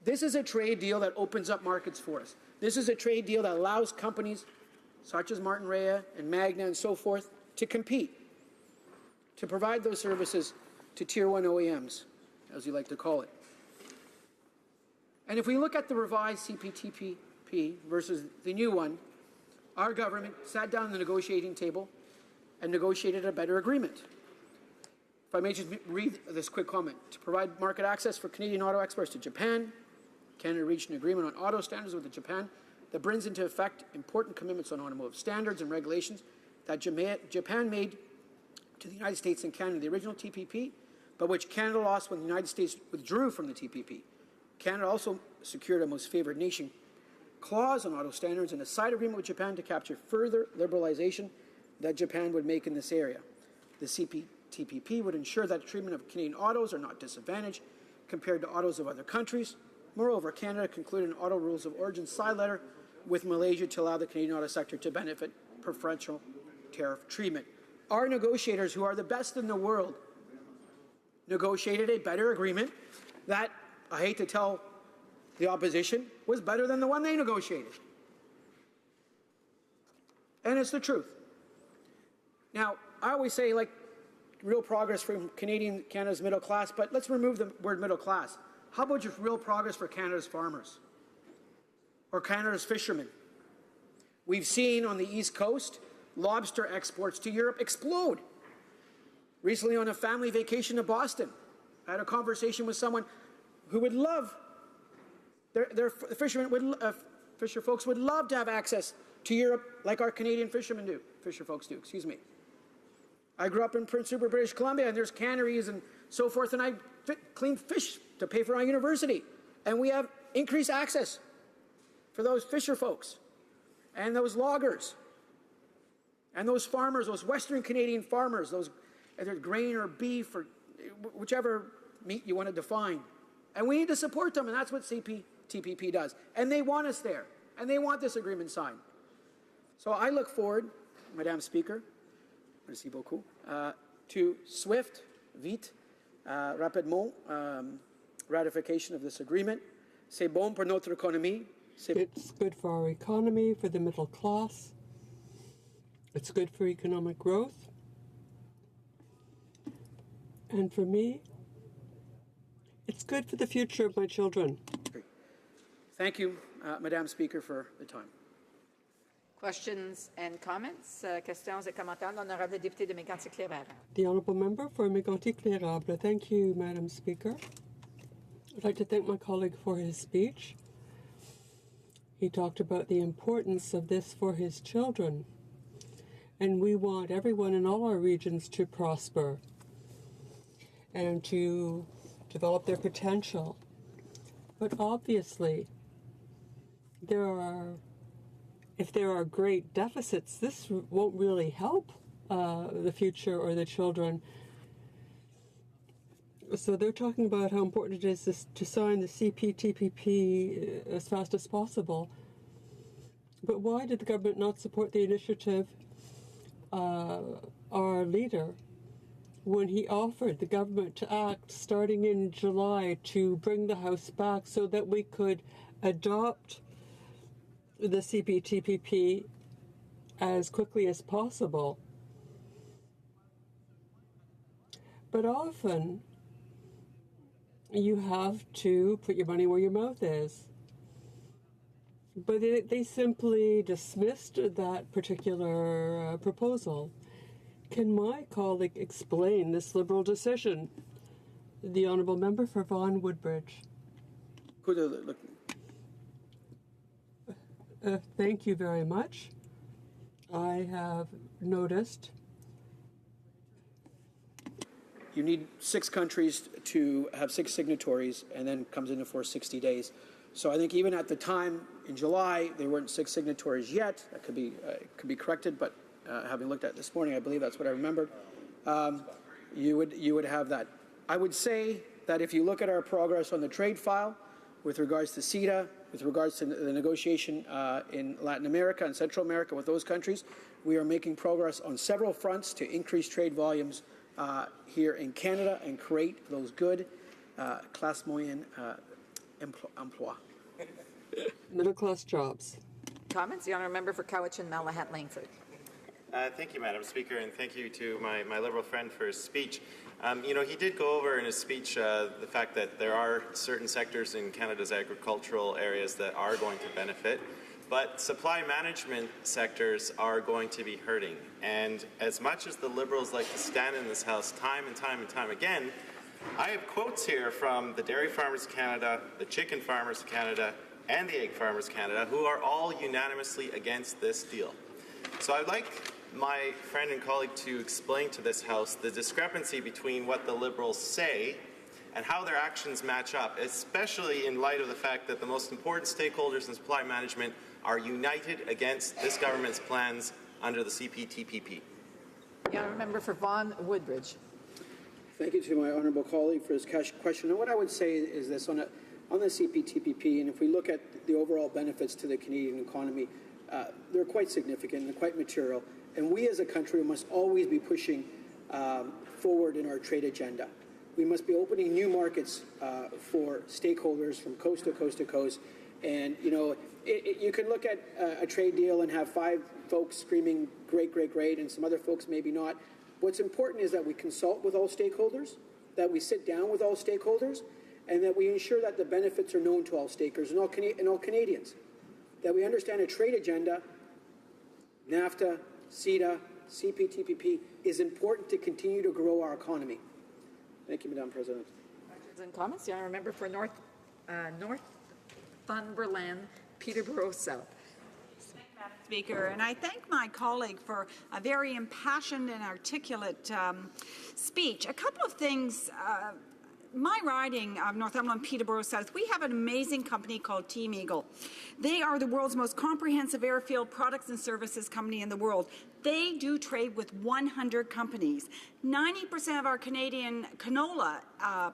This is a trade deal that opens up markets for us. This is a trade deal that allows companies such as Martin Rea and Magna and so forth to compete, to provide those services to Tier 1 OEMs, as you like to call it. And if we look at the revised CPTPP versus the new one, our government sat down at the negotiating table and negotiated a better agreement. If I may just read this quick comment. To provide market access for Canadian auto exports to Japan, Canada reached an agreement on auto standards with Japan that brings into effect important commitments on automotive standards and regulations that Japan made to the United States and Canada, the original TPP, but which Canada lost when the United States withdrew from the TPP. Canada also secured a most favored nation clause on auto standards and a side agreement with Japan to capture further liberalization that Japan would make in this area. The CPTPP would ensure that the treatment of Canadian autos are not disadvantaged compared to autos of other countries. Moreover, Canada concluded an auto rules of origin side letter with Malaysia to allow the Canadian auto sector to benefit preferential tariff treatment. Our negotiators, who are the best in the world, negotiated a better agreement that, I hate to tell the opposition, was better than the one they negotiated. And it's the truth. Now, I always say, like, real progress from Canada's middle class, but let's remove the word middle class. How about just real progress for Canada's farmers or Canada's fishermen? We've seen on the East Coast lobster exports to Europe explode. Recently on a family vacation to Boston, I had a conversation with someone who would love, their fisher folks would love to have access to Europe like our Canadian fisher folks do, excuse me. I grew up in Prince Rupert, British Columbia, and there's canneries and so forth, and I clean fish to pay for our university. And we have increased access for those fisher folks and those loggers and those farmers, those Western Canadian farmers, those either grain or beef or whichever meat you want to define. And we need to support them, and that's what CPTPP does. And they want us there, and they want this agreement signed. So I look forward, Madame Speaker, merci beaucoup, to swift, vite, rapidement ratification of this agreement. C'est bon pour notre économie. It's good for our economy, for the middle class. It's good for economic growth. And for me, it's good for the future of my children. Thank you, Madame Speaker, for the time. Questions and comments? Questions et commentaires. L'honorable député de Mégantic-Clérable. The Honourable Member for Mégantic-Clérable. Thank you, Madam Speaker. I'd like to thank my colleague for his speech. He talked about the importance of this for his children. And we want everyone in all our regions to prosper and to develop their potential. But obviously, there are if there are great deficits, this won't really help the future or the children. So they're talking about how important it is to sign the CPTPP as fast as possible. But why did the government not support the initiative, our leader, when he offered the government to act starting in July to bring the House back so that we could adopt the CPTPP as quickly as possible? But often, you have to put your money where your mouth is. But they simply dismissed that particular proposal. Can my colleague explain this Liberal decision? The Honourable Member for Vaughan Woodbridge. Thank you very much. I have noticed. You need 6 countries to have 6 signatories, and then comes into force 60 days. So I think even at the time in July, there weren't 6 signatories yet. That could be corrected, but having looked at it this morning, I believe that's what I remembered. You would have that. I would say that if you look at our progress on the trade file, with regards to CETA, with regards to the negotiation in Latin America and Central America with those countries, we are making progress on several fronts to increase trade volumes here in Canada and create those good classe moyenne emploi. Middle-class jobs. Comments? The Honourable Member for Cowichan, Malahat, Langford. Thank you, Madam Speaker, and thank you to my Liberal friend for his speech. He did go over in his speech the fact that there are certain sectors in Canada's agricultural areas that are going to benefit, but supply management sectors are going to be hurting. And as much as the Liberals like to stand in this House time and time again, I have quotes here from the Dairy Farmers Canada, the Chicken Farmers Canada, and the Egg Farmers Canada, who are all unanimously against this deal. So I'd like my friend and colleague to explain to this House the discrepancy between what the Liberals say and how their actions match up, especially in light of the fact that the most important stakeholders in supply management are united against this government's plans under the CPTPP. The Honourable Member for Vaughan Woodbridge. Thank you to my honourable colleague for his question. And what I would say is this, on the CPTPP, and if we look at the overall benefits to the Canadian economy, they're quite significant and quite material. And we as a country must always be pushing forward in our trade agenda. We must be opening new markets for stakeholders from coast to coast to coast. And, you can look at a trade deal and have 5 folks screaming, great, great, great, and some other folks maybe not. What's important is that we consult with all stakeholders, that we sit down with all stakeholders, and that we ensure that the benefits are known to all stakeholders and all Canadians. That we understand a trade agenda, NAFTA, CETA, CPTPP, is important to continue to grow our economy. Thank you, Madam President. Questions and comments? The Honourable Member for Northumberland, Peterborough South. Madam Speaker, and I thank my colleague for a very impassioned and articulate speech. A couple of things. My riding of Northumberland, Peterborough South, we have an amazing company called Team Eagle. They are the world's most comprehensive airfield products and services company in the world. They do trade with 100 companies. 90% of our Canadian canola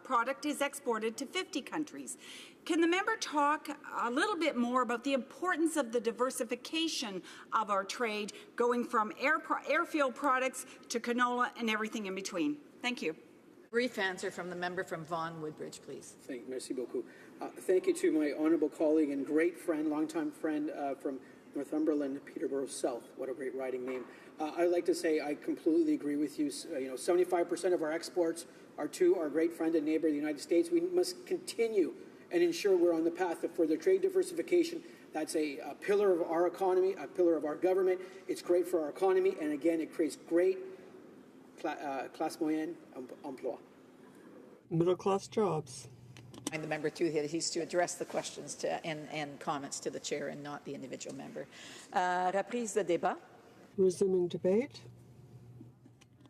product is exported to 50 countries. Can the member talk a little bit more about the importance of the diversification of our trade, going from airfield products to canola and everything in between? Thank you. Brief answer from the member from Vaughan Woodbridge, please. Thank you. Merci beaucoup. Thank you to my honourable colleague and great friend, longtime friend from Northumberland, Peterborough South. What a great riding name. I'd like to say I completely agree with you. 75% of our exports are to our great friend and neighbour, the United States. We must continue and ensure we're on the path of further trade diversification. That's a pillar of our economy, a pillar of our government. It's great for our economy, and again, it creates great classe moyenne emploi. Middle-class jobs. And the member too, he's to address the questions and comments to the chair and not the individual member. Reprise de débat. Resuming debate.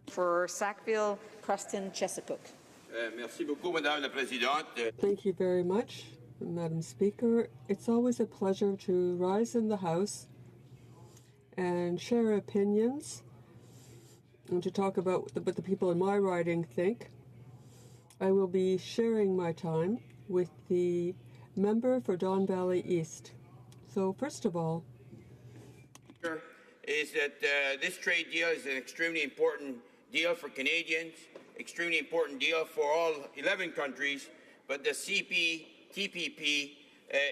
For Sackville, Preston, Chesapeake. Merci beaucoup, Madame la Présidente. Thank you very much, Madam Speaker. It's always a pleasure to rise in the House and share opinions and to talk about what the people in my riding think. I will be sharing my time with the member for Don Valley East. So first of all, is that this trade deal is an extremely important deal for Canadians, extremely important deal for all 11 countries, but the CPTPP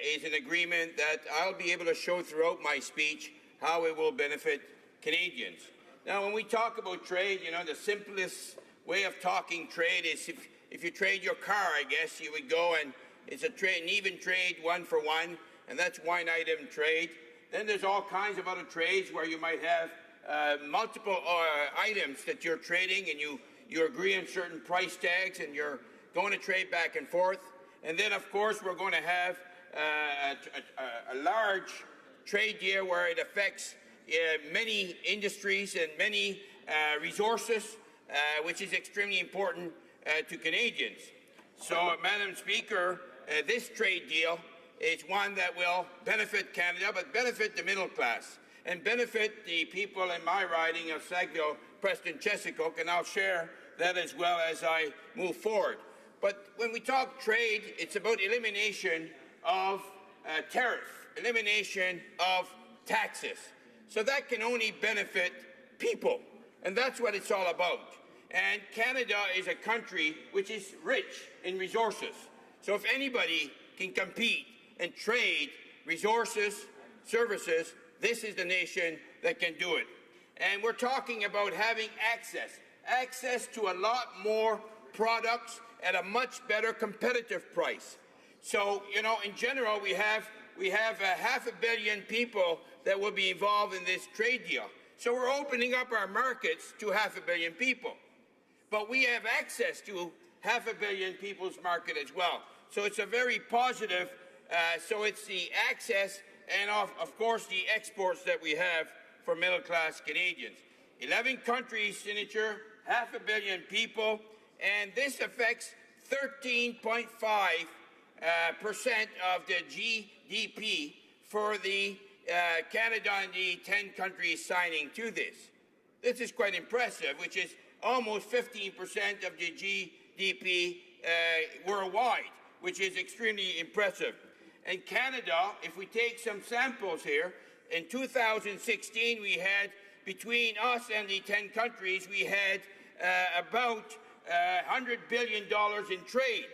is an agreement that I'll be able to show throughout my speech how it will benefit Canadians. Now, when we talk about trade, you know, the simplest way of talking trade is if you trade your car, I guess you would go and it's an even trade, 1 for 1, and that's one item trade. Then there's all kinds of other trades where you might have multiple items that you're trading and you agree on certain price tags and you're going to trade back and forth. And then, of course, we're going to have a large trade deal where it affects many industries and many resources, which is extremely important to Canadians. So, Madam Speaker, this trade deal is one that will benefit Canada, but benefit the middle class and benefit the people in my riding of Sackville, Preston, Chesapeake, and I'll share that as well as I move forward. But when we talk trade, it's about elimination of tariff, elimination of taxes. So that can only benefit people, and that's what it's all about. And Canada is a country which is rich in resources. So if anybody can compete and trade resources, services, this is the nation that can do it. And we're talking about having access to a lot more products at a much better competitive price. So, you know, in general, we have 500 million people that will be involved in this trade deal. So we're opening up our markets to 500 million people. But we have access to 500 million people's market as well. So it's a very positive, so it's the access and of course the exports that we have for middle-class Canadians. 11 countries, Senator, 500 million people, and this affects 13.5% of the GDP for the Canada and the 10 countries signing to this. This is quite impressive, which is almost 15% of the GDP worldwide, which is extremely impressive. And Canada, if we take some samples here, in 2016 we had, between us and the 10 countries, we had about $100 billion in trade.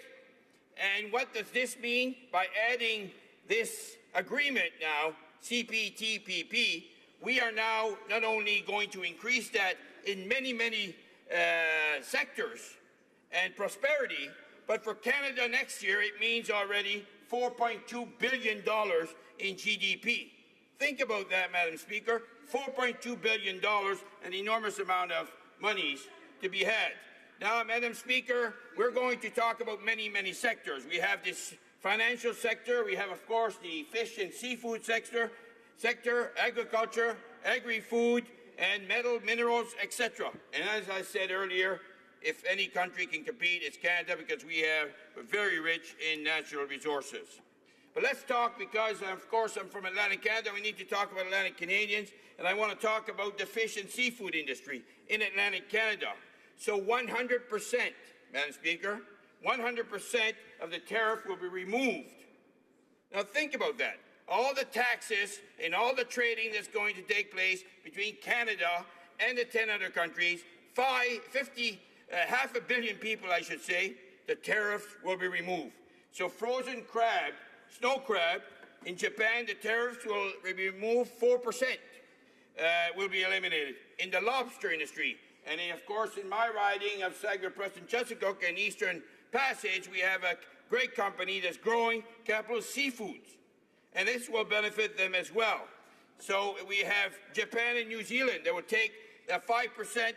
And what does this mean? By adding this agreement now, CPTPP, we are now not only going to increase that in many, many sectors and prosperity, but for Canada next year, it means already $4.2 billion in GDP. Think about that, Madam Speaker. $4.2 billion, an enormous amount of monies to be had. Now, Madam Speaker, we're going to talk about many, many sectors. We have this financial sector. We have, of course, the fish and seafood sector, agriculture, agri-food, and metal, minerals, etc. And as I said earlier, if any country can compete, it's Canada, because we're very rich in natural resources. But let's talk, because, of course, I'm from Atlantic Canada. We need to talk about Atlantic Canadians, and I want to talk about the fish and seafood industry in Atlantic Canada. So 100%, Madam Speaker, 100% of the tariff will be removed. Now think about that. All the taxes and all the trading that's going to take place between Canada and the 10 other countries, 500 million people, I should say, the tariffs will be removed. So frozen crab, snow crab, in Japan, the tariffs will be removed 4%, will be eliminated. In the lobster industry, and of course in my riding of Sackville, Preston, Chesapeake, and Eastern Passage, we have a great company that's growing, Capital Seafoods, and this will benefit them as well. So we have Japan and New Zealand that will take a 5%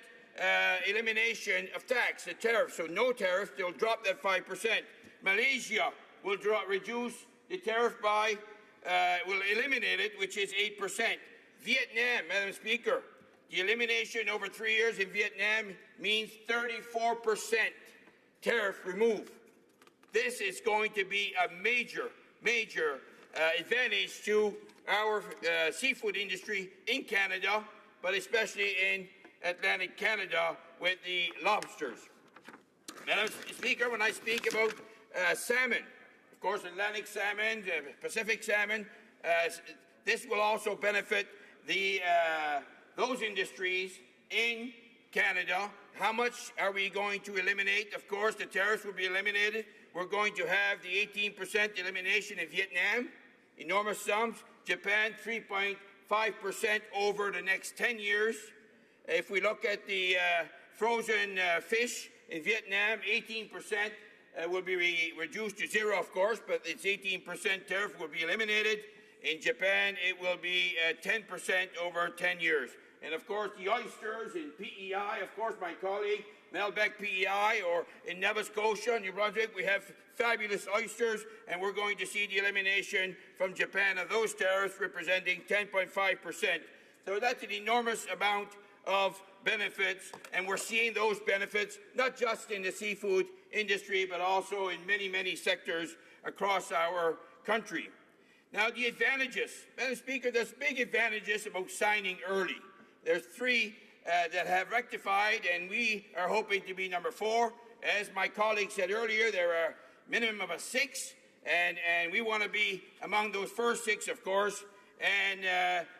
elimination of tax, the tariff, so no tariff, they'll drop that 5%. Malaysia will reduce the tariff by, will eliminate it, which is 8%. Vietnam, Madam Speaker, the elimination over 3 years in Vietnam means 34% tariff removed. This is going to be a major, major advantage to our seafood industry in Canada, but especially in Atlantic Canada with the lobsters. Madam Speaker, when I speak about salmon, of course, Atlantic salmon, Pacific salmon, this will also benefit those industries in Canada. How much are we going to eliminate? Of course, the tariffs will be eliminated. We're going to have the 18% elimination in Vietnam, enormous sums. Japan, 3.5% over the next 10 years. If we look at the frozen fish in Vietnam, 18% will be reduced to zero, of course, but its 18% tariff will be eliminated. In Japan, it will be 10% over 10 years. And of course, the oysters in PEI, of course, my colleague, Melbeck PEI, or in Nova Scotia, New Brunswick, we have fabulous oysters, and we're going to see the elimination from Japan of those tariffs representing 10.5%. So that's an enormous amount of benefits, and we're seeing those benefits not just in the seafood industry, but also in many, many sectors across our country. Now, the advantages. Madam Speaker, there's big advantages about signing early. There's three that have rectified, and we are hoping to be number 4. As my colleague said earlier, there are a minimum of 6, and we want to be among those first 6, of course.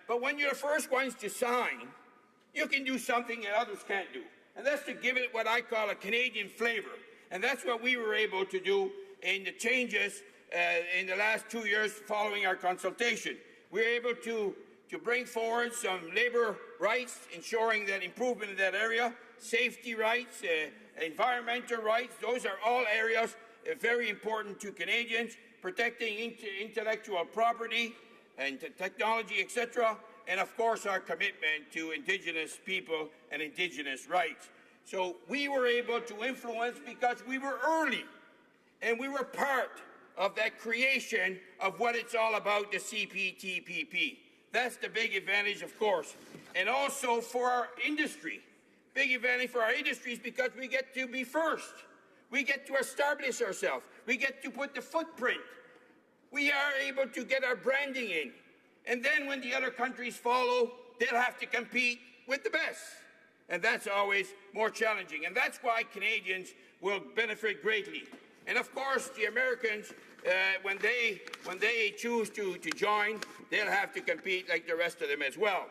But when you're the first ones to sign, you can do something that others can't do, and that's to give it what I call a Canadian flavor. And that's what we were able to do in the changes in the last 2 years following our consultation. We were able to bring forward some labour rights, ensuring that improvement in that area, safety rights, environmental rights. Those are all areas very important to Canadians, protecting intellectual property and technology, etc., and of course our commitment to Indigenous people and Indigenous rights. So we were able to influence because we were early, and we were part of that creation of what it's all about, the CPTPP. That's the big advantage, of course. And also for our industry. Big advantage for our industries because we get to be first. We get to establish ourselves. We get to put the footprint. We are able to get our branding in. And then when the other countries follow, they'll have to compete with the best. And that's always more challenging. And that's why Canadians will benefit greatly. And of course, the Americans, when they choose to join, they'll have to compete like the rest of them as well.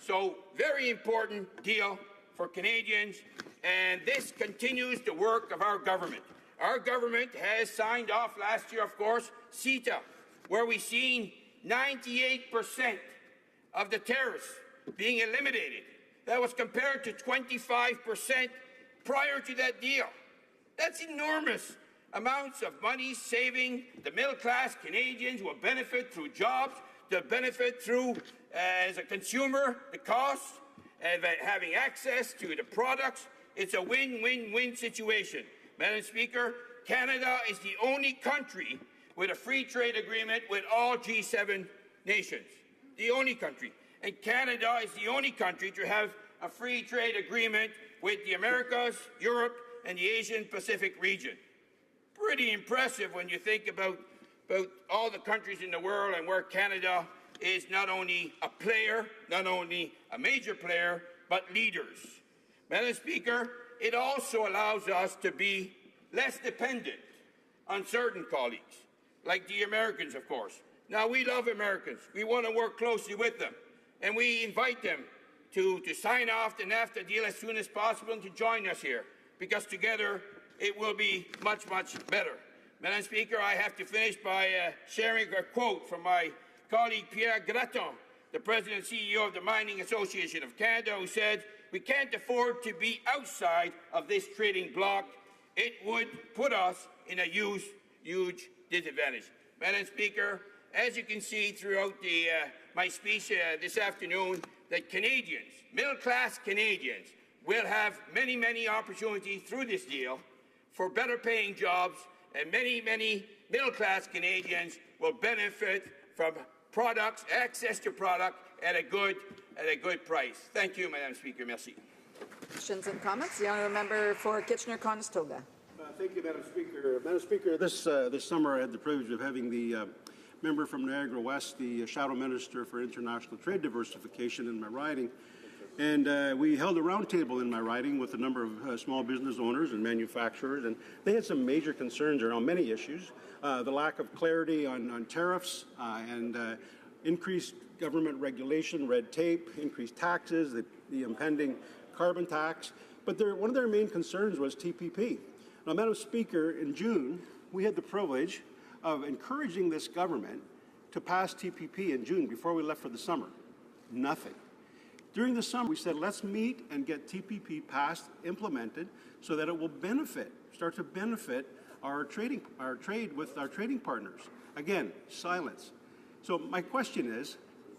So, very important deal for Canadians, and this continues the work of our government. Our government has signed off last year, of course, CETA, where we've seen 98% of the tariffs being eliminated. That was compared to 25% prior to that deal. That's enormous amounts of money saving. The middle-class Canadians will benefit through jobs. They'll benefit through, as a consumer, the cost, and having access to the products. It's a win-win-win situation. Madam Speaker, Canada is the only country with a free trade agreement with all G7 nations. The only country. And Canada is the only country to have a free trade agreement with the Americas, Europe, and the Asian Pacific region. Pretty impressive when you think about all the countries in the world and where Canada is not only a player, not only a major player, but leaders. Madam Speaker, it also allows us to be less dependent on certain colleagues, like the Americans, of course. Now, we love Americans. We want to work closely with them, and we invite them to sign off the NAFTA deal as soon as possible and to join us here, because together it will be much, much better. Madam Speaker, I have to finish by sharing a quote from my colleague Pierre Gratton, the President and CEO of the Mining Association of Canada, who said, "We can't afford to be outside of this trading bloc. It would put us in a huge disadvantage." Madam Speaker, as you can see throughout my speech this afternoon, that Canadians, middle-class Canadians, will have many, many opportunities through this deal for better-paying jobs, and many, many middle-class Canadians will benefit from products, access to product at a good price. Thank you, Madam Speaker. Merci. Questions and comments. The honourable member for Kitchener-Conestoga. Thank you, Madam Speaker. Madam Speaker, this summer I had the privilege of having the member from Niagara West, the Shadow Minister for International Trade Diversification in my riding. And we held a roundtable in my riding with a number of small business owners and manufacturers, and they had some major concerns around many issues. The lack of clarity on tariffs and increased government regulation, red tape, increased taxes, the impending carbon tax. But one of their main concerns was TPP. Now, Madam Speaker, in June, we had the privilege of encouraging this government to pass TPP in June before we left for the summer. Nothing. During the summer, we said, let's meet and get TPP passed, implemented, so that it will start to benefit our trade with our trading partners. Again, silence. So my question is,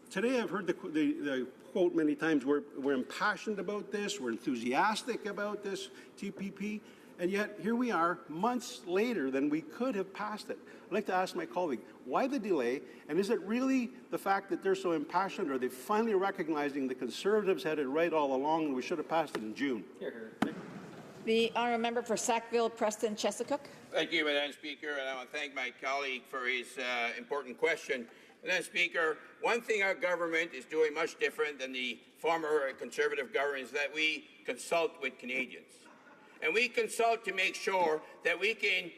today I've heard the quote many times, we're impassioned about this, we're enthusiastic about this TPP, and yet here we are months later than we could have passed it. I'd like to ask my colleague, why the delay, and is it really the fact that they're so impassioned, or are they finally recognizing the Conservatives had it right all along and we should have passed it in June? The honourable member for Sackville, Preston, Chesapeake. Thank you, Madam Speaker, and I want to thank my colleague for his important question. Madam Speaker, one thing our government is doing much different than the former Conservative government is that we consult with Canadians. And we consult to make sure that we can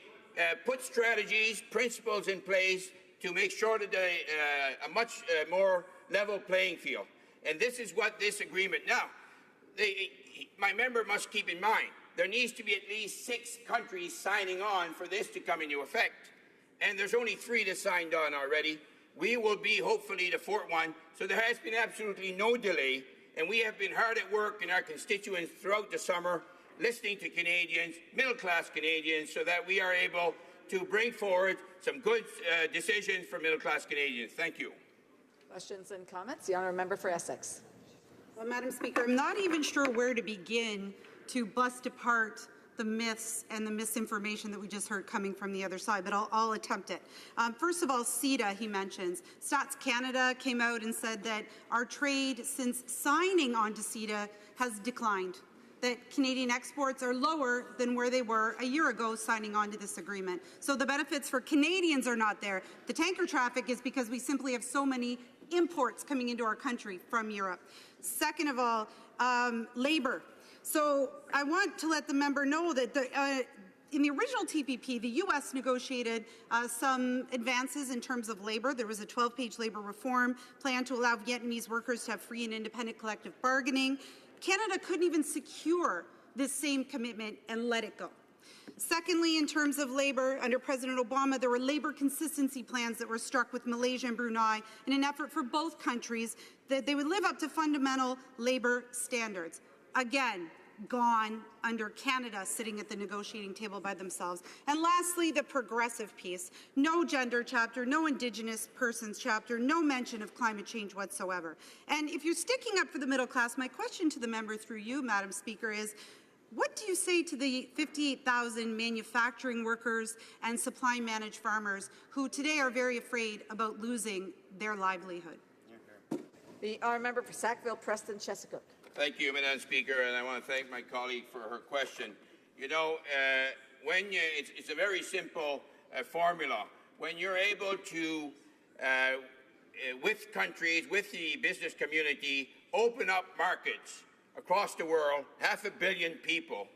put strategies, principles in place to make sure that a much more level playing field. And this is what this agreement now. My member must keep in mind there needs to be at least 6 countries signing on for this to come into effect. And there's only 3 that signed on already. We will be hopefully the 4th one. So there has been absolutely no delay. And we have been hard at work in our constituents throughout the summer, listening to Canadians, middle-class Canadians, so that we are able to bring forward some good decisions for middle-class Canadians. Thank you. Questions and comments? The honourable member for Essex. Well, Madam Speaker, I'm not even sure where to begin to bust apart the myths and the misinformation that we just heard coming from the other side, but I'll attempt it. First of all, CETA, he mentions. Stats Canada came out and said that our trade since signing on to CETA has declined, that Canadian exports are lower than where they were a year ago signing on to this agreement. So the benefits for Canadians are not there. The tanker traffic is because we simply have so many imports coming into our country from Europe. Second of all, labour. So I want to let the member know that in the original TPP, the U.S. negotiated some advances in terms of labour. There was a 12-page labour reform plan to allow Vietnamese workers to have free and independent collective bargaining. Canada couldn't even secure this same commitment and let it go. Secondly, in terms of labour, under President Obama, there were labour consistency plans that were struck with Malaysia and Brunei in an effort for both countries that they would live up to fundamental labour standards. Again, gone under Canada sitting at the negotiating table by themselves. And lastly, the progressive piece. No gender chapter, no Indigenous persons chapter, no mention of climate change whatsoever. And if you're sticking up for the middle class, my question to the member through you, Madam Speaker, is what do you say to the 58,000 manufacturing workers and supply managed farmers who today are very afraid about losing their livelihood? The honourable member for Sackville, Preston, Chesapeake. Thank you, Madam Speaker, and I want to thank my colleague for her question. You know, it's a very simple formula. When you're able to, with countries, with the business community, open up markets across the world, 500 million people,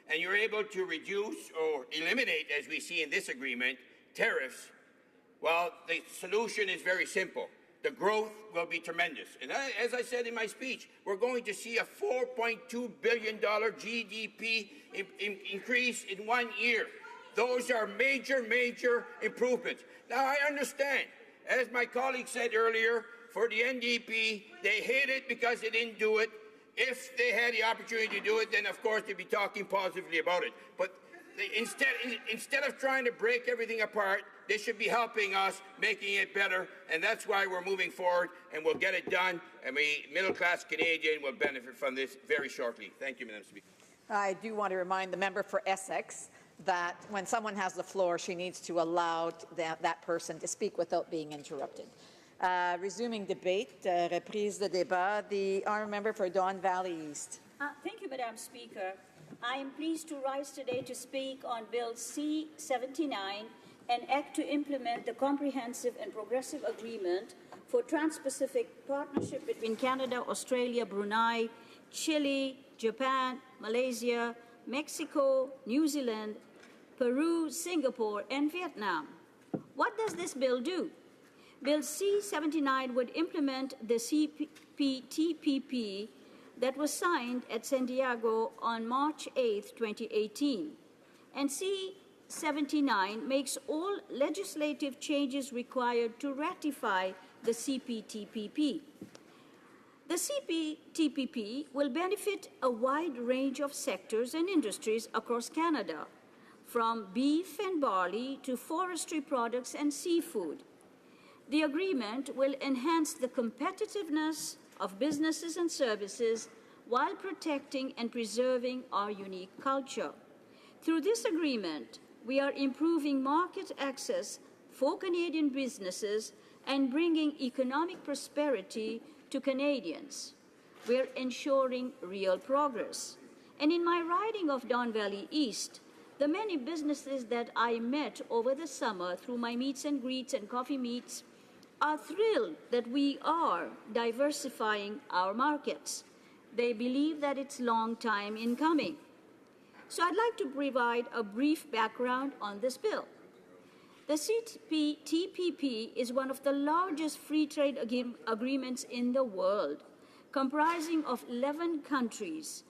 and you're able to reduce or eliminate, as we see in this agreement, tariffs, well, the solution is very simple. The growth will be tremendous. And as I said in my speech, we're going to see a $4.2 billion GDP increase in 1 year. Those are major, major improvements. Now, I understand, as my colleague said earlier, for the NDP, they hate it because they didn't do it. If they had the opportunity to do it, then of course they'd be talking positively about it. But instead of trying to break everything apart, they should be helping us, making it better, and that's why we're moving forward, and we'll get it done, and we, middle-class Canadian, will benefit from this very shortly. Thank you, Madam Speaker. I do want to remind the member for Essex that when someone has the floor, she needs to allow that person to speak without being interrupted. Resuming debate, reprise de débat, the honourable member for Don Valley East. Thank you, Madam Speaker. I am pleased to rise today to speak on Bill C-79 an act to implement the Comprehensive and Progressive Agreement for Trans-Pacific Partnership between Canada, Australia, Brunei, Chile, Japan, Malaysia, Mexico, New Zealand, Peru, Singapore, and Vietnam. What does this bill do? Bill C-79 would implement the CPTPP that was signed at San Diego on March 8, 2018. And C-79 makes all legislative changes required to ratify the CPTPP. The CPTPP will benefit a wide range of sectors and industries across Canada, from beef and barley to forestry products and seafood. The agreement will enhance the competitiveness of businesses and services while protecting and preserving our unique culture. Through this agreement, we are improving market access for Canadian businesses and bringing economic prosperity to Canadians. We're ensuring real progress. And in my riding of Don Valley East, the many businesses that I met over the summer through my meets and greets and coffee meets are thrilled that we are diversifying our markets. They believe that it's a long time in coming. So I'd like to provide a brief background on this bill. The CPTPP is one of the largest free trade agreements in the world, comprising of 11 countries.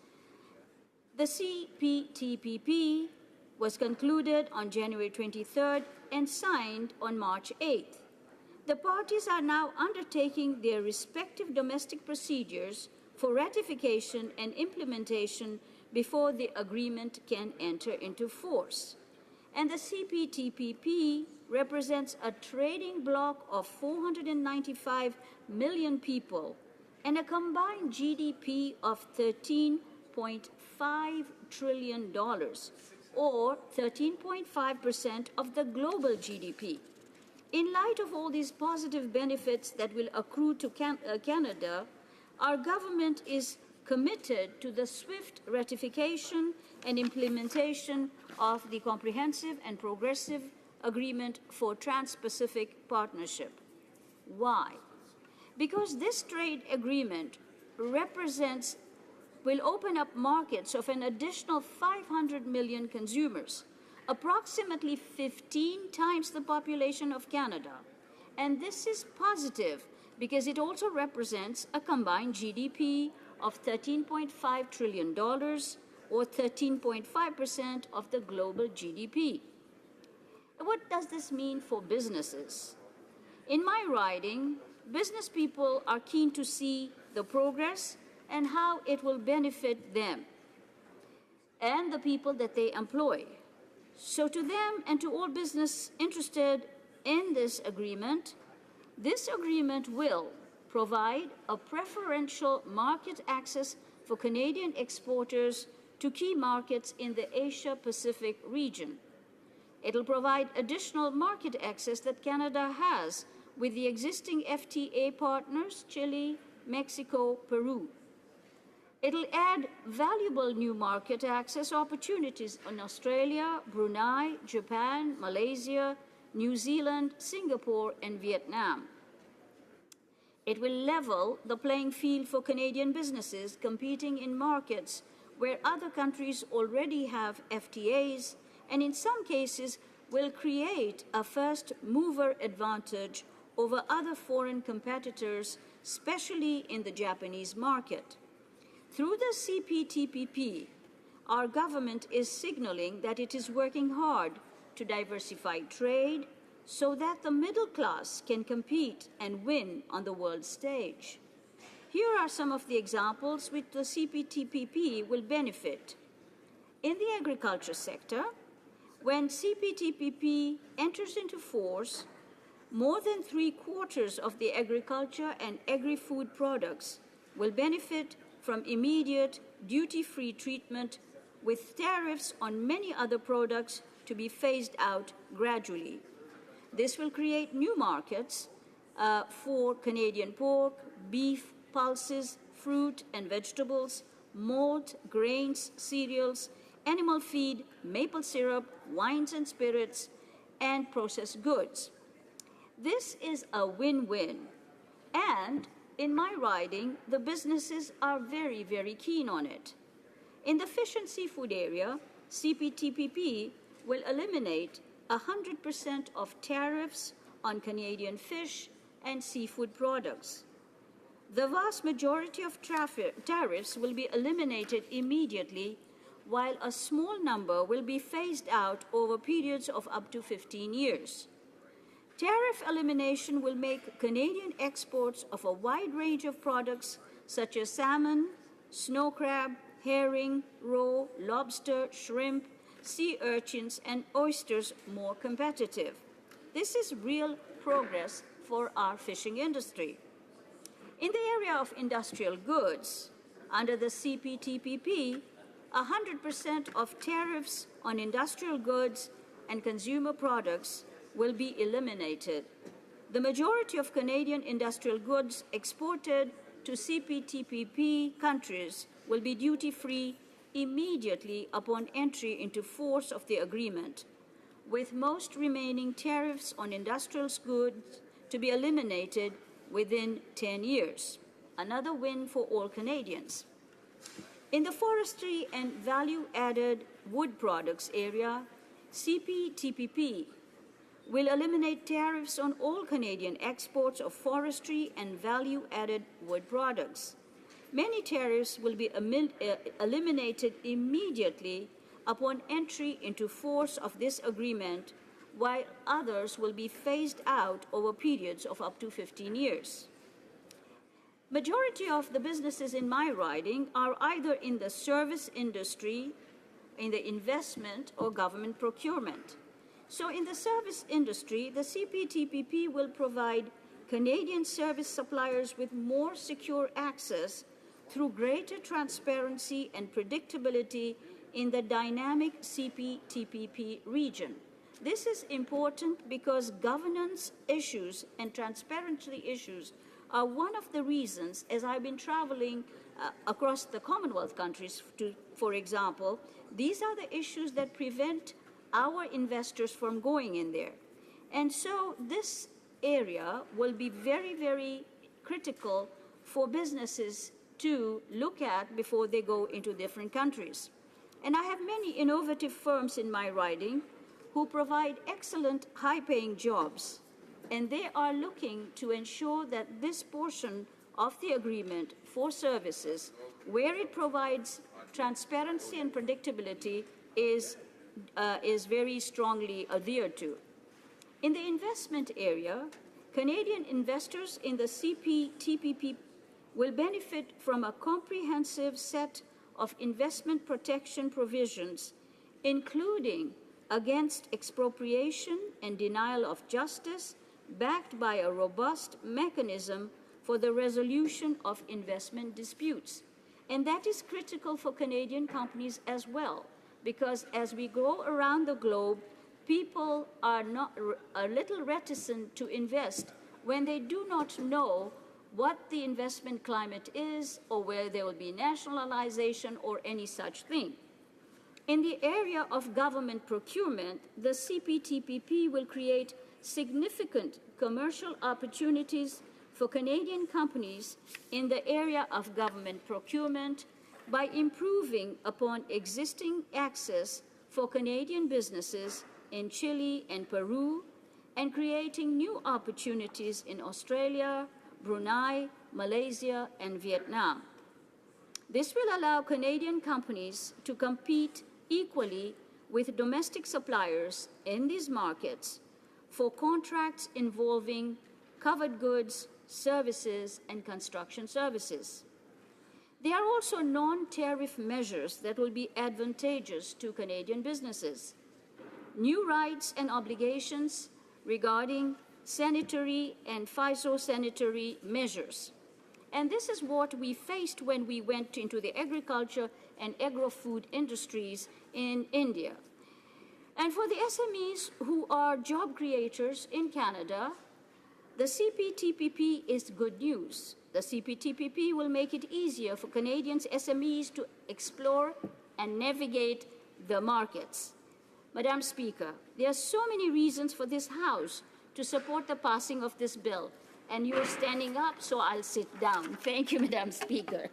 The CPTPP was concluded on January 23rd and signed on March 8th. The parties are now undertaking their respective domestic procedures for ratification and implementation before the agreement can enter into force. And the CPTPP represents a trading bloc of 495 million people and a combined GDP of $13.5 trillion, or 13.5% of the global GDP. In light of all these positive benefits that will accrue to Canada, our government is committed to the swift ratification and implementation of the Comprehensive and Progressive Agreement for Trans-Pacific Partnership. Why? Because this trade agreement will open up markets of an additional 500 million consumers, approximately 15 times the population of Canada. And this is positive because it also represents a combined GDP of $13.5 trillion, or 13.5% of the global GDP. What does this mean for businesses? In my riding, business people are keen to see the progress and how it will benefit them and the people that they employ. So to them and to all business interested in this agreement will provide a preferential market access for Canadian exporters to key markets in the Asia-Pacific region. It'll provide additional market access that Canada has with the existing FTA partners, Chile, Mexico, Peru. It'll add valuable new market access opportunities in Australia, Brunei, Japan, Malaysia, New Zealand, Singapore, and Vietnam. It will level the playing field for Canadian businesses competing in markets where other countries already have FTAs, and in some cases will create a first-mover advantage over other foreign competitors, especially in the Japanese market. Through the CPTPP, our government is signaling that it is working hard to diversify trade so that the middle class can compete and win on the world stage. Here are some of the examples which the CPTPP will benefit. In the agriculture sector, when CPTPP enters into force, more than 3/4 of the agriculture and agri-food products will benefit from immediate duty-free treatment, with tariffs on many other products to be phased out gradually. This will create new markets for Canadian pork, beef, pulses, fruit and vegetables, malt, grains, cereals, animal feed, maple syrup, wines and spirits, and processed goods. This is a win-win, and in my riding, the businesses are very, very keen on it. In the fish and seafood area, CPTPP will eliminate 100% of tariffs on Canadian fish and seafood products. The vast majority of tariffs will be eliminated immediately, while a small number will be phased out over periods of up to 15 years. Tariff elimination will make Canadian exports of a wide range of products such as salmon, snow crab, herring, roe, lobster, shrimp, sea urchins, and oysters more competitive. This is real progress for our fishing industry. In the area of industrial goods, under the CPTPP, 100% of tariffs on industrial goods and consumer products will be eliminated. The majority of Canadian industrial goods exported to CPTPP countries will be duty-free immediately upon entry into force of the agreement, with most remaining tariffs on industrial goods to be eliminated within 10 years. Another win for all Canadians. In the forestry and value-added wood products area, CPTPP will eliminate tariffs on all Canadian exports of forestry and value-added wood products. Many tariffs will be eliminated immediately upon entry into force of this agreement, while others will be phased out over periods of up to 15 years. Majority of the businesses in my riding are either in the service industry, in the investment, or government procurement. So in the service industry, the CPTPP will provide Canadian service suppliers with more secure access through greater transparency and predictability in the dynamic CPTPP region. This is important because governance issues and transparency issues are one of the reasons, as I've been traveling across the Commonwealth countries, for example, these are the issues that prevent our investors from going in there. And so this area will be very, very critical for businesses to look at before they go into different countries. And I have many innovative firms in my riding who provide excellent high-paying jobs, and they are looking to ensure that this portion of the agreement for services, where it provides transparency and predictability, is very strongly adhered to. In the investment area, Canadian investors in the CPTPP will benefit from a comprehensive set of investment protection provisions, including against expropriation and denial of justice, backed by a robust mechanism for the resolution of investment disputes. And that is critical for Canadian companies as well, because as we go around the globe, people are a little reticent to invest when they do not know what the investment climate is or where there will be nationalization or any such thing. In the area of government procurement, the CPTPP will create significant commercial opportunities for Canadian companies in the area of government procurement by improving upon existing access for Canadian businesses in Chile and Peru, and creating new opportunities in Australia, Brunei, Malaysia, and Vietnam. This will allow Canadian companies to compete equally with domestic suppliers in these markets for contracts involving covered goods, services, and construction services. There are also non-tariff measures that will be advantageous to Canadian businesses. New rights and obligations regarding sanitary and phytosanitary measures. And this is what we faced when we went into the agriculture and agro-food industries in India. And for the SMEs who are job creators in Canada, the CPTPP is good news. The CPTPP will make it easier for Canadians SMEs to explore and navigate the markets. Madam Speaker, there are so many reasons for this House to support the passing of this bill, and you are standing up, so I'll sit down. Thank you, Madam Speaker.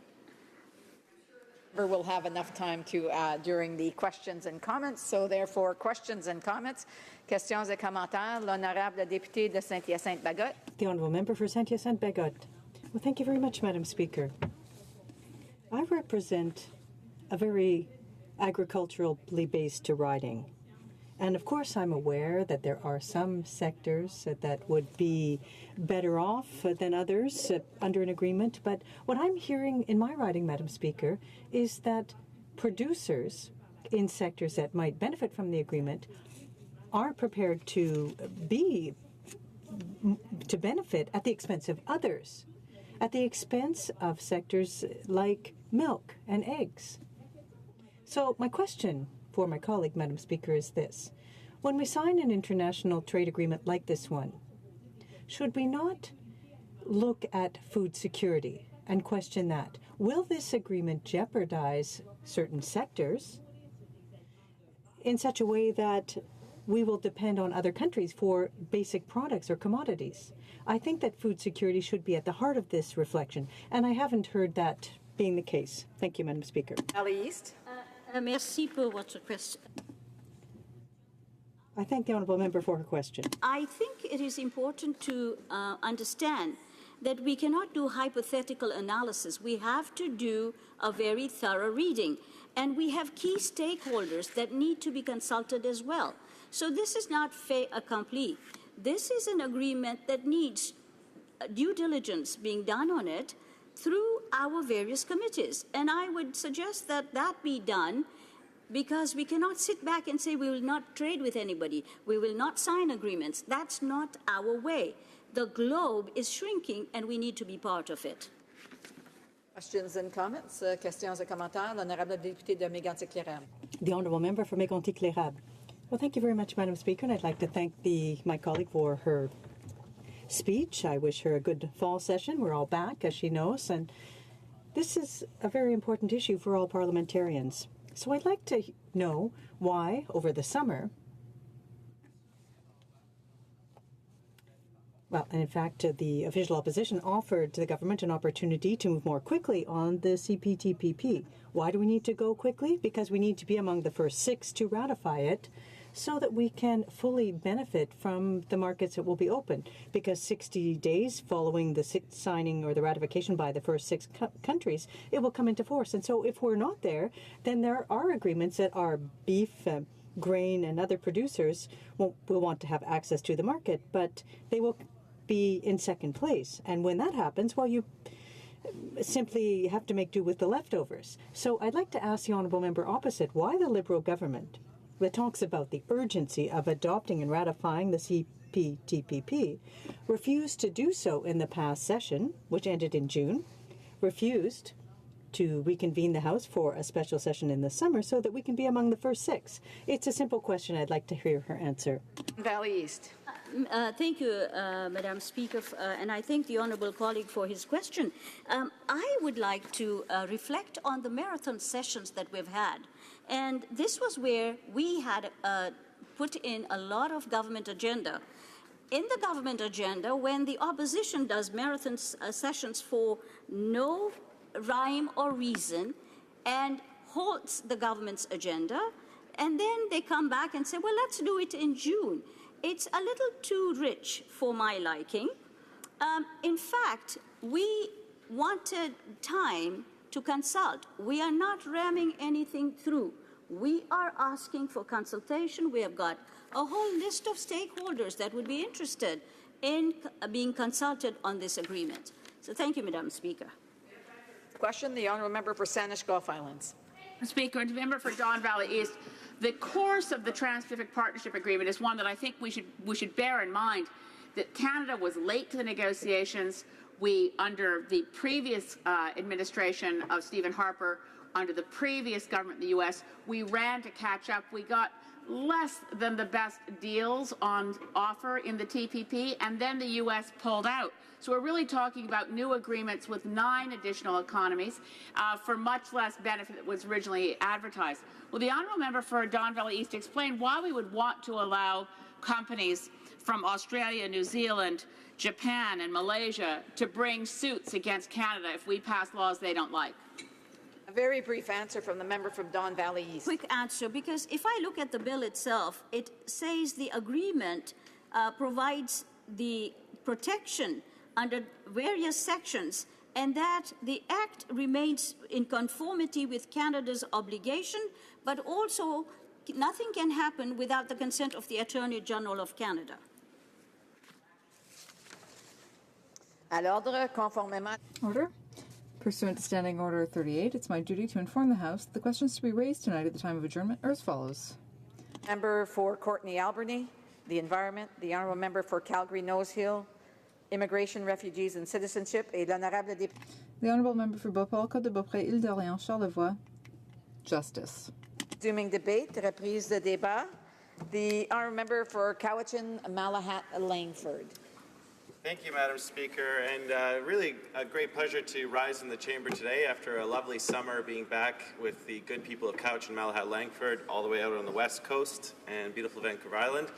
We'll have enough time to during the questions and comments. So therefore, questions and comments. Questions et commentaires. L'honorable député de Saint-Hyacinthe-Bagotte. The honourable member for Saint-Hyacinthe-Bagotte. Well, thank you very much, Madam Speaker. I represent a very agriculturally based riding. And of course, I'm aware that there are some sectors that would be better off than others under an agreement. But what I'm hearing in my riding, Madam Speaker, is that producers in sectors that might benefit from the agreement are prepared to benefit at the expense of others, at the expense of sectors like milk and eggs. So my question for my colleague, Madam Speaker, is this. When we sign an international trade agreement like this one, should we not look at food security and question that? Will this agreement jeopardize certain sectors in such a way that we will depend on other countries for basic products or commodities? I think that food security should be at the heart of this reflection, and I haven't heard that being the case. Thank you, Madam Speaker. Ali East. Merci pour votre question. I thank the honourable member for her question. I think it is important to understand that we cannot do hypothetical analysis. We have to do a very thorough reading. And we have key stakeholders that need to be consulted as well. So this is not fait accompli. This is an agreement that needs due diligence being done on it through our various committees. And I would suggest that that be done, because we cannot sit back and say we will not trade with anybody, we will not sign agreements. That's not our way. The globe is shrinking, and we need to be part of it. Questions and comments. Questions et commentaires. L'honorable député de Mégantic-Clérable. The honourable member for Mégantic-Clérable. Well, thank you very much, Madam Speaker, and I'd like to thank my colleague for her speech. I wish her a good fall session. We're all back, as she knows, and this is a very important issue for all parliamentarians. So I'd like to know why, over the summer, well, and in fact, the official opposition offered the government an opportunity to move more quickly on the CPTPP. Why do we need to go quickly? Because we need to be among the first 6 to ratify it, so that we can fully benefit from the markets that will be open. Because 60 days following the signing or the ratification by the first 6 countries, it will come into force. And so if we're not there, then there are agreements that our beef, grain, and other producers will want to have access to the market, but they will be in second place. And when that happens, well, you simply have to make do with the leftovers. So I'd like to ask the honourable member opposite why the Liberal government, that talks about the urgency of adopting and ratifying the CPTPP, refused to do so in the past session, which ended in June, refused to reconvene the House for a special session in the summer so that we can be among the first 6. It's a simple question. I'd like to hear her answer. Valley East. Thank you, Madam Speaker, and I thank the honourable colleague for his question. I would like to reflect on the marathon sessions that we've had. And this was where we had put in a lot of government agenda. In the government agenda, when the opposition does marathon sessions for no rhyme or reason and halts the government's agenda, and then they come back and say, well, let's do it in June. It's a little too rich for my liking. In fact, we wanted time to consult. We are not ramming anything through. We are asking for consultation. We have got a whole list of stakeholders that would be interested in being consulted on this agreement. So thank you, Madam Speaker. Question, the honourable member for Saanich Gulf Islands. Speaker, and member for Don Valley East, the course of the Trans-Pacific Partnership Agreement is one that I think we should bear in mind, that Canada was late to the negotiations. We, under the previous administration of Stephen Harper, under the previous government in the U.S., we ran to catch up. We got less than the best deals on offer in the TPP, and then the U.S. pulled out. So we're really talking about new agreements with 9 additional economies for much less benefit that was originally advertised. Will the honourable member for Don Valley East explain why we would want to allow companies from Australia, New Zealand, Japan and Malaysia to bring suits against Canada if we pass laws they don't like? A very brief answer from the member from Don Valley East. Quick answer, because if I look at the bill itself, it says the agreement provides the protection under various sections, and that the Act remains in conformity with Canada's obligation, but also nothing can happen without the consent of the Attorney General of Canada. À l'ordre, conformément. Order. Pursuant to Standing Order 38, it's my duty to inform the House that the questions to be raised tonight at the time of adjournment are as follows. Member for Courtenay-Albany, the Environment, the Honourable Member for Calgary-Nose Hill, Immigration, Refugees and Citizenship, et l'Honourable député. The Honourable Member for Beauport, Côte de Beaupré, Île d'Orléans, Charlevoix, Justice. Resuming debate, reprise de débat. The Honourable Member for Cowichan, Malahat, Langford. Thank you, Madam Speaker, and really a great pleasure to rise in the chamber today after a lovely summer being back with the good people of Cowichan, Malahat, Langford, all the way out on the west coast and beautiful Vancouver Island.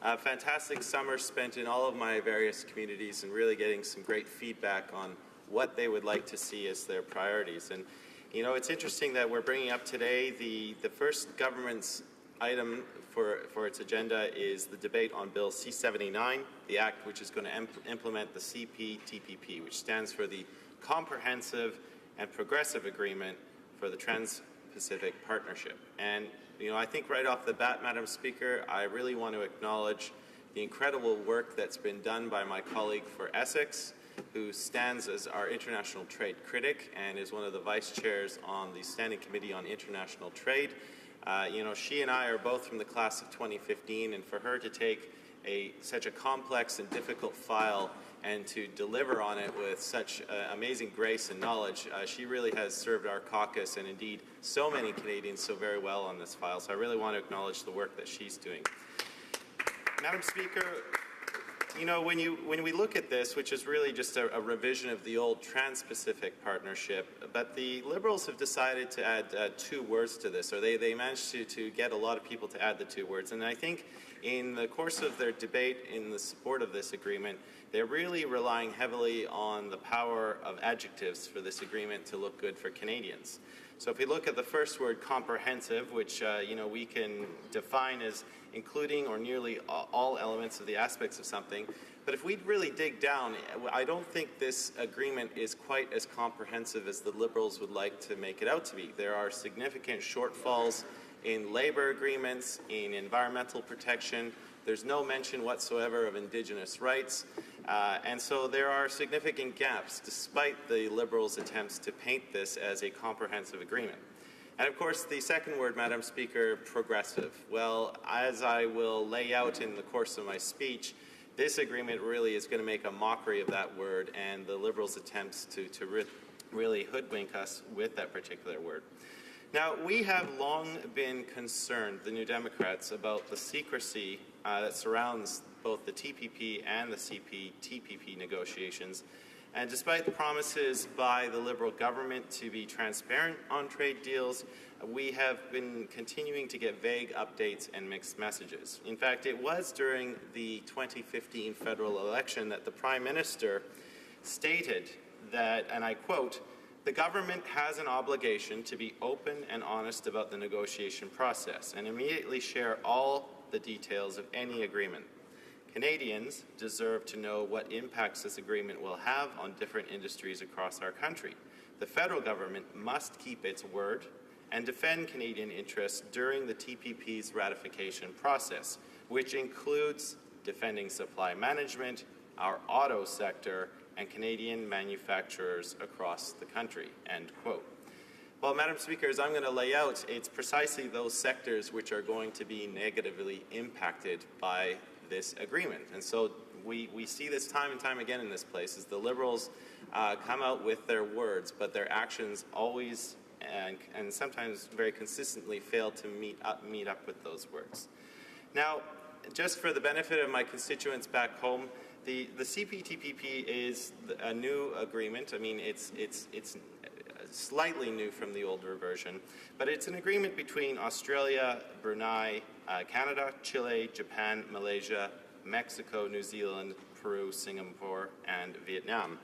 A fantastic summer spent in all of my various communities and really getting some great feedback on what they would like to see as their priorities. And you know, it's interesting that we're bringing up today the first government's item for its agenda is the debate on Bill C-79, the act which is going to implement the CPTPP, which stands for the Comprehensive and Progressive Agreement for the Trans-Pacific Partnership. And, you know, I think right off the bat, Madam Speaker, I really want to acknowledge the incredible work that's been done by my colleague for Essex, who stands as our international trade critic and is one of the vice chairs on the Standing Committee on International Trade. You know, she and I are both from the class of 2015, and for her to take such a complex and difficult file and to deliver on it with such amazing grace and knowledge, she really has served our caucus and indeed so many Canadians so very well on this file. So I really want to acknowledge the work that she's doing. Madam Speaker, you know, when we look at this, which is really just a revision of the old Trans-Pacific Partnership, but the Liberals have decided to add 2 words to this, or they managed to get a lot of people to add the 2 words. And I think in the course of their debate in the support of this agreement, they're really relying heavily on the power of adjectives for this agreement to look good for Canadians. So if we look at the first word, comprehensive, which you know, we can define as including or nearly all elements of the aspects of something. But if we really dig down, I don't think this agreement is quite as comprehensive as the Liberals would like to make it out to be. There are significant shortfalls in labor agreements, in environmental protection. There's no mention whatsoever of Indigenous rights. And so there are significant gaps, despite the Liberals' attempts to paint this as a comprehensive agreement. And of course, the second word, Madam Speaker, progressive. Well, as I will lay out in the course of my speech, this agreement really is going to make a mockery of that word and the Liberals' attempts to really hoodwink us with that particular word. Now, we have long been concerned, the New Democrats, about the secrecy that surrounds both the TPP and the CPTPP negotiations. And despite the promises by the Liberal government to be transparent on trade deals, we have been continuing to get vague updates and mixed messages. In fact, it was during the 2015 federal election that the Prime Minister stated that, and I quote, "The government has an obligation to be open and honest about the negotiation process and immediately share all the details of any agreement. Canadians deserve to know what impacts this agreement will have on different industries across our country. The federal government must keep its word and defend Canadian interests during the TPP's ratification process, which includes defending supply management, our auto sector, and Canadian manufacturers across the country," end quote. Well, Madam Speaker, as I'm going to lay out, it's precisely those sectors which are going to be negatively impacted by this agreement. And so we see this time and time again in this place, as the Liberals come out with their words, but their actions always and sometimes very consistently fail to meet up with those words. Now, just for the benefit of my constituents back home, the CPTPP is a new agreement. I mean, it's slightly new from the older version, but it's an agreement between Australia, Brunei, Canada, Chile, Japan, Malaysia, Mexico, New Zealand, Peru, Singapore, and Vietnam.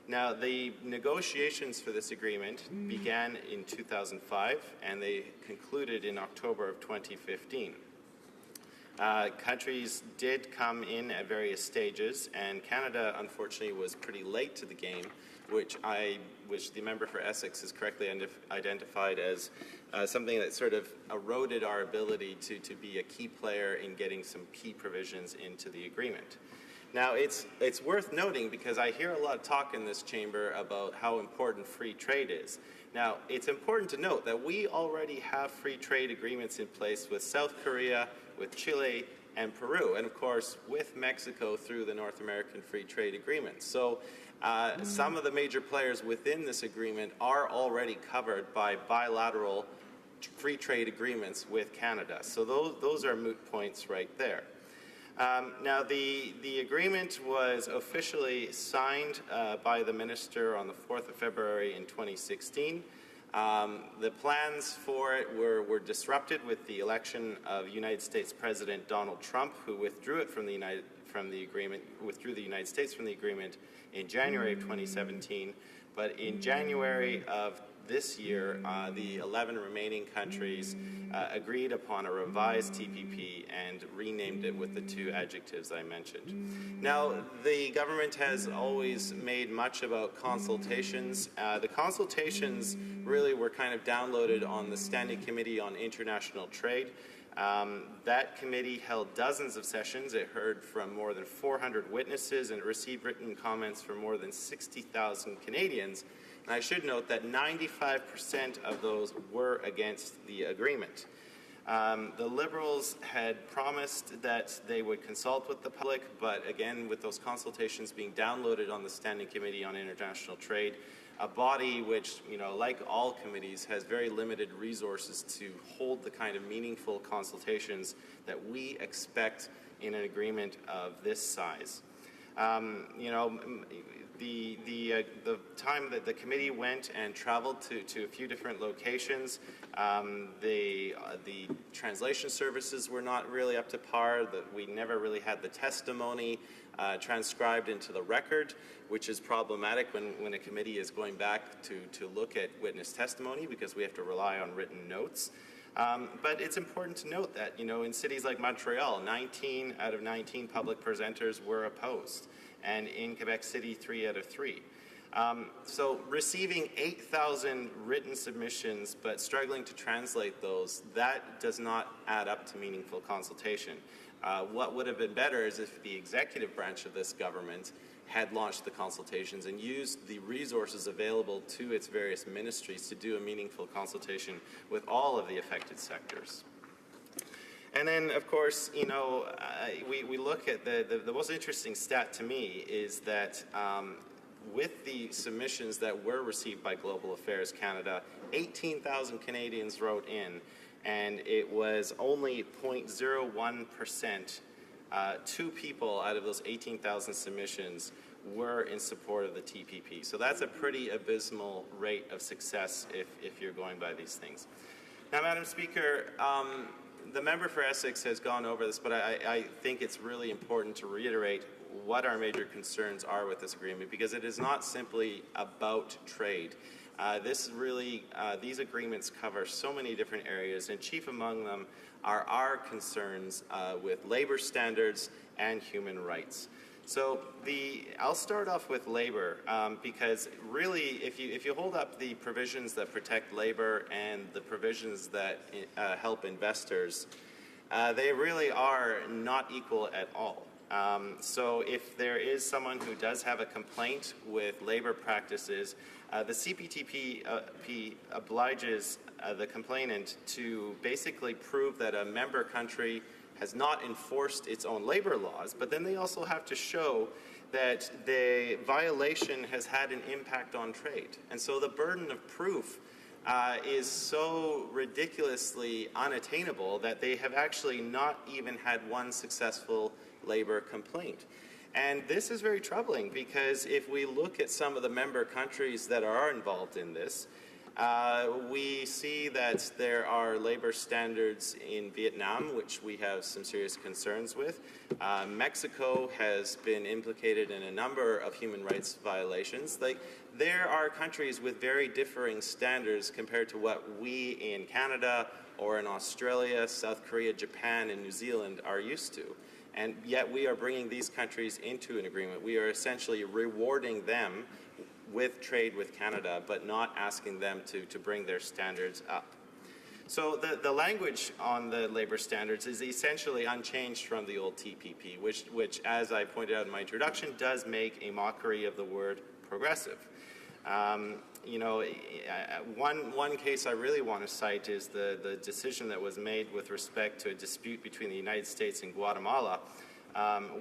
Now, the negotiations for this agreement began in 2005, and they concluded in October of 2015. Countries did come in at various stages, and Canada, unfortunately, was pretty late to the game, which the member for Essex has correctly identified as something that sort of eroded our ability to be a key player in getting some key provisions into the agreement. Now, it's worth noting, because I hear a lot of talk in this chamber about how important free trade is. Now, it's important to note that we already have free trade agreements in place with South Korea, with Chile, and Peru, and of course with Mexico through the North American Free Trade Agreement. So some of the major players within this agreement are already covered by bilateral free trade agreements with Canada. So those are moot points right there. Now, the agreement was officially signed by the minister on the 4th of February in 2016. The plans for it were disrupted with the election of United States President Donald Trump, who withdrew the United States from the agreement in January of 2017. But in January of this year, the 11 remaining countries agreed upon a revised TPP and renamed it with the two adjectives I mentioned. Now, the government has always made much about consultations. The consultations really were kind of downloaded on the Standing Committee on International Trade. That committee held dozens of sessions. It heard from more than 400 witnesses, and it received written comments from more than 60,000 Canadians. And I should note that 95% of those were against the agreement. The Liberals had promised that they would consult with the public, but again, with those consultations being downloaded on the Standing Committee on International Trade, a body which, like all committees, has very limited resources to hold the kind of meaningful consultations that we expect in an agreement of this size. The time that the committee went and traveled to a few different locations, the translation services were not really up to par. We never really had the testimony transcribed into the record, which is problematic when a committee is going back to look at witness testimony, because we have to rely on written notes. But it's important to note that, in cities like Montreal, 19 out of 19 public presenters were opposed, and in Quebec City, 3 out of 3. So receiving 8,000 written submissions but struggling to translate those, that does not add up to meaningful consultation. What would have been better is if the executive branch of this government had launched the consultations and used the resources available to its various ministries to do a meaningful consultation with all of the affected sectors. And then, of course, we look at the most interesting stat to me is that with the submissions that were received by Global Affairs Canada, 18,000 Canadians wrote in, and it was only 0.01%, 2 people out of those 18,000 submissions were in support of the TPP. So that's a pretty abysmal rate of success if you're going by these things. Now, Madam Speaker, the member for Essex has gone over this, but I think it's really important to reiterate what our major concerns are with this agreement, because it is not simply about trade. These agreements cover so many different areas, and chief among them are our concerns with labor standards and human rights. So I'll start off with labor, because really, if you hold up the provisions that protect labor and the provisions that help investors, they really are not equal at all. So if there is someone who does have a complaint with labor practices, the CPTPP obliges the complainant to basically prove that a member country has not enforced its own labor laws, but then they also have to show that the violation has had an impact on trade. And so the burden of proof is so ridiculously unattainable that they have actually not even had one successful labor complaint. And this is very troubling because if we look at some of the member countries that are involved in this, we see that there are labor standards in Vietnam, which we have some serious concerns with. Mexico has been implicated in a number of human rights violations. There are countries with very differing standards compared to what we in Canada or in Australia, South Korea, Japan, and New Zealand are used to. And yet we are bringing these countries into an agreement. We are essentially rewarding them with trade with Canada, but not asking them to bring their standards up. So the language on the labor standards is essentially unchanged from the old TPP, which, as I pointed out in my introduction, does make a mockery of the word progressive. You know, one case I really want to cite is the decision that was made with respect to a dispute between the United States and Guatemala,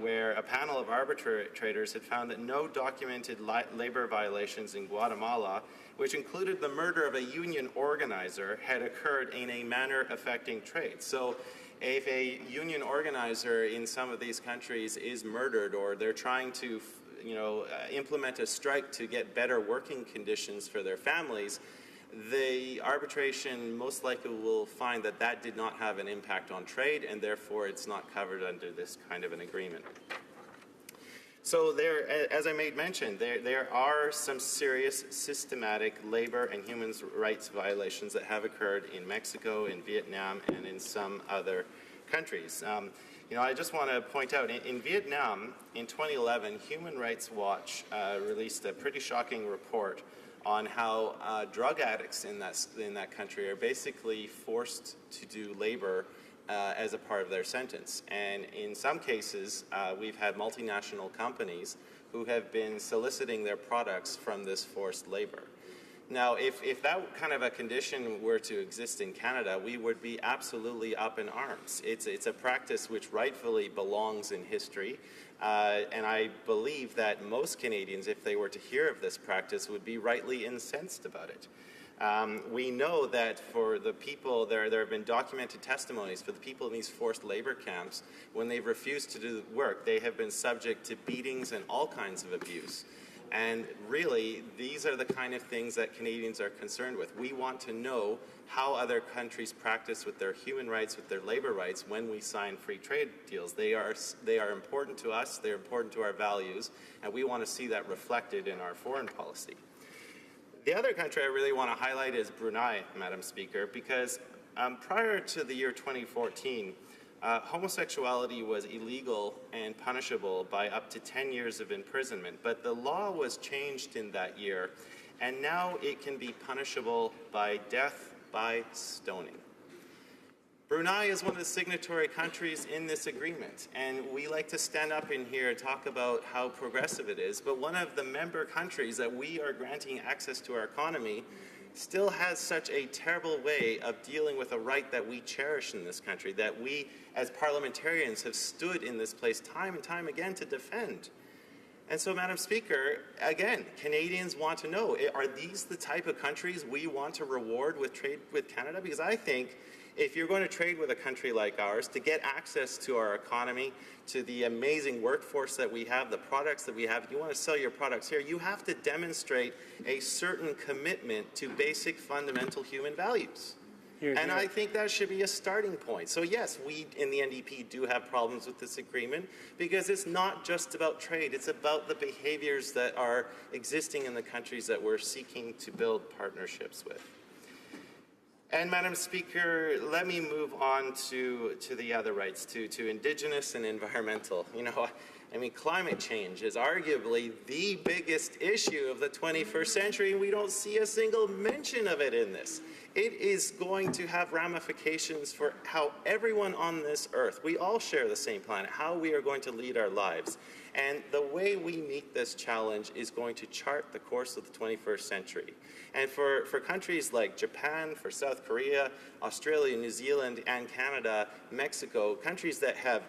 where a panel of arbitrators had found that no documented labor violations in Guatemala, which included the murder of a union organizer, had occurred in a manner affecting trade. So if a union organizer in some of these countries is murdered, or they're trying to implement a strike to get better working conditions for their families, the arbitration most likely will find that that did not have an impact on trade, and therefore it's not covered under this kind of an agreement. So there, as I made mention, there are some serious systematic labor and human rights violations that have occurred in Mexico, in Vietnam, and in some other countries. I just want to point out, in Vietnam, in 2011, Human Rights Watch released a pretty shocking report on how drug addicts in that country are basically forced to do labor as a part of their sentence. And in some cases, we've had multinational companies who have been soliciting their products from this forced labor. Now, if that kind of a condition were to exist in Canada, we would be absolutely up in arms. It's a practice which rightfully belongs in history, and I believe that most Canadians, if they were to hear of this practice, would be rightly incensed about it. We know that for the people, there have been documented testimonies for the people in these forced labor camps, when they've refused to do the work, they have been subject to beatings and all kinds of abuse. And really, these are the kind of things that Canadians are concerned with. We want to know how other countries practice with their human rights, with their labor rights when we sign free trade deals. They are important to us, they're important to our values, and we want to see that reflected in our foreign policy. The other country I really want to highlight is Brunei, Madam Speaker, because prior to the year 2014, homosexuality was illegal and punishable by up to 10 years of imprisonment, but the law was changed in that year, and now it can be punishable by death by stoning. Brunei is one of the signatory countries in this agreement, and we like to stand up in here and talk about how progressive it is, but one of the member countries that we are granting access to our economy still has such a terrible way of dealing with a right that we cherish in this country, that we as parliamentarians have stood in this place time and time again to defend. And so, Madam Speaker, again, Canadians want to know, are these the type of countries we want to reward with trade with Canada? Because I think if you're going to trade with a country like ours, to get access to our economy, to the amazing workforce that we have, the products that we have, if you want to sell your products here, you have to demonstrate a certain commitment to basic fundamental human values. And I think that should be a starting point. So yes, we in the NDP do have problems with this agreement because it's not just about trade, it's about the behaviors that are existing in the countries that we're seeking to build partnerships with. And Madam Speaker, let me move on to the other rights, to Indigenous and environmental. Climate change is arguably the biggest issue of the 21st century, and we don't see a single mention of it in this. It is going to have ramifications for how everyone on this earth, we all share the same planet, how we are going to lead our lives. And the way we meet this challenge is going to chart the course of the 21st century. And for countries like Japan, for South Korea, Australia, New Zealand, and Canada, Mexico, countries that have,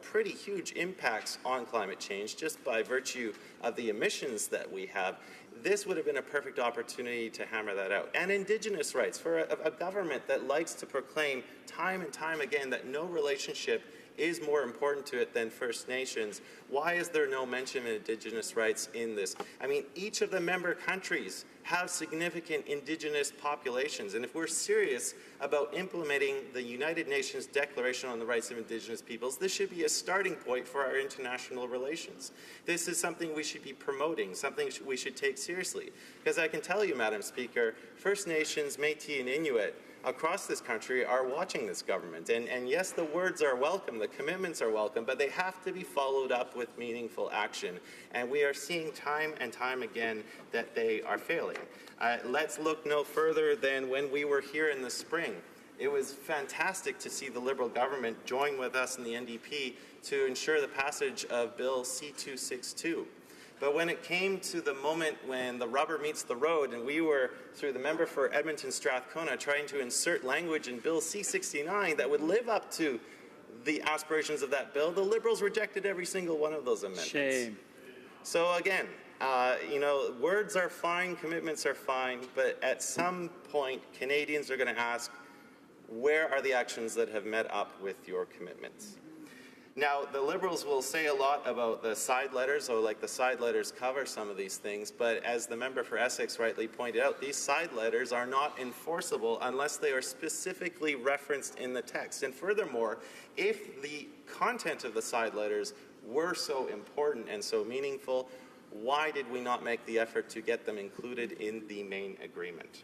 pretty huge impacts on climate change just by virtue of the emissions that we have, this would have been a perfect opportunity to hammer that out. And Indigenous rights, for a government that likes to proclaim time and time again that no relationship is more important to it than First Nations. Why is there no mention of Indigenous rights in this? I mean, each of the member countries have significant Indigenous populations, and if we're serious about implementing the United Nations Declaration on the Rights of Indigenous Peoples, this should be a starting point for our international relations. This is something we should be promoting, something we should take seriously. Because I can tell you, Madam Speaker, First Nations, Métis, and Inuit across this country are watching this government. And yes, the words are welcome, the commitments are welcome, but they have to be followed up with meaningful action. And we are seeing time and time again that they are failing. Let's look no further than when we were here in the spring. It was fantastic to see the Liberal government join with us in the NDP to ensure the passage of Bill C-262. But when it came to the moment when the rubber meets the road and we were, through the member for Edmonton Strathcona, trying to insert language in Bill C-69 that would live up to the aspirations of that bill, the Liberals rejected every single one of those amendments. Shame. So again, words are fine, commitments are fine, but at some point, Canadians are going to ask, where are the actions that have met up with your commitments? Now, the Liberals will say a lot about the side letters, or like the side letters cover some of these things, but as the member for Essex rightly pointed out, these side letters are not enforceable unless they are specifically referenced in the text. And furthermore, if the content of the side letters were so important and so meaningful, why did we not make the effort to get them included in the main agreement?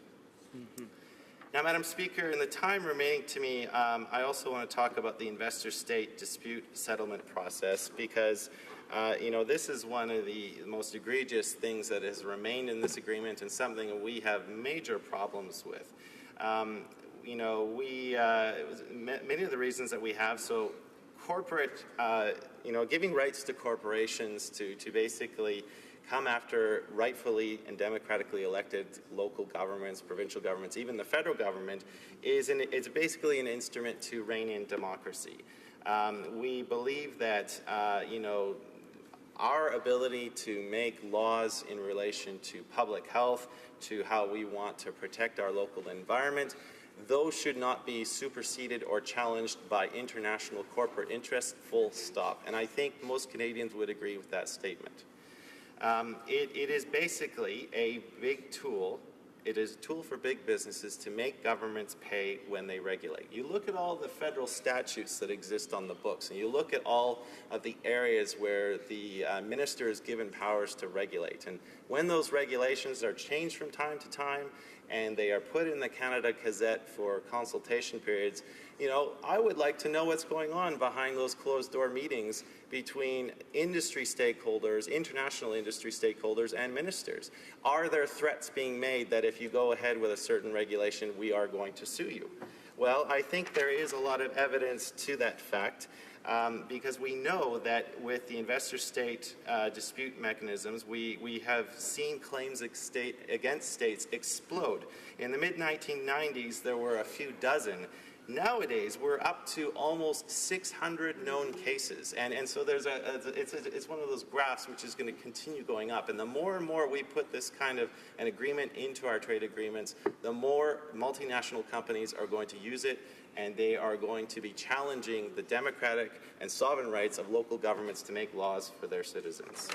Now, Madam Speaker, in the time remaining to me, I also want to talk about the investor-state dispute settlement process because, this is one of the most egregious things that has remained in this agreement and something that we have major problems with. Many of the reasons that we have, so corporate, giving rights to corporations to basically come after rightfully and democratically elected local governments, provincial governments, even the federal government, it's basically an instrument to rein in democracy. We believe that, our ability to make laws in relation to public health, to how we want to protect our local environment, those should not be superseded or challenged by international corporate interests, full stop. And I think most Canadians would agree with that statement. It is basically a big tool. It is a tool for big businesses to make governments pay when they regulate. You look at all the federal statutes that exist on the books, and you look at all of the areas where the minister is given powers to regulate. And when those regulations are changed from time to time, and they are put in the Canada Gazette for consultation periods, I would like to know what's going on behind those closed-door meetings between industry stakeholders, international industry stakeholders, and ministers. Are there threats being made that if you go ahead with a certain regulation, we are going to sue you? Well, I think there is a lot of evidence to that fact. Because we know that with the investor-state dispute mechanisms, we have seen claims against states explode. In the mid-1990s, there were a few dozen. Nowadays, we're up to almost 600 known cases, and so it's one of those graphs which is going to continue going up. And the more and more we put this kind of an agreement into our trade agreements, the more multinational companies are going to use it, and they are going to be challenging the democratic and sovereign rights of local governments to make laws for their citizens.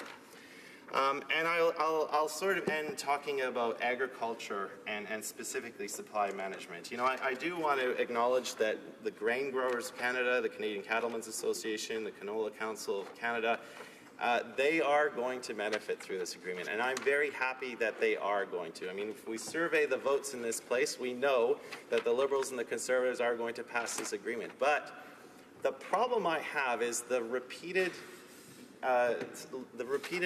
And I'll sort of end talking about agriculture and specifically supply management. I do want to acknowledge that the Grain Growers of Canada, the Canadian Cattlemen's Association, the Canola Council of Canada, they are going to benefit through this agreement, and I'm very happy that they are going to. I mean, if we survey the votes in this place, we know that the Liberals and the Conservatives are going to pass this agreement. But the problem I have is the repeated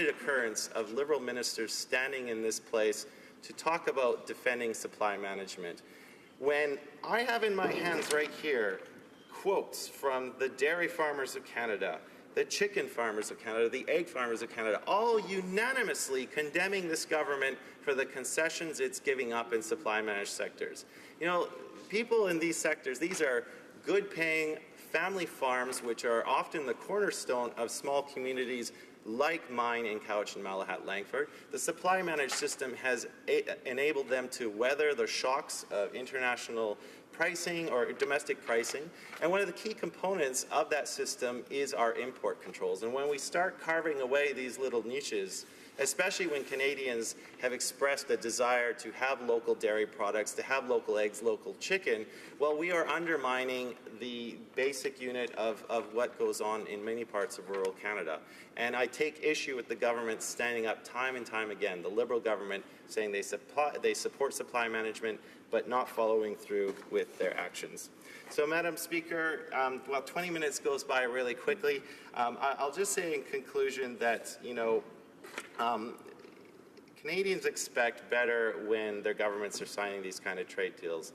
occurrence of Liberal ministers standing in this place to talk about defending supply management, when I have in my hands right here quotes from the dairy farmers of Canada, the chicken farmers of Canada, the egg farmers of Canada, all unanimously condemning this government for the concessions it's giving up in supply managed sectors. People in these sectors, these are good-paying family farms, which are often the cornerstone of small communities like mine in Cowichan, Malahat, Langford. The supply managed system has enabled them to weather the shocks of international pricing or domestic pricing. And one of the key components of that system is our import controls. And when we start carving away these little niches, especially when Canadians have expressed a desire to have local dairy products, to have local eggs, local chicken, well, we are undermining the basic unit of what goes on in many parts of rural Canada. And I take issue with the government standing up time and time again, the Liberal government saying they support supply management, but not following through with their actions. So, Madam Speaker, while 20 minutes goes by really quickly, I'll just say in conclusion that, Canadians expect better when their governments are signing these kind of trade deals.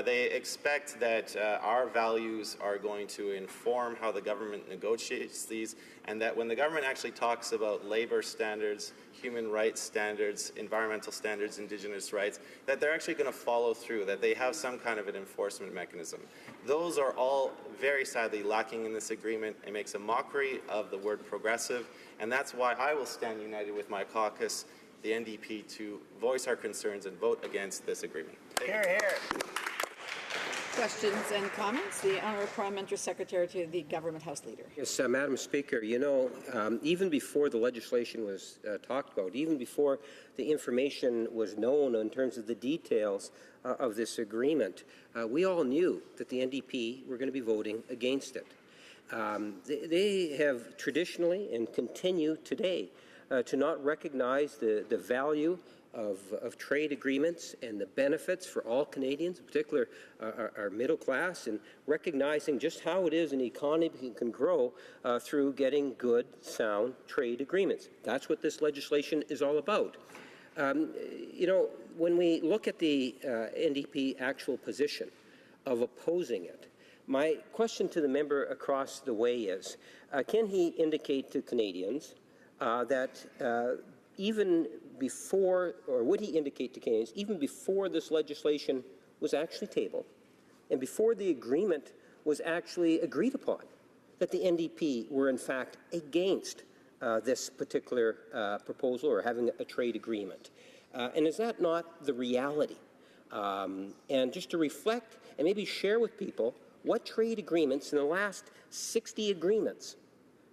They expect that our values are going to inform how the government negotiates these, and that when the government actually talks about labor standards, human rights standards, environmental standards, Indigenous rights, that they're actually going to follow through, that they have some kind of an enforcement mechanism. Those are all very sadly lacking in this agreement. It makes a mockery of the word progressive, and that's why I will stand united with my caucus, the NDP, to voice our concerns and vote against this agreement. Hear, hear. Questions and comments? The Honourable Parliamentary Secretary to the Government House Leader. Yes, Madam Speaker, even before the legislation was talked about, even before the information was known in terms of the details of this agreement, we all knew that the NDP were going to be voting against it. They have traditionally and continue today to not recognize the value of trade agreements and the benefits for all Canadians, in particular our middle class, and recognizing just how it is an economy can grow through getting good, sound trade agreements. That's what this legislation is all about. When we look at the NDP actual position of opposing it, my question to the member across the way is, can he indicate to Canadians that even before, or would he indicate to Canadians, even before this legislation was actually tabled and before the agreement was actually agreed upon, that the NDP were in fact against this particular proposal or having a trade agreement? And is that not the reality? And just to reflect and maybe share with people what trade agreements in the last 60 agreements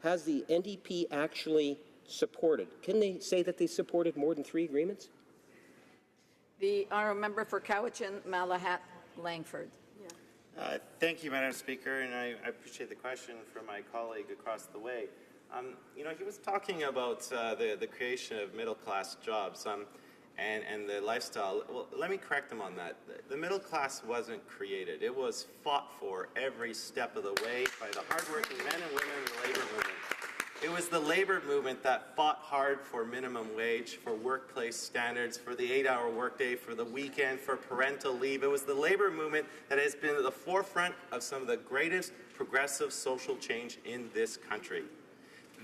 has the NDP actually supported? Can they say that they supported more than 3 agreements? The Honourable Member for Cowichan, Malahat, Langford. Thank you, Madam Speaker, and I appreciate the question from my colleague across the way. He was talking about the creation of middle-class jobs and the lifestyle. Well, let me correct him on that. The middle class wasn't created. It was fought for every step of the way by the hardworking men and women in the labor movement. It was the labor movement that fought hard for minimum wage, for workplace standards, for the 8-hour workday, for the weekend, for parental leave. It was the labor movement that has been at the forefront of some of the greatest progressive social change in this country.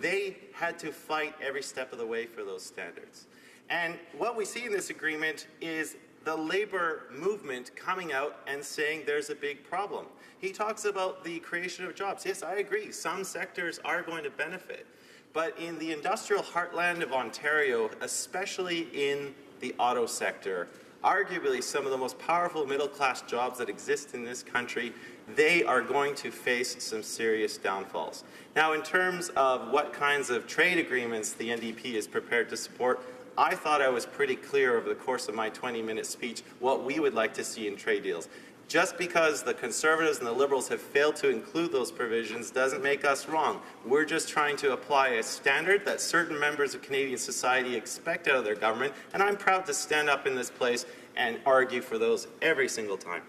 They had to fight every step of the way for those standards. And what we see in this agreement is the labor movement coming out and saying there's a big problem. He talks about the creation of jobs. Yes, I agree. Some sectors are going to benefit. But in the industrial heartland of Ontario, especially in the auto sector, arguably some of the most powerful middle-class jobs that exist in this country, they are going to face some serious downfalls. Now, in terms of what kinds of trade agreements the NDP is prepared to support, I thought I was pretty clear over the course of my 20-minute speech what we would like to see in trade deals. Just because the Conservatives and the Liberals have failed to include those provisions doesn't make us wrong. We're just trying to apply a standard that certain members of Canadian society expect out of their government, and I'm proud to stand up in this place and argue for those every single time.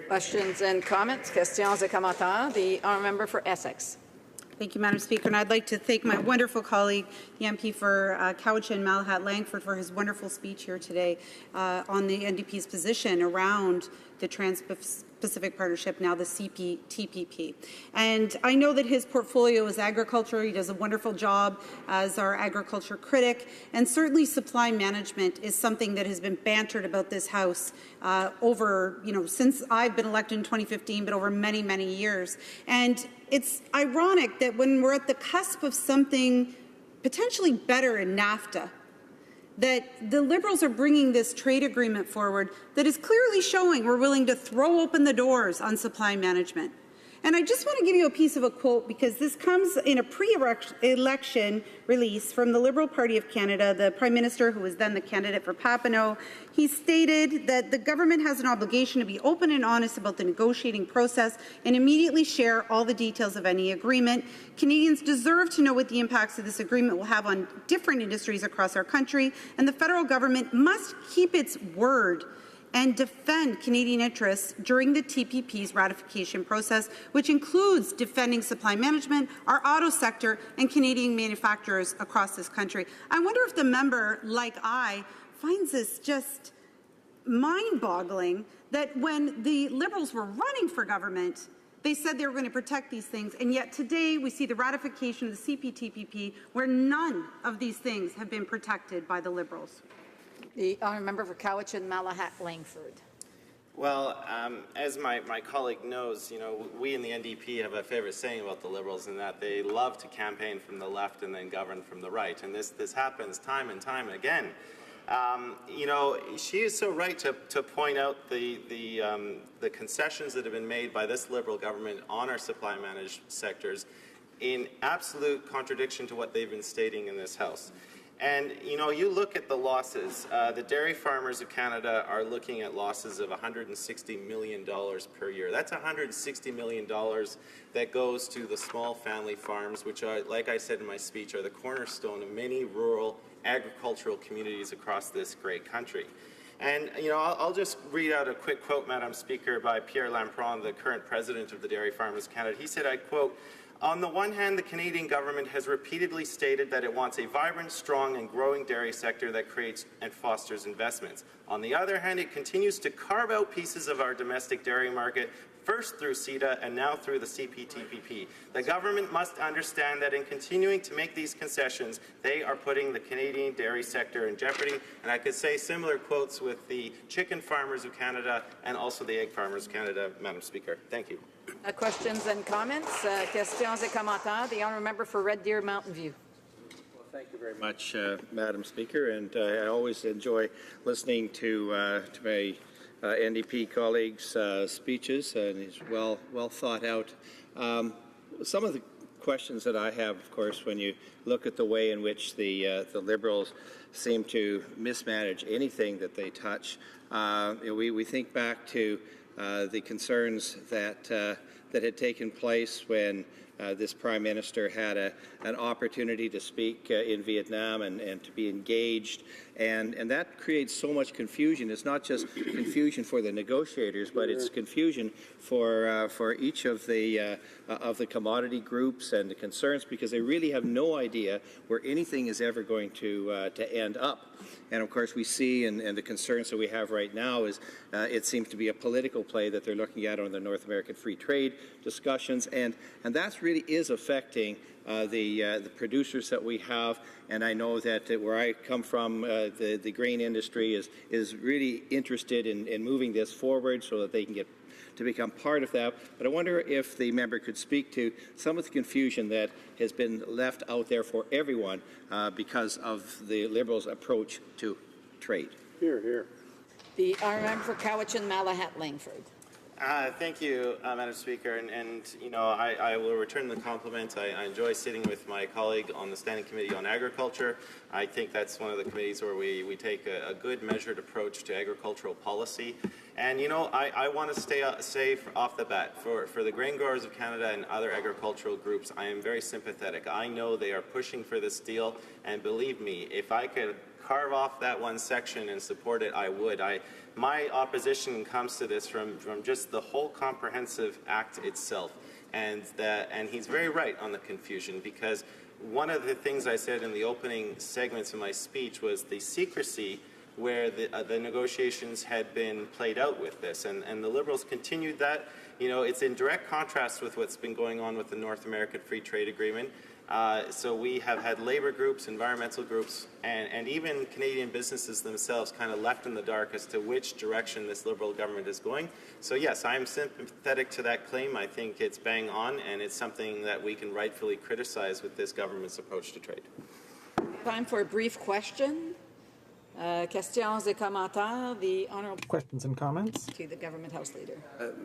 Questions and comments? Questions et commentaires. The Honourable Member for Essex. Thank you, Madam Speaker, and I'd like to thank my wonderful colleague, the MP for Cowichan, Malahat, Langford, for his wonderful speech here today on the NDP's position around the Trans-Pacific Partnership, now the CPTPP. And I know that his portfolio is agriculture. He does a wonderful job as our agriculture critic, and certainly supply management is something that has been bantered about this House over, since I've been elected in 2015, but over many, many years. And it's ironic that when we're at the cusp of something potentially better in NAFTA, that the Liberals are bringing this trade agreement forward that is clearly showing we're willing to throw open the doors on supply management. And I just want to give you a piece of a quote, because this comes in a pre-election release from the Liberal Party of Canada. The Prime Minister, who was then the candidate for Papineau, he stated that the government has an obligation to be open and honest about the negotiating process and immediately share all the details of any agreement. Canadians deserve to know what the impacts of this agreement will have on different industries across our country, and the federal government must keep its word and defend Canadian interests during the TPP's ratification process, which includes defending supply management, our auto sector, and Canadian manufacturers across this country. I wonder if the member, like I, finds this just mind-boggling that when the Liberals were running for government, they said they were going to protect these things, and yet today we see the ratification of the CPTPP where none of these things have been protected by the Liberals. The honourable member for Cowichan-Malahat-Langford. Well, as my colleague knows, we in the NDP have a favorite saying about the Liberals in that they love to campaign from the left and then govern from the right, and this happens time and time again. She is so right to point out the concessions that have been made by this Liberal government on our supply managed sectors in absolute contradiction to what they've been stating in this House. And, you look at the losses. The dairy farmers of Canada are looking at losses of $160 million per year. That's $160 million that goes to the small family farms, which are, like I said in my speech, are the cornerstone of many rural agricultural communities across this great country. And, I'll just read out a quick quote, Madam Speaker, by Pierre Lampron, the current president of the Dairy Farmers of Canada. He said, I quote, "On the one hand, the Canadian government has repeatedly stated that it wants a vibrant, strong and growing dairy sector that creates and fosters investments. On the other hand, it continues to carve out pieces of our domestic dairy market, first through CETA and now through the CPTPP. The government must understand that in continuing to make these concessions, they are putting the Canadian dairy sector in jeopardy." And I could say similar quotes with the chicken farmers of Canada and also the egg farmers of Canada, Madam Speaker. Thank you. Questions and comments? Questions et commentaires. The honourable member for Red Deer Mountain View. Well, thank you very much, Madam Speaker, and I always enjoy listening to my NDP colleagues' speeches, and it's well thought out. Some of the questions that I have, of course, when you look at the way in which the Liberals seem to mismanage anything that they touch, we think back to the concerns that had taken place when this Prime Minister had an opportunity to speak in Vietnam and to be engaged, and that creates so much confusion. It's not just confusion for the negotiators, but it's confusion for each of the commodity groups and the concerns, because they really have no idea where anything is ever going to end up. And of course, we see, and the concerns that we have right now is it seems to be a political play that they're looking at on the North American free trade discussions, and that really is affecting the producers that we have. And I know that where I come from, the grain industry is really interested in moving this forward so that they can get to become part of that. But I wonder if the member could speak to some of the confusion that has been left out there for everyone because of the Liberals' approach to trade. Here, here. The honourable member for Cowichan-Malahat-Langford. Thank you, Madam Speaker, and I will return the compliment. I enjoy sitting with my colleague on the Standing Committee on Agriculture. I think that's one of the committees where we take a good measured approach to agricultural policy. And I want to say off the bat, for the grain growers of Canada and other agricultural groups, I am very sympathetic. I know they are pushing for this deal, and believe me, if I could carve off that one section and support it, I would. My opposition comes to this from just the whole comprehensive act itself, and he's very right on the confusion, because one of the things I said in the opening segments of my speech was the secrecy where the negotiations had been played out with this, and the Liberals continued that. It's in direct contrast with what's been going on with the North American Free Trade Agreement. So we have had labor groups, environmental groups, and even Canadian businesses themselves kind of left in the dark as to which direction this Liberal government is going. So yes, I am sympathetic to that claim. I think it's bang on, and it's something that we can rightfully criticize with this government's approach to trade. time for a brief question. Questions et commentaires. The honourable questions and comments to the government House Leader.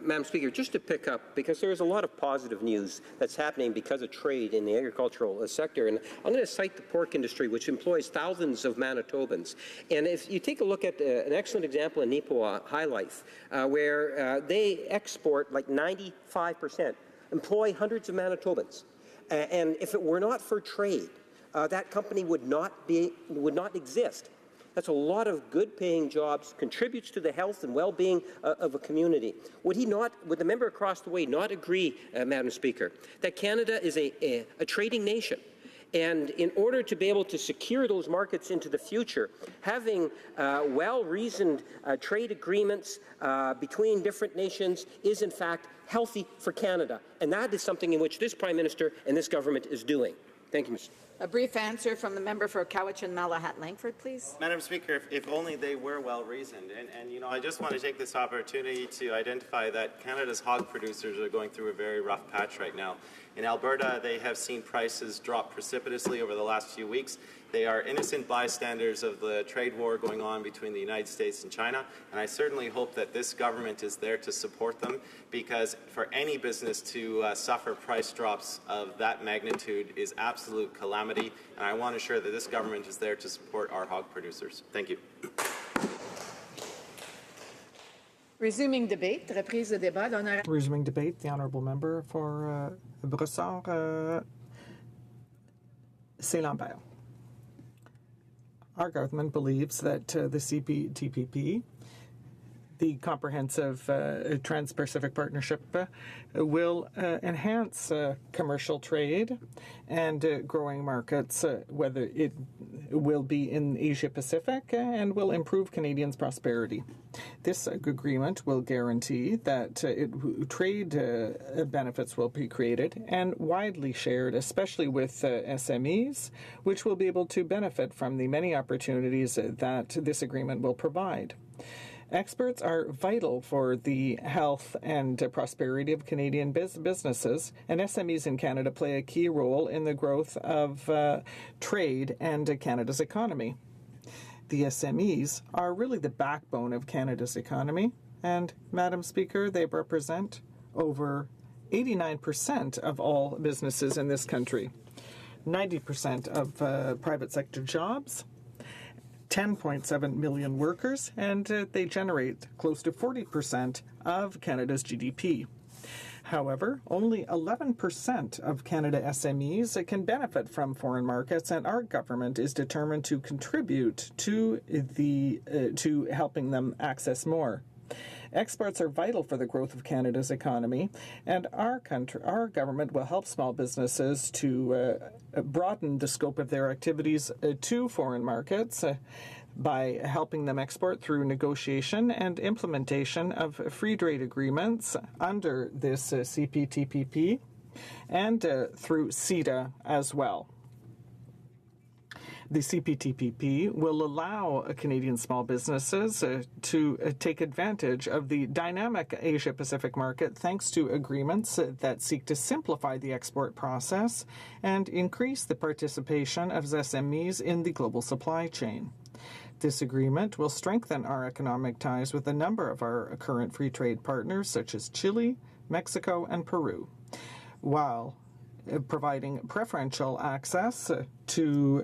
Madam Speaker, just to pick up, because there is a lot of positive news that's happening because of trade in the agricultural sector, and I'm going to cite the pork industry, which employs thousands of Manitobans. And if you take a look at an excellent example in Nipo High Life, where they export like 95%, employ hundreds of Manitobans. And if it were not for trade, that company would not exist. That's a lot of good-paying jobs, contributes to the health and well-being of a community. Would the member across the way not agree, Madam Speaker, that Canada is a trading nation? And in order to be able to secure those markets into the future, having well-reasoned trade agreements between different nations is, in fact, healthy for Canada. And that is something in which this Prime Minister and this government is doing. Thank you, Mr. A brief answer from the member for Cowichan-Malahat-Langford, please. Madam Speaker, if only they were well reasoned. And you know, I just want to take this opportunity to identify that Canada's hog producers are going through a very rough patch right now. In Alberta, they have seen prices drop precipitously over the last few weeks. They are innocent bystanders of the trade war going on between the United States and China, and I certainly hope that this government is there to support them, because for any business to suffer price drops of that magnitude is absolute calamity, and I want to assure that this government is there to support our hog producers. Thank you. Resuming debate, reprise de débat. Resuming debate, the honourable member for Brossard, Saint-Lambert. Our government believes that the CPTPP, the Comprehensive Trans-Pacific Partnership, will enhance commercial trade and growing markets, whether it will be in Asia-Pacific, and will improve Canadians' prosperity. This agreement will guarantee that trade benefits will be created and widely shared, especially with SMEs, which will be able to benefit from the many opportunities that this agreement will provide. Experts are vital for the health and prosperity of Canadian businesses, and SMEs in Canada play a key role in the growth of trade and Canada's economy. The SMEs are really the backbone of Canada's economy, and, Madam Speaker, they represent over 89% of all businesses in this country, 90% of private sector jobs, 10.7 million workers, and they generate close to 40% of Canada's GDP. However, only 11% of Canada SMEs can benefit from foreign markets, and our government is determined to contribute to helping them access more. Exports are vital for the growth of Canada's economy, and our government will help small businesses to broaden the scope of their activities to foreign markets by helping them export through negotiation and implementation of free trade agreements under this CPTPP and through CETA as well. The CPTPP will allow Canadian small businesses to take advantage of the dynamic Asia-Pacific market thanks to agreements that seek to simplify the export process and increase the participation of SMEs in the global supply chain. This agreement will strengthen our economic ties with a number of our current free trade partners such as Chile, Mexico, and Peru, while providing preferential access to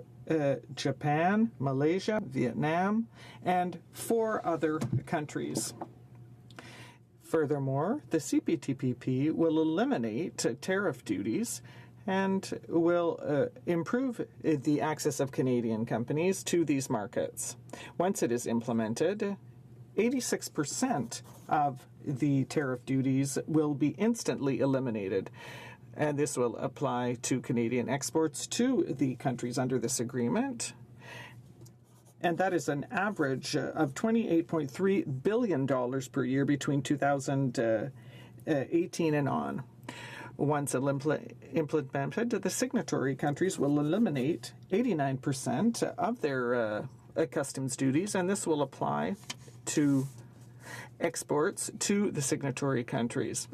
Japan, Malaysia, Vietnam, and 4 other countries. Furthermore, the CPTPP will eliminate tariff duties and will improve the access of Canadian companies to these markets. Once it is implemented, 86% of the tariff duties will be instantly eliminated, and this will apply to Canadian exports to the countries under this agreement. And that is an average of $28.3 billion per year between 2018 and on. Once implemented, the signatory countries will eliminate 89% of their customs duties, and this will apply to exports to the signatory countries.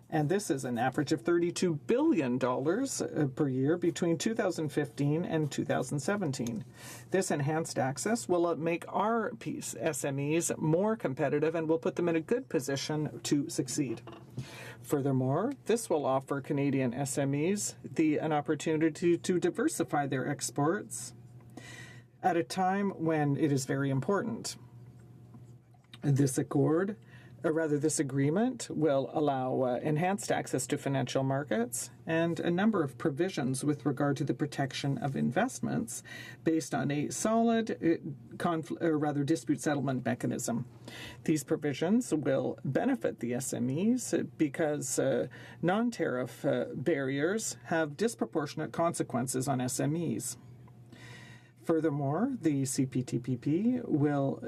And this is an average of $32 billion per year between 2015 and 2017. This enhanced access will make our SMEs more competitive and will put them in a good position to succeed. Furthermore, this will offer Canadian SMEs an opportunity to diversify their exports at a time when it is very important. This agreement will allow enhanced access to financial markets and a number of provisions with regard to the protection of investments based on a solid dispute settlement mechanism. These provisions will benefit the SMEs because non-tariff barriers have disproportionate consequences on SMEs. Furthermore, the CPTPP will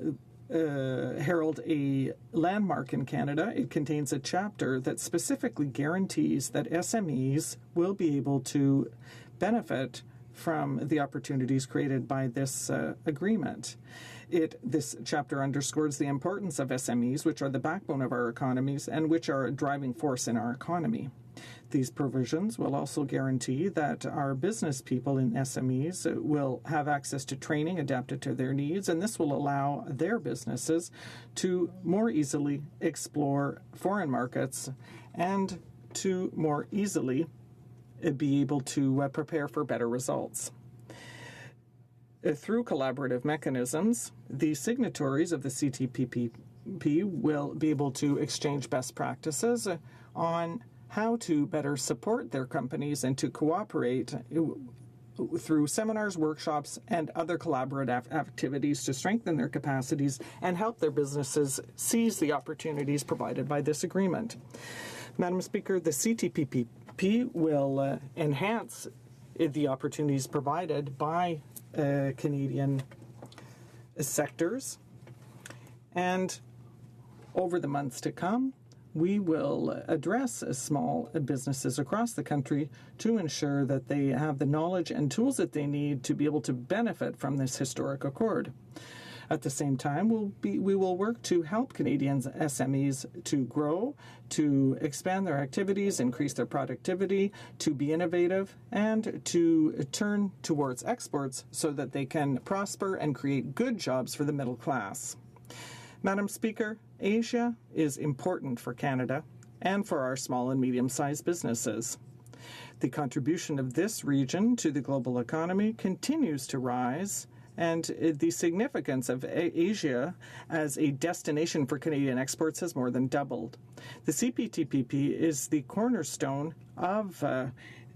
herald a landmark in Canada. It contains a chapter that specifically guarantees that SMEs will be able to benefit from the opportunities created by this agreement. This chapter underscores the importance of SMEs, which are the backbone of our economies and which are a driving force in our economy. These provisions will also guarantee that our business people in SMEs will have access to training adapted to their needs, and this will allow their businesses to more easily explore foreign markets and to more easily be able to prepare for better results. Through collaborative mechanisms, the signatories of the CTPP will be able to exchange best practices on how to better support their companies and to cooperate through seminars, workshops, and other collaborative activities to strengthen their capacities and help their businesses seize the opportunities provided by this agreement. Madam Speaker, the CTPP will enhance the opportunities provided by Canadian sectors, and over the months to come, we will address small businesses across the country to ensure that they have the knowledge and tools that they need to be able to benefit from this historic accord. At the same time, we will work to help Canadian SMEs to grow, to expand their activities, increase their productivity, to be innovative, and to turn towards exports so that they can prosper and create good jobs for the middle class. Madam Speaker, Asia is important for Canada and for our small and medium-sized businesses. The contribution of this region to the global economy continues to rise, and the significance of Asia as a destination for Canadian exports has more than doubled. The CPTPP is the cornerstone of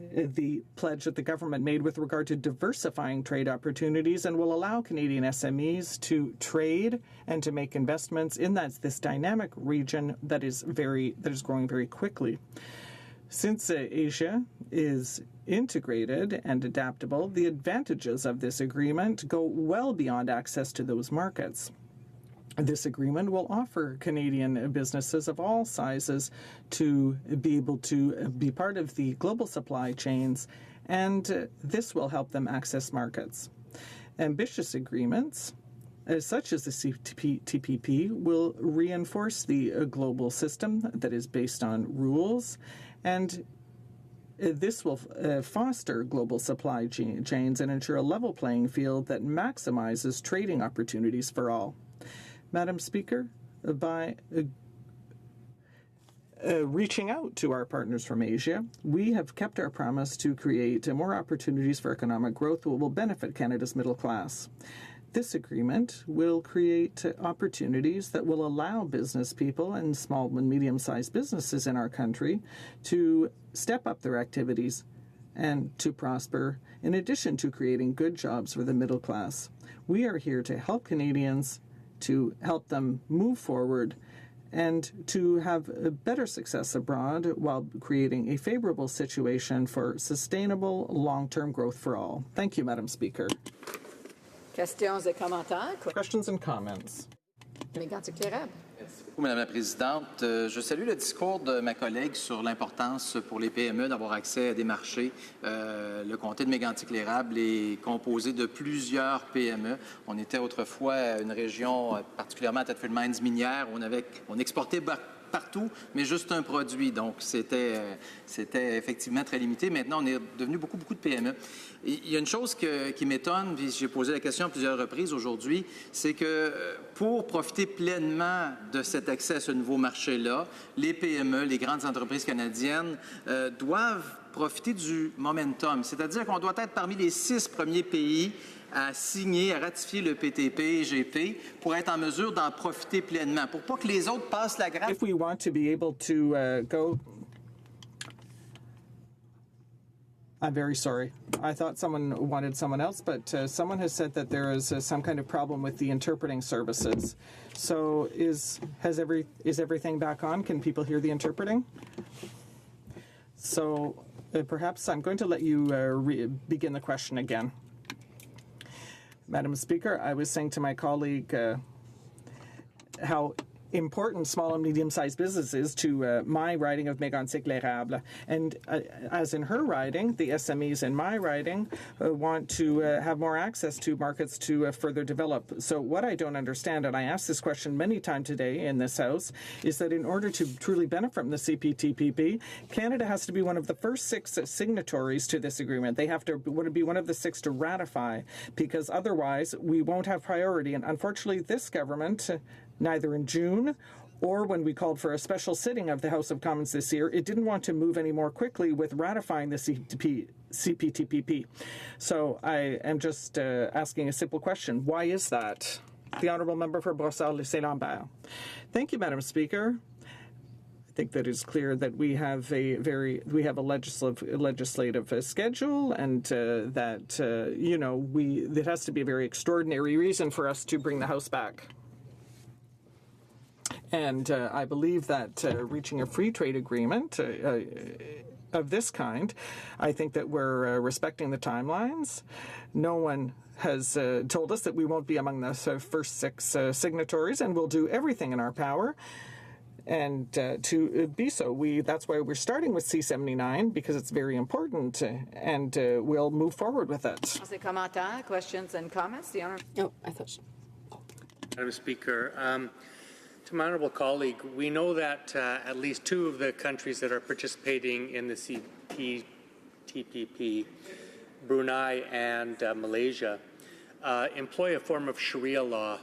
the pledge that the government made with regard to diversifying trade opportunities and will allow Canadian SMEs to trade and to make investments in this dynamic region that is growing very quickly. Since Asia is integrated and adaptable, the advantages of this agreement go well beyond access to those markets. This agreement will offer Canadian businesses of all sizes to be able to be part of the global supply chains, and this will help them access markets. Ambitious agreements, such as the CPTPP, will reinforce the global system that is based on rules, and this will foster global supply chains and ensure a level playing field that maximizes trading opportunities for all. Madam Speaker, by reaching out to our partners from Asia, we have kept our promise to create more opportunities for economic growth that will benefit Canada's middle class. This agreement will create opportunities that will allow business people and small and medium-sized businesses in our country to step up their activities and to prosper, in addition to creating good jobs for the middle class. We are here to help Canadians, to help them move forward, and to have a better success abroad while creating a favorable situation for sustainable long-term growth for all. Thank you, Madam Speaker. Questions et commentaires? Questions and comments. Mégantic Lérable. Merci beaucoup, Madame la Présidente. Je salue le discours de ma collègue sur l'importance pour les PME d'avoir accès à des marchés. Le comté de Mégantic-Lérable est composé de plusieurs PME. On était autrefois une région particulièrement à tête de mines minières où on exportait partout, mais juste un produit. Donc, c'était effectivement très limité. Maintenant, on est devenu beaucoup de PME. Et il y a une chose qui m'étonne, puis j'ai posé la question à plusieurs reprises aujourd'hui, c'est que pour profiter pleinement de cet accès à ce nouveau marché-là, les PME, les grandes entreprises canadiennes doivent profiter du momentum, c'est-à-dire qu'on doit être parmi les 6 premiers pays à signer, à ratifier le PTP-GP pour être en mesure d'en profiter pleinement, pour pas que les autres passent la grappe. If we want to be able to go... I'm very sorry. I thought someone wanted someone else, but someone has said that there is some kind of problem with the interpreting services. So is everything back on? Can people hear the interpreting? So perhaps I'm going to let you begin the question again. Madam Speaker, I was saying to my colleague how important small and medium-sized business is to my riding of Mégantic-l'Érable. And as in her riding, the SMEs in my riding want to have more access to markets to further develop. So what I don't understand, and I asked this question many times today in this House, is that in order to truly benefit from the CPTPP, Canada has to be one of the first 6 signatories to this agreement. They have to be one of the 6 to ratify, because otherwise we won't have priority. And unfortunately, this government, neither in June or when we called for a special sitting of the House of Commons this year, it didn't want to move any more quickly with ratifying the CPTPP. So I am just asking a simple question. Why is that? The Honourable Member for Brossard-Saint-Lambert. Thank you, Madam Speaker. I think that it's clear that we have a legislative schedule, and that it has to be a very extraordinary reason for us to bring the House back. And I believe that reaching a free trade agreement of this kind, I think that we're respecting the timelines. No one has told us that we won't be among the first 6 signatories, and we'll do everything in our power and to be so. That's why we're starting with C-79, because it's very important, and we'll move forward with it. Questions and comments? I thought so. Madam Speaker, to my honourable colleague, we know that at least 2 of the countries that are participating in the CPTPP, Brunei and Malaysia, employ a form of Sharia law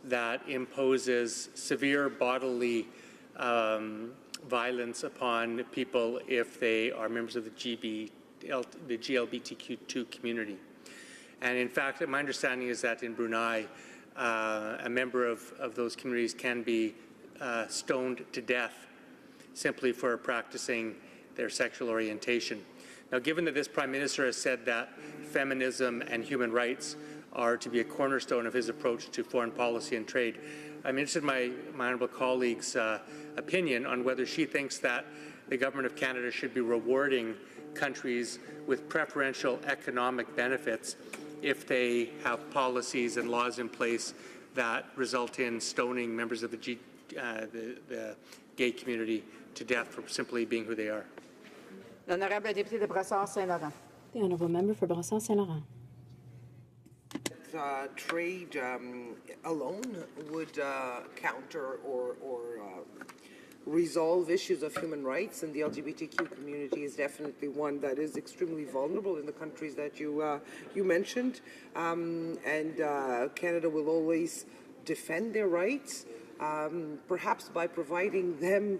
that imposes severe bodily violence upon people if they are members of the GLBTQ2 community. And in fact, my understanding is that in Brunei, a member of those communities can be stoned to death simply for practicing their sexual orientation. Now, given that this Prime Minister has said that feminism and human rights are to be a cornerstone of his approach to foreign policy and trade, I'm interested in my honourable colleague's opinion on whether she thinks that the Government of Canada should be rewarding countries with preferential economic benefits if they have policies and laws in place that result in stoning members of the gay community to death for simply being who they are. L'honorable député de Brossard-Saint-Laurent. The honourable member for Brossard-Saint-Laurent. Trade alone would counter or resolve issues of human rights, and the LGBTQ community is definitely one that is extremely vulnerable in the countries that you mentioned, and Canada will always defend their rights, perhaps by providing them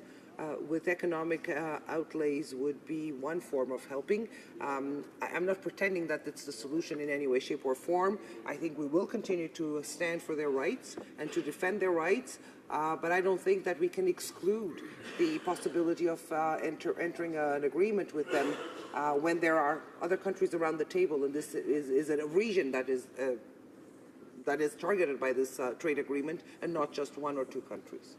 with economic outlays would be one form of helping. I'm not pretending that it's the solution in any way, shape, or form. I think we will continue to stand for their rights and to defend their rights, but I don't think that we can exclude the possibility of entering an agreement with them when there are other countries around the table, and this is a region that is targeted by this trade agreement, and not just 1 or 2 countries.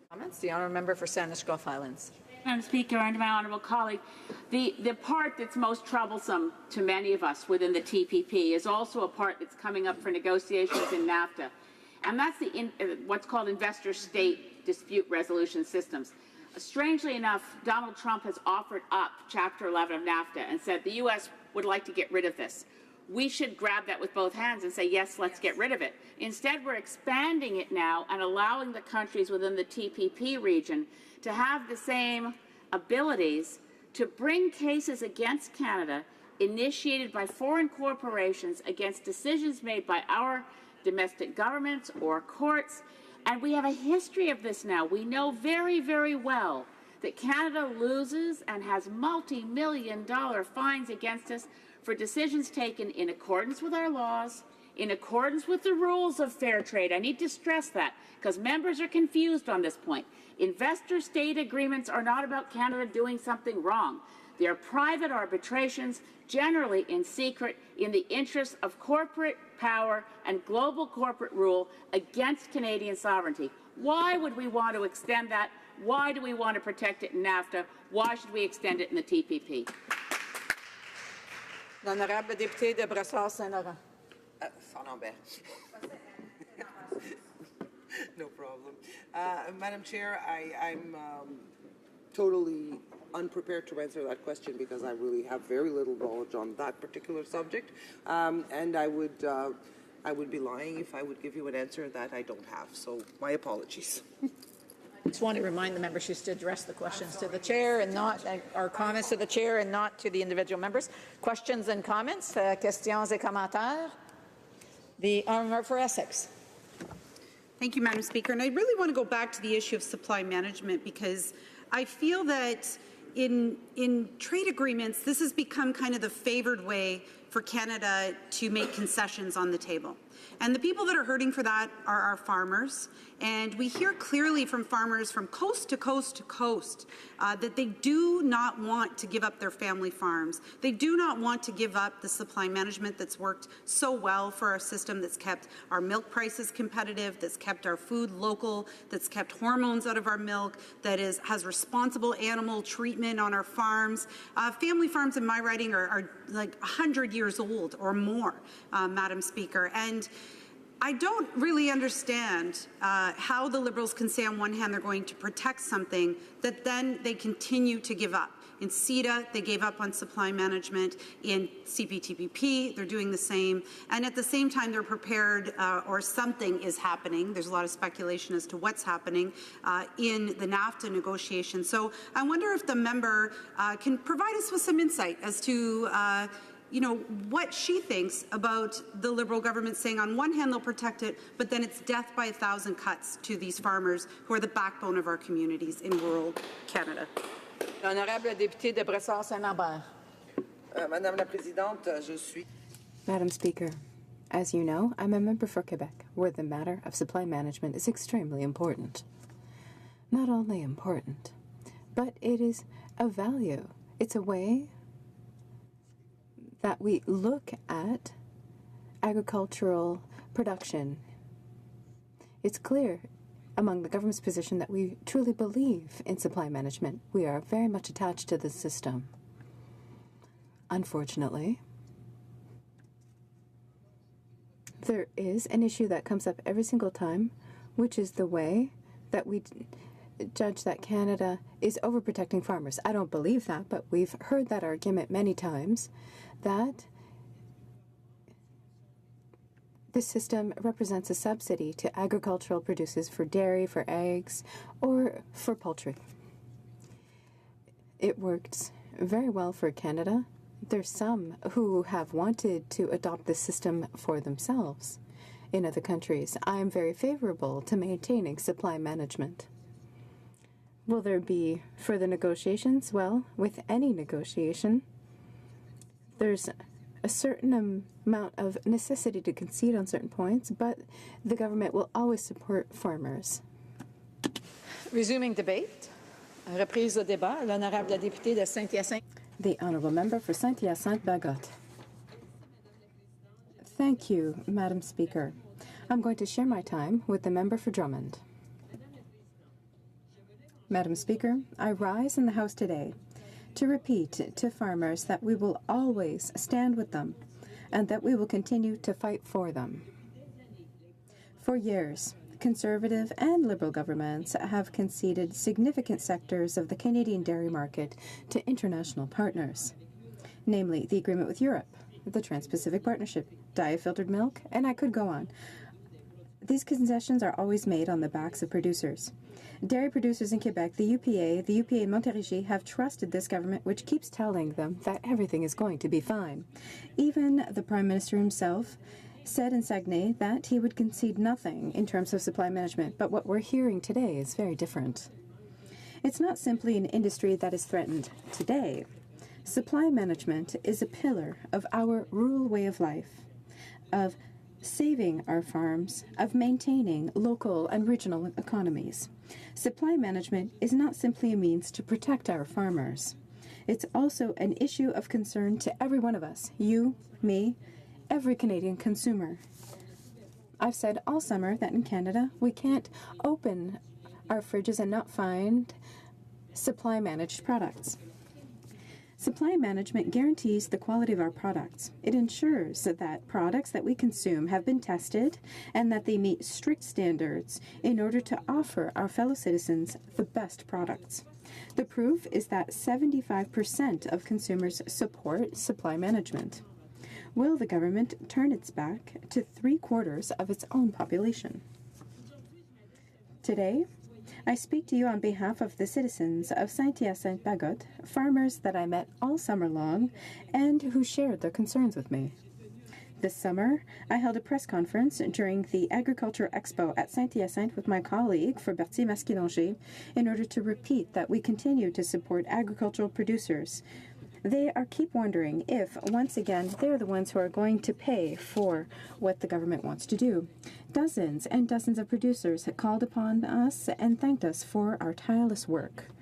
Comments? The honourable member for Sandwich Gulf Highlands. Madam Speaker, and my honourable colleague, the part that's most troublesome to many of us within the TPP is also a part that's coming up for negotiations in NAFTA, and that's what's called investor-state dispute resolution systems. Strangely enough, Donald Trump has offered up Chapter 11 of NAFTA and said the U.S. would like to get rid of this. we should grab that with both hands and say, yes, let's get rid of it. Instead, we're expanding it now and allowing the countries within the TPP region to have the same abilities to bring cases against Canada initiated by foreign corporations against decisions made by our domestic governments or courts. And we have a history of this now. We know very, very well that Canada loses and has multi-million-dollar fines against us for decisions taken in accordance with our laws, in accordance with the rules of fair trade. I need to stress that because members are confused on this point. Investor-state agreements are not about Canada doing something wrong. They are private arbitrations, generally in secret, in the interests of corporate power and global corporate rule against Canadian sovereignty. Why would we want to extend that? Why do we want to protect it in NAFTA? Why should we extend it in the TPP? L'honorable député de Brassard-Saint-Laurent. No problem. Madam Chair, I'm totally unprepared to answer that question because I really have very little knowledge on that particular subject, and I would be lying if I would give you an answer that I don't have. So my apologies. I just want to remind the members just to address the questions to the chair and not our comments to the chair and not to the individual members. Questions and comments, questions et commentaires. The honour for Essex. Thank you, Madam Speaker. And I really want to go back to the issue of supply management because I feel that in trade agreements, this has become kind of the favored way for Canada to make concessions on the table. And the people that are hurting for that are our farmers. And we hear clearly from farmers from coast to coast to coast that they do not want to give up their family farms. They do not want to give up the supply management that's worked so well for our system, that's kept our milk prices competitive, that's kept our food local, that's kept hormones out of our milk, that has responsible animal treatment on our farms. Family farms in my riding are like 100 years old or more, Madam Speaker. And I don't really understand how the Liberals can say on one hand they're going to protect something that then they continue to give up. In CETA, they gave up on supply management. In CPTPP, they're doing the same. And at the same time, they're prepared, or something is happening. There's a lot of speculation as to what's happening in the NAFTA negotiations. So I wonder if the member can provide us with some insight as to what she thinks about the Liberal government saying on one hand they'll protect it, but then it's death by 1,000 cuts to these farmers who are the backbone of our communities in rural Canada. L'honorable député de Brassard-Saint-Lambert. Madame la Présidente, je suis... Madam Speaker, as you know, I'm a member for Quebec, where the matter of supply management is extremely important. Not only important, but it is a value. It's a way that we look at agricultural production. It's clear among the government's position that we truly believe in supply management. We are very much attached to the system. Unfortunately, there is an issue that comes up every single time, which is the way that we judge that Canada is overprotecting farmers. I don't believe that, but we've heard that argument many times, that this system represents a subsidy to agricultural producers for dairy, for eggs, or for poultry. It works very well for Canada. There's some who have wanted to adopt this system for themselves in other countries. I am very favorable to maintaining supply management. Will there be further negotiations? Well, with any negotiation, there's a certain amount of necessity to concede on certain points, but the government will always support farmers. Resuming debate. Reprise de débat. L'honorable député de Saint-Hyacinthe. The honourable member for Saint-Hyacinthe-Bagot. Thank you, Madam Speaker. I'm going to share my time with the member for Drummond. Madam Speaker, I rise in the House today to repeat to farmers that we will always stand with them and that we will continue to fight for them. For years, Conservative and Liberal governments have conceded significant sectors of the Canadian dairy market to international partners, namely the agreement with Europe, the Trans-Pacific Partnership, diet-filtered milk, and I could go on. These concessions are always made on the backs of producers. Dairy producers in Quebec, the UPA in Montérégie have trusted this government, which keeps telling them that everything is going to be fine. Even the Prime Minister himself said in Saguenay that he would concede nothing in terms of supply management, but what we're hearing today is very different. It's not simply an industry that is threatened today. Supply management is a pillar of our rural way of life, of saving our farms, of maintaining local and regional economies. Supply management is not simply a means to protect our farmers. It's also an issue of concern to every one of us, you, me, every Canadian consumer. I've said all summer that in Canada we can't open our fridges and not find supply managed products. Supply management guarantees the quality of our products. It ensures that products that we consume have been tested and that they meet strict standards in order to offer our fellow citizens the best products. The proof is that 75% of consumers support supply management. Will the government turn its back to 3/4 of its own population? Today, I speak to you on behalf of the citizens of Saint-Hyacinthe-Bagotte, farmers that I met all summer long and who shared their concerns with me. This summer, I held a press conference during the Agriculture Expo at Saint-Hyacinthe with my colleague for Berthier-Masquinongé in order to repeat that we continue to support agricultural producers. They keep wondering if, once again, they're the ones who are going to pay for what the government wants to do. Dozens and dozens of producers had called upon us and thanked us for our tireless work.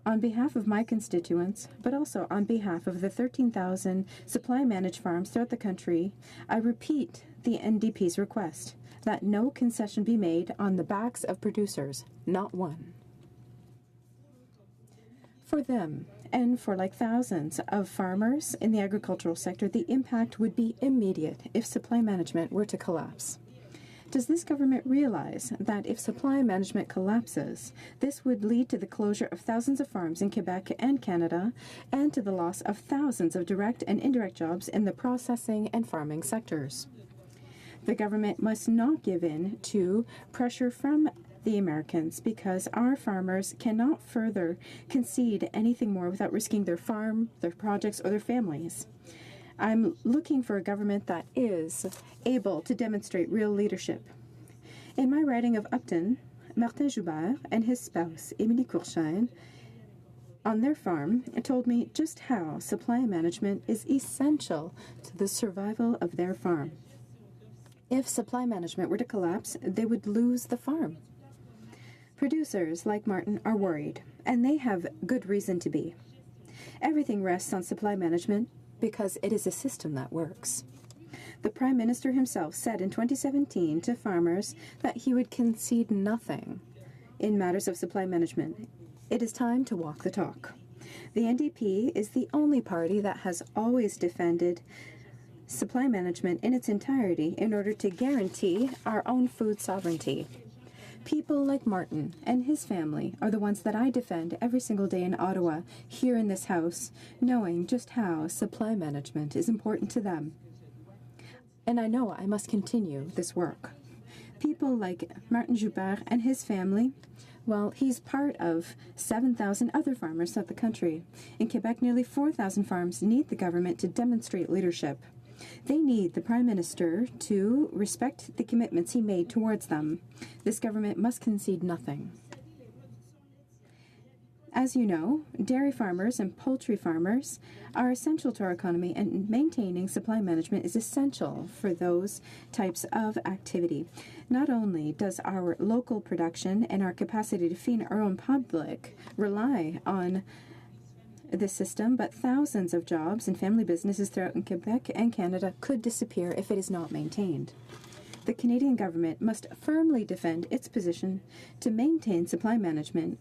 On behalf of my constituents, but also on behalf of the 13,000 supply-managed farms throughout the country, I repeat the NDP's request that no concession be made on the backs of producers, not one. For them, and for like thousands of farmers in the agricultural sector, the impact would be immediate if supply management were to collapse. Does this government realize that if supply management collapses, this would lead to the closure of thousands of farms in Quebec and Canada, and to the loss of thousands of direct and indirect jobs in the processing and farming sectors? The government must not give in to pressure from the Americans, because our farmers cannot further concede anything more without risking their farm, their projects, or their families. I'm looking for a government that is able to demonstrate real leadership. In my riding of Upton, Martin Joubert and his spouse, Émilie Courchaine, on their farm, told me just how supply management is essential to the survival of their farm. If supply management were to collapse, they would lose the farm. Producers like Martin are worried, and they have good reason to be. Everything rests on supply management because it is a system that works. The Prime Minister himself said in 2017 to farmers that he would concede nothing in matters of supply management. It is time to walk the talk. The NDP is the only party that has always defended supply management in its entirety in order to guarantee our own food sovereignty. People like Martin and his family are the ones that I defend every single day in Ottawa, here in this House, knowing just how supply management is important to them. And I know I must continue this work. People like Martin Joubert and his family, well, he's part of 7,000 other farmers throughout the country. In Quebec, nearly 4,000 farms need the government to demonstrate leadership. They need the Prime Minister to respect the commitments he made towards them. This government must concede nothing. As you know, dairy farmers and poultry farmers are essential to our economy, and maintaining supply management is essential for those types of activity. Not only does our local production and our capacity to feed our own public rely on this system, but thousands of jobs and family businesses throughout Quebec and Canada could disappear if it is not maintained. The Canadian government must firmly defend its position to maintain supply management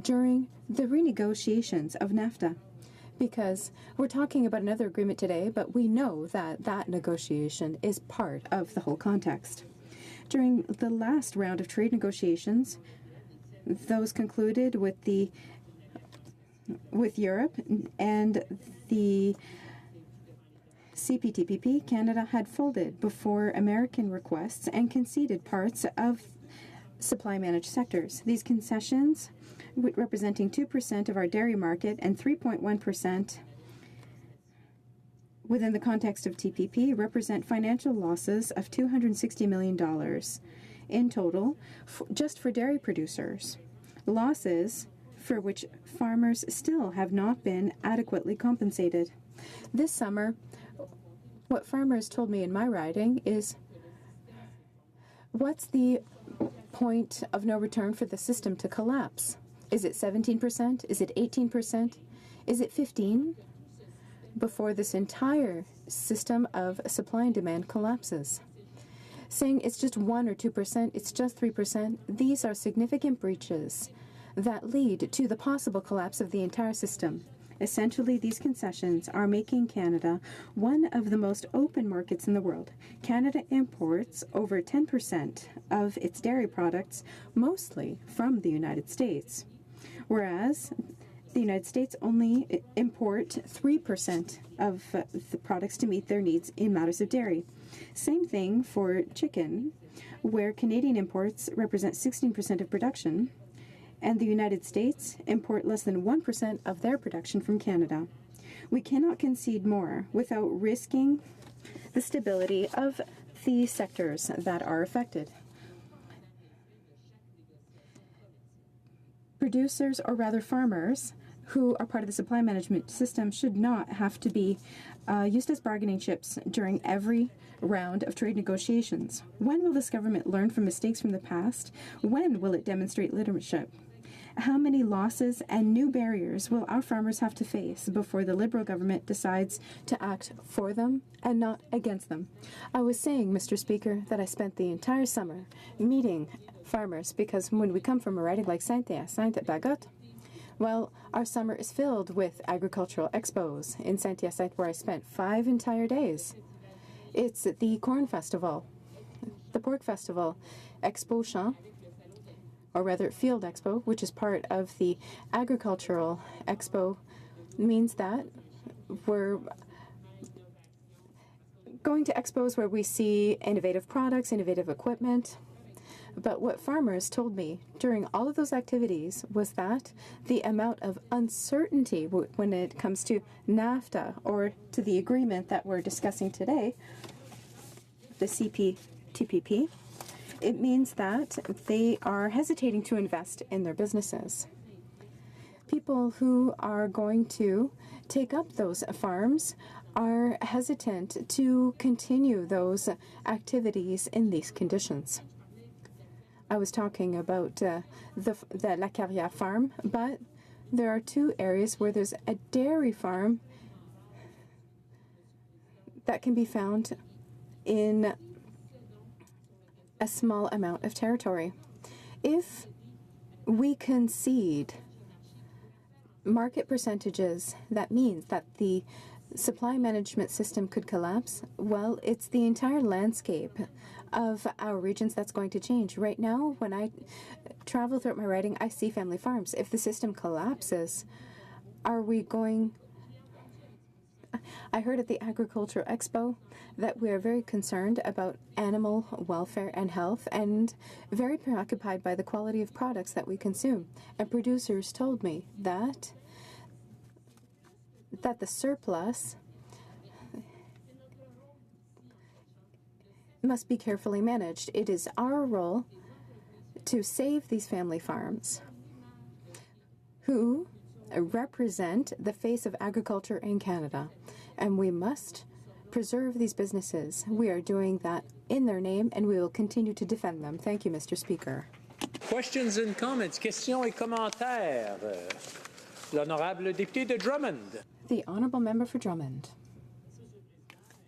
during the renegotiations of NAFTA, because we're talking about another agreement today, but we know that that negotiation is part of the whole context. During the last round of trade negotiations, those concluded with Europe and the CPTPP, Canada had folded before American requests and conceded parts of supply-managed sectors. These concessions, representing 2% of our dairy market and 3.1% within the context of TPP, represent financial losses of $260 million in total just for dairy producers. Losses for which farmers still have not been adequately compensated. This summer, what farmers told me in my riding is, what's the point of no return for the system to collapse? Is it 17%? Is it 18%? Is it 15%? Before this entire system of supply and demand collapses. Saying it's just 1 or 2%, it's just 3%, these are significant breaches that lead to the possible collapse of the entire system. Essentially, these concessions are making Canada one of the most open markets in the world. Canada imports over 10% of its dairy products, mostly from the United States, whereas the United States only import 3% of the products to meet their needs in matters of dairy. Same thing for chicken, where Canadian imports represent 16% of production, and the United States import less than 1% of their production from Canada. We cannot concede more without risking the stability of the sectors that are affected. Producers, or rather farmers, who are part of the supply management system should not have to be used as bargaining chips during every round of trade negotiations. When will this government learn from mistakes from the past? When will it demonstrate leadership? How many losses and new barriers will our farmers have to face before the Liberal government decides to act for them and not against them? I was saying, Mr. Speaker, that I spent the entire summer meeting farmers because when we come from a riding like Saint-Hyacinthe-Bagot, well, our summer is filled with agricultural expos in Saint-Hyacinthe, where I spent 5 entire days. It's the Corn Festival, the Pork Festival, Expo Champ, or rather Field Expo, which is part of the Agricultural Expo, means that we're going to expos where we see innovative products, innovative equipment. But what farmers told me during all of those activities was that the amount of uncertainty when it comes to NAFTA or to the agreement that we're discussing today, the CPTPP, it means that they are hesitating to invest in their businesses. People who are going to take up those farms are hesitant to continue those activities in these conditions. I was talking about the La Carrière farm, but there are 2 areas where there's a dairy farm that can be found in a small amount of territory. If we concede market percentages, that means that the supply management system could collapse. Well, it's the entire landscape of our regions that's going to change. Right now, when I travel throughout my riding, I see family farms. If the system collapses, are we going... I heard at the Agricultural Expo that we are very concerned about animal welfare and health and very preoccupied by the quality of products that we consume. And producers told me that the surplus must be carefully managed. It is our role to save these family farms who represent the face of agriculture in Canada, and we must preserve these businesses. We are doing that in their name, and we will continue to defend them. Thank you, Mr. Speaker. Questions and comments. Questions et commentaires. L'honorable député de Drummond. The Honourable Member for Drummond.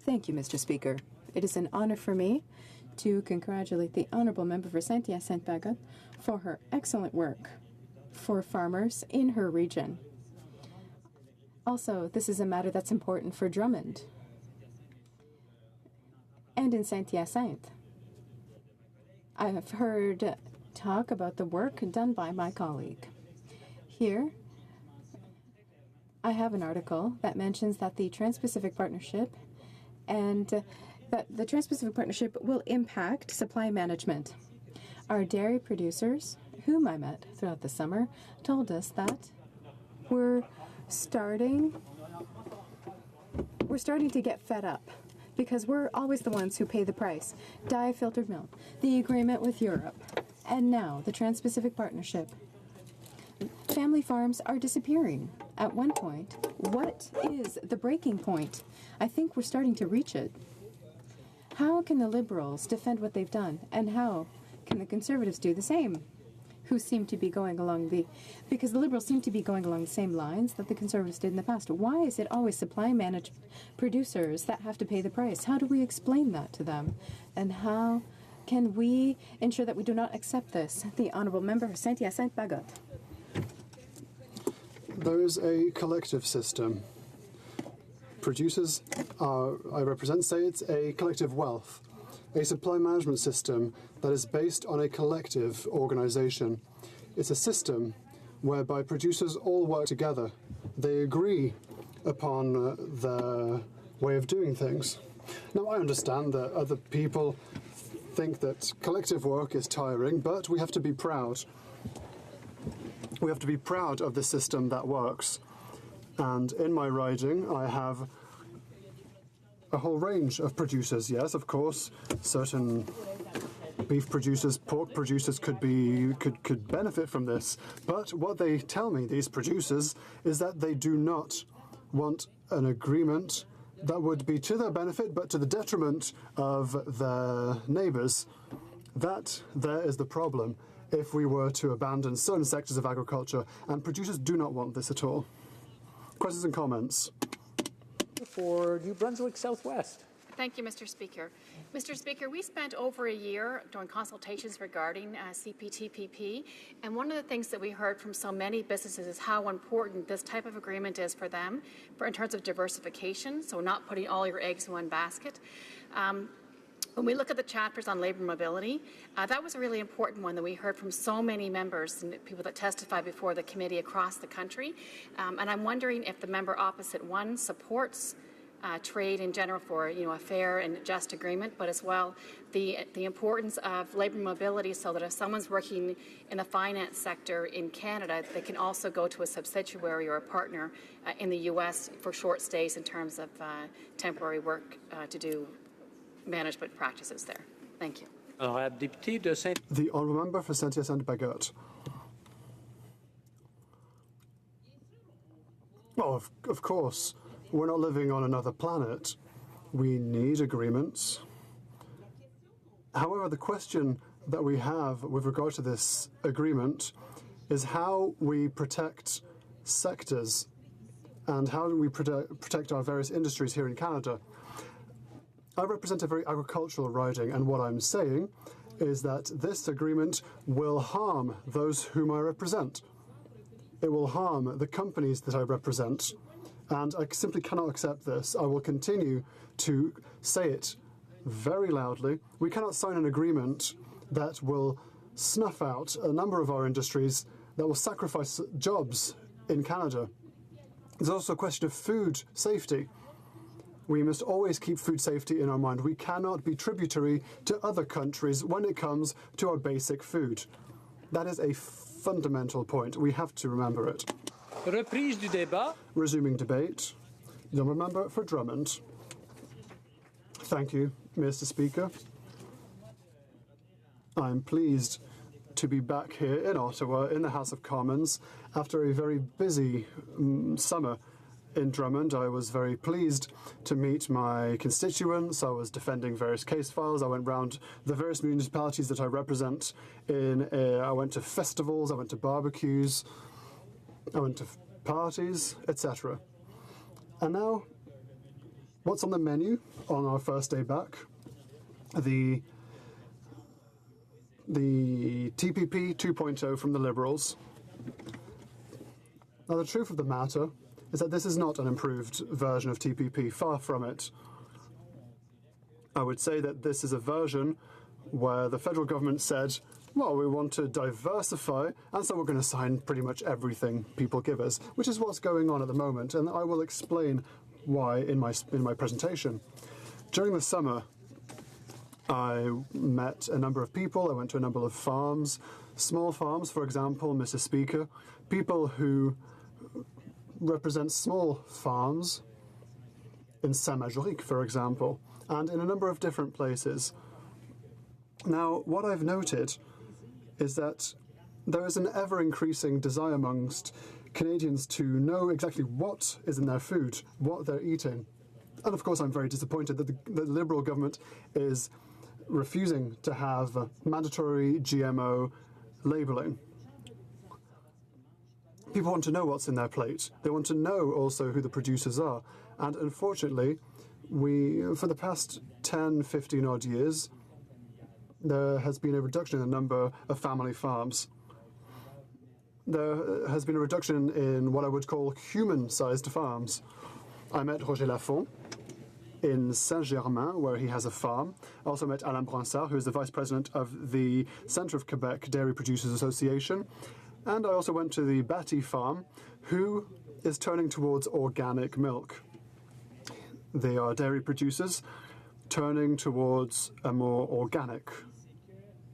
Thank you, Mr. Speaker. It is an honour for me to congratulate the Honourable Member for Saint-Hyacinthe-Bagot for her excellent work for farmers in her region. Also, this is a matter that's important for Drummond and in Saint-Hyacinthe. I have heard talk about the work done by my colleague. Here, I have an article that mentions that the Trans-Pacific Partnership and that the Trans-Pacific Partnership will impact supply management. Our dairy producers, whom I met throughout the summer, told us that we're starting to get fed up because we're always the ones who pay the price. Dye-filtered milk, the agreement with Europe, and now the Trans-Pacific Partnership. Family farms are disappearing. At one point, what is the breaking point? I think we're starting to reach it. How can the Liberals defend what they've done, and how can the Conservatives do the same? Who seem to be going along because the Liberals seem to be going along the same lines that the Conservatives did in the past. Why is it always supply managed producers that have to pay the price? How do we explain that to them? And how can we ensure that we do not accept this? The Honourable Member for Saint-Hyacinthe-Bagot. There is a collective system. Producers I represent say it's a collective wealth, a supply management system that is based on a collective organization. It's a system whereby producers all work together. They agree upon the way of doing things. Now, I understand that other people think that collective work is tiring, but we have to be proud. We have to be proud of the system that works. And in my riding, I have a whole range of producers. Yes, of course, certain beef producers, pork producers could benefit from this. But what they tell me, these producers, is that they do not want an agreement that would be to their benefit, but to the detriment of their neighbours. That there is the problem if we were to abandon certain sectors of agriculture, and producers do not want this at all. Questions and comments? For New Brunswick Southwest. Thank you, Mr. Speaker. Mr. Speaker, we spent over a year doing consultations regarding CPTPP, and one of the things that we heard from so many businesses is how important this type of agreement is for them in terms of diversification, so not putting all your eggs in one basket. When we look at the chapters on labour mobility, that was a really important one that we heard from so many members and people that testified before the committee across the country. And I'm wondering if the member opposite one supports trade in general for a fair and just agreement, but as well the importance of labour mobility so that if someone's working in the finance sector in Canada, they can also go to a subsidiary or a partner in the U.S. for short stays in terms of temporary work to do management practices there. Thank you. The Honourable Member for Saint-Hyacinthe-Bagot. Well, of course, we're not living on another planet. We need agreements. However, the question that we have with regard to this agreement is how we protect sectors and how do we protect our various industries here in Canada. I represent a very agricultural riding, and what I'm saying is that this agreement will harm those whom I represent. It will harm the companies that I represent, and I simply cannot accept this. I will continue to say it very loudly. We cannot sign an agreement that will snuff out a number of our industries, that will sacrifice jobs in Canada. There's also a question of food safety. We must always keep food safety in our mind. We cannot be tributary to other countries when it comes to our basic food. That is a fundamental point. We have to remember it. Reprise du débat. Resuming debate. The Honourable Member for Drummond. Thank you, Mr. Speaker. I'm pleased to be back here in Ottawa, in the House of Commons, after a very busy summer in Drummond. I was very pleased to meet my constituents. I was defending various case files. I went round the various municipalities that I represent. I went to festivals, I went to barbecues, I went to parties, etc. And now, what's on the menu on our first day back? The TPP 2.0 from the Liberals. Now, the truth of the matter is that this is not an improved version of TPP, far from it. I would say that this is a version where the federal government said, well, we want to diversify, and so we're going to sign pretty much everything people give us, which is what's going on at the moment, and I will explain why in my presentation. During the summer, I met a number of people. I went to a number of farms, small farms, for example, Mr. Speaker, people who represent small farms in Saint-Majoric, for example, and in a number of different places. Now, what I've noted is that there is an ever-increasing desire amongst Canadians to know exactly what is in their food, what they're eating. And of course, I'm very disappointed that the Liberal government is refusing to have mandatory GMO labelling. People want to know what's in their plate. They want to know also who the producers are. And unfortunately, for the past 10, 15 odd years, there has been a reduction in the number of family farms. There has been a reduction in what I would call human-sized farms. I met Roger Lafont in Saint-Germain, where he has a farm. I also met Alain Bransard, who is the vice president of the Centre of Quebec Dairy Producers Association. And I also went to the Batty farm, who is turning towards organic milk. They are dairy producers turning towards a more organic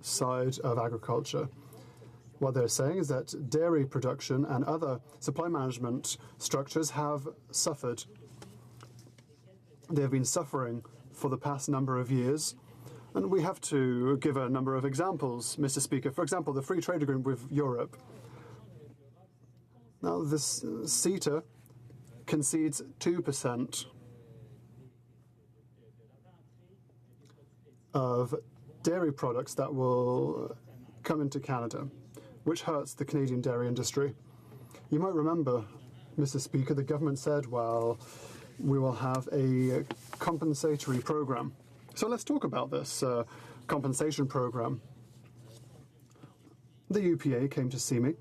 side of agriculture. What they're saying is that dairy production and other supply management structures have suffered. They have been suffering for the past number of years, and we have to give a number of examples, Mr. Speaker. For example, the free trade agreement with Europe. Now, this CETA concedes 2% of dairy products that will come into Canada, which hurts the Canadian dairy industry. You might remember, Mr. Speaker, the government said, well, we will have a compensatory program. So let's talk about this compensation program. The UPA came to see me,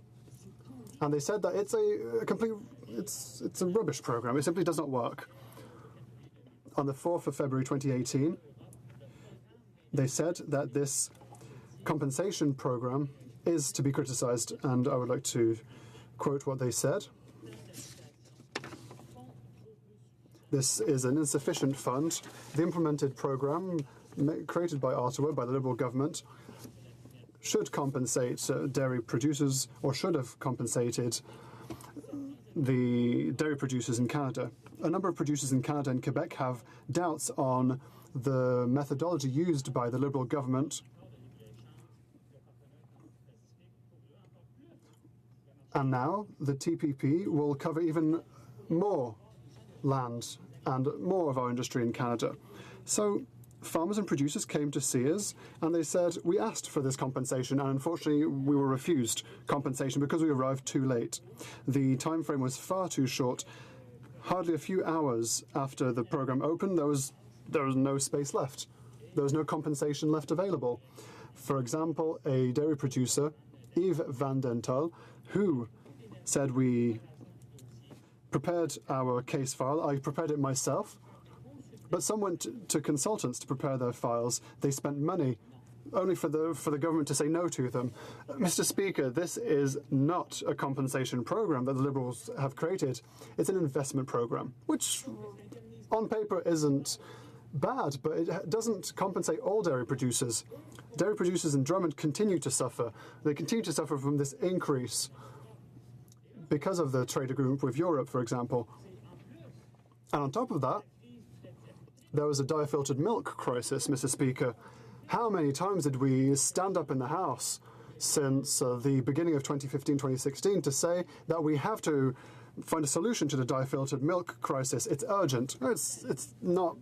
and they said that it's a rubbish program. It simply does not work. On the 4th of February 2018, they said that this compensation program is to be criticized, and I would like to quote what they said. This is an insufficient fund. The implemented program created by Ottawa, by the Liberal government, should compensate dairy producers, or should have compensated the dairy producers in Canada. A number of producers in Canada and Quebec have doubts on the methodology used by the Liberal government. And now the TPP will cover even more land and more of our industry in Canada. So farmers and producers came to see us, and they said, we asked for this compensation, and unfortunately we were refused compensation because we arrived too late. The time frame was far too short. Hardly a few hours after the program opened, there was no space left. There was no compensation left available. For example, a dairy producer, Yves Van Dental, who said we prepared our case file. I prepared it myself, but some went to consultants to prepare their files. They spent money only for the government to say no to them. Mr. Speaker, this is not a compensation program that the Liberals have created. It's an investment program, which on paper isn't bad, but it doesn't compensate all dairy producers. Dairy producers in Drummond continue to suffer. They continue to suffer from this increase because of the trade agreement with Europe, for example. And on top of that, there was a diafiltered milk crisis, Mr. Speaker. How many times did we stand up in the House since the beginning of 2015-2016 to say that we have to find a solution to the diafiltered milk crisis? It's urgent. It's not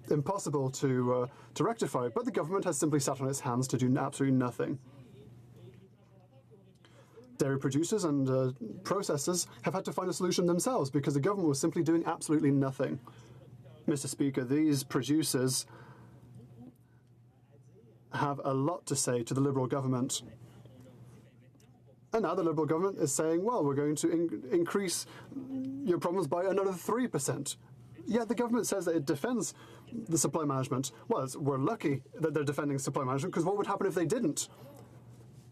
impossible to rectify, but the government has simply sat on its hands to do absolutely nothing. Dairy producers and processors have had to find a solution themselves because the government was simply doing absolutely nothing. Mr. Speaker, these producers have a lot to say to the Liberal government. And now the Liberal government is saying, well, we're going to increase your problems by another 3%. Yet the government says that it defends the supply management. Well, we're lucky that they're defending supply management, because what would happen if they didn't?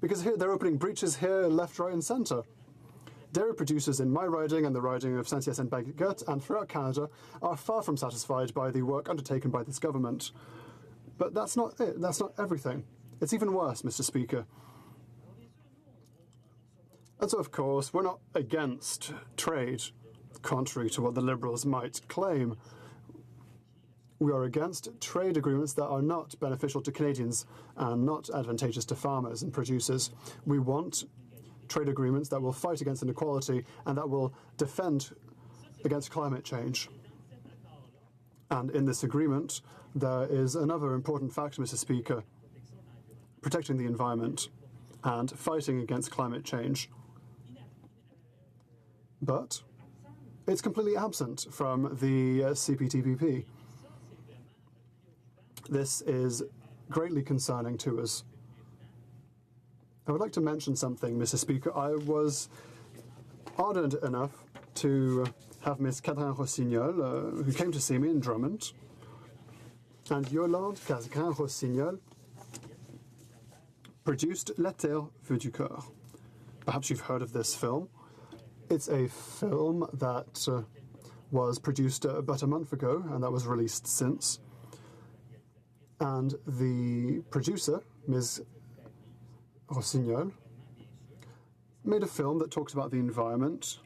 Because here they're opening breaches here, left, right, and centre. Dairy producers in my riding and the riding of Saint-Hyacinthe-Baguette and throughout Canada are far from satisfied by the work undertaken by this government. But that's not it. That's not everything. It's even worse, Mr. Speaker. And so, of course, we're not against trade, contrary to what the Liberals might claim. We are against trade agreements that are not beneficial to Canadians and not advantageous to farmers and producers. We want trade agreements that will fight against inequality and that will defend against climate change. And in this agreement, there is another important factor, Mr. Speaker, protecting the environment and fighting against climate change. But it's completely absent from the CPTPP. This is greatly concerning to us. I would like to mention something, Mr. Speaker. I was honoured enough to have Miss Catherine Rossignol, who came to see me in Drummond, and Yolande Casgrain-Rossignol produced La Terre Veut du Coeur. Perhaps you've heard of this film. It's a film that was produced about a month ago and that was released since. And the producer, Ms. Rossignol, made a film that talks about the environment.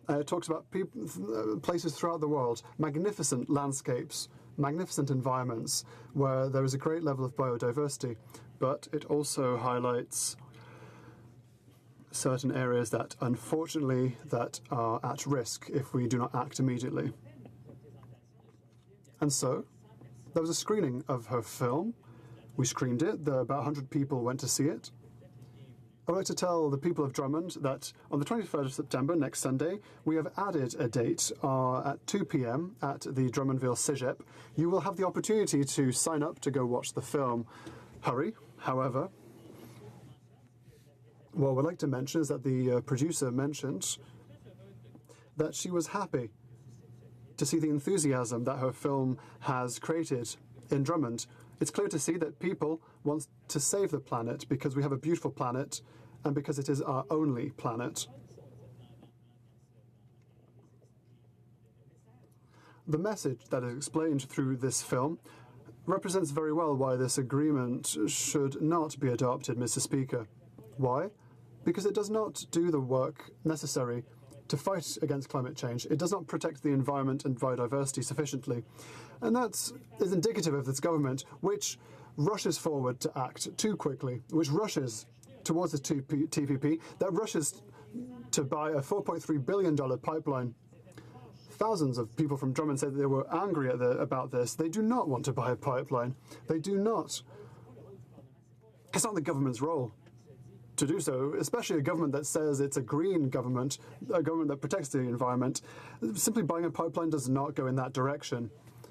It talks about places throughout the world, magnificent landscapes, magnificent environments where there is a great level of biodiversity, but it also highlights certain areas that, unfortunately, that are at risk if we do not act immediately. And so, there was a screening of her film. We screened it. About 100 people went to see it. I would like to tell the people of Drummond that on the 23rd of September, next Sunday, we have added a date at 2 p.m. at the Drummondville Cégep. You will have the opportunity to sign up to go watch the film. Hurry, however. What we'd like to mention is that the producer mentioned that she was happy to see the enthusiasm that her film has created in Drummond. It's clear to see that people want to save the planet because we have a beautiful planet and because it is our only planet. The message that is explained through this film represents very well why this agreement should not be adopted, Mr. Speaker. Why? Because it does not do the work necessary to fight against climate change. It does not protect the environment and biodiversity sufficiently. And that is indicative of this government, which rushes forward to act too quickly, which rushes towards the TPP, that rushes to buy a $4.3 billion pipeline. Thousands of people from Drummond said that they were angry about this. They do not want to buy a pipeline. They do not. It's not the government's role to do so, especially a government that says it's a green government, a government that protects the environment. Simply buying a pipeline does not go in that direction,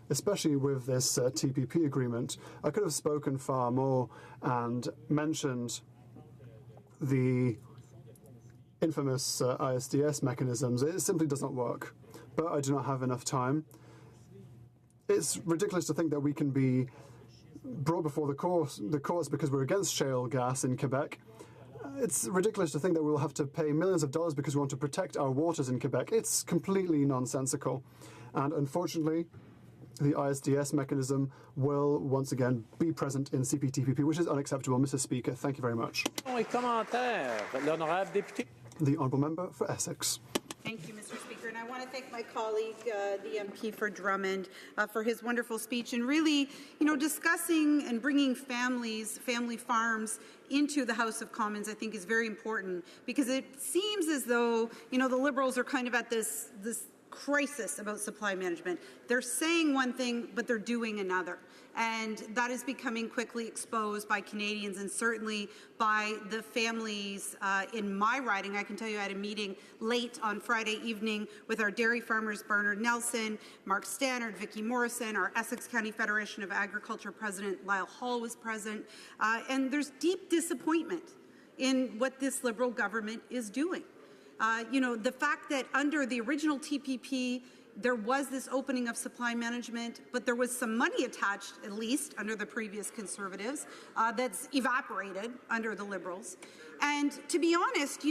especially with this TPP agreement. I could have spoken far more and mentioned the infamous ISDS mechanisms. It simply does not work, but I do not have enough time. It's ridiculous to think that we can be brought before the courts because we're against shale gas in Quebec. It's ridiculous to think that we'll have to pay millions of dollars because we want to protect our waters in Quebec. It's completely nonsensical. And unfortunately, the ISDS mechanism will once again be present in CPTPP, which is unacceptable. Mr. Speaker, thank you very much. The Honourable Member for Essex. Thank you, Mr. Speaker. And I want to thank my colleague, the MP for Drummond, for his wonderful speech and really, discussing and bringing family farms into the House of Commons, I think is very important because it seems as though, the Liberals are kind of at this crisis about supply management. They're saying one thing, but they're doing another. And that is becoming quickly exposed by Canadians and certainly by the families in my riding. I can tell you I had a meeting late on Friday evening with our dairy farmers, Bernard Nelson, Mark Stannard, Vicki Morrison, our Essex County Federation of Agriculture President Lyle Hall was present. And there's deep disappointment in what this Liberal government is doing. The fact that under the original TPP, there was this opening of supply management, but there was some money attached, at least under the previous Conservatives, that's evaporated under the Liberals. And to be honest,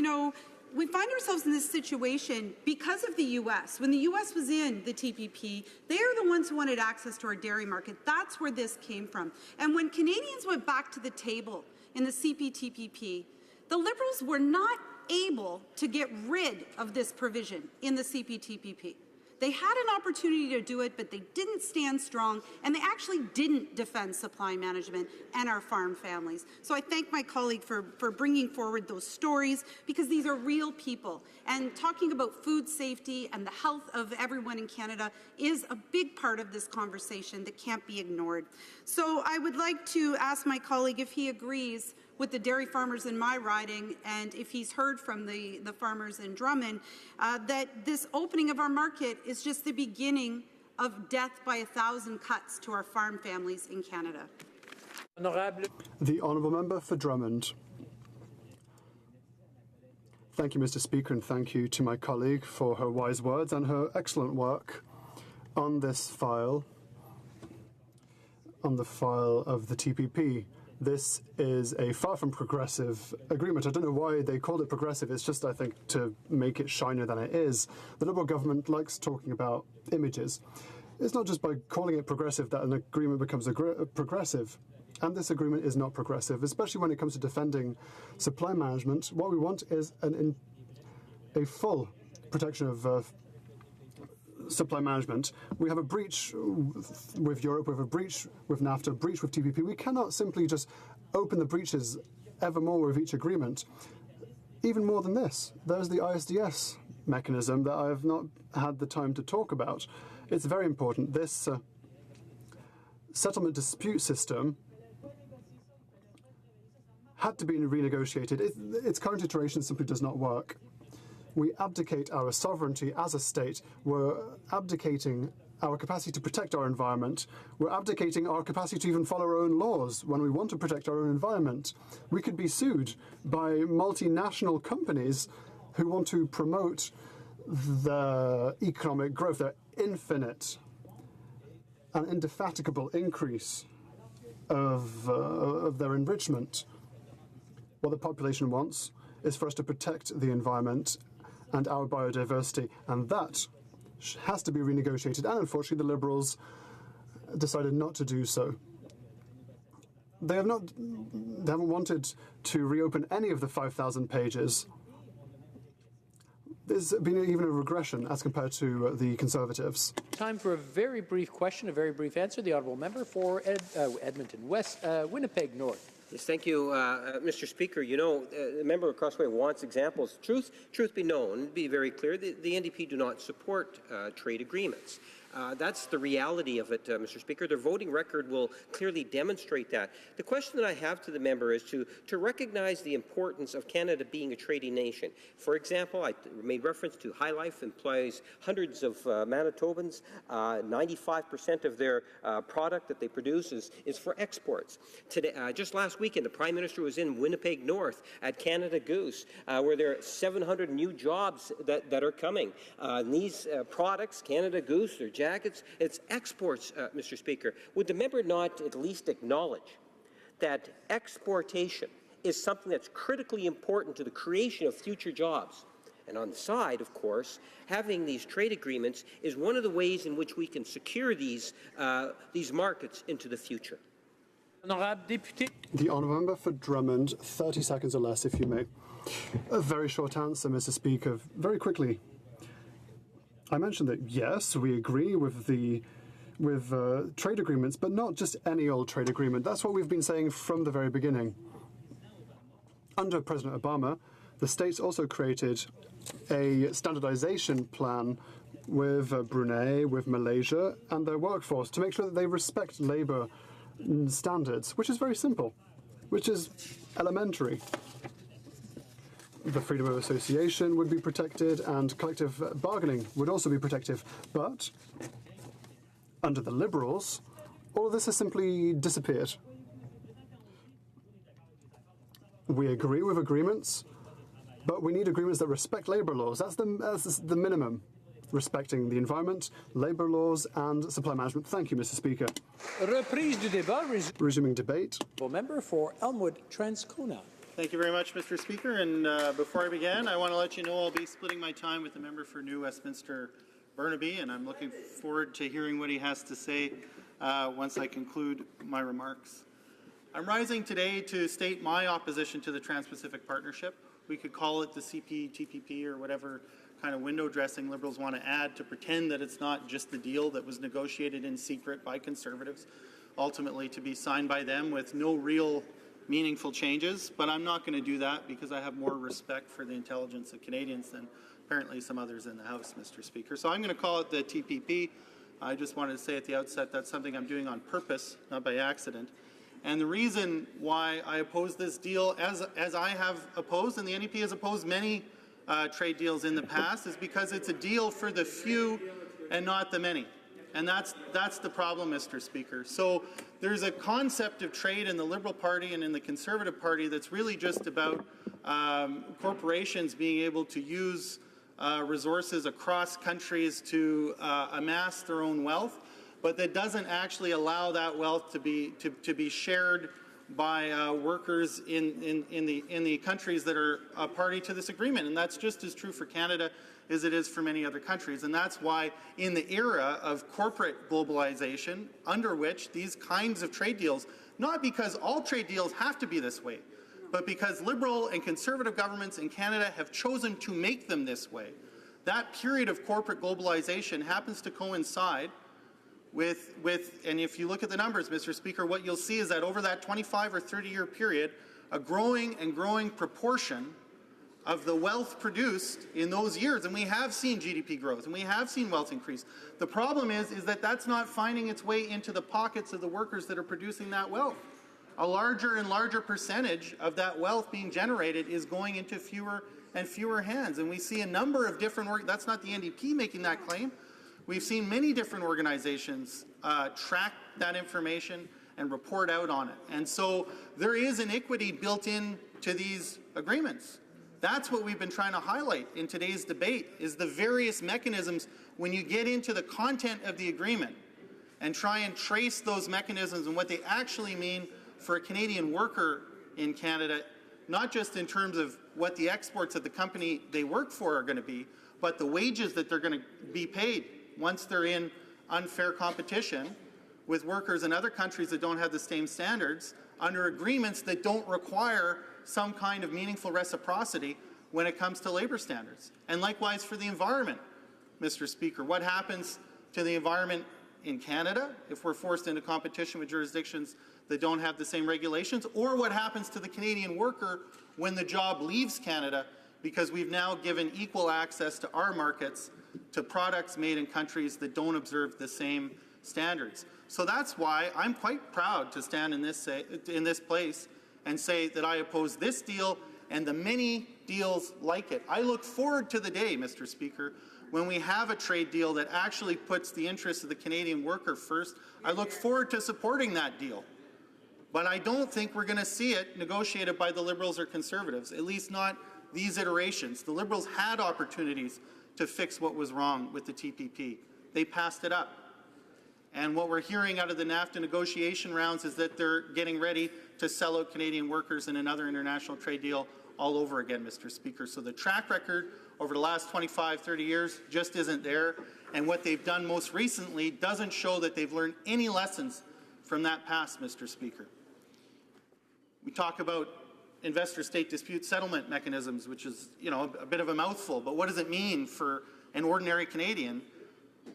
we find ourselves in this situation because of the U.S. When the U.S. was in the TPP, they are the ones who wanted access to our dairy market. That's where this came from. And when Canadians went back to the table in the CPTPP, the Liberals were not able to get rid of this provision in the CPTPP. They had an opportunity to do it, but they didn't stand strong, and they actually didn't defend supply management and our farm families. So I thank my colleague for bringing forward those stories, because these are real people. And talking about food safety and the health of everyone in Canada is a big part of this conversation that can't be ignored. So I would like to ask my colleague if he agrees with the dairy farmers in my riding, and if he's heard from the farmers in Drummond, that this opening of our market is just the beginning of death by 1,000 cuts to our farm families in Canada. The Honourable Member for Drummond. Thank you, Mr. Speaker, and thank you to my colleague for her wise words and her excellent work on this file, on the file of the TPP. This is a far from progressive agreement. I don't know why they called it progressive. It's just, I think, to make it shinier than it is. The Liberal government likes talking about images. It's not just by calling it progressive that an agreement becomes progressive. And this agreement is not progressive, especially when it comes to defending supply management. What we want is a full protection of supply management. We have a breach with Europe, we have a breach with NAFTA, a breach with TPP. We cannot simply just open the breaches ever more with each agreement. Even more than this, there's the ISDS mechanism that I have not had the time to talk about. It's very important. This settlement dispute system had to be renegotiated. Its current iteration simply does not work. We abdicate our sovereignty as a state. We're abdicating our capacity to protect our environment. We're abdicating our capacity to even follow our own laws when we want to protect our own environment. We could be sued by multinational companies who want to promote the economic growth, their infinite and indefatigable increase of their enrichment. What the population wants is for us to protect the environment and our biodiversity, and that has to be renegotiated, and unfortunately the Liberals decided not to do so. They haven't wanted to reopen any of the 5,000 pages. There's been even a regression as compared to the Conservatives. Time for a very brief question, a very brief answer. The Honourable Member for Edmonton West, Winnipeg North. Yes, thank you, Mr. Speaker. You know, the member of Crossway wants examples. Truth be known, be very clear, the NDP do not support trade agreements. That's the reality of it, Mr. Speaker. Their voting record will clearly demonstrate that. The question that I have to the member is to recognize the importance of Canada being a trading nation. For example, I made reference to High Life employs hundreds of Manitobans. 95% of their product that they produce is for exports. Today, just last weekend, the Prime Minister was in Winnipeg North at Canada Goose, where there are 700 new jobs that are coming. These products, Canada Goose, or jackets, it's exports, Mr. Speaker. Would the member not at least acknowledge that exportation is something that's critically important to the creation of future jobs? And on the side, of course, having these trade agreements is one of the ways in which we can secure these markets into the future. The Honourable Member for Drummond, 30 seconds or less, if you may. A very short answer, Mr. Speaker. Very quickly. I mentioned that, yes, we agree with trade agreements, but not just any old trade agreement. That's what we've been saying from the very beginning. Under President Obama, the states also created a standardization plan with Brunei, with Malaysia, and their workforce to make sure that they respect labor standards, which is very simple, which is elementary. The freedom of association would be protected, and collective bargaining would also be protective. But under the Liberals, all of this has simply disappeared. We agree with agreements, but we need agreements that respect labour laws. That's the minimum. Respecting the environment, labour laws, and supply management. Thank you, Mr. Speaker. Reprise du débat. Resuming debate. Member for Elmwood Transcona. Thank you very much, Mr. Speaker. And before I begin, I want to let you know I'll be splitting my time with the member for New Westminster Burnaby, and I'm looking forward to hearing what he has to say once I conclude my remarks. I'm rising today to state my opposition to the Trans-Pacific Partnership. We could call it the CPTPP or whatever kind of window dressing Liberals want to add to pretend that it's not just the deal that was negotiated in secret by Conservatives, ultimately to be signed by them with no real meaningful changes. But I'm not going to do that because I have more respect for the intelligence of Canadians than apparently some others in the House, Mr. Speaker. So I'm going to call it the TPP. I just wanted to say at the outset that's something I'm doing on purpose, not by accident. And the reason why I oppose this deal, as I have opposed, and the NDP has opposed many trade deals in the past, is because it's a deal for the few and not the many. And that's the problem, Mr. Speaker. So there's a concept of trade in the Liberal Party and in the Conservative Party that's really just about corporations being able to use resources across countries to amass their own wealth, but that doesn't actually allow that wealth to be shared by workers in the countries that are a party to this agreement. And that's just as true for Canada as it is for many other countries. And that's why in the era of corporate globalization, under which these kinds of trade deals, not because all trade deals have to be this way, but because Liberal and Conservative governments in Canada have chosen to make them this way, that period of corporate globalization happens to coincide with, and if you look at the numbers, Mr. Speaker, what you'll see is that over that 25 or 30-year period, a growing and growing proportion of the wealth produced in those years, and we have seen GDP growth, and we have seen wealth increase. The problem is that that's not finding its way into the pockets of the workers that are producing that wealth. A larger and larger percentage of that wealth being generated is going into fewer and fewer hands, and we see a number of different, that's not the NDP making that claim. We've seen many different organizations track that information and report out on it. And so there is inequity built into these agreements. That's what we've been trying to highlight in today's debate, is the various mechanisms when you get into the content of the agreement and try and trace those mechanisms and what they actually mean for a Canadian worker in Canada, not just in terms of what the exports of the company they work for are going to be, but the wages that they're going to be paid once they're in unfair competition with workers in other countries that don't have the same standards under agreements that don't require some kind of meaningful reciprocity when it comes to labor standards. And likewise for the environment, Mr. Speaker. What happens to the environment in Canada if we're forced into competition with jurisdictions that don't have the same regulations, or what happens to the Canadian worker when the job leaves Canada because we've now given equal access to our markets to products made in countries that don't observe the same standards. So that's why I'm quite proud to stand in this place and say that I oppose this deal and the many deals like it. I look forward to the day, Mr. Speaker, when we have a trade deal that actually puts the interests of the Canadian worker first. I look forward to supporting that deal. But I don't think we're going to see it negotiated by the Liberals or Conservatives, at least not these iterations. The Liberals had opportunities to fix what was wrong with the TPP. They passed it up. And what we're hearing out of the NAFTA negotiation rounds is that they're getting ready to sell out Canadian workers in another international trade deal all over again, Mr. Speaker. So the track record over the last 25, 30 years just isn't there. And what they've done most recently doesn't show that they've learned any lessons from that past, Mr. Speaker. We talk about investor-state dispute settlement mechanisms, which is, a bit of a mouthful, but what does it mean for an ordinary Canadian?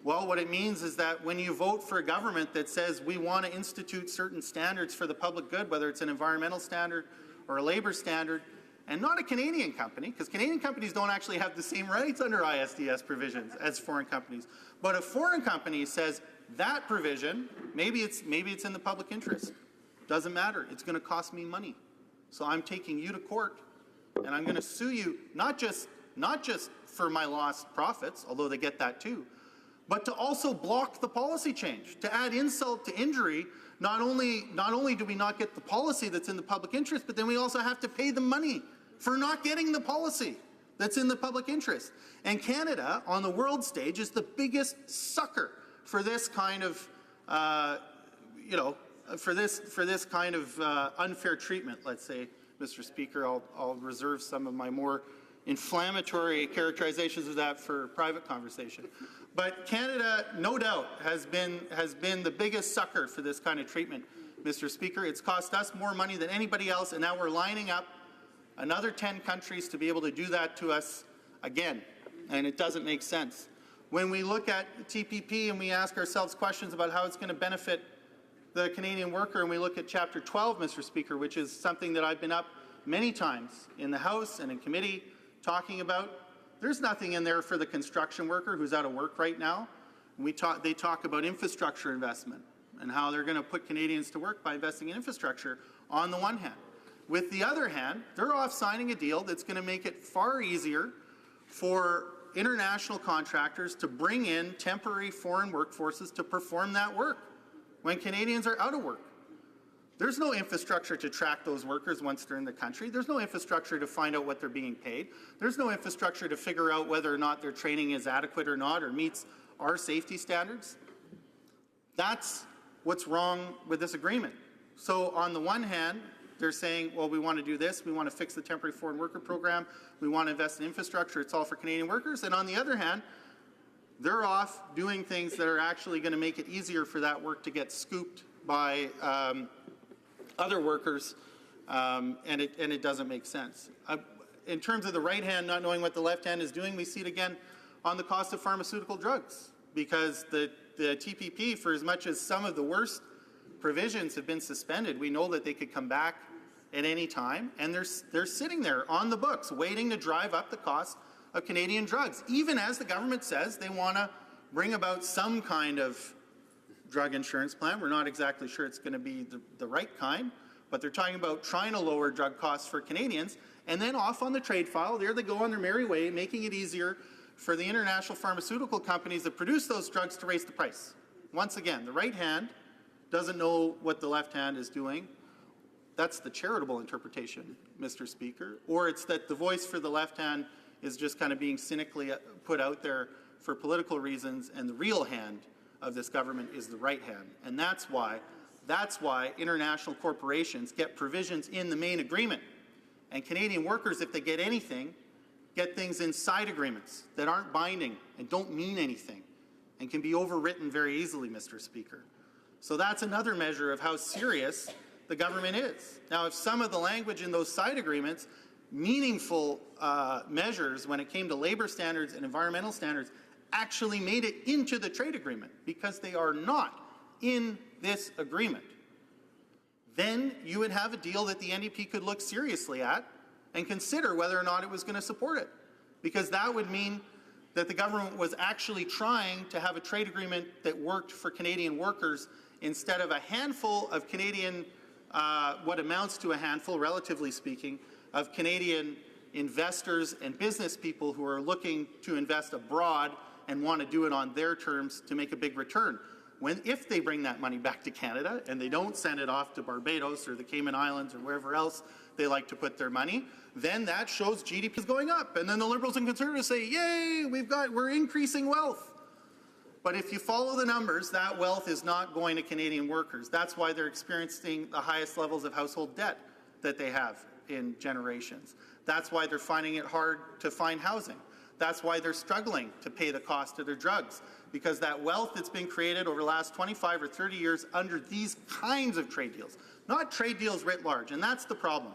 Well, what it means is that when you vote for a government that says we want to institute certain standards for the public good, whether it's an environmental standard or a labor standard, and not a Canadian company, because Canadian companies don't actually have the same rights under ISDS provisions as foreign companies, but a foreign company says that provision, maybe it's in the public interest, doesn't matter, it's going to cost me money. So I'm taking you to court, and I'm going to sue you, not just for my lost profits, although they get that too, but to also block the policy change. To add insult to injury, not only do we not get the policy that's in the public interest, but then we also have to pay the money for not getting the policy that's in the public interest. And Canada, on the world stage, is the biggest sucker for this kind of, for this kind of unfair treatment, let's say, Mr. Speaker. I'll reserve some of my more inflammatory characterizations of that for private conversation. But Canada, no doubt, has been the biggest sucker for this kind of treatment, Mr. Speaker. It's cost us more money than anybody else, and now we're lining up another 10 countries to be able to do that to us again, and it doesn't make sense. When we look at TPP and we ask ourselves questions about how it's going to benefit the Canadian worker, and we look at Chapter 12, Mr. Speaker, which is something that I've been up many times in the House and in committee talking about, there's nothing in there for the construction worker who's out of work right now. They talk about infrastructure investment and how they're going to put Canadians to work by investing in infrastructure on the one hand. With the other hand, they're off signing a deal that's going to make it far easier for international contractors to bring in temporary foreign workforces to perform that work when Canadians are out of work. There's no infrastructure to track those workers once they're in the country. There's no infrastructure to find out what they're being paid. There's no infrastructure to figure out whether or not their training is adequate or not or meets our safety standards. That's what's wrong with this agreement. So on the one hand, they're saying, well, we want to do this. We want to fix the temporary foreign worker program. We want to invest in infrastructure. It's all for Canadian workers. And on the other hand, they're off doing things that are actually going to make it easier for that work to get scooped by other workers, and it doesn't make sense. In terms of the right hand not knowing what the left hand is doing, we see it again on the cost of pharmaceutical drugs, because the TPP, for as much as some of the worst provisions have been suspended, we know that they could come back at any time, and they're sitting there on the books waiting to drive up the cost of Canadian drugs, even as the government says they want to bring about some kind of drug insurance plan. We're not exactly sure it's going to be the right kind, but they're talking about trying to lower drug costs for Canadians, and then off on the trade file, there they go on their merry way, making it easier for the international pharmaceutical companies that produce those drugs to raise the price. Once again, the right hand doesn't know what the left hand is doing. That's the charitable interpretation, Mr. Speaker. Or it's that the voice for the left hand is just kind of being cynically put out there for political reasons, and the real hand of this government is the right hand. And that's why international corporations get provisions in the main agreement. And Canadian workers, if they get anything, get things in side agreements that aren't binding and don't mean anything and can be overwritten very easily, Mr. Speaker. So that's another measure of how serious the government is. Now, if some of the language in those side agreements, meaningful measures when it came to labor standards and environmental standards, actually made it into the trade agreement, because they are not in this agreement, then you would have a deal that the NDP could look seriously at and consider whether or not it was going to support it, because that would mean that the government was actually trying to have a trade agreement that worked for Canadian workers instead of a handful of Canadian, what amounts to a handful, relatively speaking, of Canadian investors and business people who are looking to invest abroad and want to do it on their terms to make a big return. If they bring that money back to Canada and they don't send it off to Barbados or the Cayman Islands or wherever else they like to put their money, then that shows GDP is going up. And then the Liberals and Conservatives say, yay, we're increasing wealth. But if you follow the numbers, that wealth is not going to Canadian workers. That's why they're experiencing the highest levels of household debt that they have in generations. That's why they're finding it hard to find housing. That's why they're struggling to pay the cost of their drugs, because that wealth that's been created over the last 25 or 30 years under these kinds of trade deals, not trade deals writ large. And that's the problem,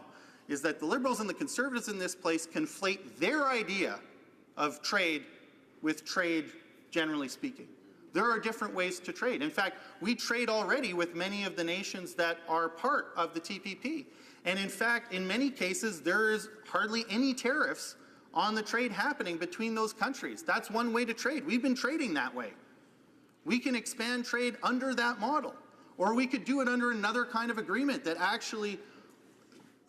is that the Liberals and the Conservatives in this place conflate their idea of trade with trade generally speaking. There are different ways to trade. In fact, we trade already with many of the nations that are part of the TPP. And in fact, in many cases, there is hardly any tariffs on the trade happening between those countries. That's one way to trade. We've been trading that way. We can expand trade under that model, or we could do it under another kind of agreement that actually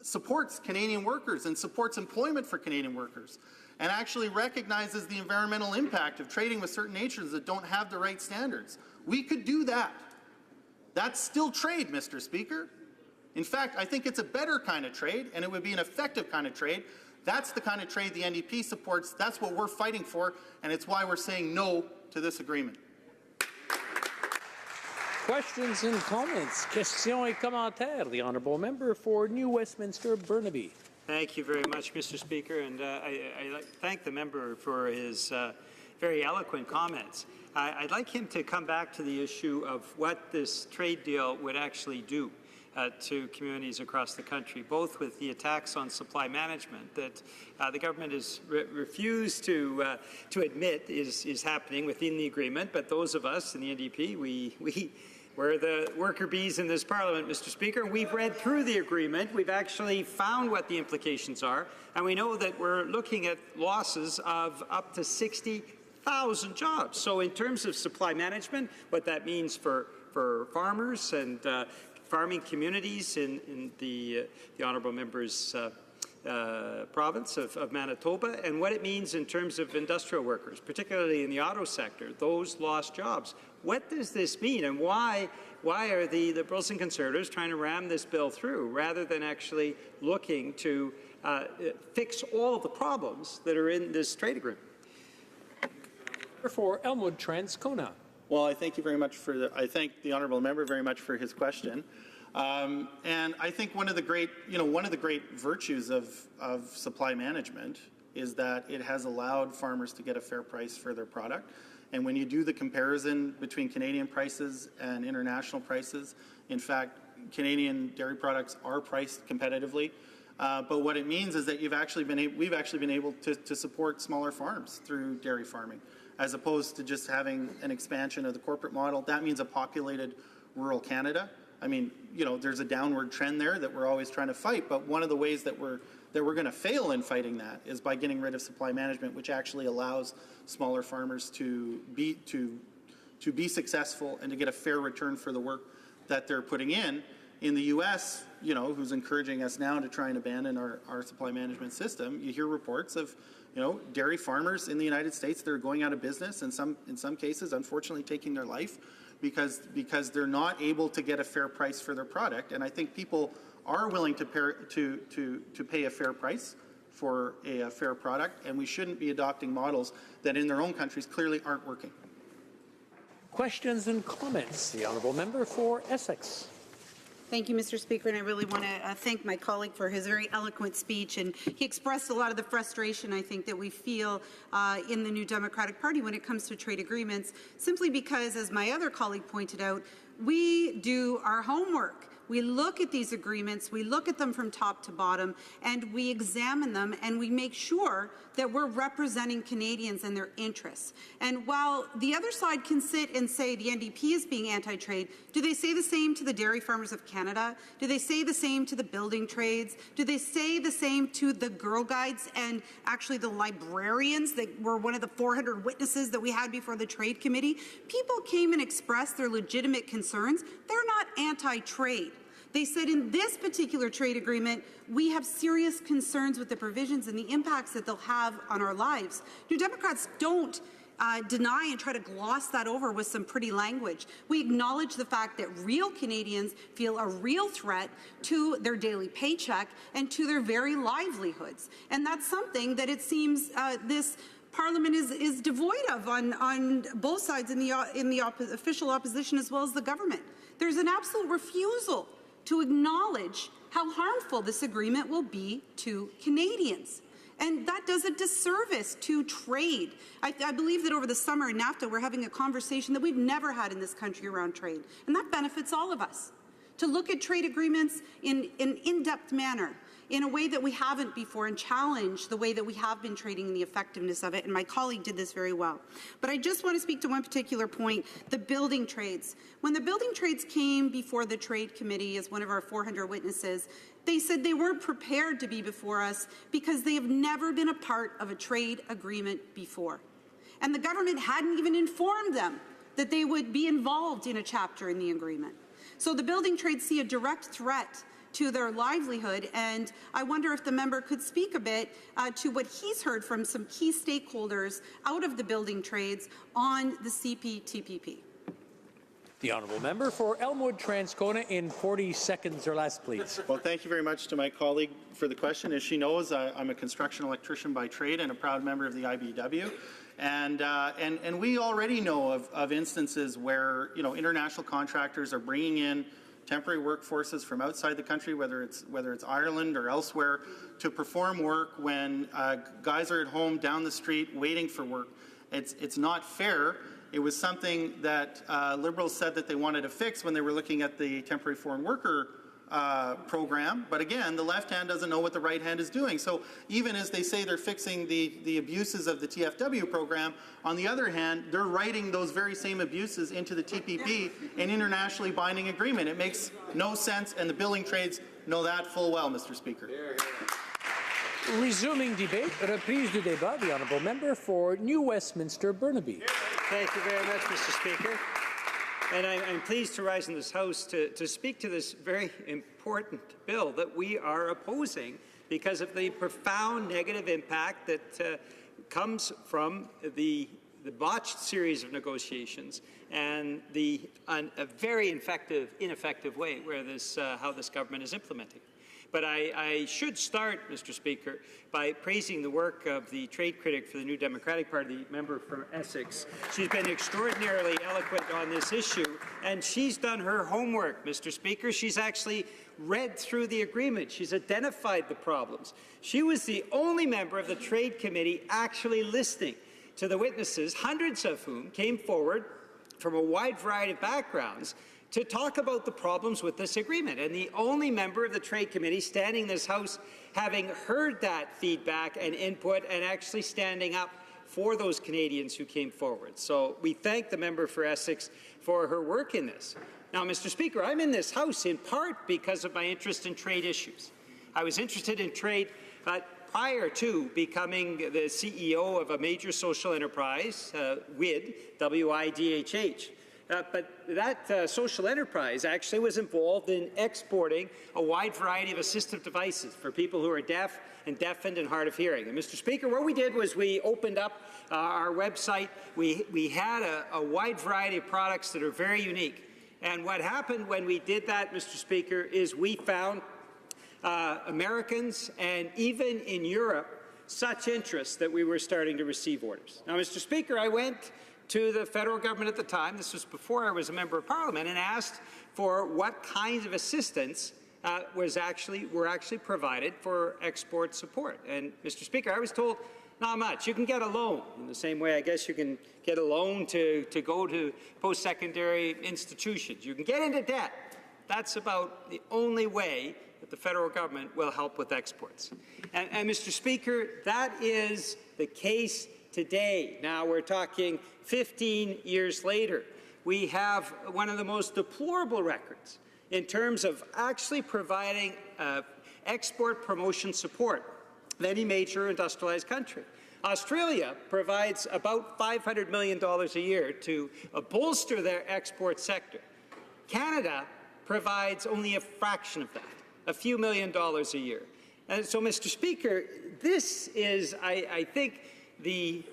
supports Canadian workers and supports employment for Canadian workers and actually recognizes the environmental impact of trading with certain nations that don't have the right standards. We could do that. That's still trade, Mr. Speaker. In fact, I think it's a better kind of trade, and it would be an effective kind of trade. That's the kind of trade the NDP supports. That's what we're fighting for, and it's why we're saying no to this agreement. Questions and comments. Questions et commentaires. The honourable member for New Westminster, Burnaby. Thank you very much, Mr. Speaker, and I thank the member for his very eloquent comments. I'd like him to come back to the issue of what this trade deal would actually do to communities across the country, both with the attacks on supply management that the government has refused to admit is happening within the agreement, but those of us in the NDP, we're the worker bees in this Parliament, Mr. Speaker. We've read through the agreement. We've actually found what the implications are, and we know that we're looking at losses of up to 60,000 jobs. So in terms of supply management, what that means for farmers and farming communities in the honourable member's province of Manitoba, and what it means in terms of industrial workers, particularly in the auto sector, those lost jobs. What does this mean, and why are the Liberals and Conservatives trying to ram this bill through rather than actually looking to fix all of the problems that are in this trade agreement? For Elmwood Transcona. Well, I thank you very much I thank the honourable member very much for his question. And I think one of the great virtues of supply management is that it has allowed farmers to get a fair price for their product. And when you do the comparison between Canadian prices and international prices, in fact, Canadian dairy products are priced competitively. But what it means is that we've actually been able to support smaller farms through dairy farming, as opposed to just having an expansion of the corporate model. That means a populated rural Canada. I mean, there's a downward trend there that we're always trying to fight. But one of the ways that we're going to fail in fighting that is by getting rid of supply management, which actually allows smaller farmers to be successful and to get a fair return for the work that they're putting in. In the U.S., who's encouraging us now to try and abandon our supply management system, you hear reports of dairy farmers in the United States that are going out of business, and in some cases, unfortunately, taking their life because they're not able to get a fair price for their product. And I think people are willing to pay a fair price for a fair product, and we shouldn't be adopting models that in their own countries clearly aren't working. Questions and comments. The honourable member for Essex. Thank you, Mr. Speaker, and I really want to thank my colleague for his very eloquent speech. And he expressed a lot of the frustration, I think, that we feel in the New Democratic Party when it comes to trade agreements, simply because, as my other colleague pointed out, we do our homework. We look at these agreements, we look at them from top to bottom, and we examine them, and we make sure that we're representing Canadians and their interests. And while the other side can sit and say the NDP is being anti-trade, do they say the same to the dairy farmers of Canada? Do they say the same to the building trades? Do they say the same to the Girl Guides and actually the librarians that were one of the 400 witnesses that we had before the Trade Committee? People came and expressed their legitimate concerns. They're not anti-trade. They said in this particular trade agreement, we have serious concerns with the provisions and the impacts that they'll have on our lives. New Democrats don't deny and try to gloss that over with some pretty language. We acknowledge the fact that real Canadians feel a real threat to their daily paycheck and to their very livelihoods. And that's something that it seems this Parliament is devoid of on both sides in the official opposition as well as the government. There's an absolute refusal to acknowledge how harmful this agreement will be to Canadians. And that does a disservice to trade. I believe that over the summer in NAFTA, we're having a conversation that we've never had in this country around trade. And that benefits all of us. To look at trade agreements in an in-depth manner, in a way that we haven't before, and challenge the way that we have been trading and the effectiveness of it. And my colleague did this very well. But I just want to speak to one particular point, the building trades. When the building trades came before the Trade Committee as one of our 400 witnesses, they said they weren't prepared to be before us because they have never been a part of a trade agreement before. And the government hadn't even informed them that they would be involved in a chapter in the agreement. So the building trades see a direct threat to their livelihood, and I wonder if the member could speak a bit to what he's heard from some key stakeholders out of the building trades on the CPTPP. The honourable member for Elmwood Transcona in 40 seconds or less, please. Well, thank you very much to my colleague for the question. As she knows, I'm a construction electrician by trade and a proud member of the IBEW. And we already know of instances where, you know, international contractors are bringing in temporary workforces from outside the country, whether it's Ireland or elsewhere, to perform work when guys are at home down the street waiting for work. It's not fair. It was something that Liberals said that they wanted to fix when they were looking at the temporary foreign worker program. But again, the left hand doesn't know what the right hand is doing. So even as they say they're fixing the abuses of the TFW program, on the other hand, they're writing those very same abuses into the TPP, an internationally binding agreement. It makes no sense, and the building trades know that full well, Mr. Speaker. Resuming debate, reprise du débat, the honourable member for New Westminster Burnaby. Thank you very much, Mr. Speaker. And I'm pleased to rise in this House to speak to this very important bill that we are opposing because of the profound negative impact that comes from the botched series of negotiations and a very ineffective way where how this government is implementing. But I should start, Mr. Speaker, by praising the work of the trade critic for the New Democratic Party, the member from Essex. She's been extraordinarily eloquent on this issue, and she's done her homework, Mr. Speaker. She's actually read through the agreement. She's identified the problems. She was the only member of the Trade Committee actually listening to the witnesses, hundreds of whom came forward from a wide variety of backgrounds to talk about the problems with this agreement. And the only member of the Trade Committee standing in this House having heard that feedback and input and actually standing up for those Canadians who came forward. So we thank the member for Essex for her work in this. Now, Mr. Speaker, I'm in this House in part because of my interest in trade issues. I was interested in trade prior to becoming the CEO of a major social enterprise, WIDH, W-I-D-H-H. But that social enterprise actually was involved in exporting a wide variety of assistive devices for people who are deaf and deafened and hard of hearing. And Mr. Speaker, what we did was we opened up our website. We had a wide variety of products that are very unique. And what happened when we did that, Mr. Speaker, is we found Americans and even in Europe such interest that we were starting to receive orders. Now, Mr. Speaker, I went to the federal government at the time, this was before I was a member of Parliament, and asked for what kinds of assistance were actually provided for export support. And, Mr. Speaker, I was told not much. You can get a loan in the same way I guess you can get a loan to go to post-secondary institutions. You can get into debt. That's about the only way that the federal government will help with exports. And Mr. Speaker, that is the case today. Now we're talking 15 years later. We have one of the most deplorable records in terms of actually providing export promotion support of any major industrialized country. Australia provides about $500 million a year to bolster their export sector. Canada provides only a fraction of that, a few $1 million a year. And so, Mr. Speaker, this is, I think, the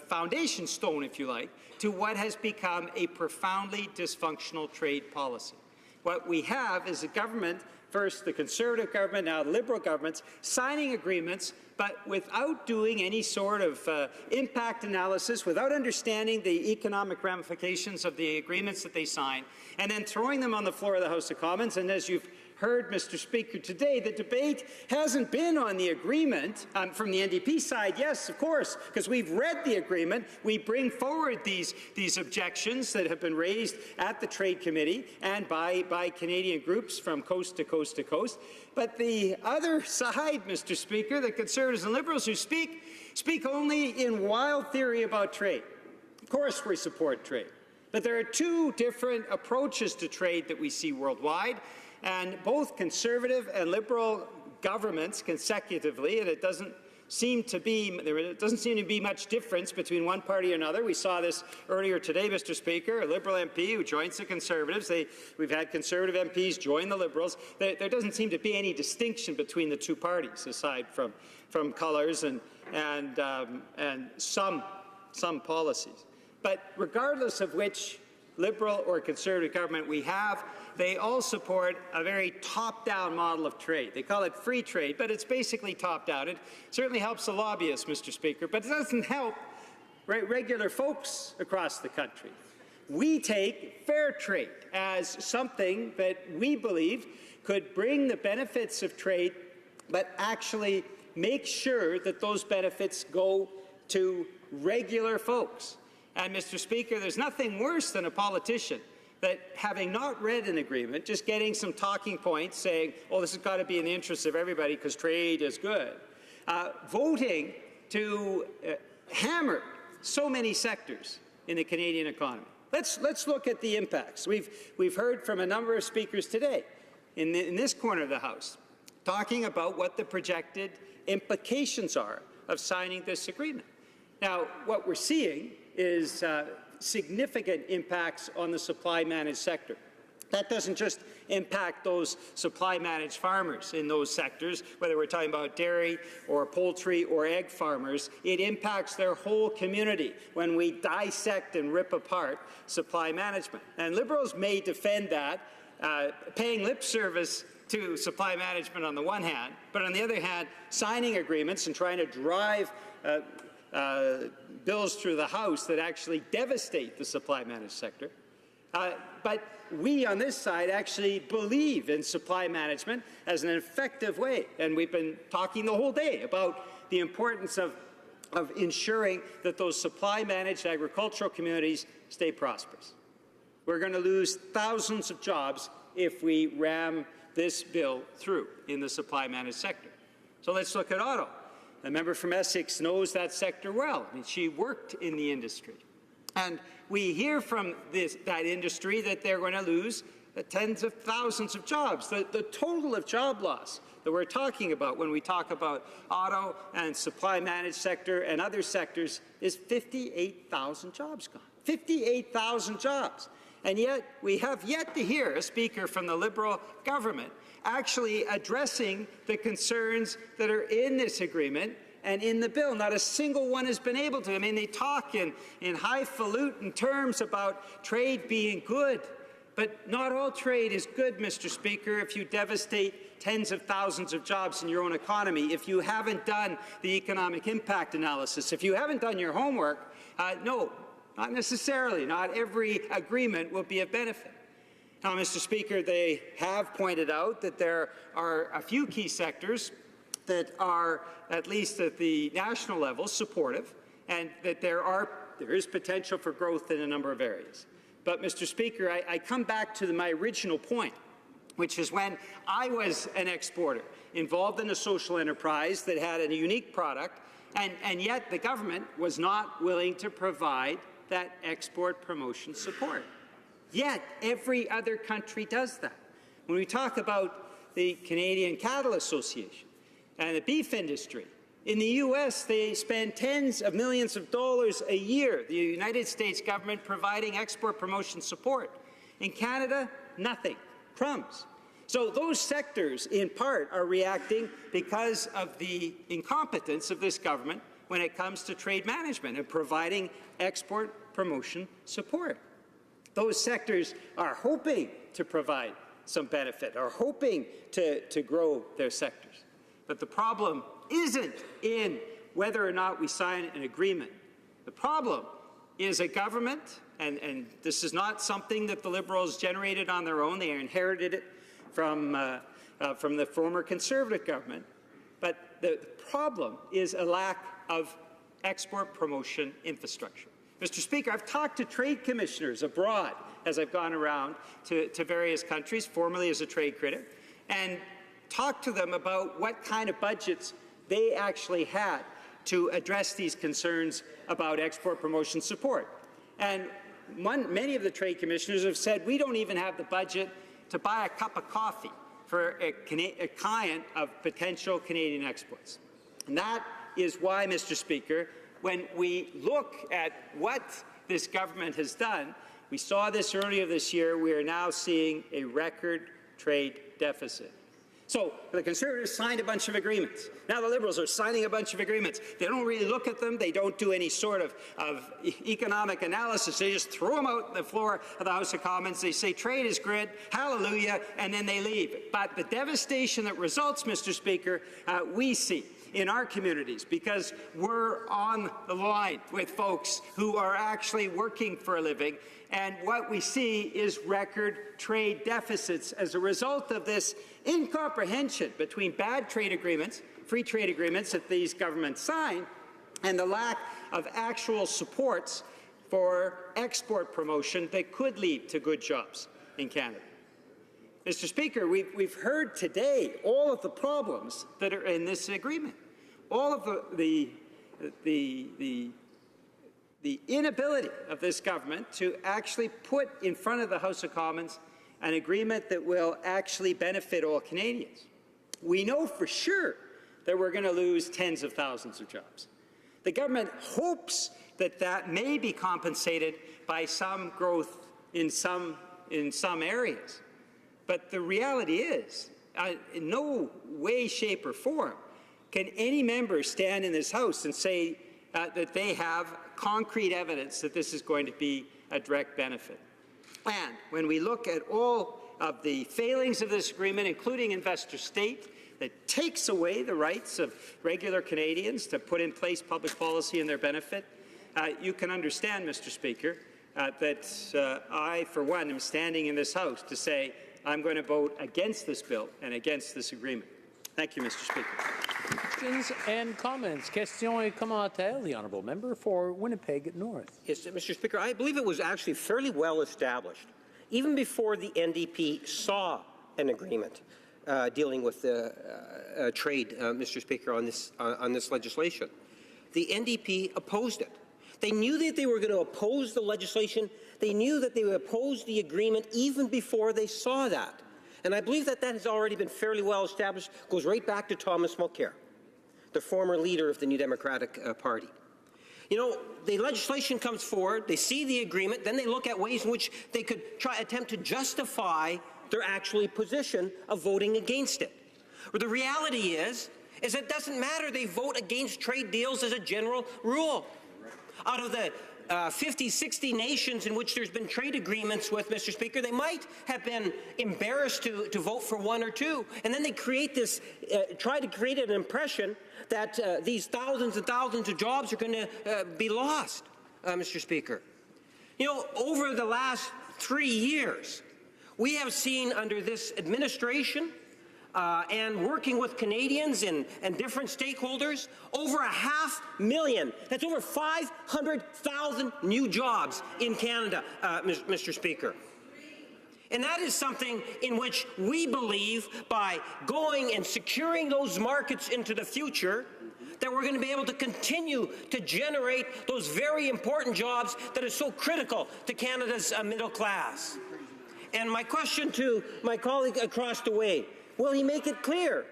foundation stone, if you like, to what has become a profoundly dysfunctional trade policy. What we have is a government, first the Conservative government, now the Liberal governments, signing agreements, but without doing any sort of impact analysis, without understanding the economic ramifications of the agreements that they sign, and then throwing them on the floor of the House of Commons. And as you've heard, Mr. Speaker, today, the debate hasn't been on the agreement. From the NDP side, yes, of course, because we've read the agreement. We bring forward these objections that have been raised at the Trade Committee and by Canadian groups from coast to coast to coast. But the other side, Mr. Speaker, the Conservatives and Liberals who speak only in wild theory about trade. Of course we support trade. But there are two different approaches to trade that we see worldwide. And both Conservative and Liberal governments consecutively, and it doesn't seem to be much difference between one party or another. We saw this earlier today, Mr. Speaker, a Liberal MP who joins the Conservatives. We've had Conservative MPs join the Liberals. There doesn't seem to be any distinction between the two parties, aside from colours and some policies. But regardless of which Liberal or Conservative government we have, they all support a very top-down model of trade. They call it free trade, but it's basically top-down. It certainly helps the lobbyists, Mr. Speaker, but it doesn't help regular folks across the country. We take fair trade as something that we believe could bring the benefits of trade, but actually make sure that those benefits go to regular folks. And, Mr. Speaker, there's nothing worse than a politician that, having not read an agreement, just getting some talking points saying, oh, this has got to be in the interest of everybody because trade is good, voting to hammer so many sectors in the Canadian economy. Let's look at the impacts. We've heard from a number of speakers today in this corner of the House talking about what the projected implications are of signing this agreement. Now, what we're seeing is significant impacts on the supply-managed sector. That doesn't just impact those supply-managed farmers in those sectors, whether we're talking about dairy or poultry or egg farmers. It impacts their whole community when we dissect and rip apart supply management. And Liberals may defend that, paying lip service to supply management on the one hand, but on the other hand, signing agreements and trying to drive bills through the House that actually devastate the supply-managed sector. But we on this side actually believe in supply management as an effective way, and we've been talking the whole day about the importance of ensuring that those supply-managed agricultural communities stay prosperous. We're going to lose thousands of jobs if we ram this bill through in the supply-managed sector. So let's look at auto. A member from Essex knows that sector well. I mean, she worked in the industry. And we hear from that industry that they're going to lose tens of thousands of jobs. The total of job loss that we're talking about when we talk about auto and supply-managed sector and other sectors is 58,000 jobs gone. 58,000 jobs. And yet we have yet to hear a speaker from the Liberal government actually addressing the concerns that are in this agreement and in the bill. Not a single one has been able to. I mean, they talk in highfalutin terms about trade being good, but not all trade is good, Mr. Speaker, if you devastate tens of thousands of jobs in your own economy, if you haven't done the economic impact analysis, if you haven't done your homework, no, not necessarily. Not every agreement will be of benefit. Now, Mr. Speaker, they have pointed out that there are a few key sectors that are, at least at the national level, supportive, and that there is potential for growth in a number of areas. But, Mr. Speaker, I come back to my original point, which is when I was an exporter involved in a social enterprise that had a unique product, and yet the government was not willing to provide that export promotion support. Yet every other country does that. When we talk about the Canadian Cattle Association and the beef industry, in the U.S., they spend tens of millions of dollars a year, the United States government providing export promotion support. In Canada, nothing, crumbs. So those sectors, in part, are reacting because of the incompetence of this government when it comes to trade management and providing export promotion support. Those sectors are hoping to provide some benefit, are hoping to grow their sectors. But the problem isn't in whether or not we sign an agreement. The problem is a government, and this is not something that the Liberals generated on their own. They inherited it from the former Conservative government. But the problem is a lack of export promotion infrastructure. Mr. Speaker, I've talked to trade commissioners abroad as I've gone around to various countries, formerly as a trade critic, and talked to them about what kind of budgets they actually had to address these concerns about export promotion support. And many of the trade commissioners have said, we don't even have the budget to buy a cup of coffee for a client of potential Canadian exports. And that is why, Mr. Speaker, when we look at what this government has done, we saw this earlier this year, we are now seeing a record trade deficit. So the Conservatives signed a bunch of agreements. Now the Liberals are signing a bunch of agreements. They don't really look at them. They don't do any sort of economic analysis. They just throw them out on the floor of the House of Commons. They say trade is good, hallelujah, and then they leave. But the devastation that results, Mr. Speaker, we see. in our communities, because we're on the line with folks who are actually working for a living. And what we see is record trade deficits as a result of this incomprehension between bad trade agreements, free trade agreements that these governments sign, and the lack of actual supports for export promotion that could lead to good jobs in Canada. Mr. Speaker, we've heard today all of the problems that are in this agreement, all of the inability of this government to actually put in front of the House of Commons an agreement that will actually benefit all Canadians. We know for sure that we're going to lose tens of thousands of jobs. The government hopes that that may be compensated by some growth in some areas. But the reality is, in no way, shape, or form can any member stand in this House and say that they have concrete evidence that this is going to be a direct benefit. And when we look at all of the failings of this agreement, including investor state, that takes away the rights of regular Canadians to put in place public policy in their benefit, you can understand, Mr. Speaker, that I, for one, am standing in this House to say I'm going to vote against this bill and against this agreement. Thank you, Mr. Speaker. Questions and comments. Questions et commentaires. The honourable member for Winnipeg North. Yes, Mr. Speaker, I believe it was actually fairly well established, even before the NDP saw an agreement dealing with trade, Mr. Speaker, on this legislation. The NDP opposed it. They knew that they were going to oppose the legislation. They knew that they would oppose the agreement even before they saw that. And I believe that that has already been fairly well established. It goes right back to Thomas Mulcair, the former leader of the New Democratic Party. You know, the legislation comes forward, they see the agreement, then they look at ways in which they could attempt to justify their actual position of voting against it. But the reality is it doesn't matter. They vote against trade deals as a general rule. Out of the 50, 60 nations in which there's been trade agreements with, Mr. Speaker, they might have been embarrassed to vote for one or two, and then they create this, try to create an impression that these thousands and thousands of jobs are going to be lost, Mr. Speaker. You know, over the last 3 years, we have seen under this administration and working with Canadians and different stakeholders, over 500,000, that's over 500,000 new jobs in Canada, Mr. Speaker. And that is something in which we believe, by going and securing those markets into the future, that we're going to be able to continue to generate those very important jobs that are so critical to Canada's middle class. And my question to my colleague across the way, will he make it clear?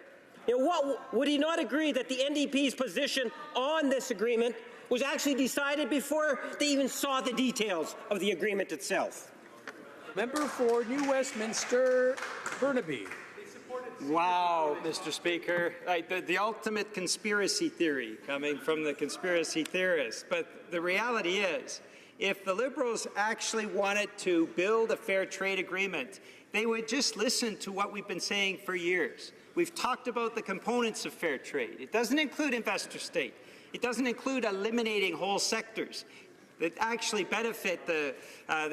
You know, would he not agree that the NDP's position on this agreement was actually decided before they even saw the details of the agreement itself? Member for New Westminster, Burnaby. Wow, Mr. Speaker. The ultimate conspiracy theory coming from the conspiracy theorists. But the reality is, if the Liberals actually wanted to build a fair trade agreement, they would just listen to what we've been saying for years. We've talked about the components of fair trade. It doesn't include investor state. It doesn't include eliminating whole sectors that actually benefit the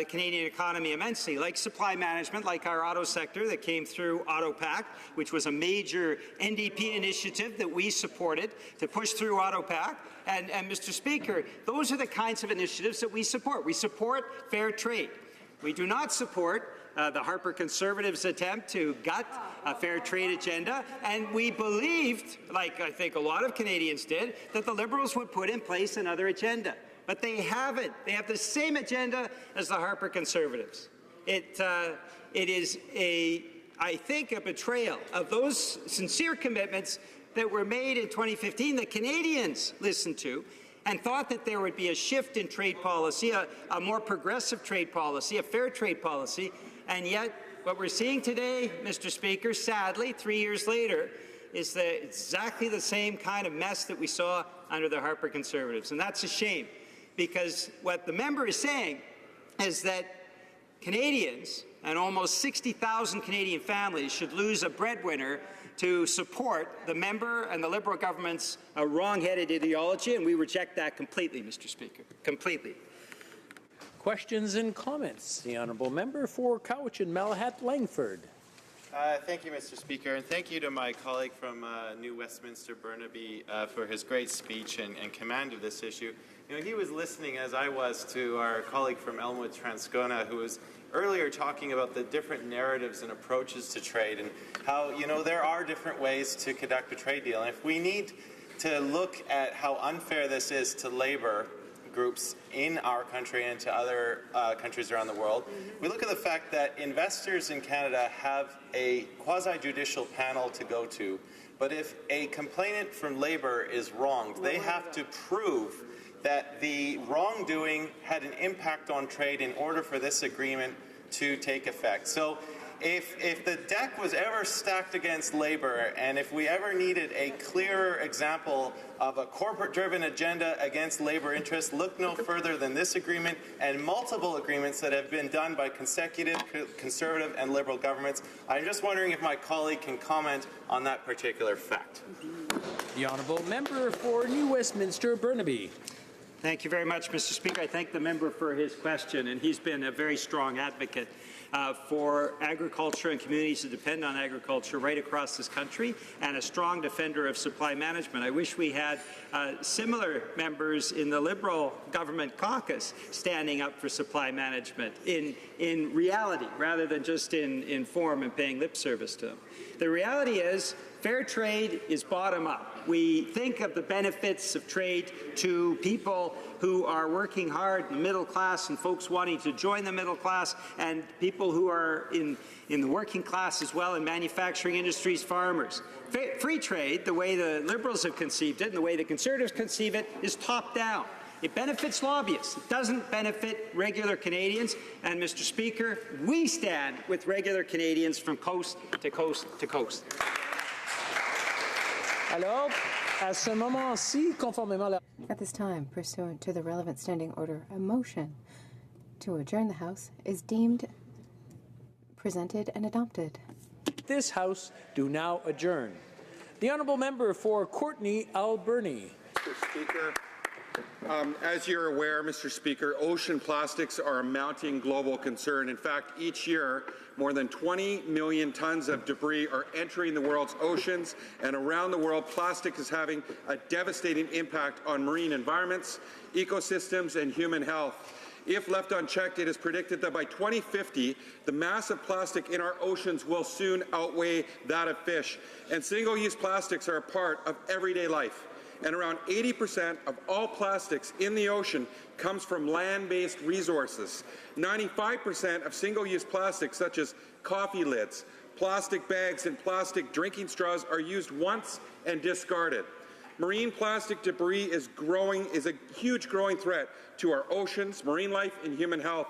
Canadian economy immensely, like supply management, like our auto sector that came through AutoPact, which was a major NDP initiative that we supported to push through AutoPact. And Mr. Speaker, those are the kinds of initiatives that we support. We support fair trade. We do not support the Harper Conservatives' attempt to gut a fair trade agenda, and we believed, like I think a lot of Canadians did, that the Liberals would put in place another agenda. But they haven't. They have the same agenda as the Harper Conservatives. It is, I think, a betrayal of those sincere commitments that were made in 2015 that Canadians listened to and thought that there would be a shift in trade policy, a more progressive trade policy, a fair trade policy, and yet what we're seeing today, Mr. Speaker, sadly, 3 years later, is exactly the same kind of mess that we saw under the Harper Conservatives, and that's a shame. Because what the member is saying is that Canadians and almost 60,000 Canadian families should lose a breadwinner to support the member and the Liberal government's wrong-headed ideology, and we reject that completely, Mr. Speaker. Completely. Questions and comments? The honourable member for Cowichan, Malahat, Langford. Thank you, Mr. Speaker, and thank you to my colleague from New Westminster, Burnaby, for his great speech and command of this issue. You know, he was listening, as I was, to our colleague from Elmwood, Transcona, who was earlier talking about the different narratives and approaches to trade and how, you know, there are different ways to conduct a trade deal. And if we need to look at how unfair this is to labor groups in our country and to other countries around the world, we look at the fact that investors in Canada have a quasi-judicial panel to go to, but if a complainant from labor is wronged, they have to prove that the wrongdoing had an impact on trade in order for this agreement to take effect. So if the deck was ever stacked against labor, and if we ever needed a clearer example of a corporate-driven agenda against labor interests, look no further than this agreement and multiple agreements that have been done by consecutive Conservative and Liberal governments. I'm just wondering if my colleague can comment on that particular fact. The honourable member for New Westminster, Burnaby. Thank you very much, Mr. Speaker. I thank the member for his question, and he's been a very strong advocate for agriculture and communities that depend on agriculture right across this country, and a strong defender of supply management. I wish we had similar members in the Liberal government caucus standing up for supply management in reality, rather than just in form and paying lip service to them. The reality is, fair trade is bottom up. We think of the benefits of trade to people who are working hard in the middle class and folks wanting to join the middle class, and people who are in the working class as well, in manufacturing industries, farmers. Free trade, the way the Liberals have conceived it and the way the Conservatives conceive it, is top down. It benefits lobbyists. It doesn't benefit regular Canadians. And, Mr. Speaker, we stand with regular Canadians from coast to coast to coast. Alors, à ce moment-ci, conformément à la... At this time, pursuant to the relevant standing order, a motion to adjourn the House is deemed presented and adopted. This House do now adjourn. The honourable member for Courtenay, Alberni. Mr. Speaker, as you're aware, Mr. Speaker, ocean plastics are a mounting global concern. In fact, each year, more than 20 million tons of debris are entering the world's oceans, and around the world, plastic is having a devastating impact on marine environments, ecosystems, and human health. If left unchecked, it is predicted that by 2050, the mass of plastic in our oceans will soon outweigh that of fish. And single-use plastics are a part of everyday life. And around 80% of all plastics in the ocean comes from land-based resources. 95% of single-use plastics, such as coffee lids, plastic bags, and plastic drinking straws, are used once and discarded. Marine plastic debris is a huge growing threat to our oceans, marine life, and human health.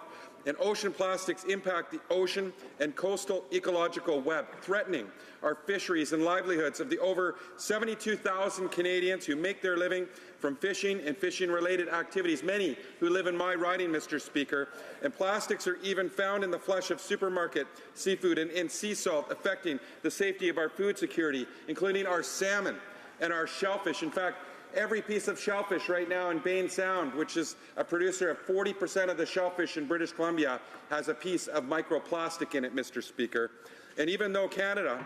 And ocean plastics impact the ocean and coastal ecological web, threatening our fisheries and livelihoods of the over 72,000 Canadians who make their living from fishing and fishing-related activities, many who live in my riding, Mr. Speaker. And plastics are even found in the flesh of supermarket seafood and in sea salt, affecting the safety of our food security, including our salmon and our shellfish. In fact, every piece of shellfish right now in Bain Sound, which is a producer of 40% of the shellfish in British Columbia, has a piece of microplastic in it, Mr. Speaker. And even though Canada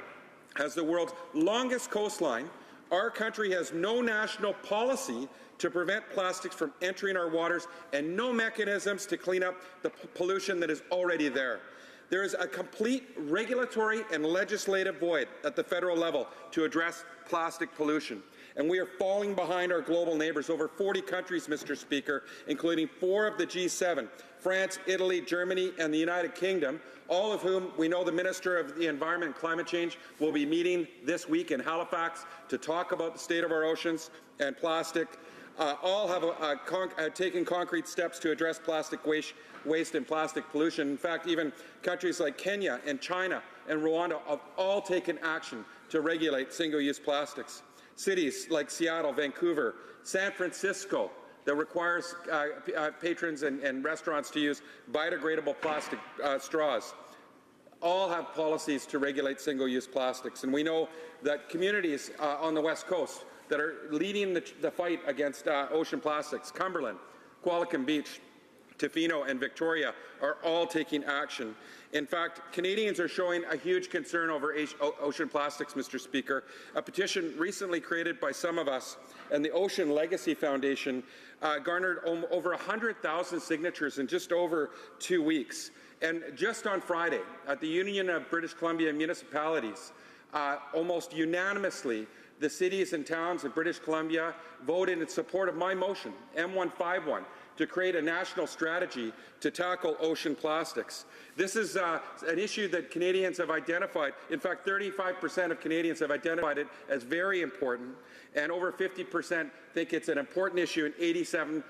has the world's longest coastline, our country has no national policy to prevent plastics from entering our waters and no mechanisms to clean up the pollution that is already there. There is a complete regulatory and legislative void at the federal level to address plastic pollution. And we are falling behind our global neighbours, over 40 countries, Mr. Speaker, including 4 of the G7, France, Italy, Germany, and the United Kingdom, all of whom we know the Minister of the Environment and Climate Change will be meeting this week in Halifax to talk about the state of our oceans and plastic. All have taken concrete steps to address plastic waste and plastic pollution. In fact, even countries like Kenya and China and Rwanda have all taken action to regulate single-use plastics. Cities like Seattle, Vancouver, San Francisco, that requires patrons and restaurants to use biodegradable plastic straws. all have policies to regulate single-use plastics. And we know that communities on the West Coast that are leading the fight against ocean plastics, Cumberland, Qualicum Beach, Tofino and Victoria, are all taking action. In fact, Canadians are showing a huge concern over ocean plastics, Mr. Speaker. A petition recently created by some of us and the Ocean Legacy Foundation garnered over 100,000 signatures in just over 2 weeks. And just on Friday, at the Union of British Columbia Municipalities, almost unanimously, the cities and towns of British Columbia voted in support of my motion, M151, to create a national strategy to tackle ocean plastics. This is an issue that Canadians have identified. In fact, 35% of Canadians have identified it as very important, and over 50% think it's an important issue, and 87%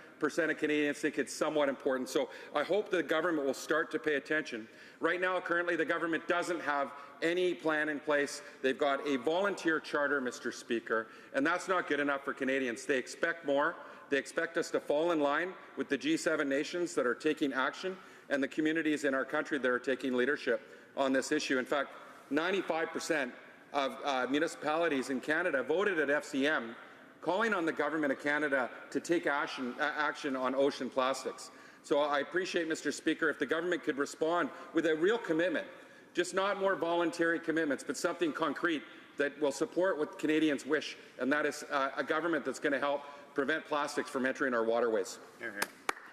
of Canadians think it's somewhat important. So I hope the government will start to pay attention. Right now, currently, the government doesn't have any plan in place. They've got a volunteer charter, Mr. Speaker, and that's not good enough for Canadians. They expect more. They expect us to fall in line with the G7 nations that are taking action and the communities in our country that are taking leadership on this issue. In fact, 95% of municipalities in Canada voted at FCM calling on the Government of Canada to take action on ocean plastics. So I appreciate, Mr. Speaker, if the government could respond with a real commitment, just not more voluntary commitments, but something concrete that will support what Canadians wish, and that is a government that's going to help prevent plastics from entering our waterways.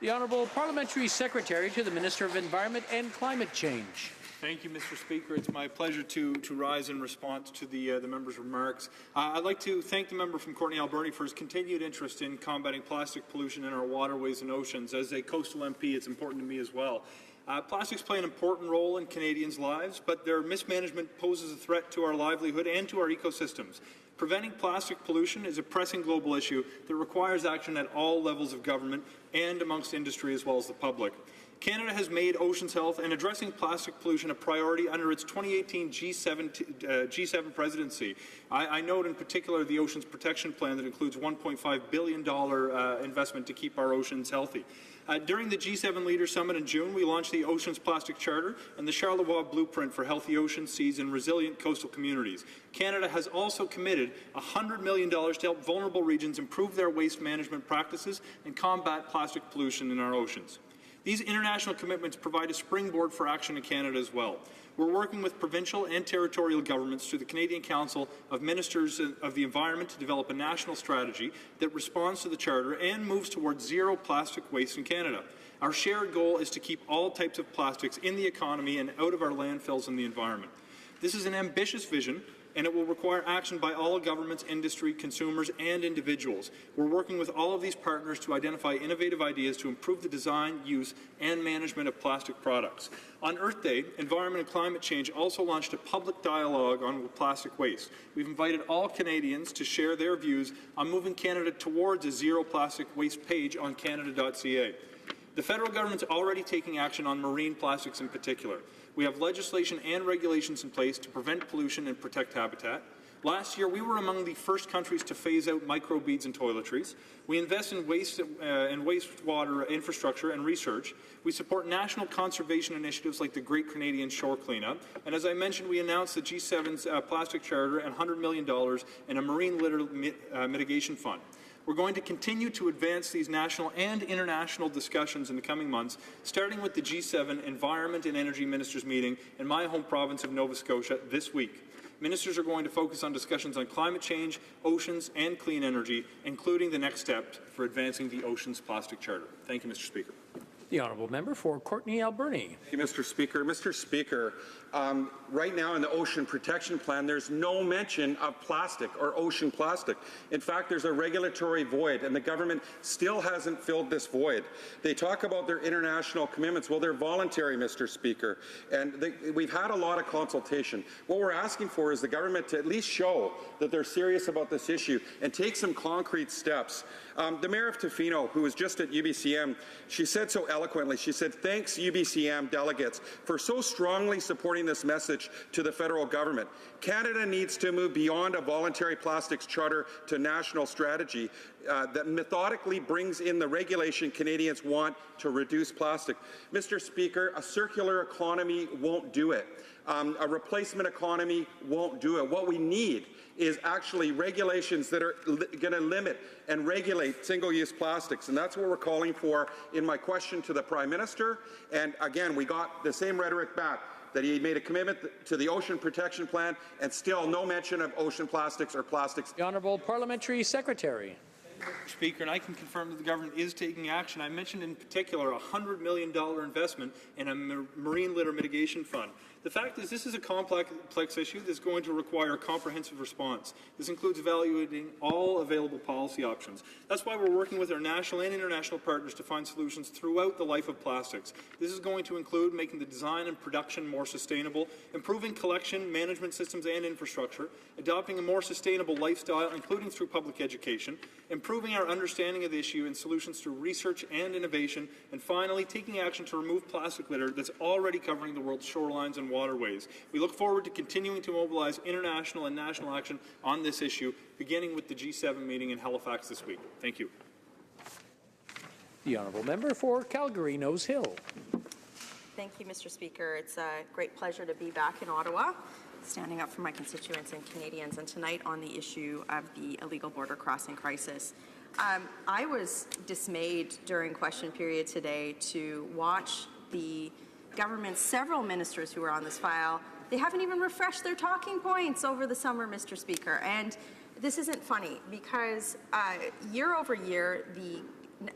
The Honourable Parliamentary Secretary to the Minister of Environment and Climate Change. Thank you, Mr. Speaker. It's my pleasure to rise in response to the member's remarks. I'd like to thank the member from Courtenay Alberni for his continued interest in combating plastic pollution in our waterways and oceans. As a coastal MP, it's important to me as well. Plastics play an important role in Canadians' lives, but their mismanagement poses a threat to our livelihood and to our ecosystems. Preventing plastic pollution is a pressing global issue that requires action at all levels of government and amongst industry as well as the public. Canada has made oceans health and addressing plastic pollution a priority under its 2018 G7 presidency. I note in particular the Oceans Protection Plan that includes $1.5 billion investment to keep our oceans healthy. During the G7 Leaders Summit in June, we launched the Oceans Plastic Charter and the Charlevoix Blueprint for Healthy Oceans, Seas and Resilient Coastal Communities. Canada has also committed $100 million to help vulnerable regions improve their waste management practices and combat plastic pollution in our oceans. These international commitments provide a springboard for action in Canada as well. We're working with provincial and territorial governments through the Canadian Council of Ministers of the Environment to develop a national strategy that responds to the Charter and moves towards zero plastic waste in Canada. Our shared goal is to keep all types of plastics in the economy and out of our landfills and the environment. This is an ambitious vision, and it will require action by all governments, industry, consumers, and individuals. We're working with all of these partners to identify innovative ideas to improve the design, use, and management of plastic products. On Earth Day, Environment and Climate Change also launched a public dialogue on plastic waste. We've invited all Canadians to share their views on moving Canada towards a zero plastic waste page on canada.ca. The federal government's already taking action on marine plastics in particular. We have legislation and regulations in place to prevent pollution and protect habitat. Last year, we were among the first countries to phase out microbeads in toiletries. We invest in wastewater infrastructure and research. We support national conservation initiatives like the Great Canadian Shore Cleanup. And as I mentioned, we announced the G7's Plastic Charter and $100 million in a marine litter mitigation fund. We're going to continue to advance these national and international discussions in the coming months, starting with the G7 Environment and Energy Ministers meeting in my home province of Nova Scotia this week. Ministers are going to focus on discussions on climate change, oceans, and clean energy, including the next step for advancing the Oceans Plastic Charter. Thank you, Mr. Speaker. The honourable member for Courtenay Alberni. Thank you, Mr. Speaker. Mr. Speaker, right now in the Ocean Protection Plan, there's no mention of plastic or ocean plastic. In fact, there's a regulatory void, and the government still hasn't filled this void. They talk about their international commitments. Well, they're voluntary, Mr. Speaker, and we've had a lot of consultation. What we're asking for is the government to at least show that they're serious about this issue and take some concrete steps. The Mayor of Tofino, who was just at UBCM, she said so eloquently, she said, "Thanks, UBCM delegates, for so strongly supporting this message to the federal government. Canada needs to move beyond a voluntary plastics charter to national strategy. that methodically brings in the regulation Canadians want to reduce plastic. Mr. Speaker, a circular economy won't do it. A replacement economy won't do it. What we need is actually regulations that are going to limit and regulate single-use plastics, and that's what we're calling for in my question to the Prime Minister. And again, we got the same rhetoric back, that he made a commitment to the Ocean Protection Plan, and still no mention of ocean plastics or plastics. The Honourable Parliamentary Secretary. Mr. Speaker, and I can confirm that the government is taking action. I mentioned in particular a $100 million investment in a marine litter mitigation fund. The fact is, this is a complex issue that's going to require a comprehensive response. This includes evaluating all available policy options. That's why we're working with our national and international partners to find solutions throughout the life of plastics. This is going to include making the design and production more sustainable, improving collection, management systems and infrastructure, adopting a more sustainable lifestyle, including through public education, improving our understanding of the issue and solutions through research and innovation, and finally, taking action to remove plastic litter that's already covering the world's shorelines and waterways. We look forward to continuing to mobilize international and national action on this issue, beginning with the G7 meeting in Halifax this week. Thank you. The Honourable Member for Calgary Nose Hill. Thank you, Mr. Speaker. It's a great pleasure to be back in Ottawa, standing up for my constituents and Canadians, and tonight on the issue of the illegal border crossing crisis. I was dismayed during question period today to watch the government's several ministers who are on this file. They haven't even refreshed their talking points over the summer, Mr. Speaker. And this isn't funny because year over year, the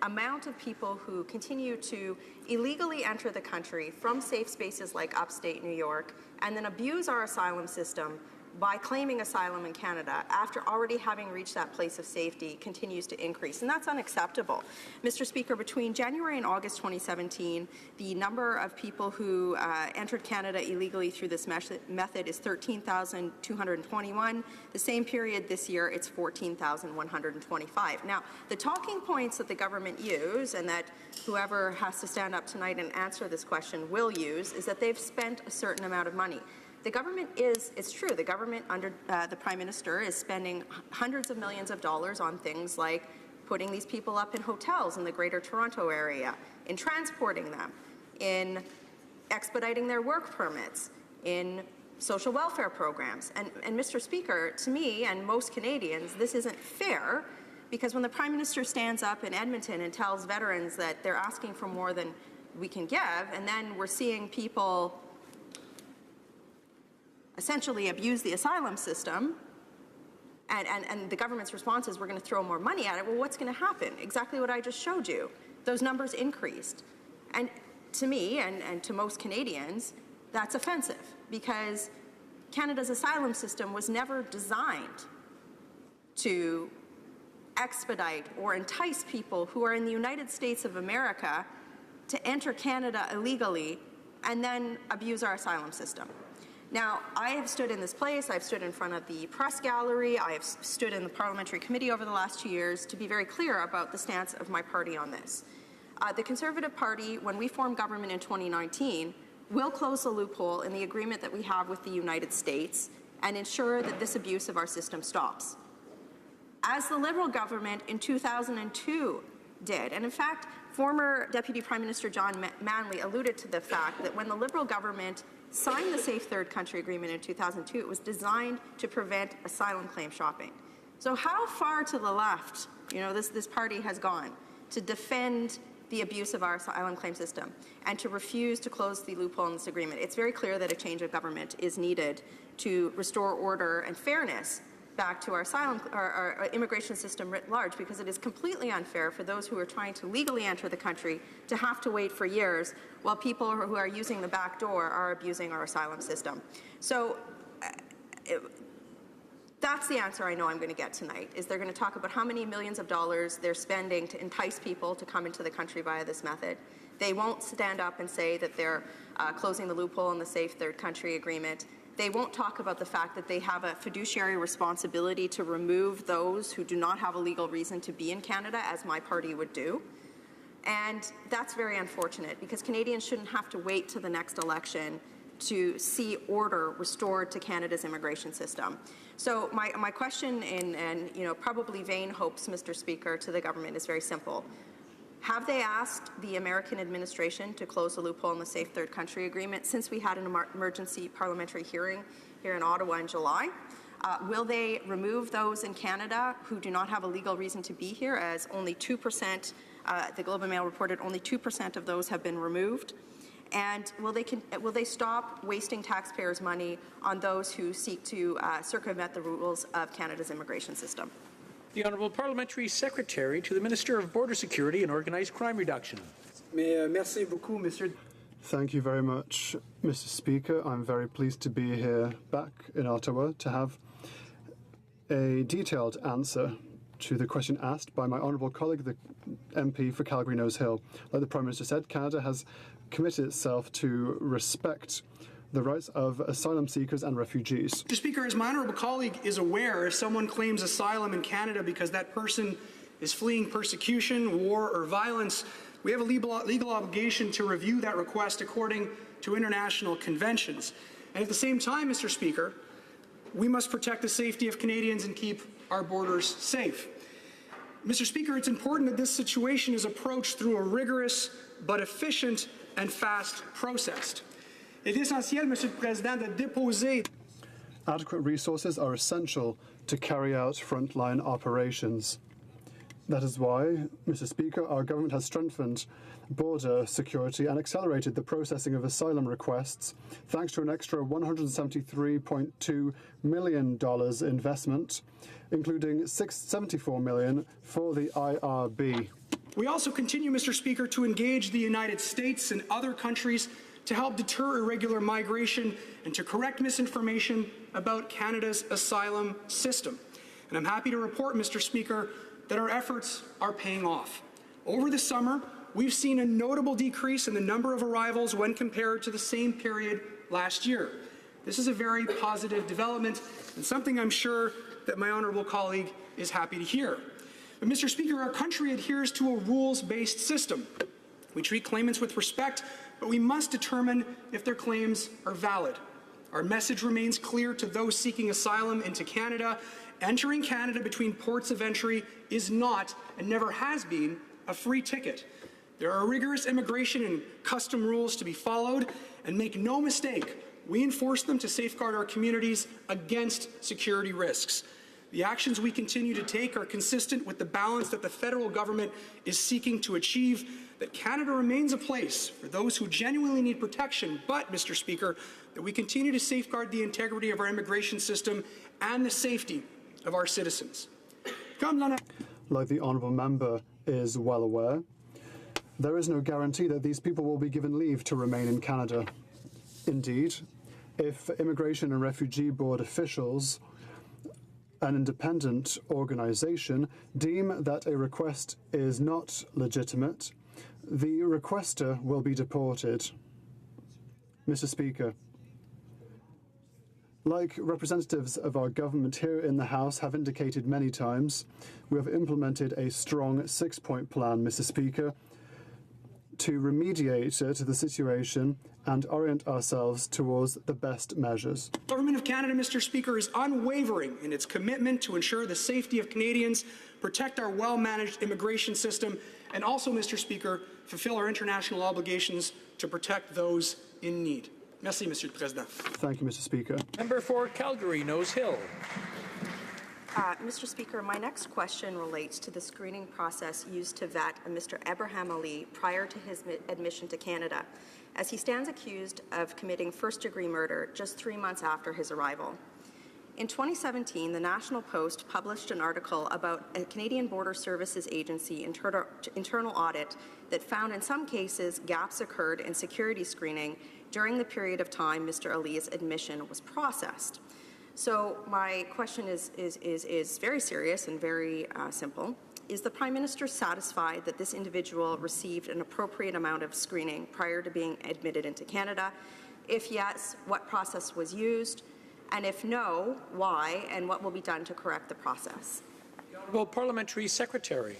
amount of people who continue to illegally enter the country from safe spaces like upstate New York and then abuse our asylum system by claiming asylum in Canada after already having reached that place of safety continues to increase, and that's unacceptable. Mr. Speaker, between January and August 2017, the number of people who entered Canada illegally through this method is 13,221. The same period this year, it's 14,125. Now, the talking points that the government use, and that whoever has to stand up tonight and answer this question will use, is that they've spent a certain amount of money. The government is, it's true, the government under the Prime Minister is spending hundreds of millions of dollars on things like putting these people up in hotels in the Greater Toronto area, in transporting them, in expediting their work permits, in social welfare programs. And Mr. Speaker, to me and most Canadians, this isn't fair, because when the Prime Minister stands up in Edmonton and tells veterans that they're asking for more than we can give, and then we're seeing people essentially abuse the asylum system, and the government's response is we're going to throw more money at it. Well, what's going to happen? Exactly what I just showed you. Those numbers increased. And to me and to most Canadians, that's offensive, because Canada's asylum system was never designed to expedite or entice people who are in the United States of America to enter Canada illegally and then abuse our asylum system. Now, I have stood in this place, I've stood in front of the press gallery, I have stood in the parliamentary committee over the last 2 years to be very clear about the stance of my party on this. The Conservative Party, when we form government in 2019, will close the loophole in the agreement that we have with the United States and ensure that this abuse of our system stops, as the Liberal government in 2002 did. And in fact, former Deputy Prime Minister John Manley alluded to the fact that when the Liberal government signed the Safe Third Country Agreement in 2002, it was designed to prevent asylum claim shopping. So how far to the left, this party has gone to defend the abuse of our asylum claim system and to refuse to close the loophole in this agreement? It's very clear that a change of government is needed to restore order and fairness back to our asylum, our immigration system writ large, because it is completely unfair for those who are trying to legally enter the country to have to wait for years while people who are using the back door are abusing our asylum system. So that's the answer I know I'm going to get tonight, is they're going to talk about how many millions of dollars they're spending to entice people to come into the country via this method. They won't stand up and say that they're closing the loophole in the Safe Third Country Agreement. They won't talk about the fact that they have a fiduciary responsibility to remove those who do not have a legal reason to be in Canada, as my party would do. And that's very unfortunate, because Canadians shouldn't have to wait to the next election to see order restored to Canada's immigration system. So my question, and probably vain hopes, Mr. Speaker, to the government is very simple. Have they asked the American administration to close the loophole in the Safe Third Country Agreement since we had an emergency parliamentary hearing here in Ottawa in July? Will they remove those in Canada who do not have a legal reason to be here, as only 2%, the Globe and Mail reported only 2% of those have been removed? And will they stop wasting taxpayers' money on those who seek to circumvent the rules of Canada's immigration system? The Honourable Parliamentary Secretary to the Minister of Border Security and Organised Crime Reduction. Merci beaucoup, Monsieur. Thank you very much, Mr. Speaker. I'm very pleased to be here back in Ottawa to have a detailed answer to the question asked by my honourable colleague, the MP for Calgary-Nose Hill. Like the Prime Minister said, Canada has committed itself to respect the rights of asylum seekers and refugees. Mr. Speaker, as my honourable colleague is aware, if someone claims asylum in Canada because that person is fleeing persecution, war, or violence, we have a legal obligation to review that request according to international conventions. And at the same time, Mr. Speaker, we must protect the safety of Canadians and keep our borders safe. Mr. Speaker, it's important that this situation is approached through a rigorous but efficient and fast process. Il est essentiel, Monsieur le Président, de déposer. Adequate resources are essential to carry out frontline operations. That is why, Mr. Speaker, our government has strengthened border security and accelerated the processing of asylum requests thanks to an extra $173.2 million investment, including $74 million for the IRB. We also continue, Mr. Speaker, to engage the United States and other countries to help deter irregular migration and to correct misinformation about Canada's asylum system. And I'm happy to report, Mr. Speaker, that our efforts are paying off. Over the summer, we've seen a notable decrease in the number of arrivals when compared to the same period last year. This is a very positive development and something I'm sure that my honourable colleague is happy to hear. But, Mr. Speaker, our country adheres to a rules-based system. We treat claimants with respect, but we must determine if their claims are valid. Our message remains clear to those seeking asylum into Canada. Entering Canada between ports of entry is not, and never has been, a free ticket. There are rigorous immigration and custom rules to be followed, and make no mistake, we enforce them to safeguard our communities against security risks. The actions we continue to take are consistent with the balance that the federal government is seeking to achieve, that Canada remains a place for those who genuinely need protection, but, Mr. Speaker, that we continue to safeguard the integrity of our immigration system and the safety of our citizens. Like the honourable member is well aware, there is no guarantee that these people will be given leave to remain in Canada. Indeed, if Immigration and Refugee Board officials, an independent organisation, deem that a request is not legitimate, the requester will be deported. Mr. Speaker, like representatives of our government here in the House have indicated many times, we have implemented a strong 6-point plan, Mr. Speaker, to remediate to the situation and orient ourselves towards the best measures. The Government of Canada, Mr. Speaker, is unwavering in its commitment to ensure the safety of Canadians, protect our well-managed immigration system, and also, Mr. Speaker, fulfill our international obligations to protect those in need. Merci, Monsieur le Président. Thank you, Mr. Speaker. Member for Calgary-Nose Hill. Mr. Speaker, my next question relates to the screening process used to vet Mr. Abraham Ali prior to his admission to Canada, as he stands accused of committing first-degree murder just 3 months after his arrival. In 2017, the National Post published an article about a Canadian Border Services Agency internal audit that found in some cases gaps occurred in security screening during the period of time Mr. Ali's admission was processed. So my question is very serious and very simple. Is the Prime Minister satisfied that this individual received an appropriate amount of screening prior to being admitted into Canada? If yes, what process was used? And if no, why? And what will be done to correct the process? Honourable Parliamentary Secretary.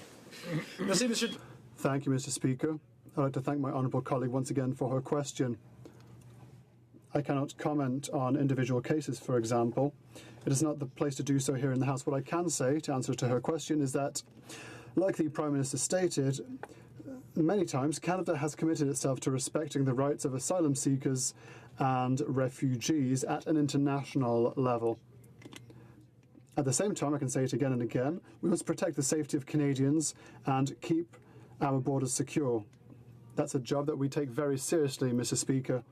Thank you, Mr. Speaker. I'd like to thank my honourable colleague once again for her question. I cannot comment on individual cases, for example. It is not the place to do so here in the House. What I can say, to answer to her question, is that, like the Prime Minister stated, many times Canada has committed itself to respecting the rights of asylum seekers and refugees at an international level. At the same time, I can say it again and again, we must protect the safety of Canadians and keep our borders secure. That's a job that we take very seriously, Mr. Speaker.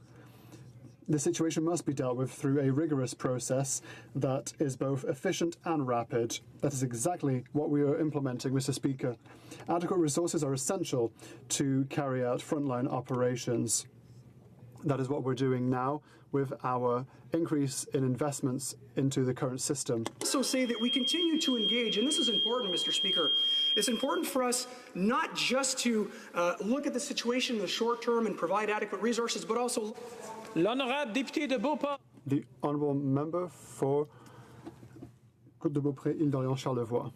The situation must be dealt with through a rigorous process that is both efficient and rapid. That is exactly what we are implementing, Mr. Speaker. Adequate resources are essential to carry out frontline operations. That is what we're doing now with our increase in investments into the current system. Also say that we continue to engage, and this is important, Mr. Speaker. It's important for us not just to look at the situation in the short term and provide adequate resources, but also... L'honorable député de Beauport. The honourable member for Côte de Beaupré, Île-d'Orléans, Charlevoix.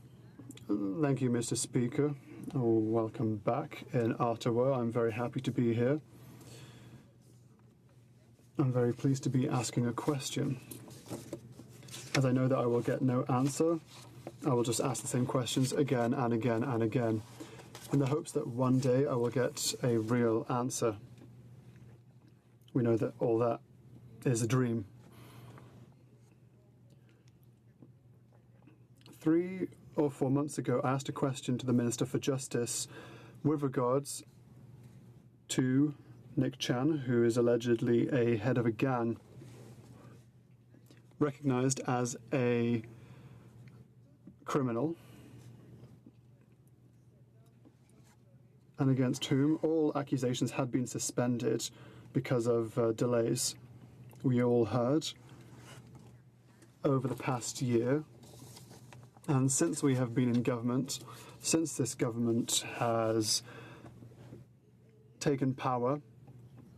Thank you, Mr. Speaker. Welcome back in Ottawa. I'm very happy to be here. I'm very pleased to be asking a question. As I know that I will get no answer, I will just ask the same questions again and again and again, in the hopes that one day I will get a real answer. We know that all that is a dream. 3 or 4 months ago, I asked a question to the Minister for Justice with regards to Nick Chan, who is allegedly a head of a gang, recognized as a criminal, and against whom all accusations had been suspended because of delays. We all heard over the past year, and since we have been in government, since this government has taken power,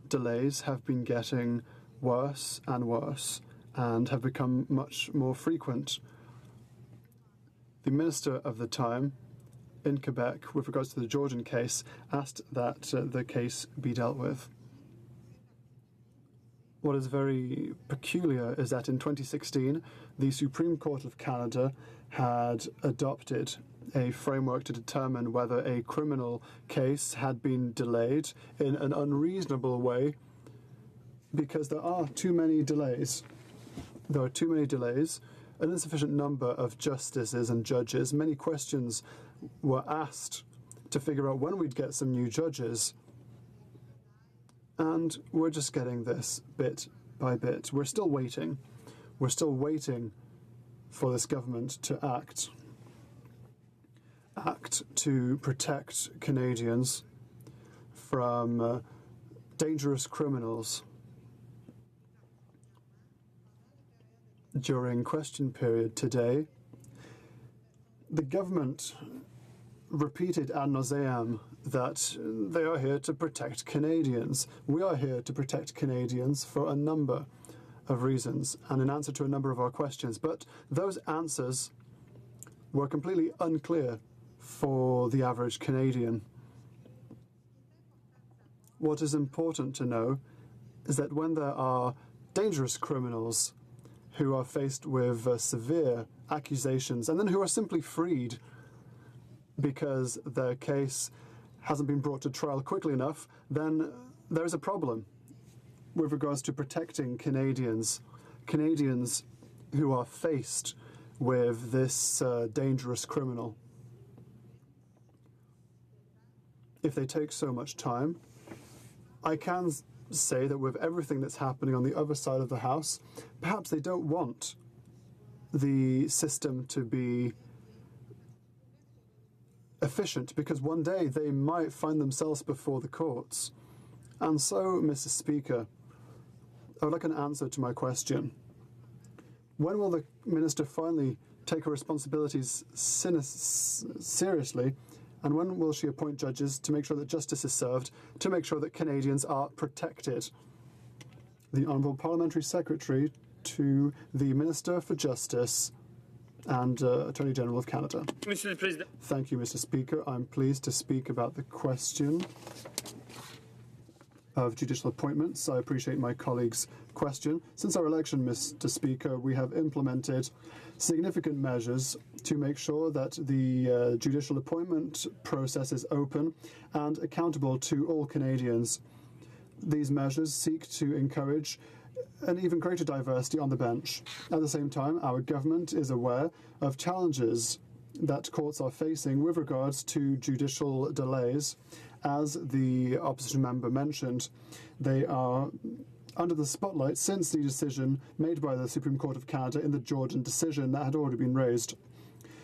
delays have been getting worse and worse and have become much more frequent. The minister of the time in Quebec, with regards to the Georgian case, asked that the case be dealt with. What is very peculiar is that in 2016, the Supreme Court of Canada had adopted a framework to determine whether a criminal case had been delayed in an unreasonable way because there are too many delays. There are too many delays, an insufficient number of justices and judges. Many questions were asked to figure out when we'd get some new judges. And we're just getting this bit by bit. We're still waiting. We're still waiting for this government to act to protect Canadians from dangerous criminals. During question period today, the government repeated ad nauseam that they are here to protect Canadians. We are here to protect Canadians for a number of reasons and in answer to a number of our questions. But those answers were completely unclear for the average Canadian. What is important to know is that when there are dangerous criminals who are faced with severe accusations and then who are simply freed because their case hasn't been brought to trial quickly enough, then there is a problem with regards to protecting Canadians who are faced with this dangerous criminal. If they take so much time, I can say that with everything that's happening on the other side of the House, perhaps they don't want the system to be efficient, because one day they might find themselves before the courts. And so, Mr. Speaker, I would like an answer to my question. When will the Minister finally take her responsibilities seriously, and when will she appoint judges to make sure that justice is served, to make sure that Canadians are protected? The Honourable Parliamentary Secretary to the Minister for Justice and Attorney General of Canada. Mr. President. Thank you, Mr. Speaker. I'm pleased to speak about the question of judicial appointments. I appreciate my colleague's question. question. Since our election, Mr. Speaker, we have implemented significant measures to make sure that the judicial appointment process is open and accountable to all Canadians. These measures seek to encourage an even greater diversity on the bench. At the same time, our government is aware of challenges that courts are facing with regards to judicial delays. As the opposition member mentioned, they are under the spotlight since the decision made by the Supreme Court of Canada in the Georgian decision that had already been raised.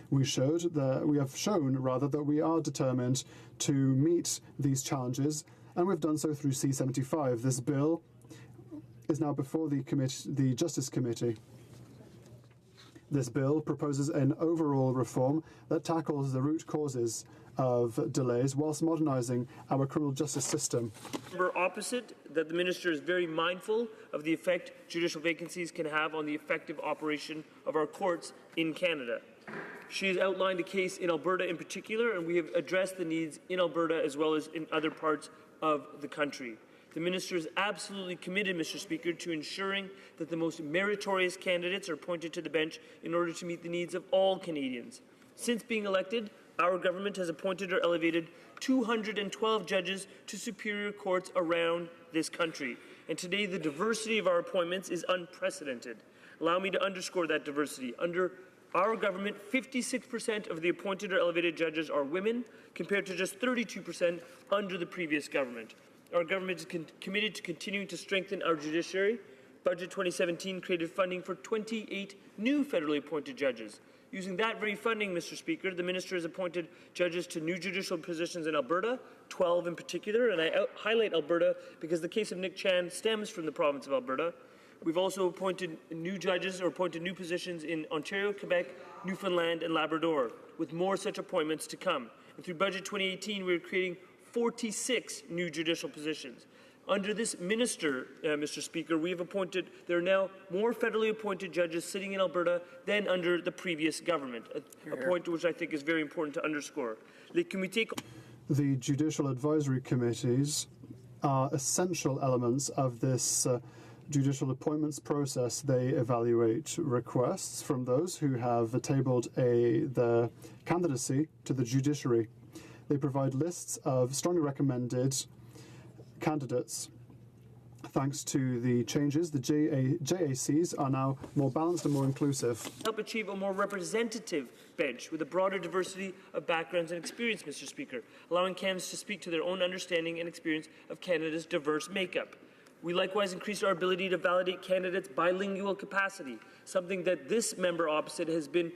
We have shown that we are determined to meet these challenges, and we've done so through C-75. This bill is now before the Justice Committee. This bill proposes an overall reform that tackles the root causes of delays whilst modernising our criminal justice system. Member opposite, that the Minister is very mindful of the effect judicial vacancies can have on the effective operation of our courts in Canada. She has outlined a case in Alberta in particular, and we have addressed the needs in Alberta as well as in other parts of the country. The Minister is absolutely committed, Mr. Speaker, to ensuring that the most meritorious candidates are appointed to the bench in order to meet the needs of all Canadians. Since being elected, our government has appointed or elevated 212 judges to superior courts around this country. And today, the diversity of our appointments is unprecedented. Allow me to underscore that diversity. Under our government, 56% of the appointed or elevated judges are women, compared to just 32% under the previous government. Our government is committed to continuing to strengthen our judiciary. Budget 2017 created funding for 28 new federally appointed judges. Using that very funding, Mr. Speaker, the Minister has appointed judges to new judicial positions in Alberta, 12 in particular, and I highlight Alberta because the case of Nick Chan stems from the province of Alberta. We've also appointed new judges or appointed new positions in Ontario, Quebec, Newfoundland, and Labrador, with more such appointments to come. And through Budget 2018, we're creating 46 new judicial positions. Under this minister, Mr. Speaker, there are now more federally appointed judges sitting in Alberta than under the previous government, a point which I think is very important to underscore. The judicial advisory committees are essential elements of this judicial appointments process. They evaluate requests from those who have tabled their candidacy to the judiciary. They provide lists of strongly recommended candidates. Thanks to the changes, the JACs are now more balanced and more inclusive. Help achieve a more representative bench with a broader diversity of backgrounds and experience, Mr. Speaker, allowing candidates to speak to their own understanding and experience of Canada's diverse makeup. We likewise increased our ability to validate candidates' bilingual capacity, something that this member opposite has been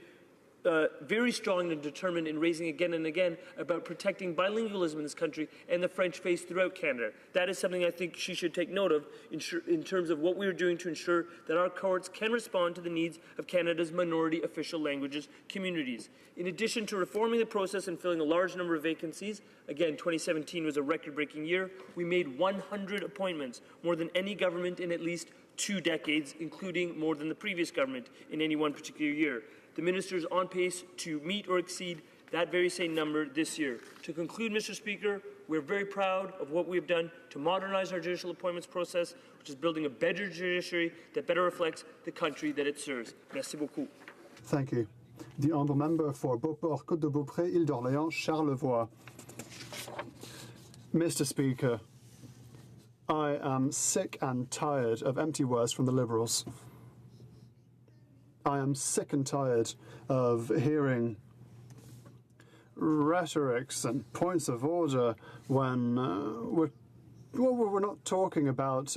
very strong and determined in raising again and again about protecting bilingualism in this country and the French face throughout Canada. That is something I think she should take note of in terms of what we are doing to ensure that our courts can respond to the needs of Canada's minority official languages communities. In addition to reforming the process and filling a large number of vacancies, again, 2017 was a record-breaking year, we made 100 appointments, more than any government in at least 2 decades, including more than the previous government in any one particular year. The Minister is on pace to meet or exceed that very same number this year. To conclude, Mr. Speaker, we're very proud of what we have done to modernize our judicial appointments process, which is building a better judiciary that better reflects the country that it serves. Merci beaucoup. Thank you. The honourable member for Beauport, Côte de Beaupré, Île d'Orléans, Charlevoix. Mr. Speaker, I am sick and tired of empty words from the Liberals. I am sick and tired of hearing rhetorics and points of order when we're not talking about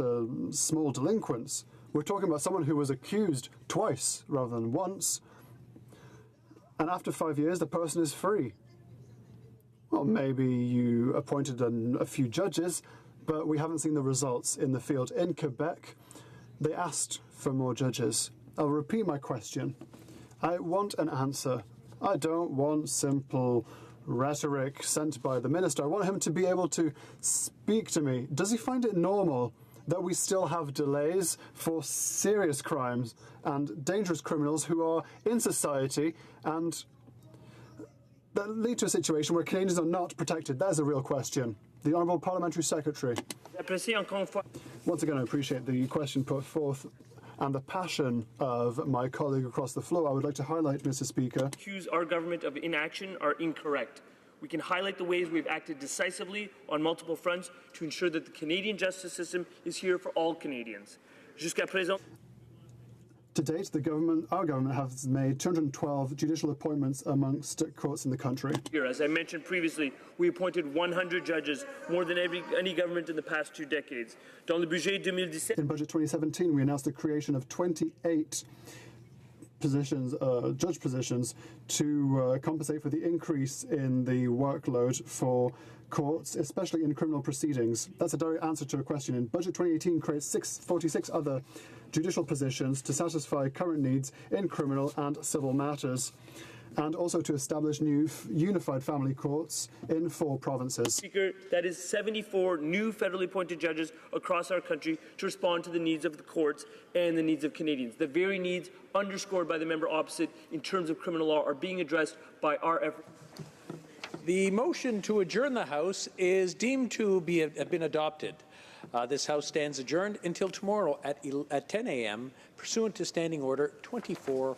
small delinquents. We're talking about someone who was accused twice rather than once, and after 5 years the person is free. Well, maybe you appointed a few judges, but we haven't seen the results in the field. In Quebec, they asked for more judges. I'll repeat my question. I want an answer. I don't want simple rhetoric sent by the minister. I want him to be able to speak to me. Does he find it normal that we still have delays for serious crimes and dangerous criminals who are in society and that lead to a situation where Canadians are not protected? That is a real question. The Honourable Parliamentary Secretary. Once again, I appreciate the question put forth and the passion of my colleague across the floor. I would like to highlight, Mr. Speaker. Accuse our government of inaction are incorrect. We can highlight the ways we've acted decisively on multiple fronts to ensure that the Canadian justice system is here for all Canadians. Jusqu'à présent. To date, our government has made 212 judicial appointments amongst courts in the country. As I mentioned previously, we appointed 100 judges, more than any government in the past 2 decades. Dans le budget 2017, in Budget 2017, we announced the creation of 28 positions, judge positions, to compensate for the increase in the workload for courts, especially in criminal proceedings. That's a direct answer to a question. In Budget 2018 creates 46 other judicial positions to satisfy current needs in criminal and civil matters, and also to establish new unified family courts in 4 provinces. Speaker, that is 74 new federally appointed judges across our country to respond to the needs of the courts and the needs of Canadians. The very needs underscored by the member opposite in terms of criminal law are being addressed by our efforts. The motion to adjourn the House is deemed to have been adopted. This House stands adjourned until tomorrow at 10 a.m. pursuant to Standing Order 24-1.